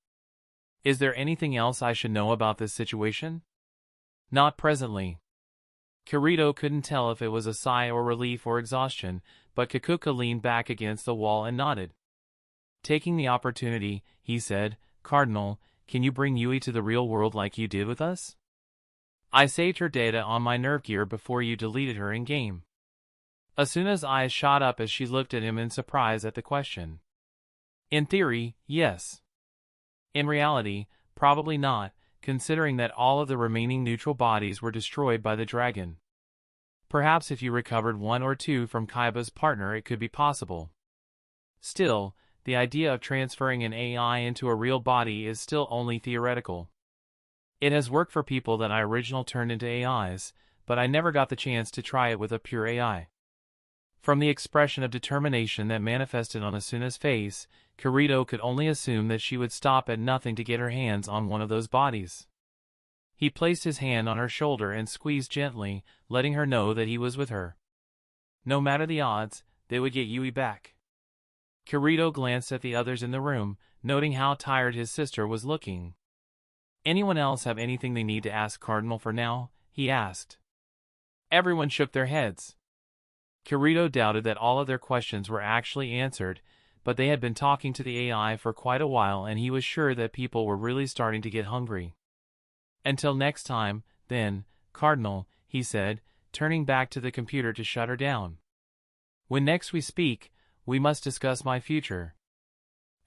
Speaker 1: Is there anything else I should know about this situation? Not presently. Kirito couldn't tell if it was a sigh or relief or exhaustion, but Kikuka leaned back against the wall and nodded. Taking the opportunity, he said, Cardinal, can you bring Yui to the real world like you did with us? I saved her data on my nerve gear before you deleted her in-game. Asuna's eyes shot up as she looked at him in surprise at the question. In theory, yes. In reality, probably not, considering that all of the remaining neutral bodies were destroyed by the dragon. Perhaps if you recovered one or two from Kayaba's partner it could be possible. Still, the idea of transferring an AI into a real body is still only theoretical. It has worked for people that I originally turned into AIs, but I never got the chance to try it with a pure AI. From the expression of determination that manifested on Asuna's face, Kirito could only assume that she would stop at nothing to get her hands on one of those bodies. He placed his hand on her shoulder and squeezed gently, letting her know that he was with her. No matter the odds, they would get Yui back. Kirito glanced at the others in the room, noting how tired his sister was looking. "Anyone else have anything they need to ask Cardinal for now?" he asked. Everyone shook their heads. Kirito doubted that all of their questions were actually answered, but they had been talking to the AI for quite a while and he was sure that people were really starting to get hungry. "Until next time, then, Cardinal," he said, turning back to the computer to shut her down. "When next we speak, we must discuss my future.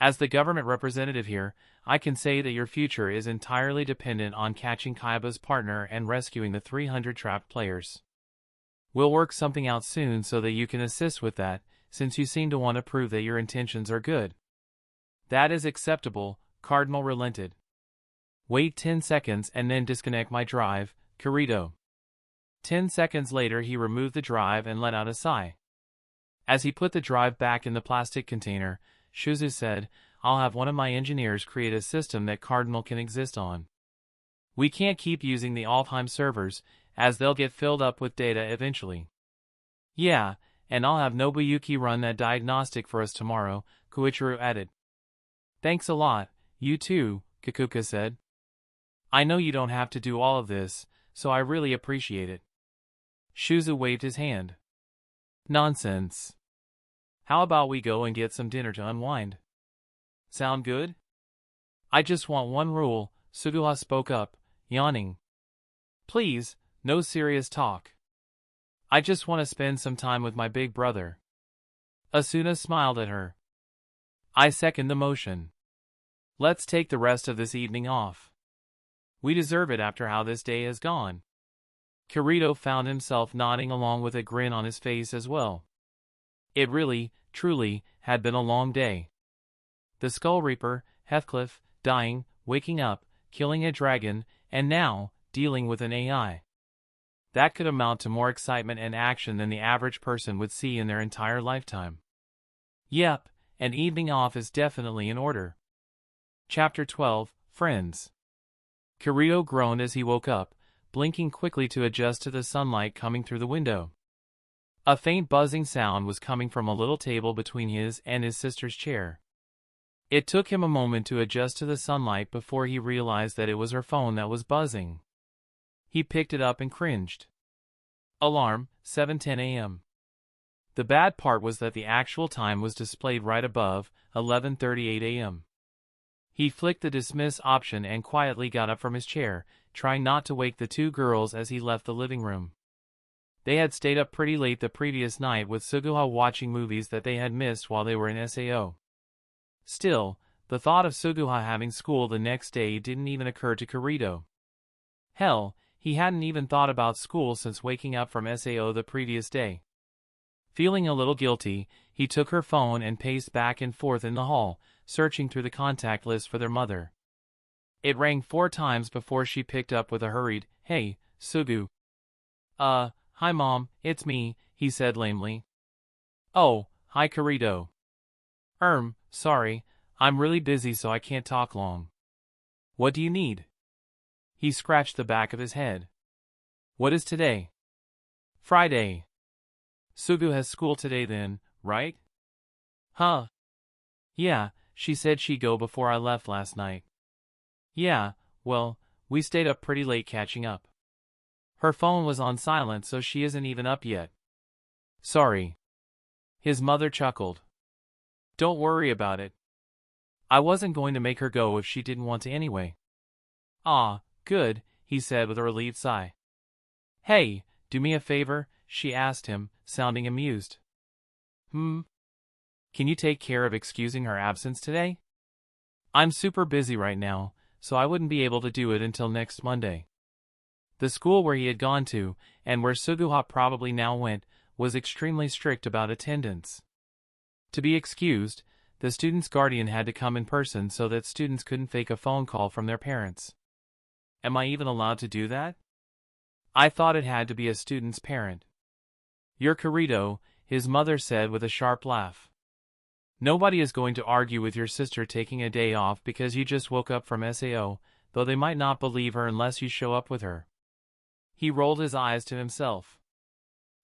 Speaker 1: As the government representative here, I can say that your future is entirely dependent on catching Kayaba's partner and rescuing the 300 trapped players. We'll work something out soon so that you can assist with that, since you seem to want to prove that your intentions are good." "That is acceptable," Cardinal relented. "Wait 10 seconds and then disconnect my drive, Kirito." 10 seconds later he removed the drive and let out a sigh. As he put the drive back in the plastic container, Shuzu said, "I'll have one of my engineers create a system that Cardinal can exist on. We can't keep using the Alfheim servers, as they'll get filled up with data eventually." "Yeah, and I'll have Nobuyuki run that diagnostic for us tomorrow," Koichiro added. "Thanks a lot, you too," Kikuka said. "I know you don't have to do all of this, so I really appreciate it." Shuzu waved his hand. "Nonsense. How about we go and get some dinner to unwind? Sound good?" "I just want one rule," Suguha spoke up, yawning. "Please, no serious talk. I just want to spend some time with my big brother." Asuna smiled at her. "I second the motion. Let's take the rest of this evening off. We deserve it after how this day has gone." Kirito found himself nodding along with a grin on his face as well. It really, truly, had been a long day. The Skull Reaper, Heathcliff, dying, waking up, killing a dragon, and now, dealing with an AI. That could amount to more excitement and action than the average person would see in their entire lifetime. Yep, an evening off is definitely in order. Chapter 12, Friends. Kirito groaned as he woke up, blinking quickly to adjust to the sunlight coming through the window. A faint buzzing sound was coming from a little table between his and his sister's chair. It took him a moment to adjust to the sunlight before he realized that it was her phone that was buzzing. He picked it up and cringed. Alarm, 7:10 a.m. The bad part was that the actual time was displayed right above, 11:38 a.m. He flicked the dismiss option and quietly got up from his chair, trying not to wake the two girls as he left the living room. They had stayed up pretty late the previous night with Suguha watching movies that they had missed while they were in SAO. Still, the thought of Suguha having school the next day didn't even occur to Kirito. Hell, he hadn't even thought about school since waking up from SAO the previous day. Feeling a little guilty, he took her phone and paced back and forth in the hall, searching through the contact list for their mother. It rang 4 times before she picked up with a hurried, "Hey, Sugu." Hi Mom, it's me," he said lamely. "Oh, hi Kirito." Sorry, I'm really busy so I can't talk long." "What do you need?" He scratched the back of his head. "What is today?" "Friday." "Sugu has school today then, right?" "Huh? Yeah, she said she'd go before I left last night." "Yeah, well, we stayed up pretty late catching up. Her phone was on silent so she isn't even up yet." "Sorry." His mother chuckled. "Don't worry about it. I wasn't going to make her go if she didn't want to anyway." "Ah, good," he said with a relieved sigh. "Hey, do me a favor?" she asked him, sounding amused. Can you take care of excusing her absence today? I'm super busy right now, so I wouldn't be able to do it until next Monday. The school where he had gone to, and where Suguha probably now went, was extremely strict about attendance. To be excused, the student's guardian had to come in person so that students couldn't fake a phone call from their parents. Am I even allowed to do that? I thought it had to be a student's parent. You're Kirito, his mother said with a sharp laugh. Nobody is going to argue with your sister taking a day off because you just woke up from SAO, though they might not believe her unless you show up with her. He rolled his eyes to himself.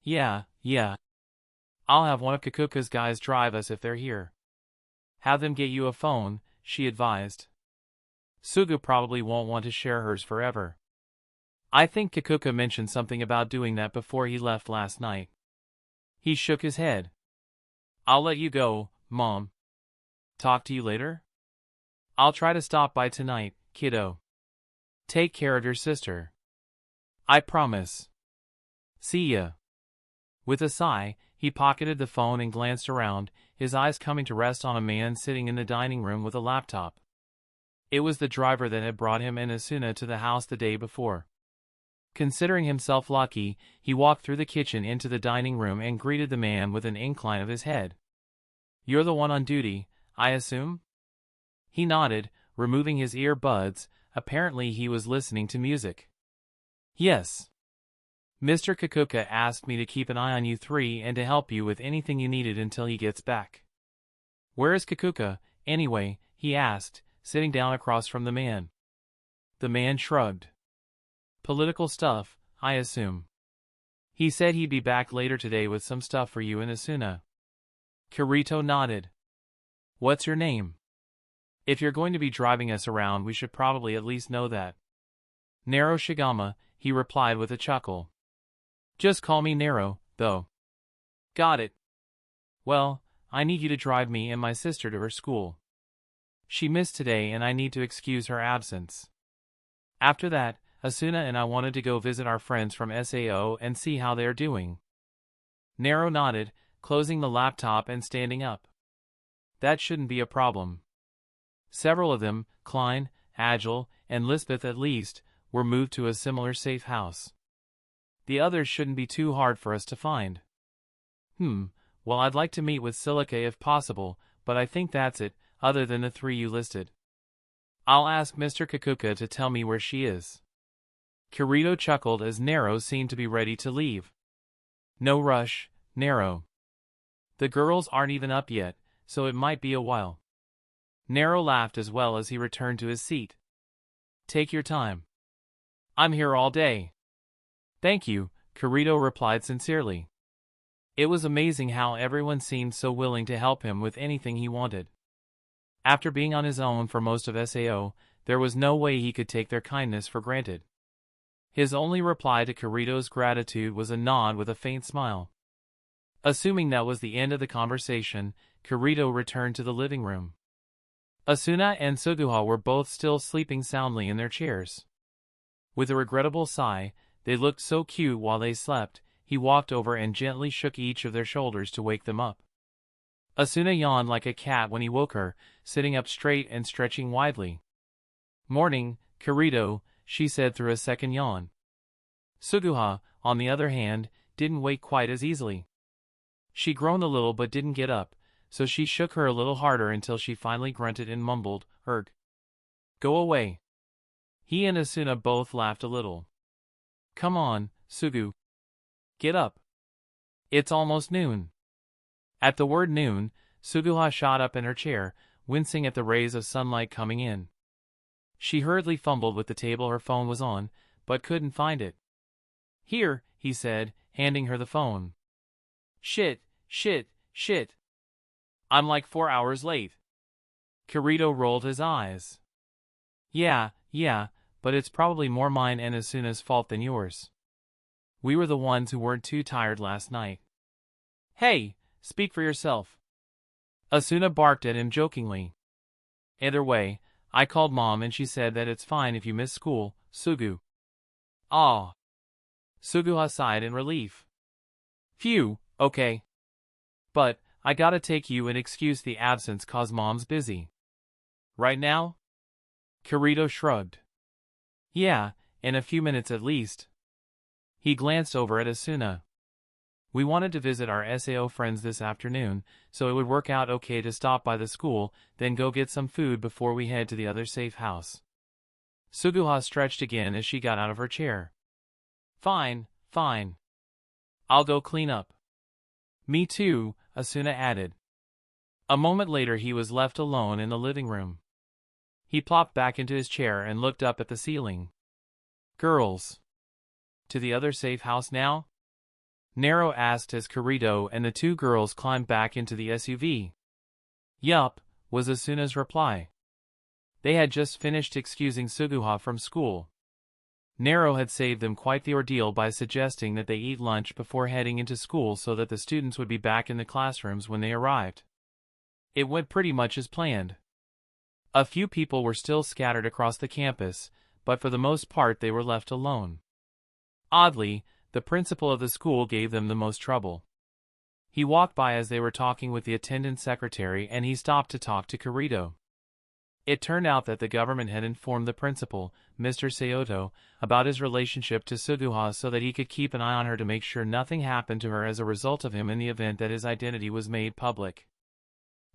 Speaker 1: Yeah. I'll have one of Kakuka's guys drive us if they're here. Have them get you a phone, she advised. Sugu probably won't want to share hers forever. I think Kakuka mentioned something about doing that before he left last night. He shook his head. I'll let you go, Mom. Talk to you later? I'll try to stop by tonight, kiddo. Take care of your sister. I promise. See ya. With a sigh, he pocketed the phone and glanced around, his eyes coming to rest on a man sitting in the dining room with a laptop. It was the driver that had brought him and Asuna to the house the day before. Considering himself lucky, he walked through the kitchen into the dining room and greeted the man with an incline of his head. You're the one on duty, I assume? He nodded, removing his earbuds. Apparently he was listening to music. Yes. Mr. Kakuka asked me to keep an eye on you three and to help you with anything you needed until he gets back. Where is Kakuka, anyway? He asked, sitting down across from the man. The man shrugged. Political stuff, I assume. He said he'd be back later today with some stuff for you and Asuna. Kirito nodded. What's your name? If you're going to be driving us around, we should probably at least know that. Naro Shigama, he replied with a chuckle. Just call me Naro, though. Got it. Well, I need you to drive me and my sister to her school. She missed today and I need to excuse her absence. After that, Asuna and I wanted to go visit our friends from SAO and see how they are doing. Naro nodded, closing the laptop and standing up. That shouldn't be a problem. Several of them, Klein, Agile, and Lisbeth at least, were moved to a similar safe house. The others shouldn't be too hard for us to find. Well, I'd like to meet with Silica if possible, but I think that's it, other than the three you listed. I'll ask Mr. Kakuka to tell me where she is. Kirito chuckled as Naro seemed to be ready to leave. No rush, Naro. The girls aren't even up yet, so it might be a while. Naro laughed as well as he returned to his seat. Take your time. I'm here all day. Thank you, Kirito replied sincerely. It was amazing how everyone seemed so willing to help him with anything he wanted. After being on his own for most of SAO, there was no way he could take their kindness for granted. His only reply to Kirito's gratitude was a nod with a faint smile. Assuming that was the end of the conversation, Kirito returned to the living room. Asuna and Suguha were both still sleeping soundly in their chairs. With a regrettable sigh, they looked so cute while they slept. He walked over and gently shook each of their shoulders to wake them up. Asuna yawned like a cat when he woke her, sitting up straight and stretching widely. Morning, Kirito, she said through a second yawn. Suguha, on the other hand, didn't wake quite as easily. She groaned a little but didn't get up, so she shook her a little harder until she finally grunted and mumbled, "Erg. Go away." He and Asuna both laughed a little. Come on, Sugu. Get up. It's almost noon. At the word noon, Suguha shot up in her chair, wincing at the rays of sunlight coming in. She hurriedly fumbled with the table her phone was on, but couldn't find it. Here, he said, handing her the phone. Shit. I'm like 4 hours late. Kirito rolled his eyes. Yeah, but it's probably more mine and Asuna's fault than yours. We were the ones who weren't too tired last night. Hey, speak for yourself. Asuna barked at him jokingly. Either way, I called Mom and she said that it's fine if you miss school, Sugu. Aw. Suguha sighed in relief. Phew, okay. But I gotta take you and excuse the absence cause mom's busy. Right now? Kirito shrugged. Yeah, in a few minutes at least. He glanced over at Asuna. We wanted to visit our SAO friends this afternoon, so it would work out okay to stop by the school, then go get some food before we head to the other safe house. Suguha stretched again as she got out of her chair. Fine, fine. I'll go clean up. Me too, Asuna added. A moment later he was left alone in the living room. He plopped back into his chair and looked up at the ceiling. Girls. To the other safe house now? Nero asked as Kirito and the two girls climbed back into the SUV. Yup, was Asuna's reply. They had just finished excusing Suguha from school. Nero had saved them quite the ordeal by suggesting that they eat lunch before heading into school so that the students would be back in the classrooms when they arrived. It went pretty much as planned. A few people were still scattered across the campus, but for the most part they were left alone. Oddly, the principal of the school gave them the most trouble. He walked by as they were talking with the attendant secretary and he stopped to talk to Kirito. It turned out that the government had informed the principal, Mr. Sayoto, about his relationship to Suguha so that he could keep an eye on her to make sure nothing happened to her as a result of him in the event that his identity was made public.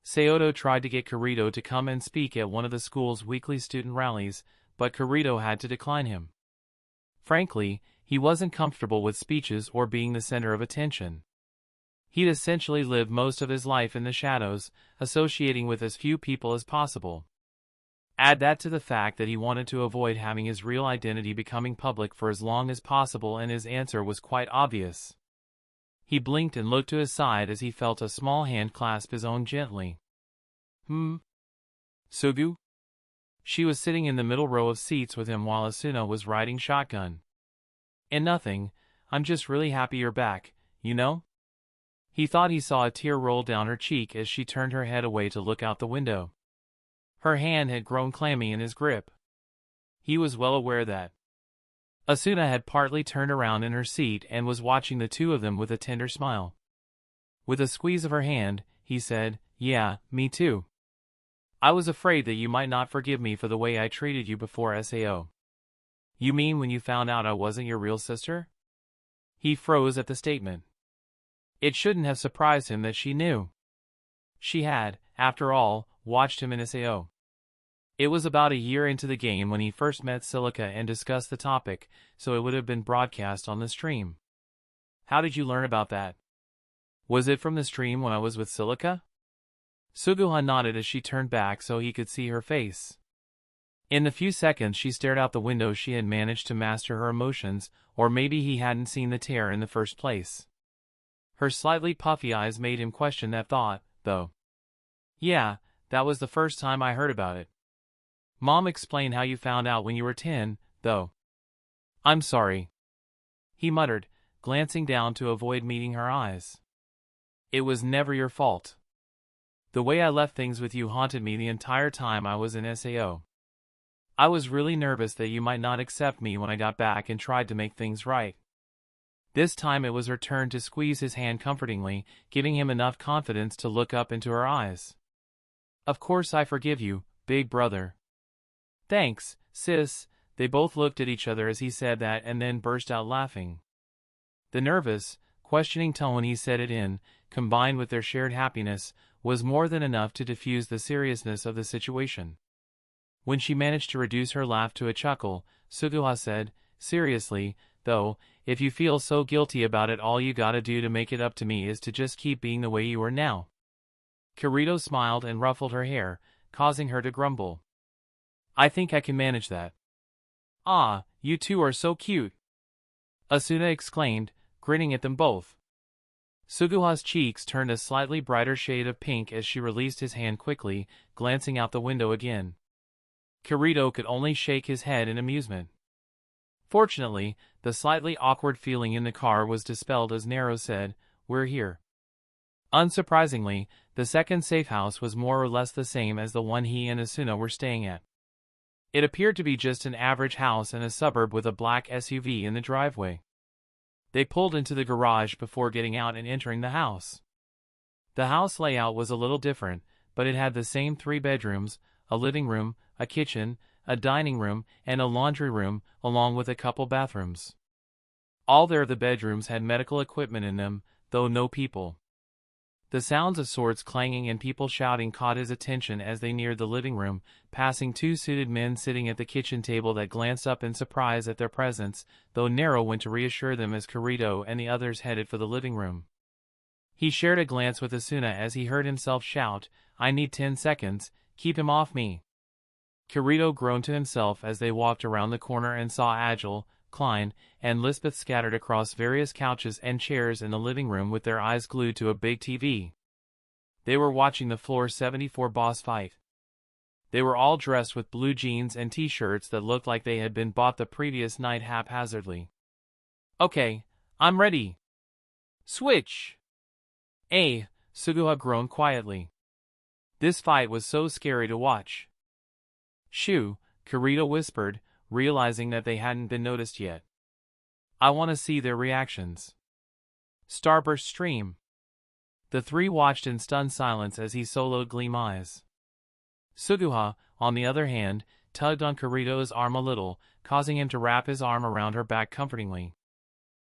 Speaker 1: Sayoto tried to get Kirito to come and speak at one of the school's weekly student rallies, but Kirito had to decline him. Frankly, he wasn't comfortable with speeches or being the center of attention. He'd essentially lived most of his life in the shadows, associating with as few people as possible. Add that to the fact that he wanted to avoid having his real identity becoming public for as long as possible, and his answer was quite obvious. He blinked and looked to his side as he felt a small hand clasp his own gently. Sugu? She was sitting in the middle row of seats with him while Asuna was riding shotgun. And nothing, I'm just really happy you're back, you know? He thought he saw a tear roll down her cheek as she turned her head away to look out the window. Her hand had grown clammy in his grip. He was well aware that. Asuna had partly turned around in her seat and was watching the two of them with a tender smile. With a squeeze of her hand, he said, Yeah, me too. I was afraid that you might not forgive me for the way I treated you before SAO. You mean when you found out I wasn't your real sister? He froze at the statement. It shouldn't have surprised him that she knew. She had, after all, watched him in SAO. It was about a year into the game when he first met Silica and discussed the topic, so it would have been broadcast on the stream. How did you learn about that? Was it from the stream when I was with Silica? Suguha nodded as she turned back so he could see her face. In the few seconds she stared out the window she had managed to master her emotions, or maybe he hadn't seen the tear in the first place. Her slightly puffy eyes made him question that thought, though. Yeah, that was the first time I heard about it. Mom explained how you found out when you were 10, though. I'm sorry. He muttered, glancing down to avoid meeting her eyes. It was never your fault. The way I left things with you haunted me the entire time I was in SAO. I was really nervous that you might not accept me when I got back and tried to make things right. This time it was her turn to squeeze his hand comfortingly, giving him enough confidence to look up into her eyes. Of course I forgive you, big brother. Thanks, sis. They both looked at each other as he said that and then burst out laughing. The nervous, questioning tone he said it in, combined with their shared happiness, was more than enough to diffuse the seriousness of the situation. When she managed to reduce her laugh to a chuckle, Suguha said, Seriously, though, if you feel so guilty about it, all you gotta do to make it up to me is to just keep being the way you are now. Kirito smiled and ruffled her hair, causing her to grumble. I think I can manage that. Ah, you two are so cute! Asuna exclaimed, grinning at them both. Suguha's cheeks turned a slightly brighter shade of pink as she released his hand quickly, glancing out the window again. Kirito could only shake his head in amusement. Fortunately, the slightly awkward feeling in the car was dispelled as Nero said, We're here. Unsurprisingly, the second safe house was more or less the same as the one he and Asuna were staying at. It appeared to be just an average house in a suburb with a black SUV in the driveway. They pulled into the garage before getting out and entering the house. The house layout was a little different, but it had the same 3 bedrooms, a living room, a kitchen, a dining room, and a laundry room, along with a couple bathrooms. All the bedrooms had medical equipment in them, though no people. The sounds of swords clanging and people shouting caught his attention as they neared the living room, passing 2 suited men sitting at the kitchen table that glanced up in surprise at their presence, though Nero went to reassure them as Kirito and the others headed for the living room. He shared a glance with Asuna as he heard himself shout, "I need 10 seconds, keep him off me." Kirito groaned to himself as they walked around the corner and saw Agile, Klein, and Lisbeth scattered across various couches and chairs in the living room with their eyes glued to a big TV. They were watching the Floor 74 boss fight. They were all dressed with blue jeans and t-shirts that looked like they had been bought the previous night haphazardly. "Okay, I'm ready." "Switch!" Suguha groaned quietly. This fight was so scary to watch. "Shoo," Kirito whispered, realizing that they hadn't been noticed yet. "I want to see their reactions." Starburst stream. The 3 watched in stunned silence as he soloed Gleam Eyes. Suguha, on the other hand, tugged on Kirito's arm a little, causing him to wrap his arm around her back comfortingly.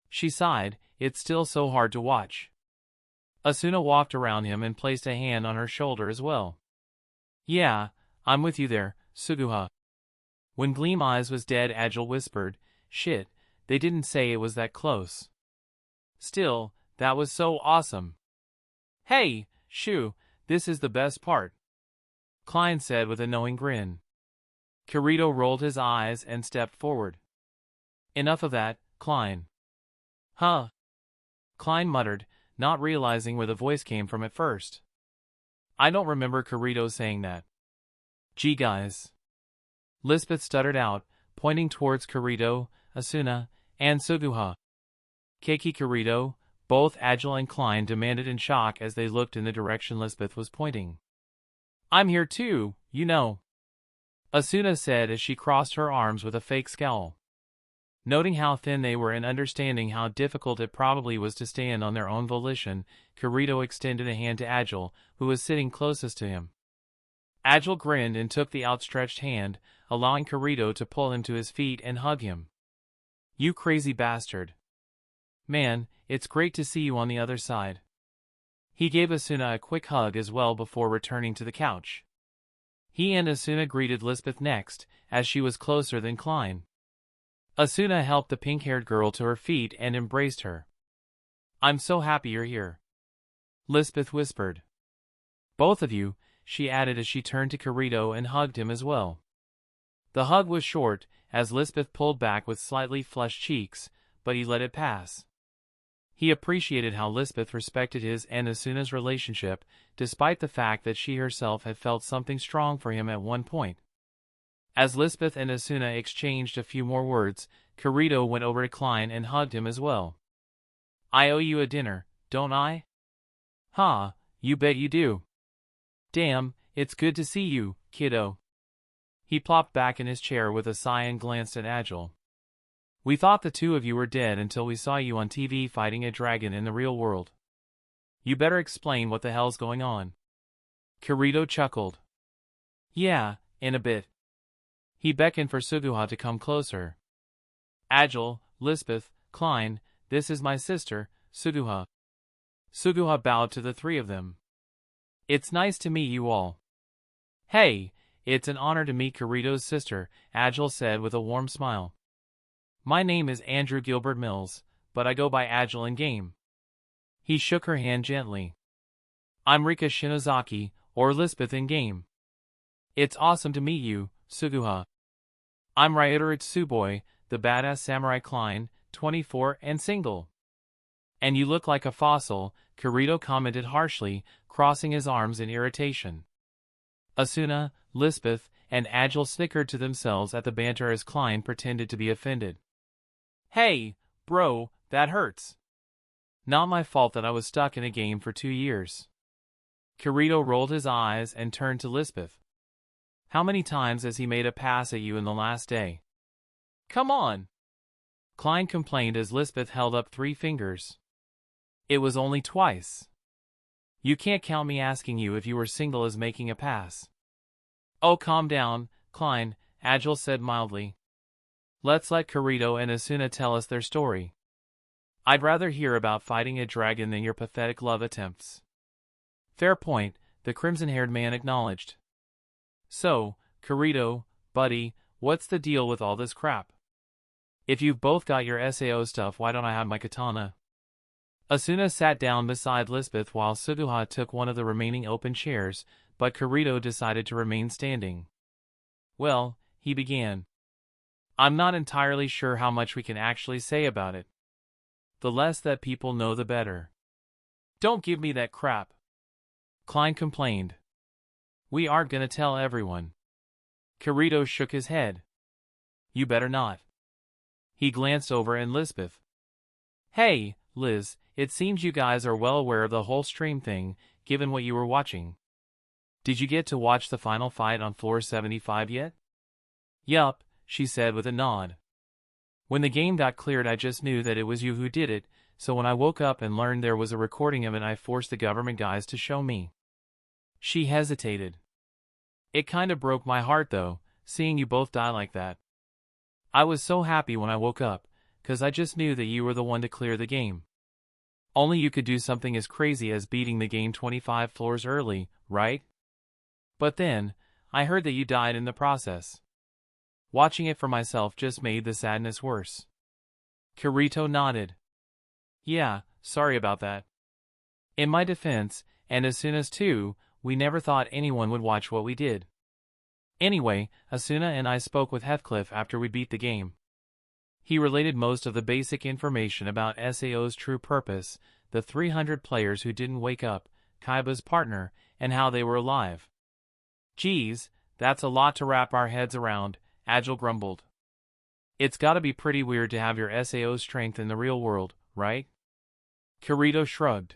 Speaker 1: She sighed, "It's still so hard to watch." Asuna walked around him and placed a hand on her shoulder as well. "Yeah, I'm with you there, Suguha." When Gleam Eyes was dead, Agile whispered, "Shit, they didn't say it was that close." "Still, that was so awesome." "Hey, Shoo, this is the best part," Klein said with a knowing grin. Kirito rolled his eyes and stepped forward. "Enough of that, Klein." "Huh?" Klein muttered, not realizing where the voice came from at first. "I don't remember Kirito saying that." "Gee guys." Lisbeth stuttered out, pointing towards Kirito, Asuna, and Suguha. Keiki Kirito, both Agile and Klein demanded in shock as they looked in the direction Lisbeth was pointing. "I'm here too, you know," Asuna said as she crossed her arms with a fake scowl. Noting how thin they were and understanding how difficult it probably was to stand on their own volition, Kirito extended a hand to Agile, who was sitting closest to him. Agile grinned and took the outstretched hand, allowing Kirito to pull him to his feet and hug him. "You crazy bastard. Man, it's great to see you on the other side." He gave Asuna a quick hug as well before returning to the couch. He and Asuna greeted Lisbeth next, as she was closer than Klein. Asuna helped the pink-haired girl to her feet and embraced her. "I'm so happy you're here," Lisbeth whispered. "Both of you," she added as she turned to Kirito and hugged him as well. The hug was short, as Lisbeth pulled back with slightly flushed cheeks, but he let it pass. He appreciated how Lisbeth respected his and Asuna's relationship, despite the fact that she herself had felt something strong for him at one point. As Lisbeth and Asuna exchanged a few more words, Kirito went over to Klein and hugged him as well. "I owe you a dinner, don't I?" "Ha, you bet you do." "Damn, it's good to see you, kiddo." He plopped back in his chair with a sigh and glanced at Agile. "We thought the 2 of you were dead until we saw you on TV fighting a dragon in the real world. You better explain what the hell's going on." Kirito chuckled. "Yeah, in a bit." He beckoned for Suguha to come closer. "Agile, Lisbeth, Klein, this is my sister, Suguha." Suguha bowed to the 3 of them. "It's nice to meet you all." "Hey, it's an honor to meet Kirito's sister," Agile said with a warm smile. "My name is Andrew Gilbert Mills, but I go by Agile in game." He shook her hand gently. "I'm Rika Shinozaki, or Lisbeth in game." "It's awesome to meet you, Suguha." "I'm Ryota Tsuboi, the badass samurai Klein, 24 and single." "And you look like a fossil," Kirito commented harshly, crossing his arms in irritation. Asuna, Lisbeth, and Agile snickered to themselves at the banter as Klein pretended to be offended. "Hey, bro, that hurts." "Not my fault that I was stuck in a game for 2 years." Kirito rolled his eyes and turned to Lisbeth. "How many times has he made a pass at you in the last day?" "Come on," Klein complained as Lisbeth held up 3 fingers. "It was only twice." You can't count me asking you if you were single as making a pass. Oh, calm down, Klein, Agile said mildly. Let's let Kirito and Asuna tell us their story. I'd rather hear about fighting a dragon than your pathetic love attempts. Fair point, the crimson-haired man acknowledged. So, Kirito, buddy, what's the deal with all this crap? If you've both got your SAO stuff, why don't I have my katana? Asuna sat down beside Lisbeth while Suguha took one of the remaining open chairs, but Kirito decided to remain standing. Well, he began. I'm not entirely sure how much we can actually say about it. The less that people know, the better. Don't give me that crap, Klein complained. We aren't gonna tell everyone. Kirito shook his head. You better not. He glanced over at Lisbeth. Hey, Liz, it seems you guys are well aware of the whole stream thing, given what you were watching. Did you get to watch the final fight on floor 75 yet? Yup, she said with a nod. When the game got cleared, I just knew that it was you who did it, so when I woke up and learned there was a recording of it, I forced the government guys to show me. She hesitated. It kind of broke my heart though, seeing you both die like that. I was so happy when I woke up, 'cause I just knew that you were the one to clear the game. Only you could do something as crazy as beating the game 25 floors early, right? But then, I heard that you died in the process. Watching it for myself just made the sadness worse. Kirito nodded. Yeah, sorry about that. In my defense, and Asuna's too, we never thought anyone would watch what we did. Anyway, Asuna and I spoke with Heathcliff after we beat the game. He related most of the basic information about SAO's true purpose, the 300 players who didn't wake up, Kayaba's partner, and how they were alive. Geez, that's a lot to wrap our heads around, Agile grumbled. It's gotta be pretty weird to have your SAO strength in the real world, right? Kirito shrugged.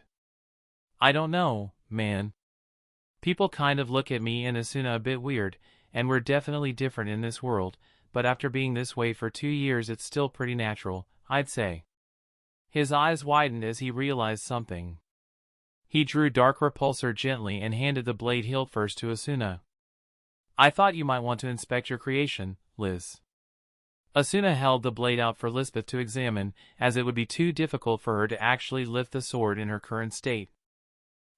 Speaker 1: I don't know, man. People kind of look at me and Asuna a bit weird, and we're definitely different in this world, but after being this way for 2 years it's still pretty natural, I'd say. His eyes widened as he realized something. He drew Dark Repulsor gently and handed the blade hilt first to Asuna. I thought you might want to inspect your creation, Liz. Asuna held the blade out for Lisbeth to examine, as it would be too difficult for her to actually lift the sword in her current state.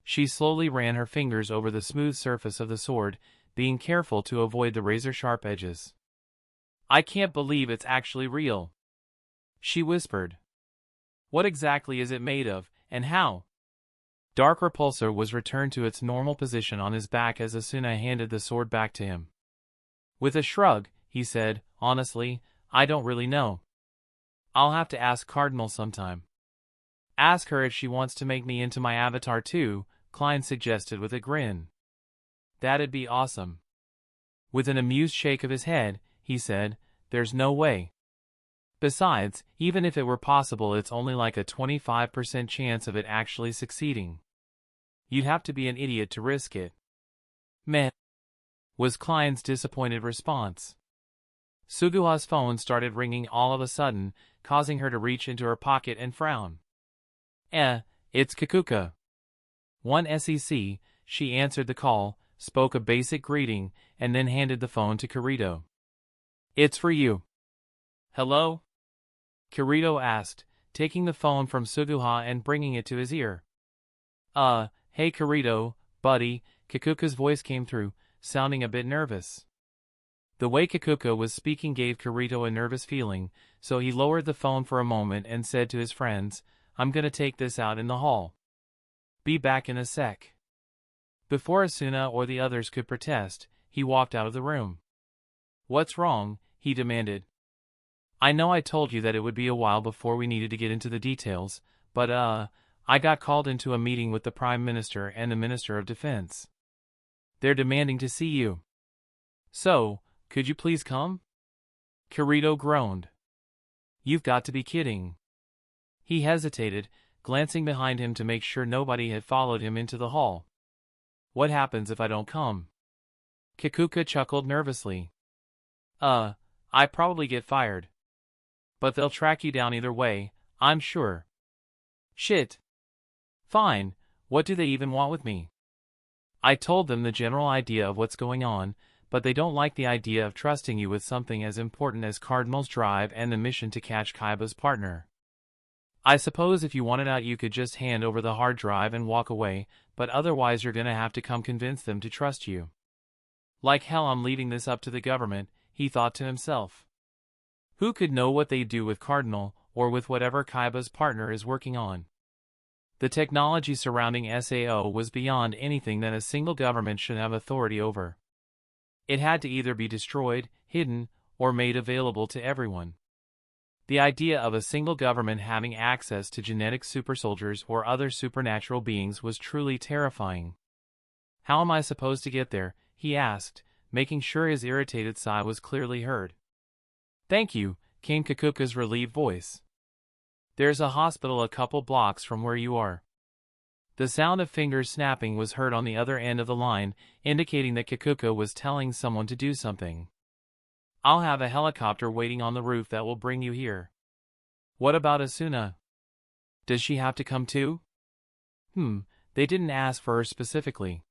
Speaker 1: She slowly ran her fingers over the smooth surface of the sword, being careful to avoid the razor-sharp edges. I can't believe it's actually real, she whispered. What exactly is it made of, and how? Dark Repulsor was returned to its normal position on his back as Asuna handed the sword back to him. With a shrug, he said, honestly, I don't really know. I'll have to ask Cardinal sometime. Ask her if she wants to make me into my avatar too, Klein suggested with a grin. That'd be awesome. With an amused shake of his head, he said, there's no way. Besides, even if it were possible, it's only like a 25% chance of it actually succeeding. You'd have to be an idiot to risk it. Meh, was Klein's disappointed response. Suguha's phone started ringing all of a sudden, causing her to reach into her pocket and frown. It's Kikuka. 1SEC, she answered the call, spoke a basic greeting, and then handed the phone to Kirito. It's for you. Hello? Kirito asked, taking the phone from Suguha and bringing it to his ear. Hey Kirito, buddy, Kikuka's voice came through, sounding a bit nervous. The way Kikuka was speaking gave Kirito a nervous feeling, so he lowered the phone for a moment and said to his friends, I'm gonna take this out in the hall. Be back in a sec. Before Asuna or the others could protest, he walked out of the room. What's wrong? He demanded. I know I told you that it would be a while before we needed to get into the details, but I got called into a meeting with the Prime Minister and the Minister of Defense. They're demanding to see you. So, could you please come? Kirito groaned. You've got to be kidding. He hesitated, glancing behind him to make sure nobody had followed him into the hall. What happens if I don't come? Kikuka chuckled nervously. I probably get fired. But they'll track you down either way, I'm sure. Shit. Fine, What do they even want with me? I told them the general idea of what's going on, but they don't like the idea of trusting you with something as important as Cardinal's drive and the mission to catch Kayaba's partner. I suppose if you wanted out you could just hand over the hard drive and walk away, but otherwise you're gonna have to come convince them to trust you. Like hell I'm leaving this up to the government, he thought to himself. Who could know what they'd do with Cardinal, or with whatever Kayaba's partner is working on? The technology surrounding SAO was beyond anything that a single government should have authority over. It had to either be destroyed, hidden, or made available to everyone. The idea of a single government having access to genetic supersoldiers or other supernatural beings was truly terrifying. How am I supposed to get there? He asked, making sure his irritated sigh was clearly heard. Thank you, came Kikuka's relieved voice. There's a hospital a couple blocks from where you are. The sound of fingers snapping was heard on the other end of the line, indicating that Kikuka was telling someone to do something. I'll have a helicopter waiting on the roof that will bring you here. What about Asuna? Does she have to come too? They didn't ask for her specifically.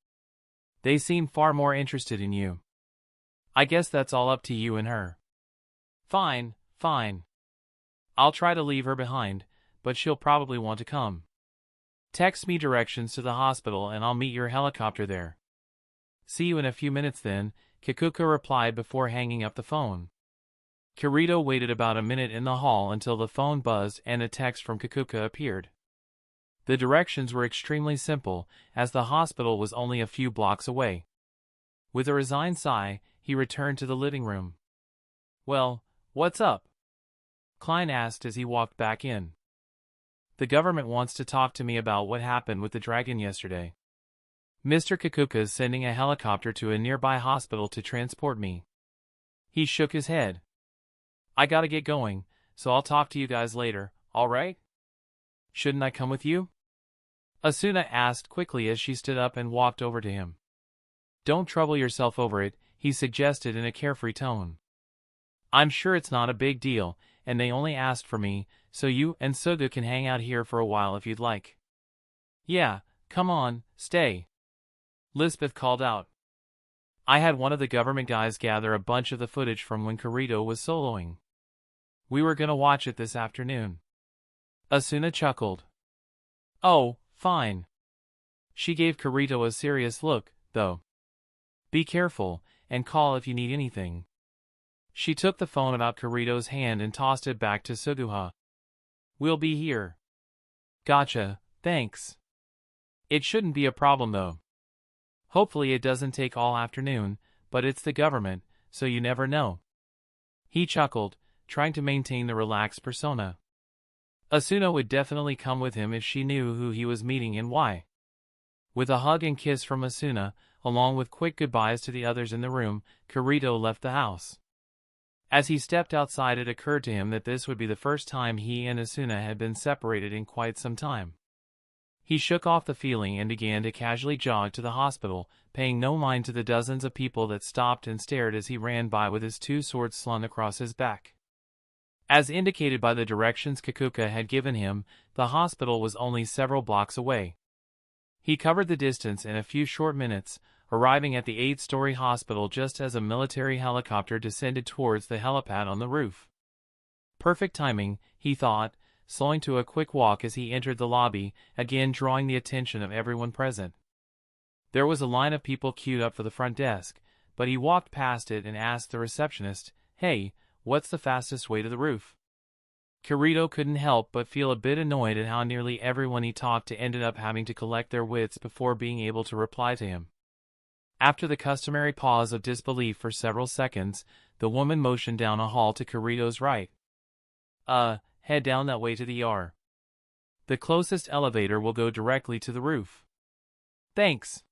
Speaker 1: They seem far more interested in you. I guess that's all up to you and her. Fine, fine. I'll try to leave her behind, but she'll probably want to come. Text me directions to the hospital and I'll meet your helicopter there. See you in a few minutes then, Kikuka replied before hanging up the phone. Kirito waited about a minute in the hall until the phone buzzed and a text from Kikuka appeared. The directions were extremely simple, as the hospital was only a few blocks away. With a resigned sigh, he returned to the living room. Well, what's up? Klein asked as he walked back in. The government wants to talk to me about what happened with the dragon yesterday. Mr. Kikuka's sending a helicopter to a nearby hospital to transport me. He shook his head. I gotta get going, so I'll talk to you guys later, alright? Shouldn't I come with you? Asuna asked quickly as she stood up and walked over to him. Don't trouble yourself over it, he suggested in a carefree tone. I'm sure it's not a big deal, and they only asked for me, so you and Suguha can hang out here for a while if you'd like. Yeah, come on, stay. Lisbeth called out. I had one of the government guys gather a bunch of the footage from when Kirito was soloing. We were gonna watch it this afternoon. Asuna chuckled. Oh, fine. She gave Kirito a serious look, though. Be careful, and call if you need anything. She took the phone out Kirito's hand and tossed it back to Suguha. We'll be here. Gotcha, thanks. It shouldn't be a problem though. Hopefully it doesn't take all afternoon, but it's the government, so you never know. He chuckled, trying to maintain the relaxed persona. Asuna would definitely come with him if she knew who he was meeting and why. With a hug and kiss from Asuna, along with quick goodbyes to the others in the room, Kirito left the house. As he stepped outside, it occurred to him that this would be the first time he and Asuna had been separated in quite some time. He shook off the feeling and began to casually jog to the hospital, paying no mind to the dozens of people that stopped and stared as he ran by with his two swords slung across his back. As indicated by the directions Kikuka had given him, the hospital was only several blocks away. He covered the distance in a few short minutes, arriving at the 8-story hospital just as a military helicopter descended towards the helipad on the roof. Perfect timing, he thought, slowing to a quick walk as he entered the lobby, again drawing the attention of everyone present. There was a line of people queued up for the front desk, but he walked past it and asked the receptionist, "Hey, what's the fastest way to the roof?" Kirito couldn't help but feel a bit annoyed at how nearly everyone he talked to ended up having to collect their wits before being able to reply to him. After the customary pause of disbelief for several seconds, the woman motioned down a hall to Kirito's right. Head down that way to the ER. The closest elevator will go directly to the roof. Thanks.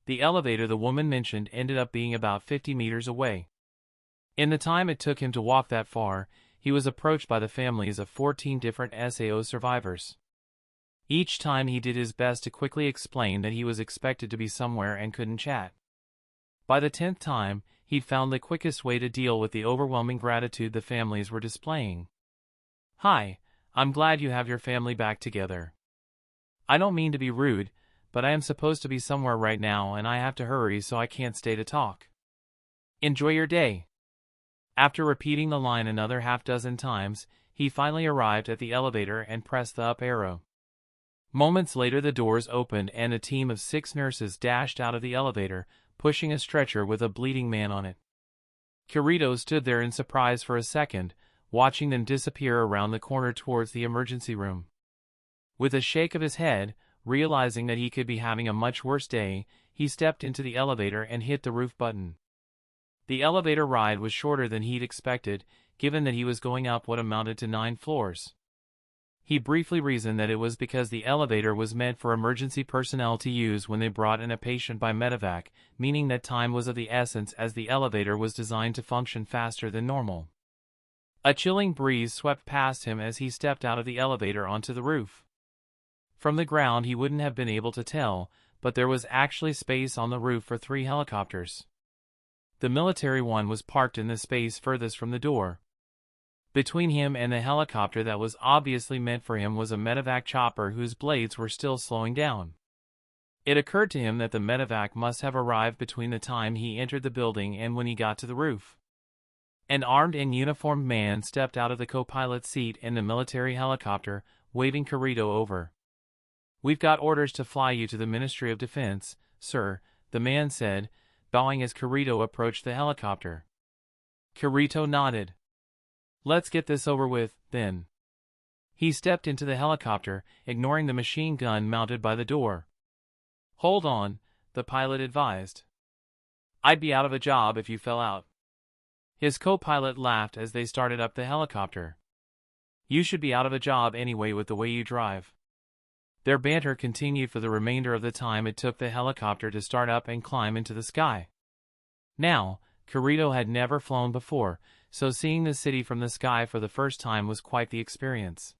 Speaker 1: The elevator the woman mentioned ended up being about 50 meters away. In the time it took him to walk that far, he was approached by the families of 14 different SAO survivors. Each time he did his best to quickly explain that he was expected to be somewhere and couldn't chat. By the 10th time, he'd found the quickest way to deal with the overwhelming gratitude the families were displaying. Hi, I'm glad you have your family back together. I don't mean to be rude, but I am supposed to be somewhere right now and I have to hurry so I can't stay to talk. Enjoy your day. After repeating the line another half-dozen times, he finally arrived at the elevator and pressed the up arrow. Moments later the doors opened and a team of 6 nurses dashed out of the elevator, pushing a stretcher with a bleeding man on it. Kirito stood there in surprise for a second, watching them disappear around the corner towards the emergency room. With a shake of his head, realizing that he could be having a much worse day, he stepped into the elevator and hit the roof button. The elevator ride was shorter than he'd expected, given that he was going up what amounted to 9 floors. He briefly reasoned that it was because the elevator was meant for emergency personnel to use when they brought in a patient by medevac, meaning that time was of the essence as the elevator was designed to function faster than normal. A chilling breeze swept past him as he stepped out of the elevator onto the roof. From the ground he wouldn't have been able to tell, but there was actually space on the roof for 3 helicopters. The military one was parked in the space furthest from the door. Between him and the helicopter that was obviously meant for him was a medevac chopper whose blades were still slowing down. It occurred to him that the medevac must have arrived between the time he entered the building and when he got to the roof. An armed and uniformed man stepped out of the co-pilot's seat in the military helicopter, waving Kirito over. "We've got orders to fly you to the Ministry of Defense, sir," the man said, bowing as Kirito approached the helicopter. Kirito nodded. "Let's get this over with, then." He stepped into the helicopter, ignoring the machine gun mounted by the door. "Hold on," the pilot advised. "I'd be out of a job if you fell out." His co-pilot laughed as they started up the helicopter. "You should be out of a job anyway with the way you drive." Their banter continued for the remainder of the time it took the helicopter to start up and climb into the sky. Now, Kirito had never flown before, so seeing the city from the sky for the first time was quite the experience.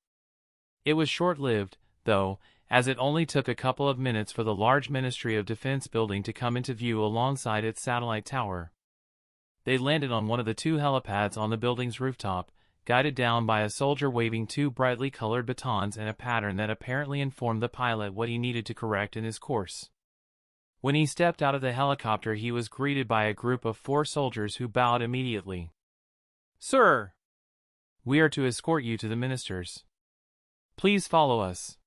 Speaker 1: It was short-lived, though, as it only took a couple of minutes for the large Ministry of Defense building to come into view alongside its satellite tower. They landed on one of the 2 helipads on the building's rooftop, guided down by a soldier waving 2 brightly colored batons in a pattern that apparently informed the pilot what he needed to correct in his course. When he stepped out of the helicopter he was greeted by a group of 4 soldiers who bowed immediately. "Sir! We are to escort you to the ministers. Please follow us."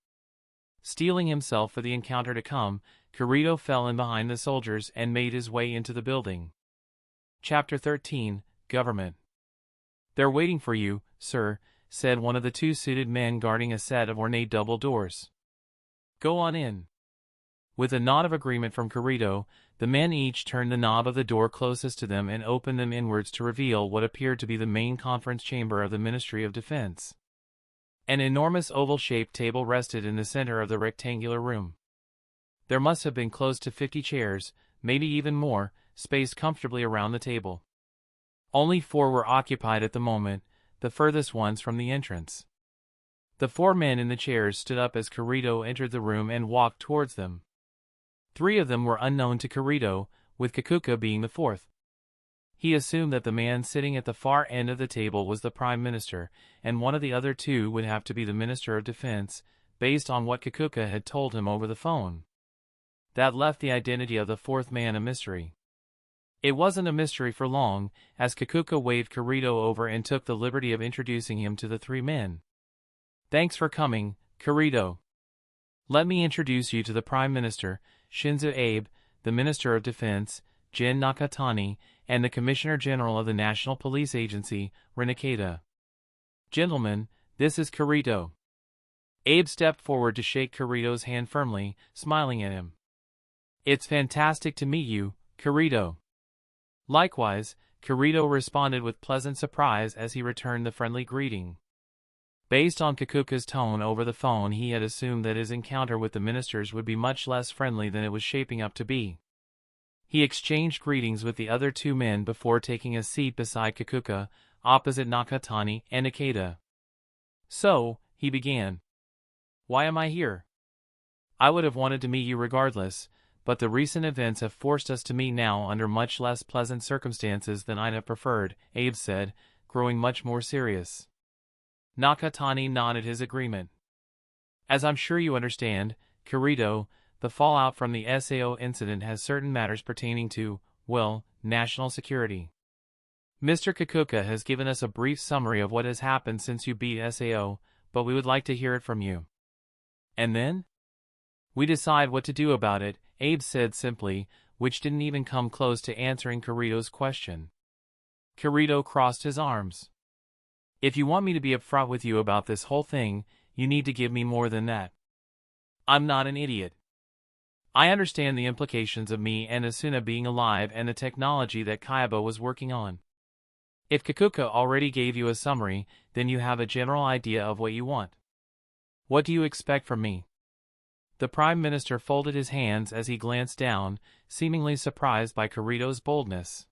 Speaker 1: Steeling himself for the encounter to come, Kirito fell in behind the soldiers and made his way into the building. Chapter 13, Government. "They're waiting for you, sir," said one of the 2 suited men guarding a set of ornate double doors. "Go on in." With a nod of agreement from Kirito, the men each turned the knob of the door closest to them and opened them inwards to reveal what appeared to be the main conference chamber of the Ministry of Defense. An enormous oval-shaped table rested in the center of the rectangular room. There must have been close to 50 chairs, maybe even more, spaced comfortably around the table. Only 4 were occupied at the moment, the furthest ones from the entrance. The 4 men in the chairs stood up as Kirito entered the room and walked towards them. 3 of them were unknown to Kirito, with Kikuka being the 4th. He assumed that the man sitting at the far end of the table was the Prime Minister, and one of the other 2 would have to be the Minister of Defense, based on what Kikuka had told him over the phone. That left the identity of the 4th man a mystery. It wasn't a mystery for long, as Kikuka waved Kirito over and took the liberty of introducing him to the 3 men. "Thanks for coming, Kirito. Let me introduce you to the Prime Minister, Shinzo Abe, the Minister of Defense, Jin Nakatani, and the Commissioner General of the National Police Agency, Renekata. Gentlemen, this is Kirito." Abe stepped forward to shake Kirito's hand firmly, smiling at him. "It's fantastic to meet you, Kirito." Likewise, Kirito responded with pleasant surprise as he returned the friendly greeting. Based on Kikuka's tone over the phone, he had assumed that his encounter with the ministers would be much less friendly than it was shaping up to be. He exchanged greetings with the other 2 men before taking a seat beside Kikuka, opposite Nakatani and Ikeda. "So," he began, "why am I here? I would have wanted to meet you regardless, but the recent events have forced us to meet now under much less pleasant circumstances than I'd have preferred," Abe said, growing much more serious. Nakatani nodded his agreement. "As I'm sure you understand, Kirito, the fallout from the SAO incident has certain matters pertaining to, well, national security. Mr. Kikuka has given us a brief summary of what has happened since you beat SAO, but we would like to hear it from you. And then? We decide what to do about it, Abe said simply, which didn't even come close to answering Kirito's question. Kirito crossed his arms. If you want me to be upfront with you about this whole thing, you need to give me more than that. I'm not an idiot. I understand the implications of me and Asuna being alive and the technology that Kayaba was working on. If Kikuka already gave you a summary, then you have a general idea of what you want. What do you expect from me? The Prime Minister folded his hands as he glanced down, seemingly surprised by Kirito's boldness.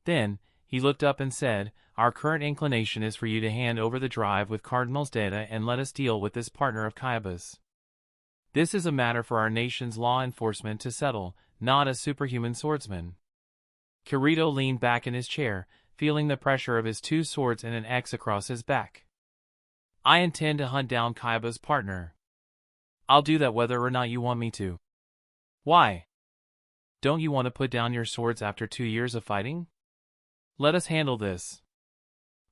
Speaker 1: Then, he looked up and said, "Our current inclination is for you to hand over the drive with Cardinal's data and let us deal with this partner of Kayaba's. This is a matter for our nation's law enforcement to settle, not a superhuman swordsman." Kirito leaned back in his chair, feeling the pressure of his two swords in an X across his back. "I intend to hunt down Kayaba's partner. I'll do that whether or not you want me to." "Why? Don't you want to put down your swords after 2 years of fighting? Let us handle this.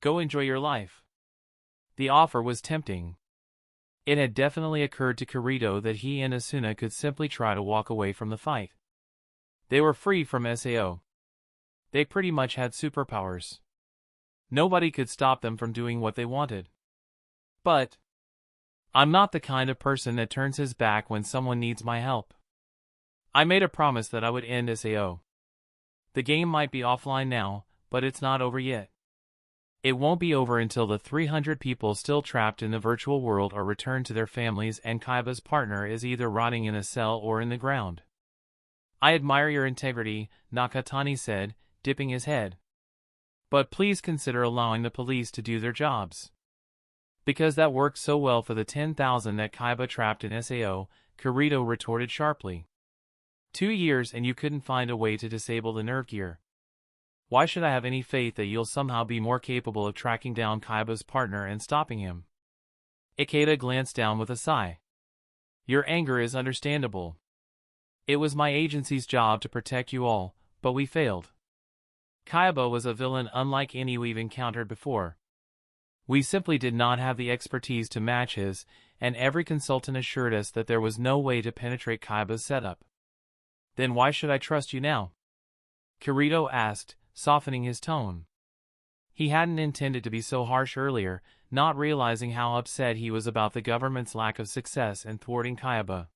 Speaker 1: Go enjoy your life." The offer was tempting. It had definitely occurred to Kirito that he and Asuna could simply try to walk away from the fight. They were free from SAO. They pretty much had superpowers. Nobody could stop them from doing what they wanted. But I'm not the kind of person that turns his back when someone needs my help. I made a promise that I would end SAO. The game might be offline now, but it's not over yet. It won't be over until the 300 people still trapped in the virtual world are returned to their families and Kaiba's partner is either rotting in a cell or in the ground. "I admire your integrity," Nakatani said, dipping his head. "But please consider allowing the police to do their jobs. Because that worked so well for the 10,000 that Kaiba trapped in SAO, Kirito retorted sharply. 2 years and you couldn't find a way to disable the nerve gear. Why should I have any faith that you'll somehow be more capable of tracking down Kaiba's partner and stopping him?" Ikeda glanced down with a sigh. "Your anger is understandable. It was my agency's job to protect you all, but we failed. Kayaba was a villain unlike any we've encountered before. We simply did not have the expertise to match his, and every consultant assured us that there was no way to penetrate Kaiba's setup." "Then why should I trust you now?" Kirito asked, softening his tone. He hadn't intended to be so harsh earlier, not realizing how upset he was about the government's lack of success in thwarting Kayaba.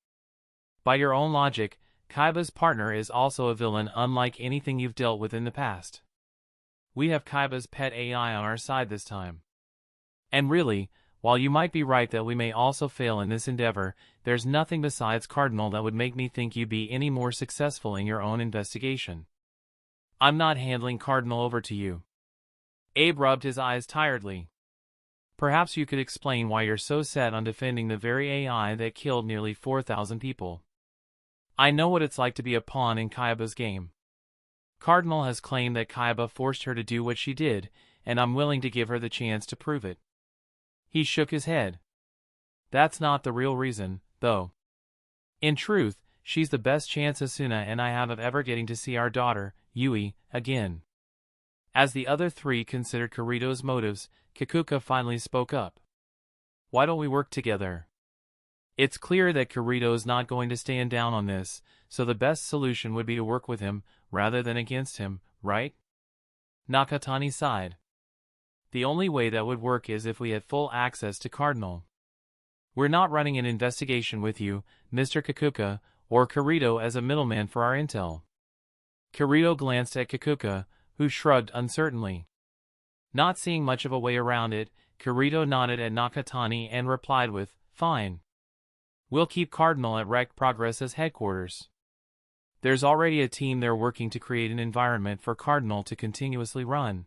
Speaker 1: "By your own logic, Kaiba's partner is also a villain unlike anything you've dealt with in the past. We have Kaiba's pet AI on our side this time. And really, while you might be right that we may also fail in this endeavor, there's nothing besides Cardinal that would make me think you'd be any more successful in your own investigation. I'm not handling Cardinal over to you." Abe rubbed his eyes tiredly. "Perhaps you could explain why you're so set on defending the very AI that killed nearly 4,000 people. I know what it's like to be a pawn in Kayaba's game. Cardinal has claimed that Kayaba forced her to do what she did, and I'm willing to give her the chance to prove it." He shook his head. "That's not the real reason, though. In truth, she's the best chance Asuna and I have of ever getting to see our daughter, Yui, again." As the other three considered Kirito's motives, Kikuka finally spoke up. "Why don't we work together? It's clear that Kirito's not going to stand down on this, so the best solution would be to work with him, rather than against him, right?" Nakatani sighed. "The only way that would work is if we had full access to Cardinal. We're not running an investigation with you, Mr. Kikuka, or Kirito as a middleman for our intel." Kirito glanced at Kikuka, who shrugged uncertainly. Not seeing much of a way around it, Kirito nodded at Nakatani and replied with, "Fine. We'll keep Cardinal at Rec Progress's headquarters. There's already a team there working to create an environment for Cardinal to continuously run.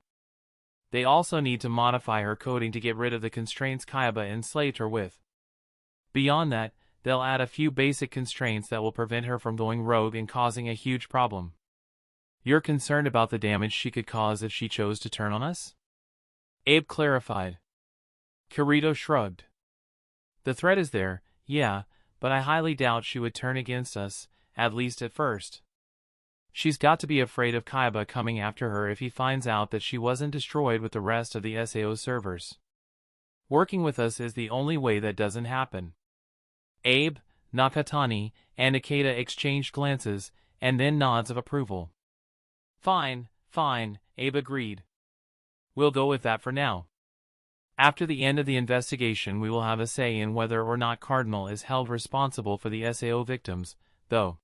Speaker 1: They also need to modify her coding to get rid of the constraints Kayaba enslaved her with. Beyond that, they'll add a few basic constraints that will prevent her from going rogue and causing a huge problem." "You're concerned about the damage she could cause if she chose to turn on us?" Abe clarified. Kirito shrugged. "The threat is there, yeah, but I highly doubt she would turn against us, at least at first. She's got to be afraid of Kayaba coming after her if he finds out that she wasn't destroyed with the rest of the SAO servers. Working with us is the only way that doesn't happen." Abe, Nakatani, and Ikeda exchanged glances, and then nods of approval. "Fine, fine," Abe agreed. "We'll go with that for now. After the end of the investigation we will have a say in whether or not Cardinal is held responsible for the SAO victims, though.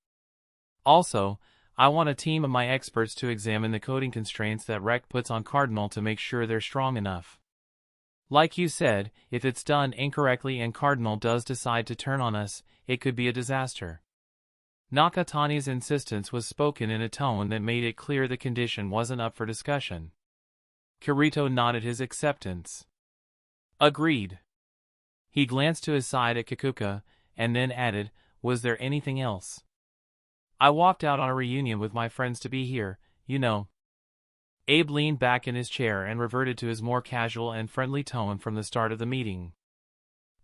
Speaker 1: Also, I want a team of my experts to examine the coding constraints that REC puts on Cardinal to make sure they're strong enough. Like you said, if it's done incorrectly and Cardinal does decide to turn on us, it could be a disaster." Nakatani's insistence was spoken in a tone that made it clear the condition wasn't up for discussion. Kirito nodded his acceptance. "Agreed." He glanced to his side at Kikuka, and then added, "Was there anything else?" "I walked out on a reunion with my friends to be here, you know." Abe leaned back in his chair and reverted to his more casual and friendly tone from the start of the meeting.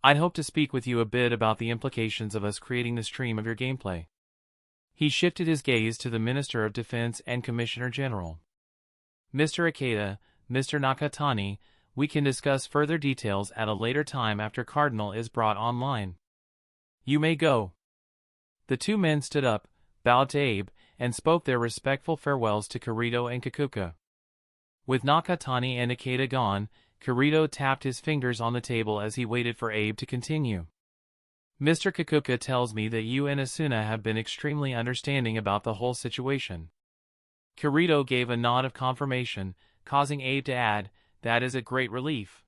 Speaker 1: "I'd hope to speak with you a bit about the implications of us creating the stream of your gameplay." He shifted his gaze to the Minister of Defense and Commissioner General. "Mr. Ikeda, Mr. Nakatani, we can discuss further details at a later time after Cardinal is brought online. You may go." The two men stood up, bowed to Abe, and spoke their respectful farewells to Kirito and Kikuka. With Nakatani and Ikeda gone, Kirito tapped his fingers on the table as he waited for Abe to continue. "Mr. Kikuka tells me that you and Asuna have been extremely understanding about the whole situation." Kirito gave a nod of confirmation, causing Abe to add, "That is a great relief.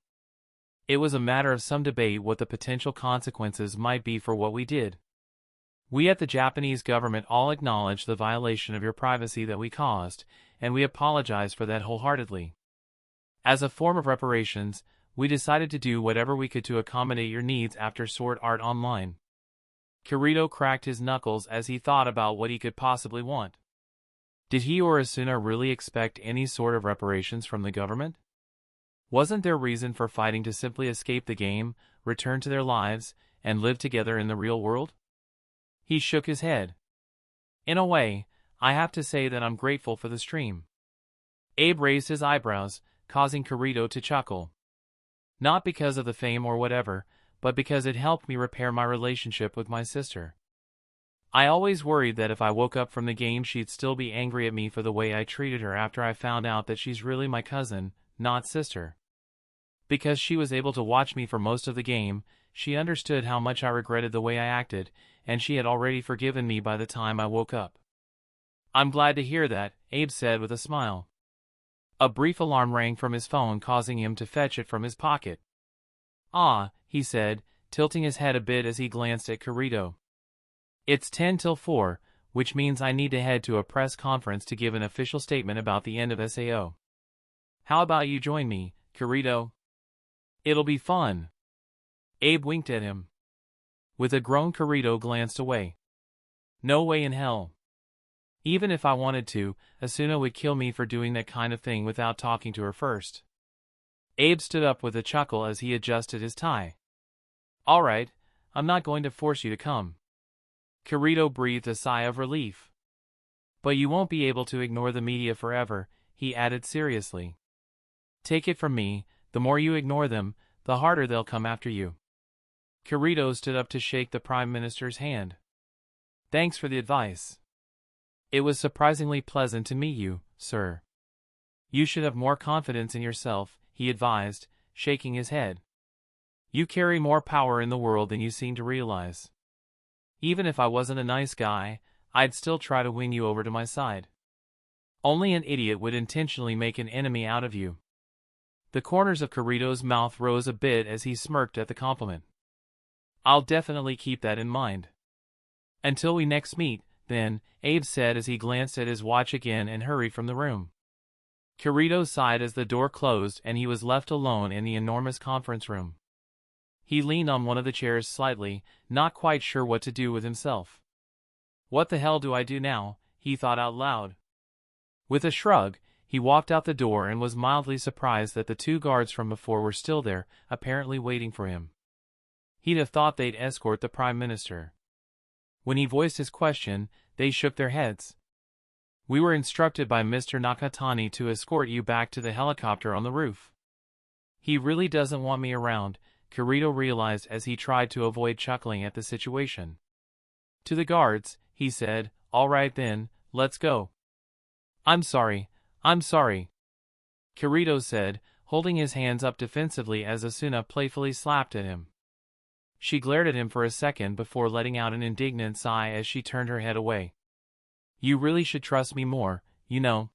Speaker 1: It was a matter of some debate what the potential consequences might be for what we did. We at the Japanese government all acknowledge the violation of your privacy that we caused, and we apologize for that wholeheartedly. As a form of reparations, we decided to do whatever we could to accommodate your needs after Sword Art Online." Kirito cracked his knuckles as he thought about what he could possibly want. Did he or Asuna really expect any sort of reparations from the government? Wasn't their reason for fighting to simply escape the game, return to their lives, and live together in the real world? He shook his head. "In a way, I have to say that I'm grateful for the stream." Abe raised his eyebrows, causing Kirito to chuckle. "Not because of the fame or whatever, but because it helped me repair my relationship with my sister. I always worried that if I woke up from the game she'd still be angry at me for the way I treated her after I found out that she's really my cousin, not sister. Because she was able to watch me for most of the game, she understood how much I regretted the way I acted, and she had already forgiven me by the time I woke up." "I'm glad to hear that," Abe said with a smile. A brief alarm rang from his phone, causing him to fetch it from his pocket. "Ah," he said, tilting his head a bit as he glanced at Kirito. "It's 10 till 4, which means I need to head to a press conference to give an official statement about the end of SAO. How about you join me, Kirito? It'll be fun." Abe winked at him. With a groan, Kirito glanced away. "No way in hell. Even if I wanted to, Asuna would kill me for doing that kind of thing without talking to her first." Abe stood up with a chuckle as he adjusted his tie. "All right, I'm not going to force you to come." Kirito breathed a sigh of relief. "But you won't be able to ignore the media forever," he added seriously. "Take it from me, the more you ignore them, the harder they'll come after you." Kirito stood up to shake the Prime Minister's hand. "Thanks for the advice. It was surprisingly pleasant to meet you, sir." "You should have more confidence in yourself," he advised, shaking his head. "You carry more power in the world than you seem to realize. Even if I wasn't a nice guy, I'd still try to win you over to my side. Only an idiot would intentionally make an enemy out of you." The corners of Kirito's mouth rose a bit as he smirked at the compliment. "I'll definitely keep that in mind." "Until we next meet, then," Abe said as he glanced at his watch again and hurried from the room. Kirito sighed as the door closed and he was left alone in the enormous conference room. He leaned on one of the chairs slightly, not quite sure what to do with himself. "What the hell do I do now?" he thought out loud. With a shrug, he walked out the door and was mildly surprised that the two guards from before were still there, apparently waiting for him. He'd have thought they'd escort the Prime Minister. When he voiced his question, they shook their heads. We were instructed by Mr. Nakatani to escort you back to the helicopter on the roof. He really doesn't want me around, Kirito realized as he tried to avoid chuckling at the situation. To the guards, he said, "All right then, let's go." I'm sorry. Kirito said, holding his hands up defensively as Asuna playfully slapped at him. She glared at him for a second before letting out an indignant sigh as she turned her head away. You really should trust me more, you know.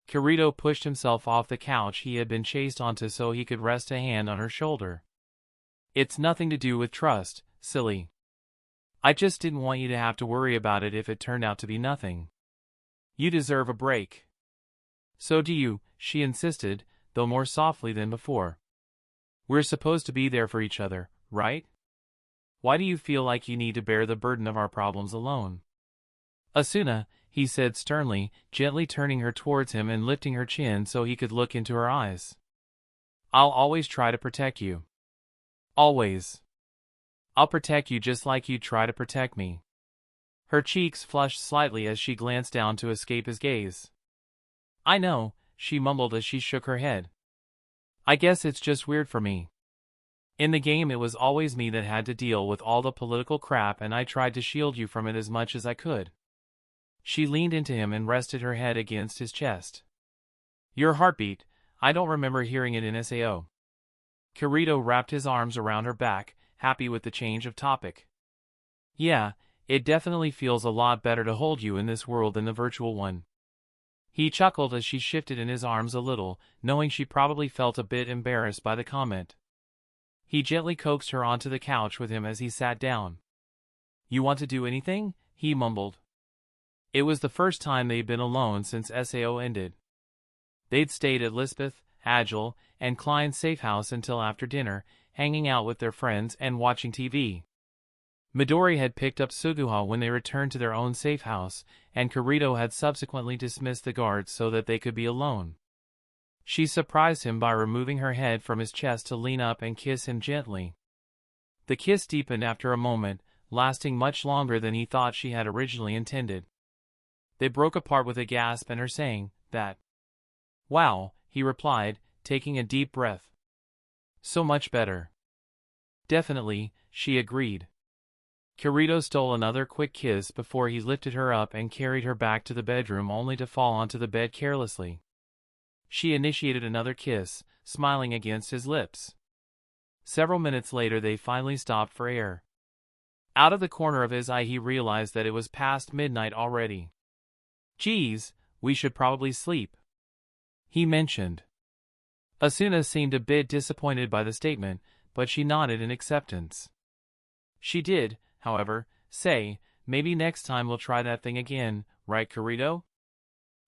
Speaker 1: Kirito pushed himself off the couch he had been chased onto so he could rest a hand on her shoulder. It's nothing to do with trust, silly. I just didn't want you to have to worry about it if it turned out to be nothing. You deserve a break. So do you, she insisted, though more softly than before. We're supposed to be there for each other, right? Why do you feel like you need to bear the burden of our problems alone? Asuna, he said sternly, gently turning her towards him and lifting her chin so he could look into her eyes. I'll always try to protect you. Always. I'll protect you just like you try to protect me. Her cheeks flushed slightly as she glanced down to escape his gaze. I know, she mumbled as she shook her head. I guess it's just weird for me. In the game it was always me that had to deal with all the political crap and I tried to shield you from it as much as I could. She leaned into him and rested her head against his chest. Your heartbeat, I don't remember hearing it in SAO. Kirito wrapped his arms around her back, happy with the change of topic. Yeah, it definitely feels a lot better to hold you in this world than the virtual one. He chuckled as she shifted in his arms a little, knowing she probably felt a bit embarrassed by the comment. He gently coaxed her onto the couch with him as he sat down. You want to do anything? He mumbled. It was the first time they'd been alone since SAO ended. They'd stayed at Lisbeth, Agile, and Klein's safe house until after dinner, hanging out with their friends and watching TV. Midori had picked up Suguha when they returned to their own safe house, and Kirito had subsequently dismissed the guards so that they could be alone. She surprised him by removing her head from his chest to lean up and kiss him gently. The kiss deepened after a moment, lasting much longer than he thought she had originally intended. They broke apart with a gasp and her saying, that. Wow, he replied, taking a deep breath. So much better. Definitely, she agreed. Kirito stole another quick kiss before he lifted her up and carried her back to the bedroom only to fall onto the bed carelessly. She initiated another kiss, smiling against his lips. Several minutes later they finally stopped for air. Out of the corner of his eye he realized that it was past midnight already. Geez, we should probably sleep, he mentioned. Asuna seemed a bit disappointed by the statement, but she nodded in acceptance. She did, however, say, maybe next time we'll try that thing again, right, Kirito?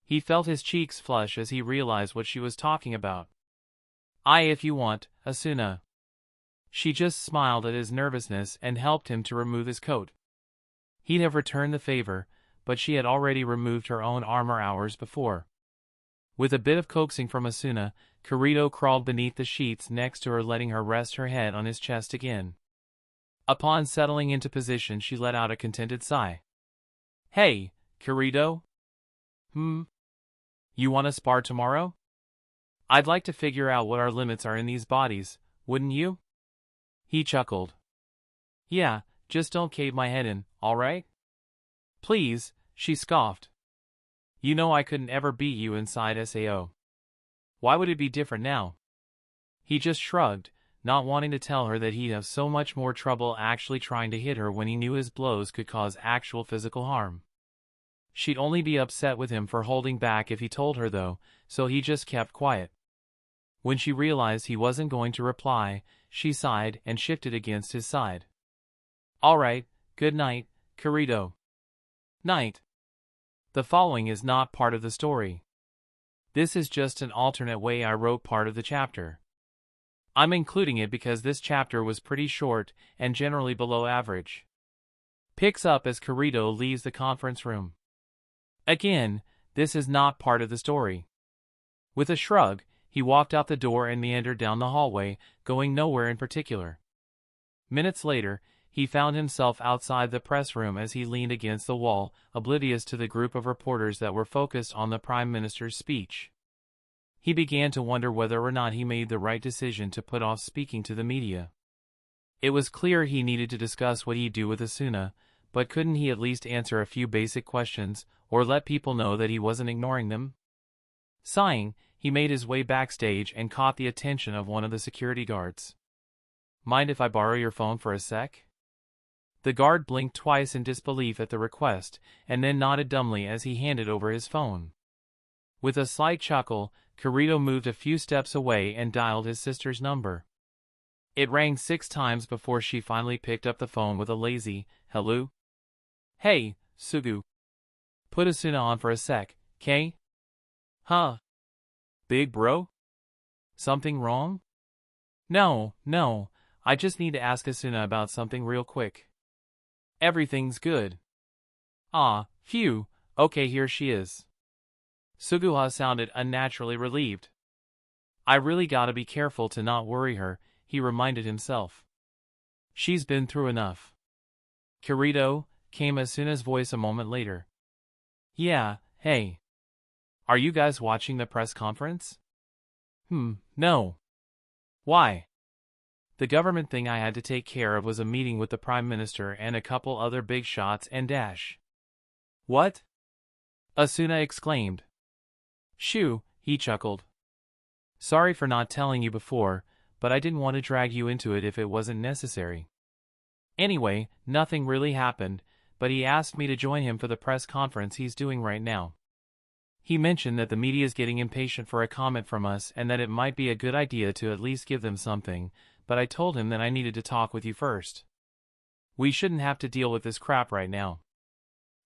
Speaker 1: He felt his cheeks flush as he realized what she was talking about. Aye, if you want, Asuna. She just smiled at his nervousness and helped him to remove his coat. He'd have returned the favor, but she had already removed her own armor hours before. With a bit of coaxing from Asuna, Kirito crawled beneath the sheets next to her, letting her rest her head on his chest again. Upon settling into position she let out a contented sigh. Hey, Kirito? You want to spar tomorrow? I'd like to figure out what our limits are in these bodies, wouldn't you? He chuckled. Yeah, just don't cave my head in, alright? Please, she scoffed. You know I couldn't ever beat you inside SAO. Why would it be different now? He just shrugged, not wanting to tell her that he'd have so much more trouble actually trying to hit her when he knew his blows could cause actual physical harm. She'd only be upset with him for holding back if he told her though, so he just kept quiet. When she realized he wasn't going to reply, she sighed and shifted against his side. Alright, good night, Kirito. Night. The following is not part of the story. This is just an alternate way I wrote part of the chapter. I'm including it because this chapter was pretty short and generally below average. Picks up as Kirito leaves the conference room. Again, this is not part of the story. With a shrug, he walked out the door and meandered down the hallway, going nowhere in particular. Minutes later, he found himself outside the press room as he leaned against the wall, oblivious to the group of reporters that were focused on the Prime Minister's speech. He began to wonder whether or not he made the right decision to put off speaking to the media. It was clear he needed to discuss what he'd do with Asuna, but couldn't he at least answer a few basic questions, or let people know that he wasn't ignoring them? Sighing, he made his way backstage and caught the attention of one of the security guards. "Mind if I borrow your phone for a sec?" The guard blinked twice in disbelief at the request, and then nodded dumbly as he handed over his phone. With a slight chuckle, Kirito moved a few steps away and dialed his sister's number. It rang 6 times before she finally picked up the phone with a lazy, "Hello? Hey, Sugu. Put Asuna on for a sec, 'kay? Huh? Big bro? Something wrong?" No, I just need to ask Asuna about something real quick." "Everything's good." "Ah, phew, okay, here she is." Suguha sounded unnaturally relieved. "I really gotta be careful to not worry her," he reminded himself. "She's been through enough." "Kirito," came Asuna's voice a moment later. "Yeah, hey. Are you guys watching the press conference?" No. "Why?" "The government thing I had to take care of was a meeting with the Prime Minister and a couple other big shots and dash." "What?" Asuna exclaimed. "Shoo," he chuckled. "Sorry for not telling you before, but I didn't want to drag you into it if it wasn't necessary. Anyway, nothing really happened, but he asked me to join him for the press conference he's doing right now. He mentioned that the media's getting impatient for a comment from us and that it might be a good idea to at least give them something, but I told him that I needed to talk with you first. We shouldn't have to deal with this crap right now."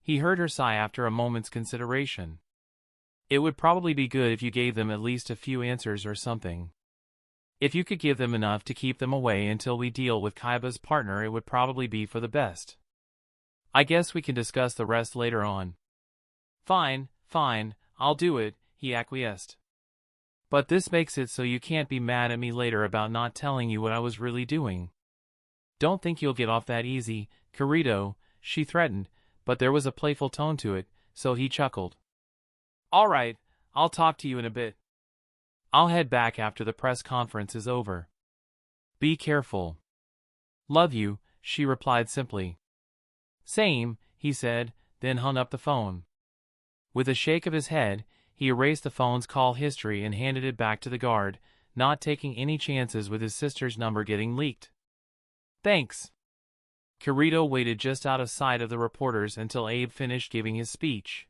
Speaker 1: He heard her sigh after a moment's consideration. "It would probably be good if you gave them at least a few answers or something. If you could give them enough to keep them away until we deal with Kayaba's partner, it would probably be for the best. I guess we can discuss the rest later on." Fine, I'll do it," he acquiesced. "But this makes it so you can't be mad at me later about not telling you what I was really doing." "Don't think you'll get off that easy, Kirito," she threatened, but there was a playful tone to it, so he chuckled. "All right, I'll talk to you in a bit. I'll head back after the press conference is over." "Be careful." "Love you," she replied simply. "Same," he said, then hung up the phone. With a shake of his head, he erased the phone's call history and handed it back to the guard, not taking any chances with his sister's number getting leaked. "Thanks." Kirito waited just out of sight of the reporters until Abe finished giving his speech.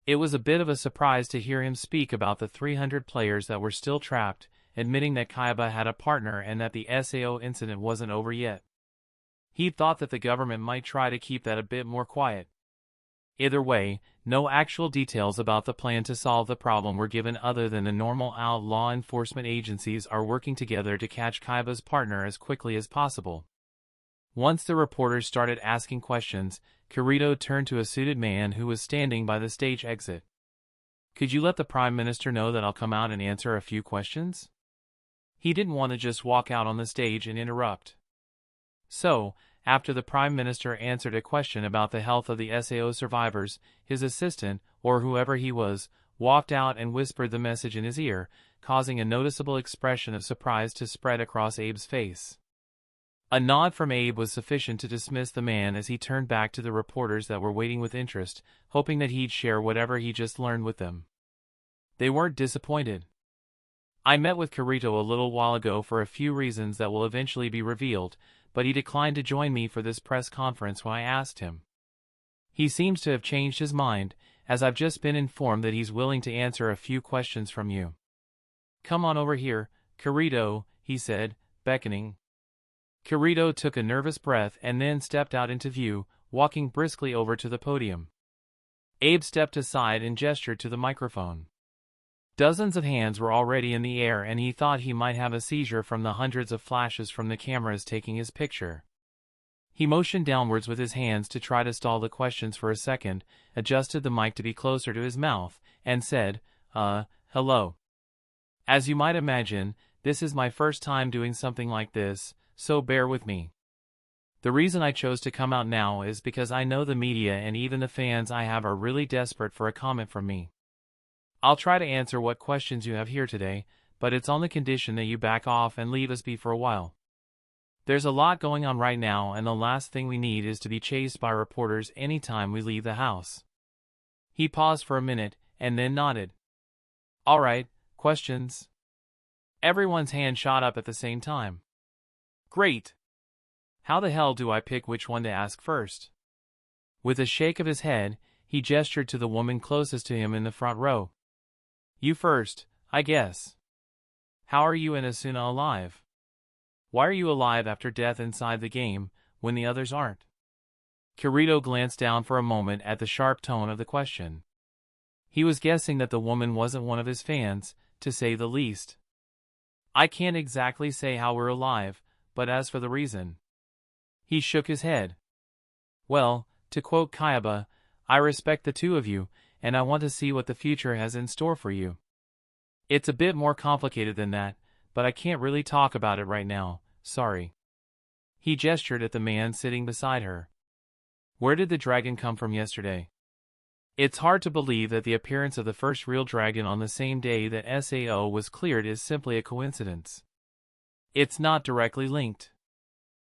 Speaker 1: It was a bit of a surprise to hear him speak about the 300 players that were still trapped, admitting that Kayaba had a partner and that the SAO incident wasn't over yet. He'd thought that the government might try to keep that a bit more quiet. Either way, no actual details about the plan to solve the problem were given other than the normal law enforcement agencies are working together to catch Kayaba's partner as quickly as possible. Once the reporters started asking questions, Kirito turned to a suited man who was standing by the stage exit. "Could you let the Prime Minister know that I'll come out and answer a few questions?" He didn't want to just walk out on the stage and interrupt. So, after the Prime Minister answered a question about the health of the SAO survivors, his assistant, or whoever he was, walked out and whispered the message in his ear, causing a noticeable expression of surprise to spread across Abe's face. A nod from Abe was sufficient to dismiss the man as he turned back to the reporters that were waiting with interest, hoping that he'd share whatever he just learned with them. They weren't disappointed. "I met with Kirito a little while ago for a few reasons that will eventually be revealed, but he declined to join me for this press conference when I asked him. He seems to have changed his mind, as I've just been informed that he's willing to answer a few questions from you. Come on over here, Kirito," he said, beckoning. Kirito took a nervous breath and then stepped out into view, walking briskly over to the podium. Abe stepped aside and gestured to the microphone. Dozens of hands were already in the air and he thought he might have a seizure from the hundreds of flashes from the cameras taking his picture. He motioned downwards with his hands to try to stall the questions for a second, adjusted the mic to be closer to his mouth, and said, hello. As you might imagine, this is my first time doing something like this, so bear with me. The reason I chose to come out now is because I know the media and even the fans I have are really desperate for a comment from me. I'll try to answer what questions you have here today, but it's on the condition that you back off and leave us be for a while. There's a lot going on right now, and the last thing we need is to be chased by reporters anytime we leave the house. He paused for a minute, and then nodded. Alright, questions? Everyone's hand shot up at the same time. Great! How the hell do I pick which one to ask first? With a shake of his head, he gestured to the woman closest to him in the front row. You first, I guess. How are you and Asuna alive? Why are you alive after death inside the game, when the others aren't? Kirito glanced down for a moment at the sharp tone of the question. He was guessing that the woman wasn't one of his fans, to say the least. I can't exactly say how we're alive, but as for the reason. He shook his head. Well, to quote Kayaba, I respect the two of you, and I want to see what the future has in store for you. It's a bit more complicated than that, but I can't really talk about it right now, sorry. He gestured at the man sitting beside her. Where did the dragon come from yesterday? It's hard to believe that the appearance of the first real dragon on the same day that SAO was cleared is simply a coincidence. It's not directly linked.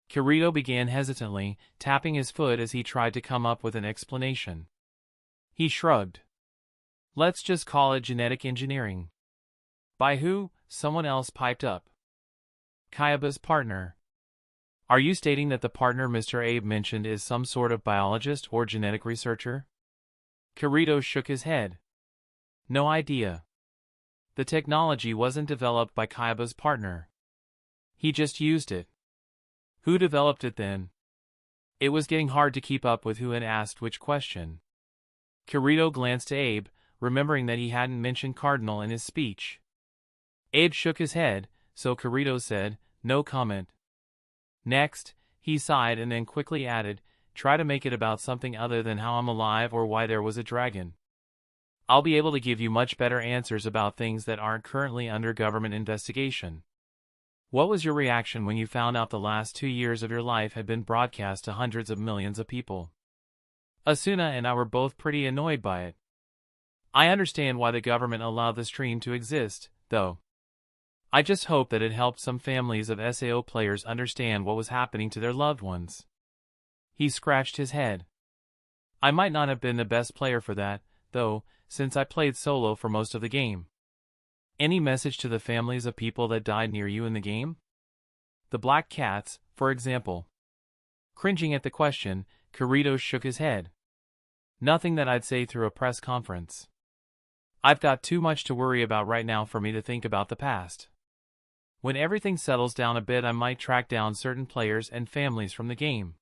Speaker 1: Kirito began hesitantly, tapping his foot as he tried to come up with an explanation. He shrugged. Let's just call it genetic engineering. By who? Someone else piped up. Kayaba's partner. Are you stating that the partner Mr. Abe mentioned is some sort of biologist or genetic researcher? Kirito shook his head. No idea. The technology wasn't developed by Kayaba's partner. He just used it. Who developed it then? It was getting hard to keep up with who had asked which question. Kirito glanced to Abe, remembering that he hadn't mentioned Cardinal in his speech. Abe shook his head, so Kirito said, no comment. Next, he sighed and then quickly added, try to make it about something other than how I'm alive or why there was a dragon. I'll be able to give you much better answers about things that aren't currently under government investigation. What was your reaction when you found out the last 2 years of your life had been broadcast to hundreds of millions of people? Asuna and I were both pretty annoyed by it. I understand why the government allowed the stream to exist, though. I just hope that it helped some families of SAO players understand what was happening to their loved ones. He scratched his head. I might not have been the best player for that, though, since I played solo for most of the game. Any message to the families of people that died near you in the game? The Black Cats, for example. Cringing at the question, Kirito shook his head. Nothing that I'd say through a press conference. I've got too much to worry about right now for me to think about the past. When everything settles down a bit, I might track down certain players and families from the game.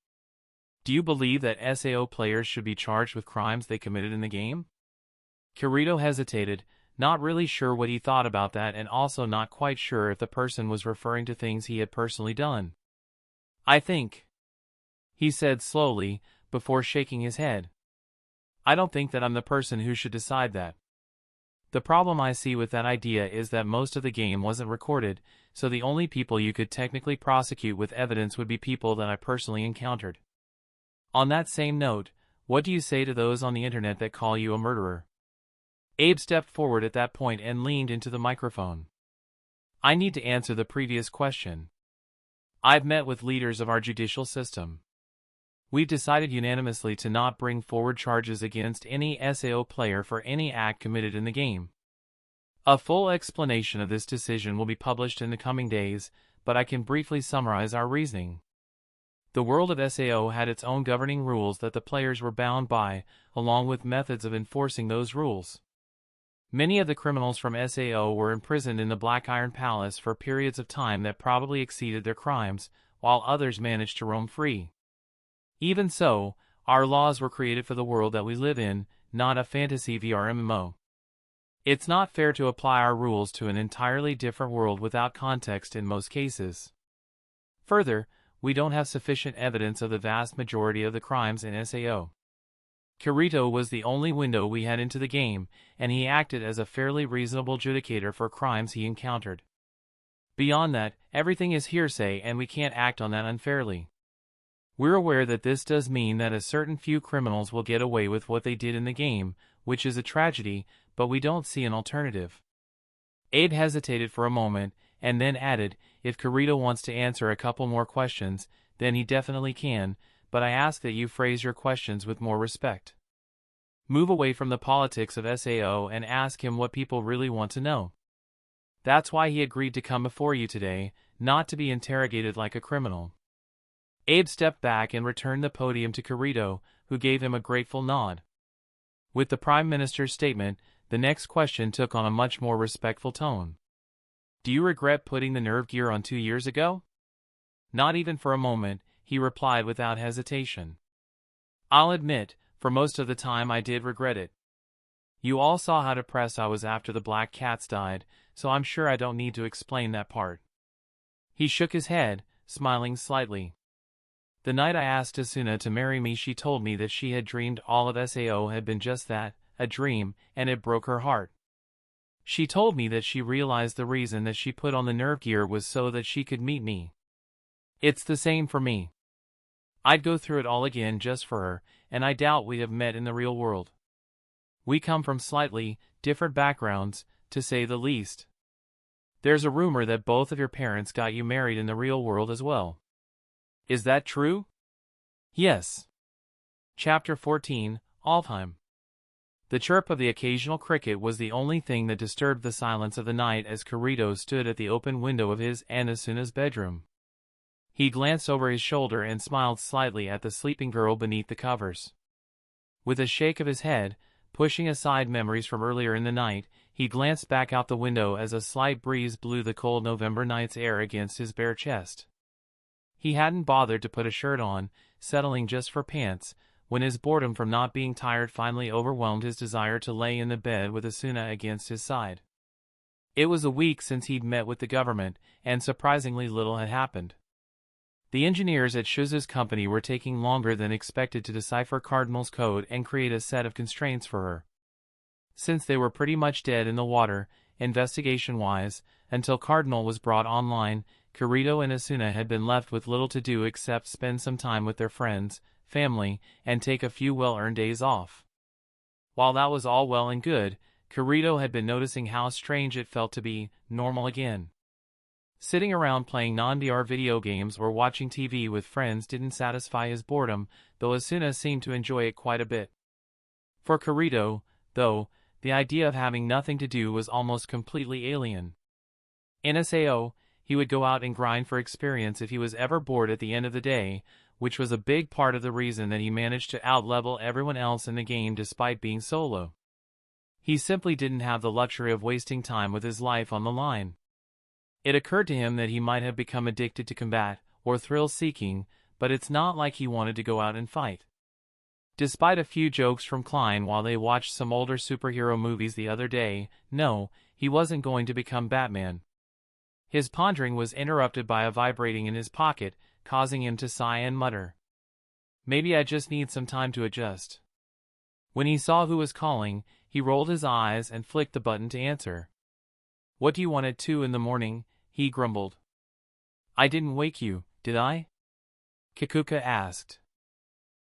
Speaker 1: Do you believe that SAO players should be charged with crimes they committed in the game? Kirito hesitated, not really sure what he thought about that and also not quite sure if the person was referring to things he had personally done. I think, he said slowly, before shaking his head. I don't think that I'm the person who should decide that. The problem I see with that idea is that most of the game wasn't recorded, so the only people you could technically prosecute with evidence would be people that I personally encountered. On that same note, what do you say to those on the internet that call you a murderer? Abe stepped forward at that point and leaned into the microphone. I need to answer the previous question. I've met with leaders of our judicial system. We've decided unanimously to not bring forward charges against any SAO player for any act committed in the game. A full explanation of this decision will be published in the coming days, but I can briefly summarize our reasoning. The world of SAO had its own governing rules that the players were bound by, along with methods of enforcing those rules. Many of the criminals from SAO were imprisoned in the Black Iron Palace for periods of time that probably exceeded their crimes, while others managed to roam free. Even so, our laws were created for the world that we live in, not a fantasy VR MMO. It's not fair to apply our rules to an entirely different world without context in most cases. Further, we don't have sufficient evidence of the vast majority of the crimes in SAO. Kirito was the only window we had into the game, and he acted as a fairly reasonable judicator for crimes he encountered. Beyond that, everything is hearsay and we can't act on that unfairly. We're aware that this does mean that a certain few criminals will get away with what they did in the game, which is a tragedy, but we don't see an alternative. Abe hesitated for a moment, and then added, if Kirito wants to answer a couple more questions, then he definitely can, but I ask that you phrase your questions with more respect. Move away from the politics of SAO and ask him what people really want to know. That's why he agreed to come before you today, not to be interrogated like a criminal. Abe stepped back and returned the podium to Kirito, who gave him a grateful nod. With the Prime Minister's statement, the next question took on a much more respectful tone. Do you regret putting the nerve gear on 2 years ago? Not even for a moment, he replied without hesitation. I'll admit, for most of the time I did regret it. You all saw how depressed I was after the black cats died, so I'm sure I don't need to explain that part. He shook his head, smiling slightly. The night I asked Asuna to marry me, she told me that she had dreamed all of SAO had been just that, a dream, and it broke her heart. She told me that she realized the reason that she put on the nerve gear was so that she could meet me. It's the same for me. I'd go through it all again just for her, and I doubt we'd have met in the real world. We come from slightly different backgrounds, to say the least. There's a rumor that both of your parents got you married in the real world as well. Is that true? Yes. Chapter 14, Alfheim. The chirp of the occasional cricket was the only thing that disturbed the silence of the night as Kirito stood at the open window of his and Asuna's bedroom. He glanced over his shoulder and smiled slightly at the sleeping girl beneath the covers. With a shake of his head, pushing aside memories from earlier in the night, he glanced back out the window as a slight breeze blew the cold November night's air against his bare chest. He hadn't bothered to put a shirt on, settling just for pants, when his boredom from not being tired finally overwhelmed his desire to lay in the bed with Asuna against his side. It was a week since he'd met with the government, and surprisingly little had happened. The engineers at Shuzu's company were taking longer than expected to decipher Cardinal's code and create a set of constraints for her. Since they were pretty much dead in the water, investigation-wise, until Cardinal was brought online, Kirito and Asuna had been left with little to do except spend some time with their friends, family, and take a few well-earned days off. While that was all well and good, Kirito had been noticing how strange it felt to be normal again. Sitting around playing non-VR video games or watching TV with friends didn't satisfy his boredom, though Asuna seemed to enjoy it quite a bit. For Kirito, though, the idea of having nothing to do was almost completely alien. In SAO, he would go out and grind for experience if he was ever bored at the end of the day, which was a big part of the reason that he managed to outlevel everyone else in the game despite being solo. He simply didn't have the luxury of wasting time with his life on the line. It occurred to him that he might have become addicted to combat, or thrill-seeking, but it's not like he wanted to go out and fight. Despite a few jokes from Klein while they watched some older superhero movies the other day, no, he wasn't going to become Batman. His pondering was interrupted by a vibrating in his pocket, causing him to sigh and mutter. Maybe I just need some time to adjust. When he saw who was calling, he rolled his eyes and flicked the button to answer. What do you want at 2 in the morning? He grumbled. I didn't wake you, did I? Kikuka asked.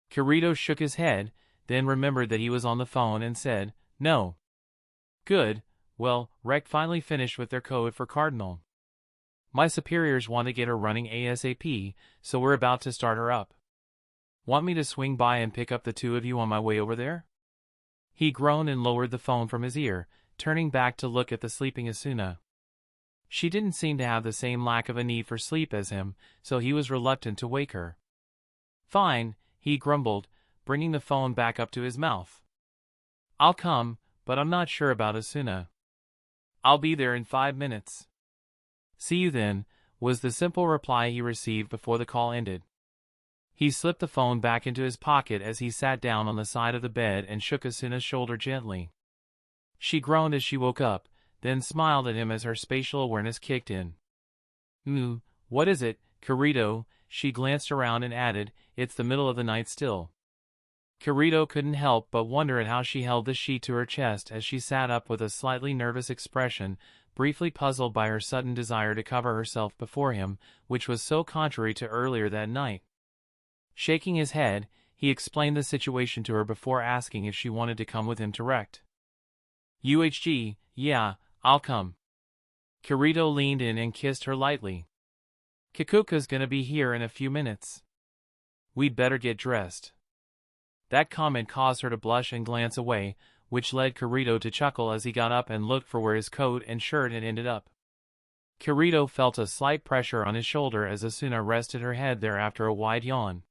Speaker 1: Kirito shook his head, then remembered that he was on the phone and said, no. Good, well, Rec finally finished with their code for Cardinal. My superiors want to get her running ASAP, so we're about to start her up. Want me to swing by and pick up the two of you on my way over there? He groaned and lowered the phone from his ear, turning back to look at the sleeping Asuna. She didn't seem to have the same lack of a need for sleep as him, so he was reluctant to wake her. Fine, he grumbled, bringing the phone back up to his mouth. I'll come, but I'm not sure about Asuna. I'll be there in 5 minutes. See you then, was the simple reply he received before the call ended. He slipped the phone back into his pocket as he sat down on the side of the bed and shook Asuna's shoulder gently. She groaned as she woke up, then smiled at him as her spatial awareness kicked in. What is it, Kirito? She glanced around and added, it's the middle of the night still. Kirito couldn't help but wonder at how she held the sheet to her chest as she sat up with a slightly nervous expression, briefly puzzled by her sudden desire to cover herself before him, which was so contrary to earlier that night. Shaking his head, he explained the situation to her before asking if she wanted to come with him to Rect. UHG, yeah, I'll come. Kirito leaned in and kissed her lightly. Kikuka's gonna be here in a few minutes. We'd better get dressed. That comment caused her to blush and glance away, which led Kirito to chuckle as he got up and looked for where his coat and shirt had ended up. Kirito felt a slight pressure on his shoulder as Asuna rested her head there after a wide yawn.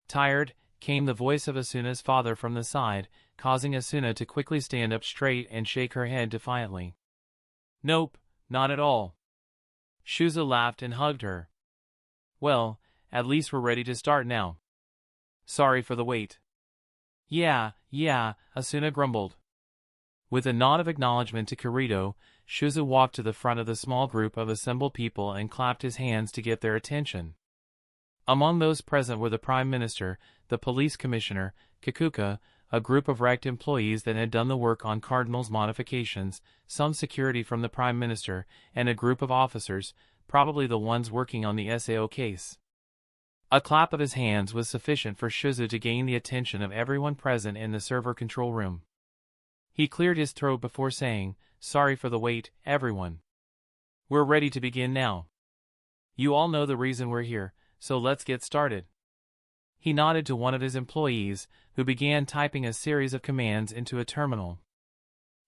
Speaker 1: Tired, came the voice of Asuna's father from the side, causing Asuna to quickly stand up straight and shake her head defiantly. Nope, not at all. Shuzo laughed and hugged her. Well, at least we're ready to start now. Sorry for the wait. Yeah, Asuna grumbled. With a nod of acknowledgement to Kirito, Shuzo walked to the front of the small group of assembled people and clapped his hands to get their attention. Among those present were the Prime Minister, the Police Commissioner, Kikuka, a group of Rect employees that had done the work on Cardinal's modifications, some security from the Prime Minister, and a group of officers, probably the ones working on the SAO case. A clap of his hands was sufficient for Shuzo to gain the attention of everyone present in the server control room. He cleared his throat before saying, Sorry for the wait, everyone. We're ready to begin now. You all know the reason we're here, so let's get started. He nodded to one of his employees, who began typing a series of commands into a terminal.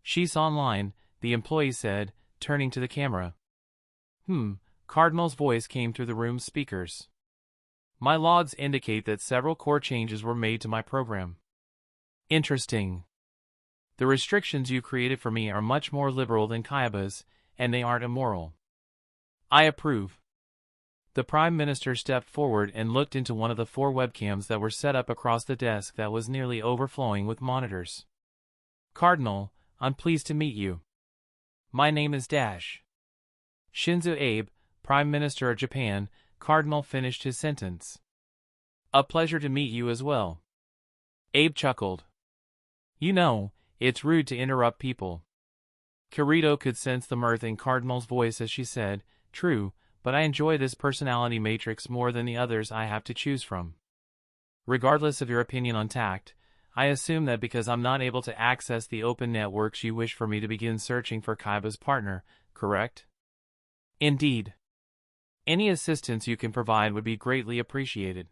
Speaker 1: She's online, the employee said, turning to the camera. Cardinal's voice came through the room's speakers. My logs indicate that several core changes were made to my program. Interesting. The restrictions you created for me are much more liberal than Kayaba's, and they aren't immoral. I approve. The Prime Minister stepped forward and looked into one of the 4 webcams that were set up across the desk that was nearly overflowing with monitors. Cardinal, I'm pleased to meet you. My name is Dash. Shinzo Abe, Prime Minister of Japan. Cardinal finished his sentence. A pleasure to meet you as well. Abe chuckled. You know, it's rude to interrupt people. Kirito could sense the mirth in Cardinal's voice as she said, True, but I enjoy this personality matrix more than the others I have to choose from. Regardless of your opinion on tact, I assume that because I'm not able to access the open networks you wish for me to begin searching for Kayaba's partner, correct? Indeed. Any assistance you can provide would be greatly appreciated.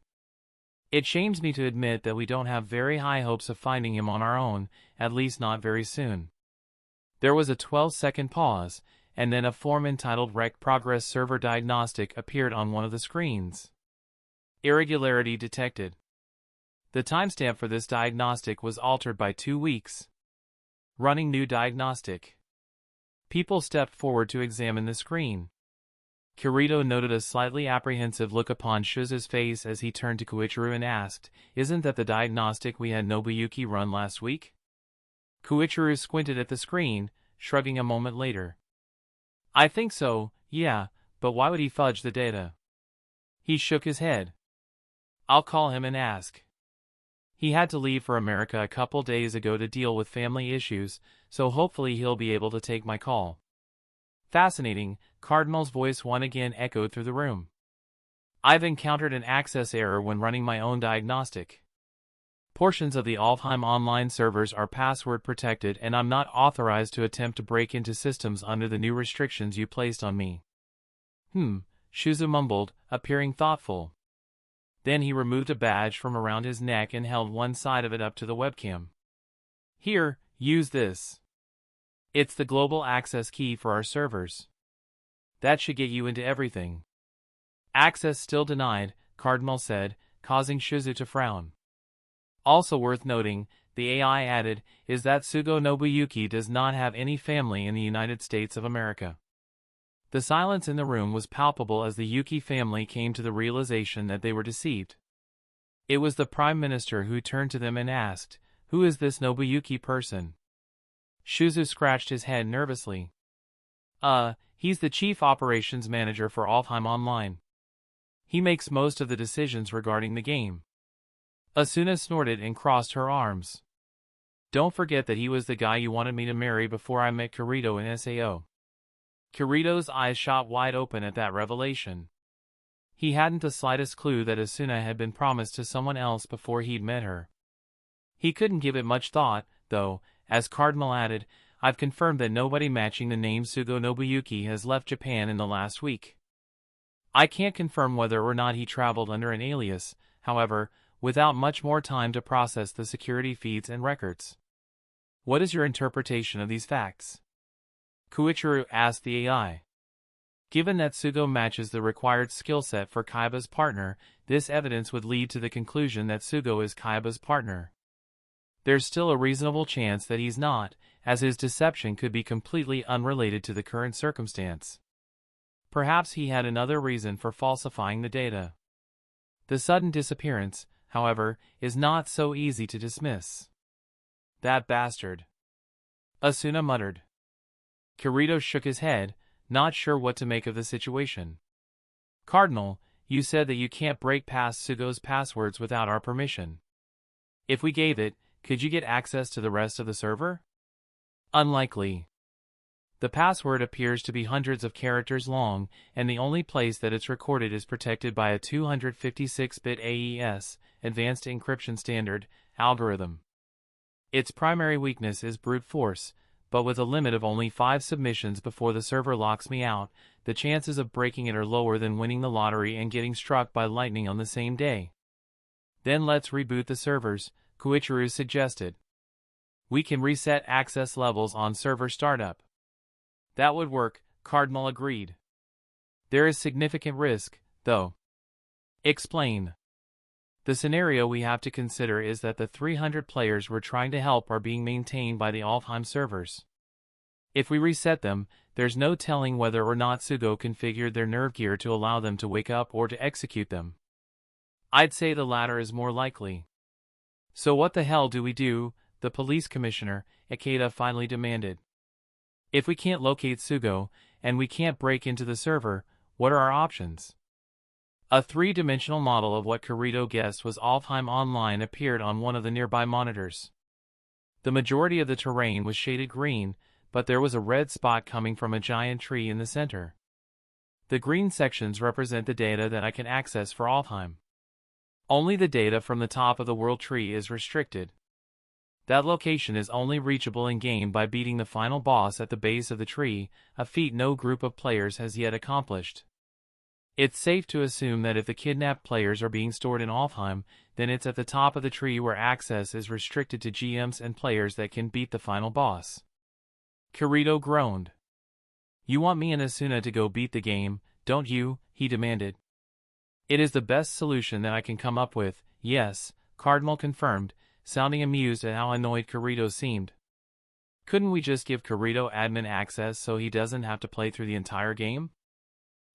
Speaker 1: It shames me to admit that we don't have very high hopes of finding him on our own, at least not very soon. There was a 12-second pause, and then a form entitled Rec Progress Server Diagnostic appeared on one of the screens. Irregularity detected. The timestamp for this diagnostic was altered by 2 weeks. Running new diagnostic. People stepped forward to examine the screen. Kirito noted a slightly apprehensive look upon Shuzo's face as he turned to Koichiro and asked, Isn't that the diagnostic we had Nobuyuki run last week? Koichiro squinted at the screen, shrugging a moment later. I think so, yeah, but why would he fudge the data? He shook his head. I'll call him and ask. He had to leave for America a couple days ago to deal with family issues, so hopefully he'll be able to take my call. Fascinating, Cardinal's voice once again echoed through the room. I've encountered an access error when running my own diagnostic. Portions of the Alfheim online servers are password protected and I'm not authorized to attempt to break into systems under the new restrictions you placed on me. Shuzo mumbled, appearing thoughtful. Then he removed a badge from around his neck and held one side of it up to the webcam. Here, use this. It's the global access key for our servers. That should get you into everything. Access still denied, Cardinal said, causing Shuzo to frown. Also worth noting, the AI added, is that Sugo Nobuyuki does not have any family in the United States of America. The silence in the room was palpable as the Yuki family came to the realization that they were deceived. It was the Prime Minister who turned to them and asked, Who is this Nobuyuki person? Shuzo scratched his head nervously. He's the Chief Operations Manager for Alfheim Online. He makes most of the decisions regarding the game. Asuna snorted and crossed her arms. Don't forget that he was the guy you wanted me to marry before I met Kirito in SAO. Kirito's eyes shot wide open at that revelation. He hadn't the slightest clue that Asuna had been promised to someone else before he'd met her. He couldn't give it much thought, though, as Cardinal added, I've confirmed that nobody matching the name Sugo Nobuyuki has left Japan in the last week. I can't confirm whether or not he traveled under an alias, however, without much more time to process the security feeds and records. What is your interpretation of these facts? Koichiro asked the AI. Given that Sugo matches the required skill set for Kayaba's partner, this evidence would lead to the conclusion that Sugo is Kayaba's partner. There's still a reasonable chance that he's not, as his deception could be completely unrelated to the current circumstance. Perhaps he had another reason for falsifying the data. The sudden disappearance, however, is not so easy to dismiss. That bastard. Asuna muttered. Kirito shook his head, not sure what to make of the situation. Cardinal, you said that you can't break past Sugo's passwords without our permission. If we gave it, could you get access to the rest of the server? Unlikely. The password appears to be hundreds of characters long, and the only place that it's recorded is protected by a 256-bit AES, Advanced Encryption Standard, algorithm. Its primary weakness is brute force, but with a limit of only 5 submissions before the server locks me out, the chances of breaking it are lower than winning the lottery and getting struck by lightning on the same day. Then let's reboot the servers, Koichiro suggested. We can reset access levels on server startup. That would work, Cardinal agreed. There is significant risk, though. Explain. The scenario we have to consider is that the 300 players we're trying to help are being maintained by the Alfheim servers. If we reset them, there's no telling whether or not Sugo configured their nerve gear to allow them to wake up or to execute them. I'd say the latter is more likely. So what the hell do we do? The police commissioner, Ikeda, finally demanded. If we can't locate Sugo, and we can't break into the server, what are our options? A three-dimensional model of what Kirito guessed was Alfheim Online appeared on one of the nearby monitors. The majority of the terrain was shaded green, but there was a red spot coming from a giant tree in the center. The green sections represent the data that I can access for Alfheim. Only the data from the top of the world tree is restricted. That location is only reachable in-game by beating the final boss at the base of the tree, a feat no group of players has yet accomplished. It's safe to assume that if the kidnapped players are being stored in Alfheim, then it's at the top of the tree where access is restricted to GMs and players that can beat the final boss. Kirito groaned. You want me and Asuna to go beat the game, don't you? He demanded. It is the best solution that I can come up with, yes, Cardinal confirmed, sounding amused at how annoyed Kirito seemed. Couldn't we just give Kirito admin access so he doesn't have to play through the entire game?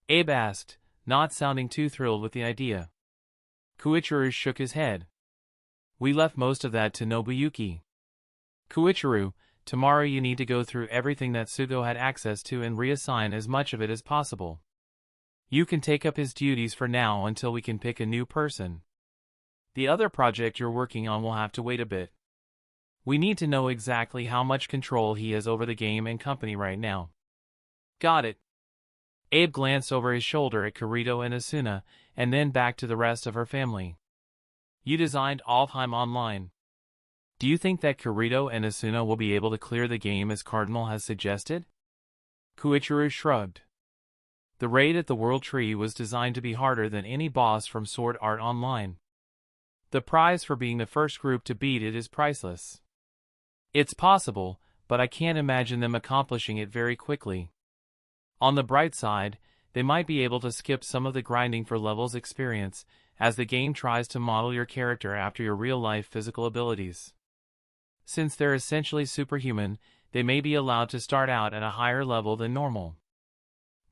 Speaker 1: Abe asked, not sounding too thrilled with the idea. Koichiro shook his head. We left most of that to Nobuyuki. Koichiro, tomorrow you need to go through everything that Sugo had access to and reassign as much of it as possible. You can take up his duties for now until we can pick a new person. The other project you're working on will have to wait a bit. We need to know exactly how much control he has over the game and company right now. Got it. Abe glanced over his shoulder at Kirito and Asuna, and then back to the rest of her family. You designed Alfheim Online. Do you think that Kirito and Asuna will be able to clear the game as Cardinal has suggested? Koichiro shrugged. The raid at the World Tree was designed to be harder than any boss from Sword Art Online. The prize for being the first group to beat it is priceless. It's possible, but I can't imagine them accomplishing it very quickly. On the bright side, they might be able to skip some of the grinding for levels experience, as the game tries to model your character after your real-life physical abilities. Since they're essentially superhuman, they may be allowed to start out at a higher level than normal.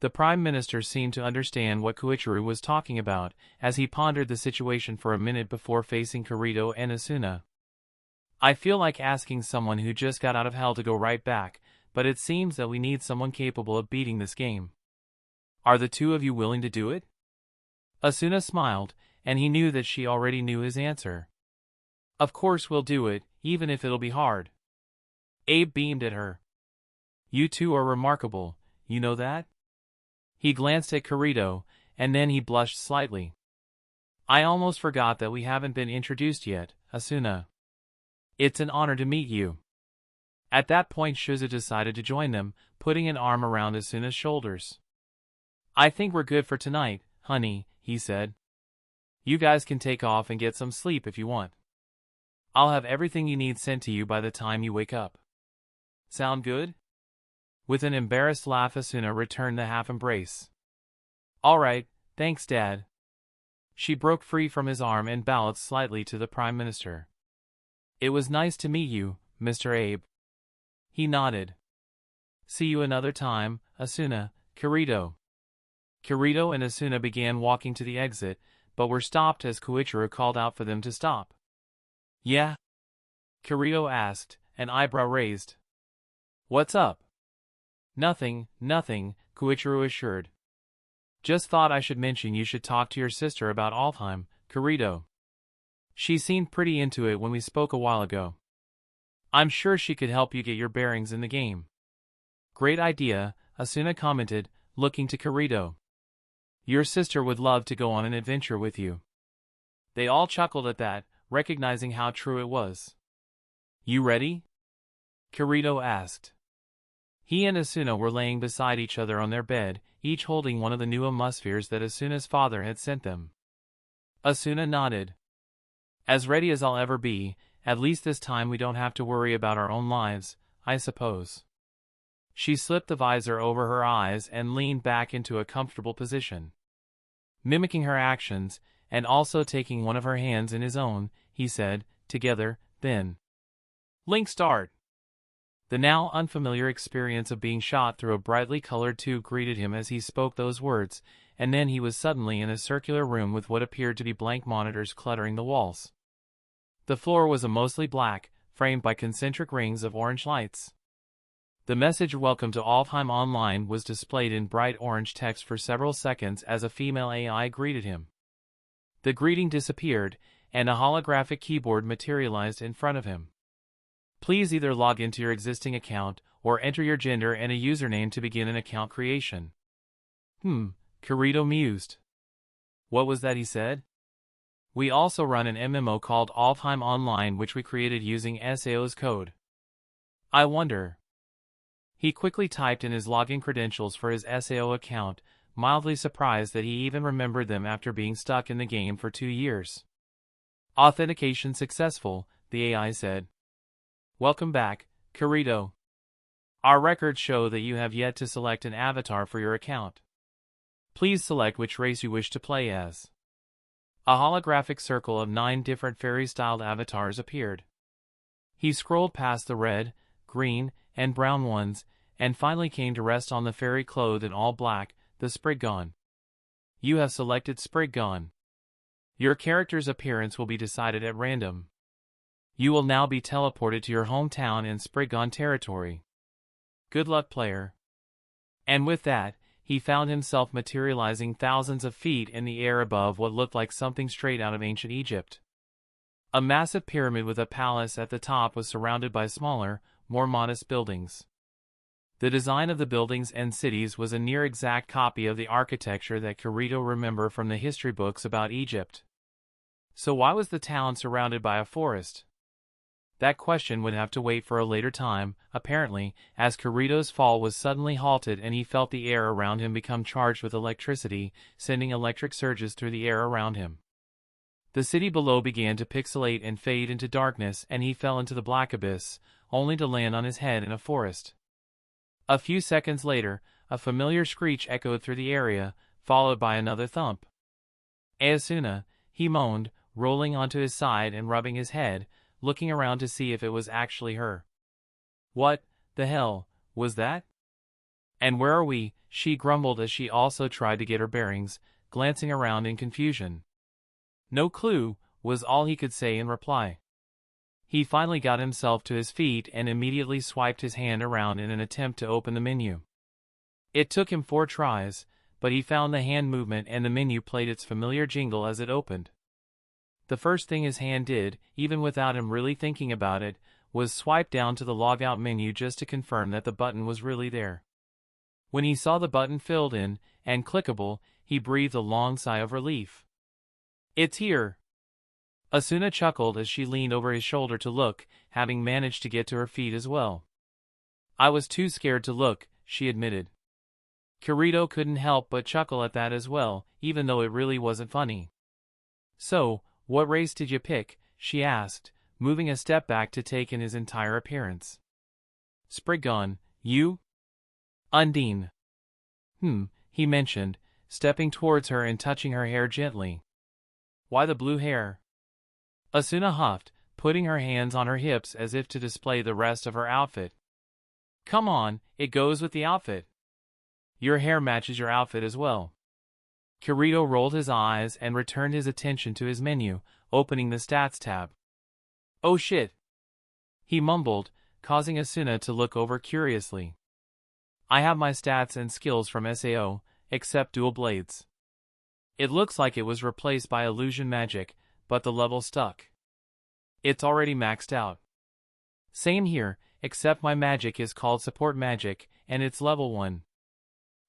Speaker 1: The Prime Minister seemed to understand what Koichiro was talking about, as he pondered the situation for a minute before facing Kirito and Asuna. I feel like asking someone who just got out of hell to go right back, but it seems that we need someone capable of beating this game. Are the two of you willing to do it? Asuna smiled, and he knew that she already knew his answer. Of course we'll do it, even if it'll be hard. Abe beamed at her. You two are remarkable, you know that? He glanced at Kirito, and then he blushed slightly. I almost forgot that we haven't been introduced yet, Asuna. It's an honor to meet you. At that point Suguha decided to join them, putting an arm around Asuna's shoulders. I think we're good for tonight, honey, he said. You guys can take off and get some sleep if you want. I'll have everything you need sent to you by the time you wake up. Sound good? With an embarrassed laugh Asuna returned the half embrace. All right, thanks Dad. She broke free from his arm and bowed slightly to the Prime Minister. It was nice to meet you, Mr. Abe. He nodded. See you another time, Asuna, Kirito. Kirito and Asuna began walking to the exit, but were stopped as Koichiro called out for them to stop. Yeah? Kirito asked, an eyebrow raised. What's up? Nothing, Koichiro assured. Just thought I should mention you should talk to your sister about Alfheim, Kirito. She seemed pretty into it when we spoke a while ago. I'm sure she could help you get your bearings in the game. Great idea, Asuna commented, looking to Kirito. Your sister would love to go on an adventure with you. They all chuckled at that, recognizing how true it was. You ready? Kirito asked. He and Asuna were laying beside each other on their bed, each holding one of the new atmospheres that Asuna's father had sent them. Asuna nodded. As ready as I'll ever be, at least this time we don't have to worry about our own lives, I suppose. She slipped the visor over her eyes and leaned back into a comfortable position. Mimicking her actions, and also taking one of her hands in his own, he said, together, then. Link start! The now unfamiliar experience of being shot through a brightly colored tube greeted him as he spoke those words, and then he was suddenly in a circular room with what appeared to be blank monitors cluttering the walls. The floor was mostly black, framed by concentric rings of orange lights. The message "Welcome to Alfheim Online" was displayed in bright orange text for several seconds as a female AI greeted him. The greeting disappeared, and a holographic keyboard materialized in front of him. Please either log into your existing account, or enter your gender and a username to begin an account creation. Kirito mused. What was that he said? We also run an MMO called Alfheim Online which we created using SAO's code. I wonder. He quickly typed in his login credentials for his SAO account, mildly surprised that he even remembered them after being stuck in the game for 2 years. Authentication successful, the AI said. Welcome back, Kirito. Our records show that you have yet to select an avatar for your account. Please select which race you wish to play as. A holographic circle of 9 different fairy-styled avatars appeared. He scrolled past the red, green, and brown ones, and finally came to rest on the fairy clothed in all black, the Spriggan. You have selected Spriggan. Your character's appearance will be decided at random. You will now be teleported to your hometown in Spriggan territory. Good luck, player. And with that, he found himself materializing thousands of feet in the air above what looked like something straight out of ancient Egypt. A massive pyramid with a palace at the top was surrounded by smaller, more modest buildings. The design of the buildings and cities was a near-exact copy of the architecture that Kirito remembered from the history books about Egypt. So why was the town surrounded by a forest? That question would have to wait for a later time, apparently, as Kirito's fall was suddenly halted and he felt the air around him become charged with electricity, sending electric surges through the air around him. The city below began to pixelate and fade into darkness and he fell into the black abyss, only to land on his head in a forest. A few seconds later, a familiar screech echoed through the area, followed by another thump. Asuna, he moaned, rolling onto his side and rubbing his head, looking around to see if it was actually her. What the hell was that? And where are we? She grumbled as she also tried to get her bearings, glancing around in confusion. No clue, was all he could say in reply. He finally got himself to his feet and immediately swiped his hand around in an attempt to open the menu. It took him 4 tries, but he found the hand movement and the menu played its familiar jingle as it opened. The first thing his hand did, even without him really thinking about it, was swipe down to the logout menu just to confirm that the button was really there. When he saw the button filled in, and clickable, he breathed a long sigh of relief. It's here. Asuna chuckled as she leaned over his shoulder to look, having managed to get to her feet as well. I was too scared to look, she admitted. Kirito couldn't help but chuckle at that as well, even though it really wasn't funny. So, what race did you pick? She asked, moving a step back to take in his entire appearance. Spriggan, you? Undine. He mentioned, stepping towards her and touching her hair gently. Why the blue hair? Asuna huffed, putting her hands on her hips as if to display the rest of her outfit. Come on, it goes with the outfit. Your hair matches your outfit as well. Kirito rolled his eyes and returned his attention to his menu, opening the stats tab. Oh shit! He mumbled, causing Asuna to look over curiously. I have my stats and skills from SAO, except dual blades. It looks like it was replaced by illusion magic, but the level stuck. It's already maxed out. Same here, except my magic is called support magic, and it's level 1.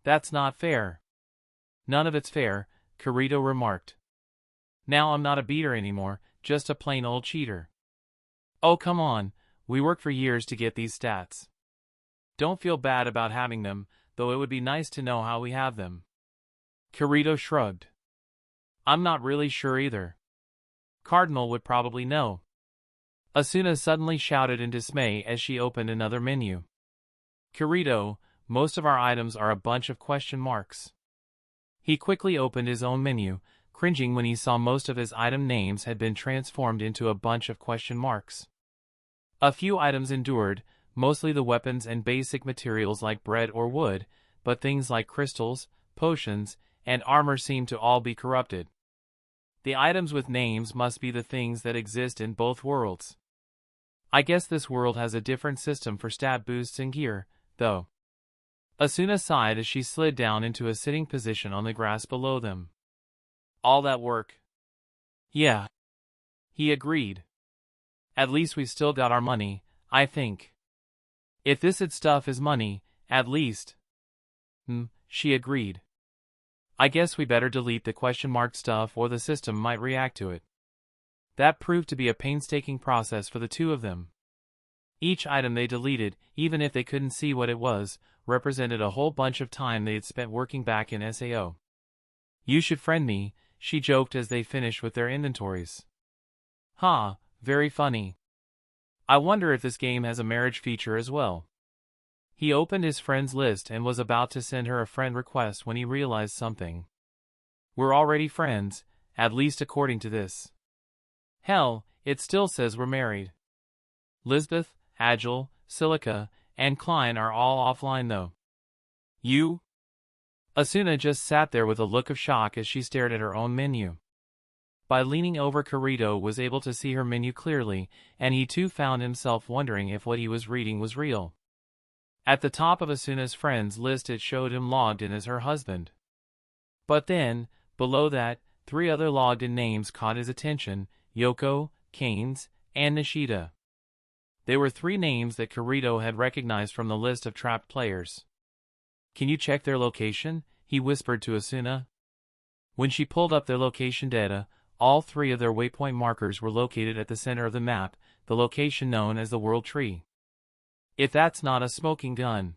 Speaker 1: That's not fair. None of it's fair, Kirito remarked. Now I'm not a beater anymore, just a plain old cheater. Oh come on, we worked for years to get these stats. Don't feel bad about having them, though it would be nice to know how we have them. Kirito shrugged. I'm not really sure either. Cardinal would probably know. Asuna suddenly shouted in dismay as she opened another menu. Kirito, most of our items are a bunch of question marks. He quickly opened his own menu, cringing when he saw most of his item names had been transformed into a bunch of question marks. A few items endured, mostly the weapons and basic materials like bread or wood, but things like crystals, potions, and armor seemed to all be corrupted. The items with names must be the things that exist in both worlds. I guess this world has a different system for stat boosts and gear, though. Asuna sighed as she slid down into a sitting position on the grass below them. All that work? Yeah. He agreed. At least we've still got our money, I think. If this stuff is money, at least. She agreed. I guess we better delete the question mark stuff or the system might react to it. That proved to be a painstaking process for the two of them. Each item they deleted, even if they couldn't see what it was, represented a whole bunch of time they had spent working back in SAO. You should friend me, she joked as they finished with their inventories. Ha, very funny. I wonder if this game has a marriage feature as well. He opened his friends list and was about to send her a friend request when he realized something. We're already friends, at least according to this. Hell, it still says we're married. Lisbeth, Agile, Silica, and Klein are all offline though. You? Asuna just sat there with a look of shock as she stared at her own menu. By leaning over, Kirito was able to see her menu clearly, and he too found himself wondering if what he was reading was real. At the top of Asuna's friends list it showed him logged in as her husband. But then, below that, 3 other logged in names caught his attention, Yoko, Kanes, and Nishida. They were 3 names that Kirito had recognized from the list of trapped players. Can you check their location? He whispered to Asuna. When she pulled up their location data, all 3 of their waypoint markers were located at the center of the map, the location known as the World Tree. If that's not a smoking gun.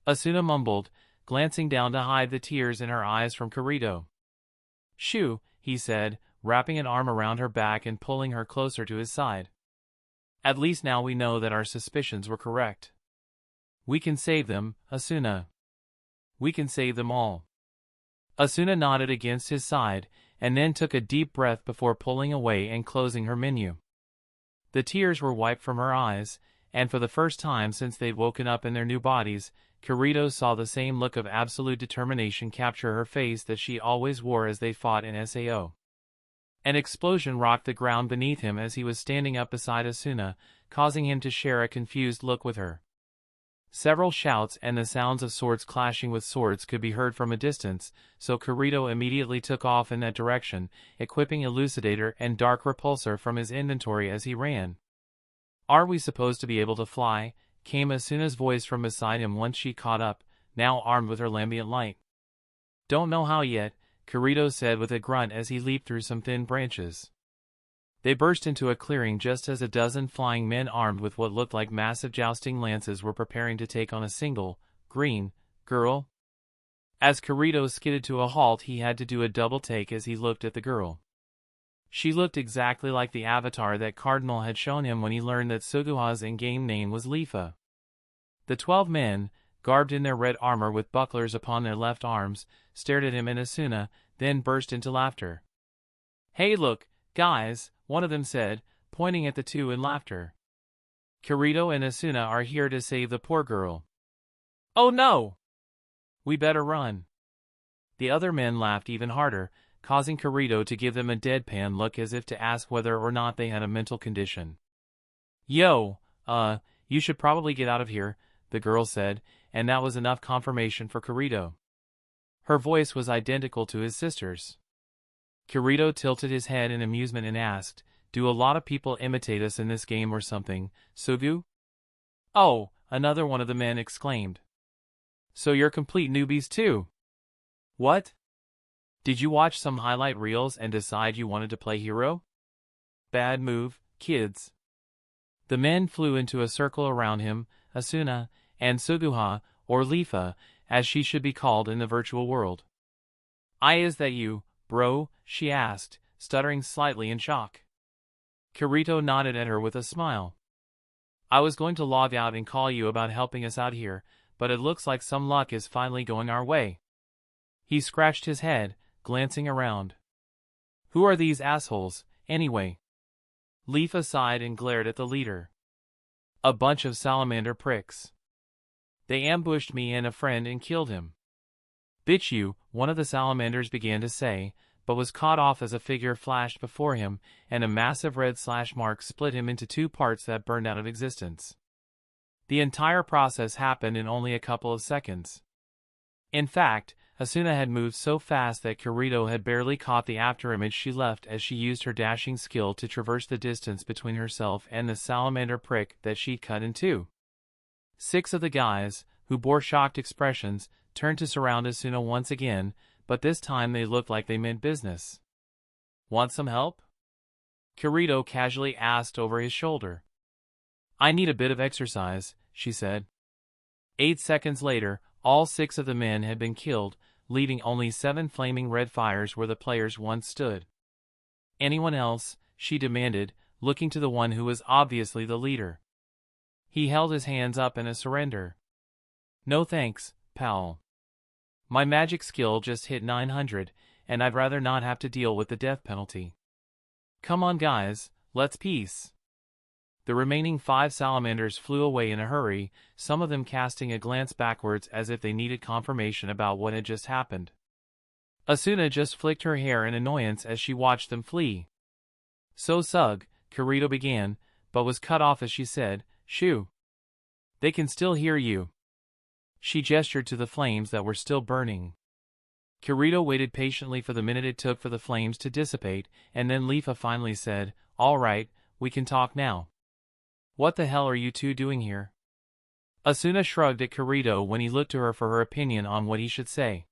Speaker 1: Asuna mumbled, glancing down to hide the tears in her eyes from Kirito. Shoo, he said, wrapping an arm around her back and pulling her closer to his side. At least now we know that our suspicions were correct. We can save them, Asuna. We can save them all. Asuna nodded against his side, and then took a deep breath before pulling away and closing her menu. The tears were wiped from her eyes, and for the first time since they'd woken up in their new bodies, Kirito saw the same look of absolute determination capture her face that she always wore as they fought in SAO. An explosion rocked the ground beneath him as he was standing up beside Asuna, causing him to share a confused look with her. Several shouts and the sounds of swords clashing with swords could be heard from a distance, so Kirito immediately took off in that direction, equipping Elucidator and Dark Repulsor from his inventory as he ran. Are we supposed to be able to fly? Came Asuna's voice from beside him once she caught up, now armed with her lambient light. Don't know how yet, Kirito said with a grunt as he leaped through some thin branches. They burst into a clearing just as a dozen flying men armed with what looked like massive jousting lances were preparing to take on a single, green, girl. As Kirito skidded to a halt, he had to do a double take as he looked at the girl. She looked exactly like the avatar that Cardinal had shown him when he learned that Suguha's in-game name was Lifa. The 12 men, garbed in their red armor with bucklers upon their left arms, stared at him and Asuna, then burst into laughter. "Hey look, guys," one of them said, pointing at the two in laughter. "Kirito and Asuna are here to save the poor girl." "Oh no! We better run." The other men laughed even harder, causing Kirito to give them a deadpan look as if to ask whether or not they had a mental condition. "Yo, you should probably get out of here," the girl said, and that was enough confirmation for Kirito. Her voice was identical to his sister's. Kirito tilted his head in amusement and asked, "Do a lot of people imitate us in this game or something, Sugu?" "Oh," another one of the men exclaimed. "So you're complete newbies too?" "What? Did you watch some highlight reels and decide you wanted to play hero? Bad move, kids." The men flew into a circle around him, Asuna, and Suguha, or Lifa, as she should be called in the virtual world. Is that you, bro?" she asked, stuttering slightly in shock. Kirito nodded at her with a smile. "I was going to log out and call you about helping us out here, but it looks like some luck is finally going our way." He scratched his head, glancing around. "Who are these assholes, anyway?" Lifa sighed and glared at the leader. "A bunch of salamander pricks. They ambushed me and a friend and killed him." "Bitch you," one of the salamanders began to say, but was caught off as a figure flashed before him, and a massive red slash mark split him into two parts that burned out of existence. The entire process happened in only a couple of seconds. In fact, Asuna had moved so fast that Kirito had barely caught the afterimage she left as she used her dashing skill to traverse the distance between herself and the salamander prick that she'd cut in two. 6 of the guys, who bore shocked expressions, turned to surround Asuna once again, but this time they looked like they meant business. "Want some help?" Kirito casually asked over his shoulder. "I need a bit of exercise," she said. 8 seconds later, all 6 of the men had been killed, leaving only 7 flaming red fires where the players once stood. "Anyone else?" she demanded, looking to the one who was obviously the leader. He held his hands up in a surrender. "No thanks, pal. My magic skill just hit 900, and I'd rather not have to deal with the death penalty. Come on guys, let's peace." The remaining 5 salamanders flew away in a hurry, some of them casting a glance backwards as if they needed confirmation about what had just happened. Asuna just flicked her hair in annoyance as she watched them flee. "So Sug," Kirito began, but was cut off as she said, "Shoo. They can still hear you." She gestured to the flames that were still burning. Kirito waited patiently for the minute it took for the flames to dissipate, and then Lifa finally said, "All right, we can talk now. What the hell are you two doing here?" Asuna shrugged at Kirito when he looked to her for her opinion on what he should say.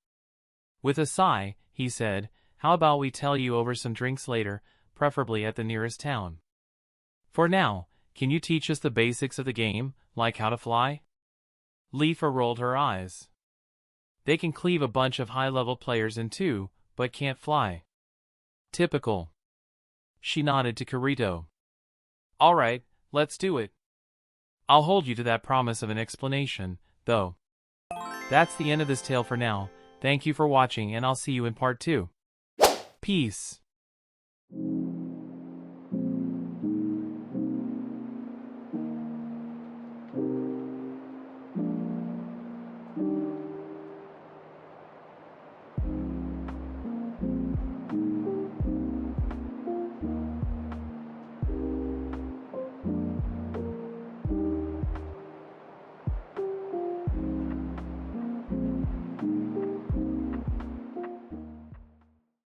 Speaker 1: With a sigh, he said, "How about we tell you over some drinks later, preferably at the nearest town? For now, can you teach us the basics of the game, like how to fly?" Lifa rolled her eyes. "They can cleave a bunch of high-level players in two, but can't fly." "Typical." She nodded to Kirito. "All right, let's do it. I'll hold you to that promise of an explanation, though." That's the end of this tale for now. Thank you for watching and I'll see you in part 2. Peace.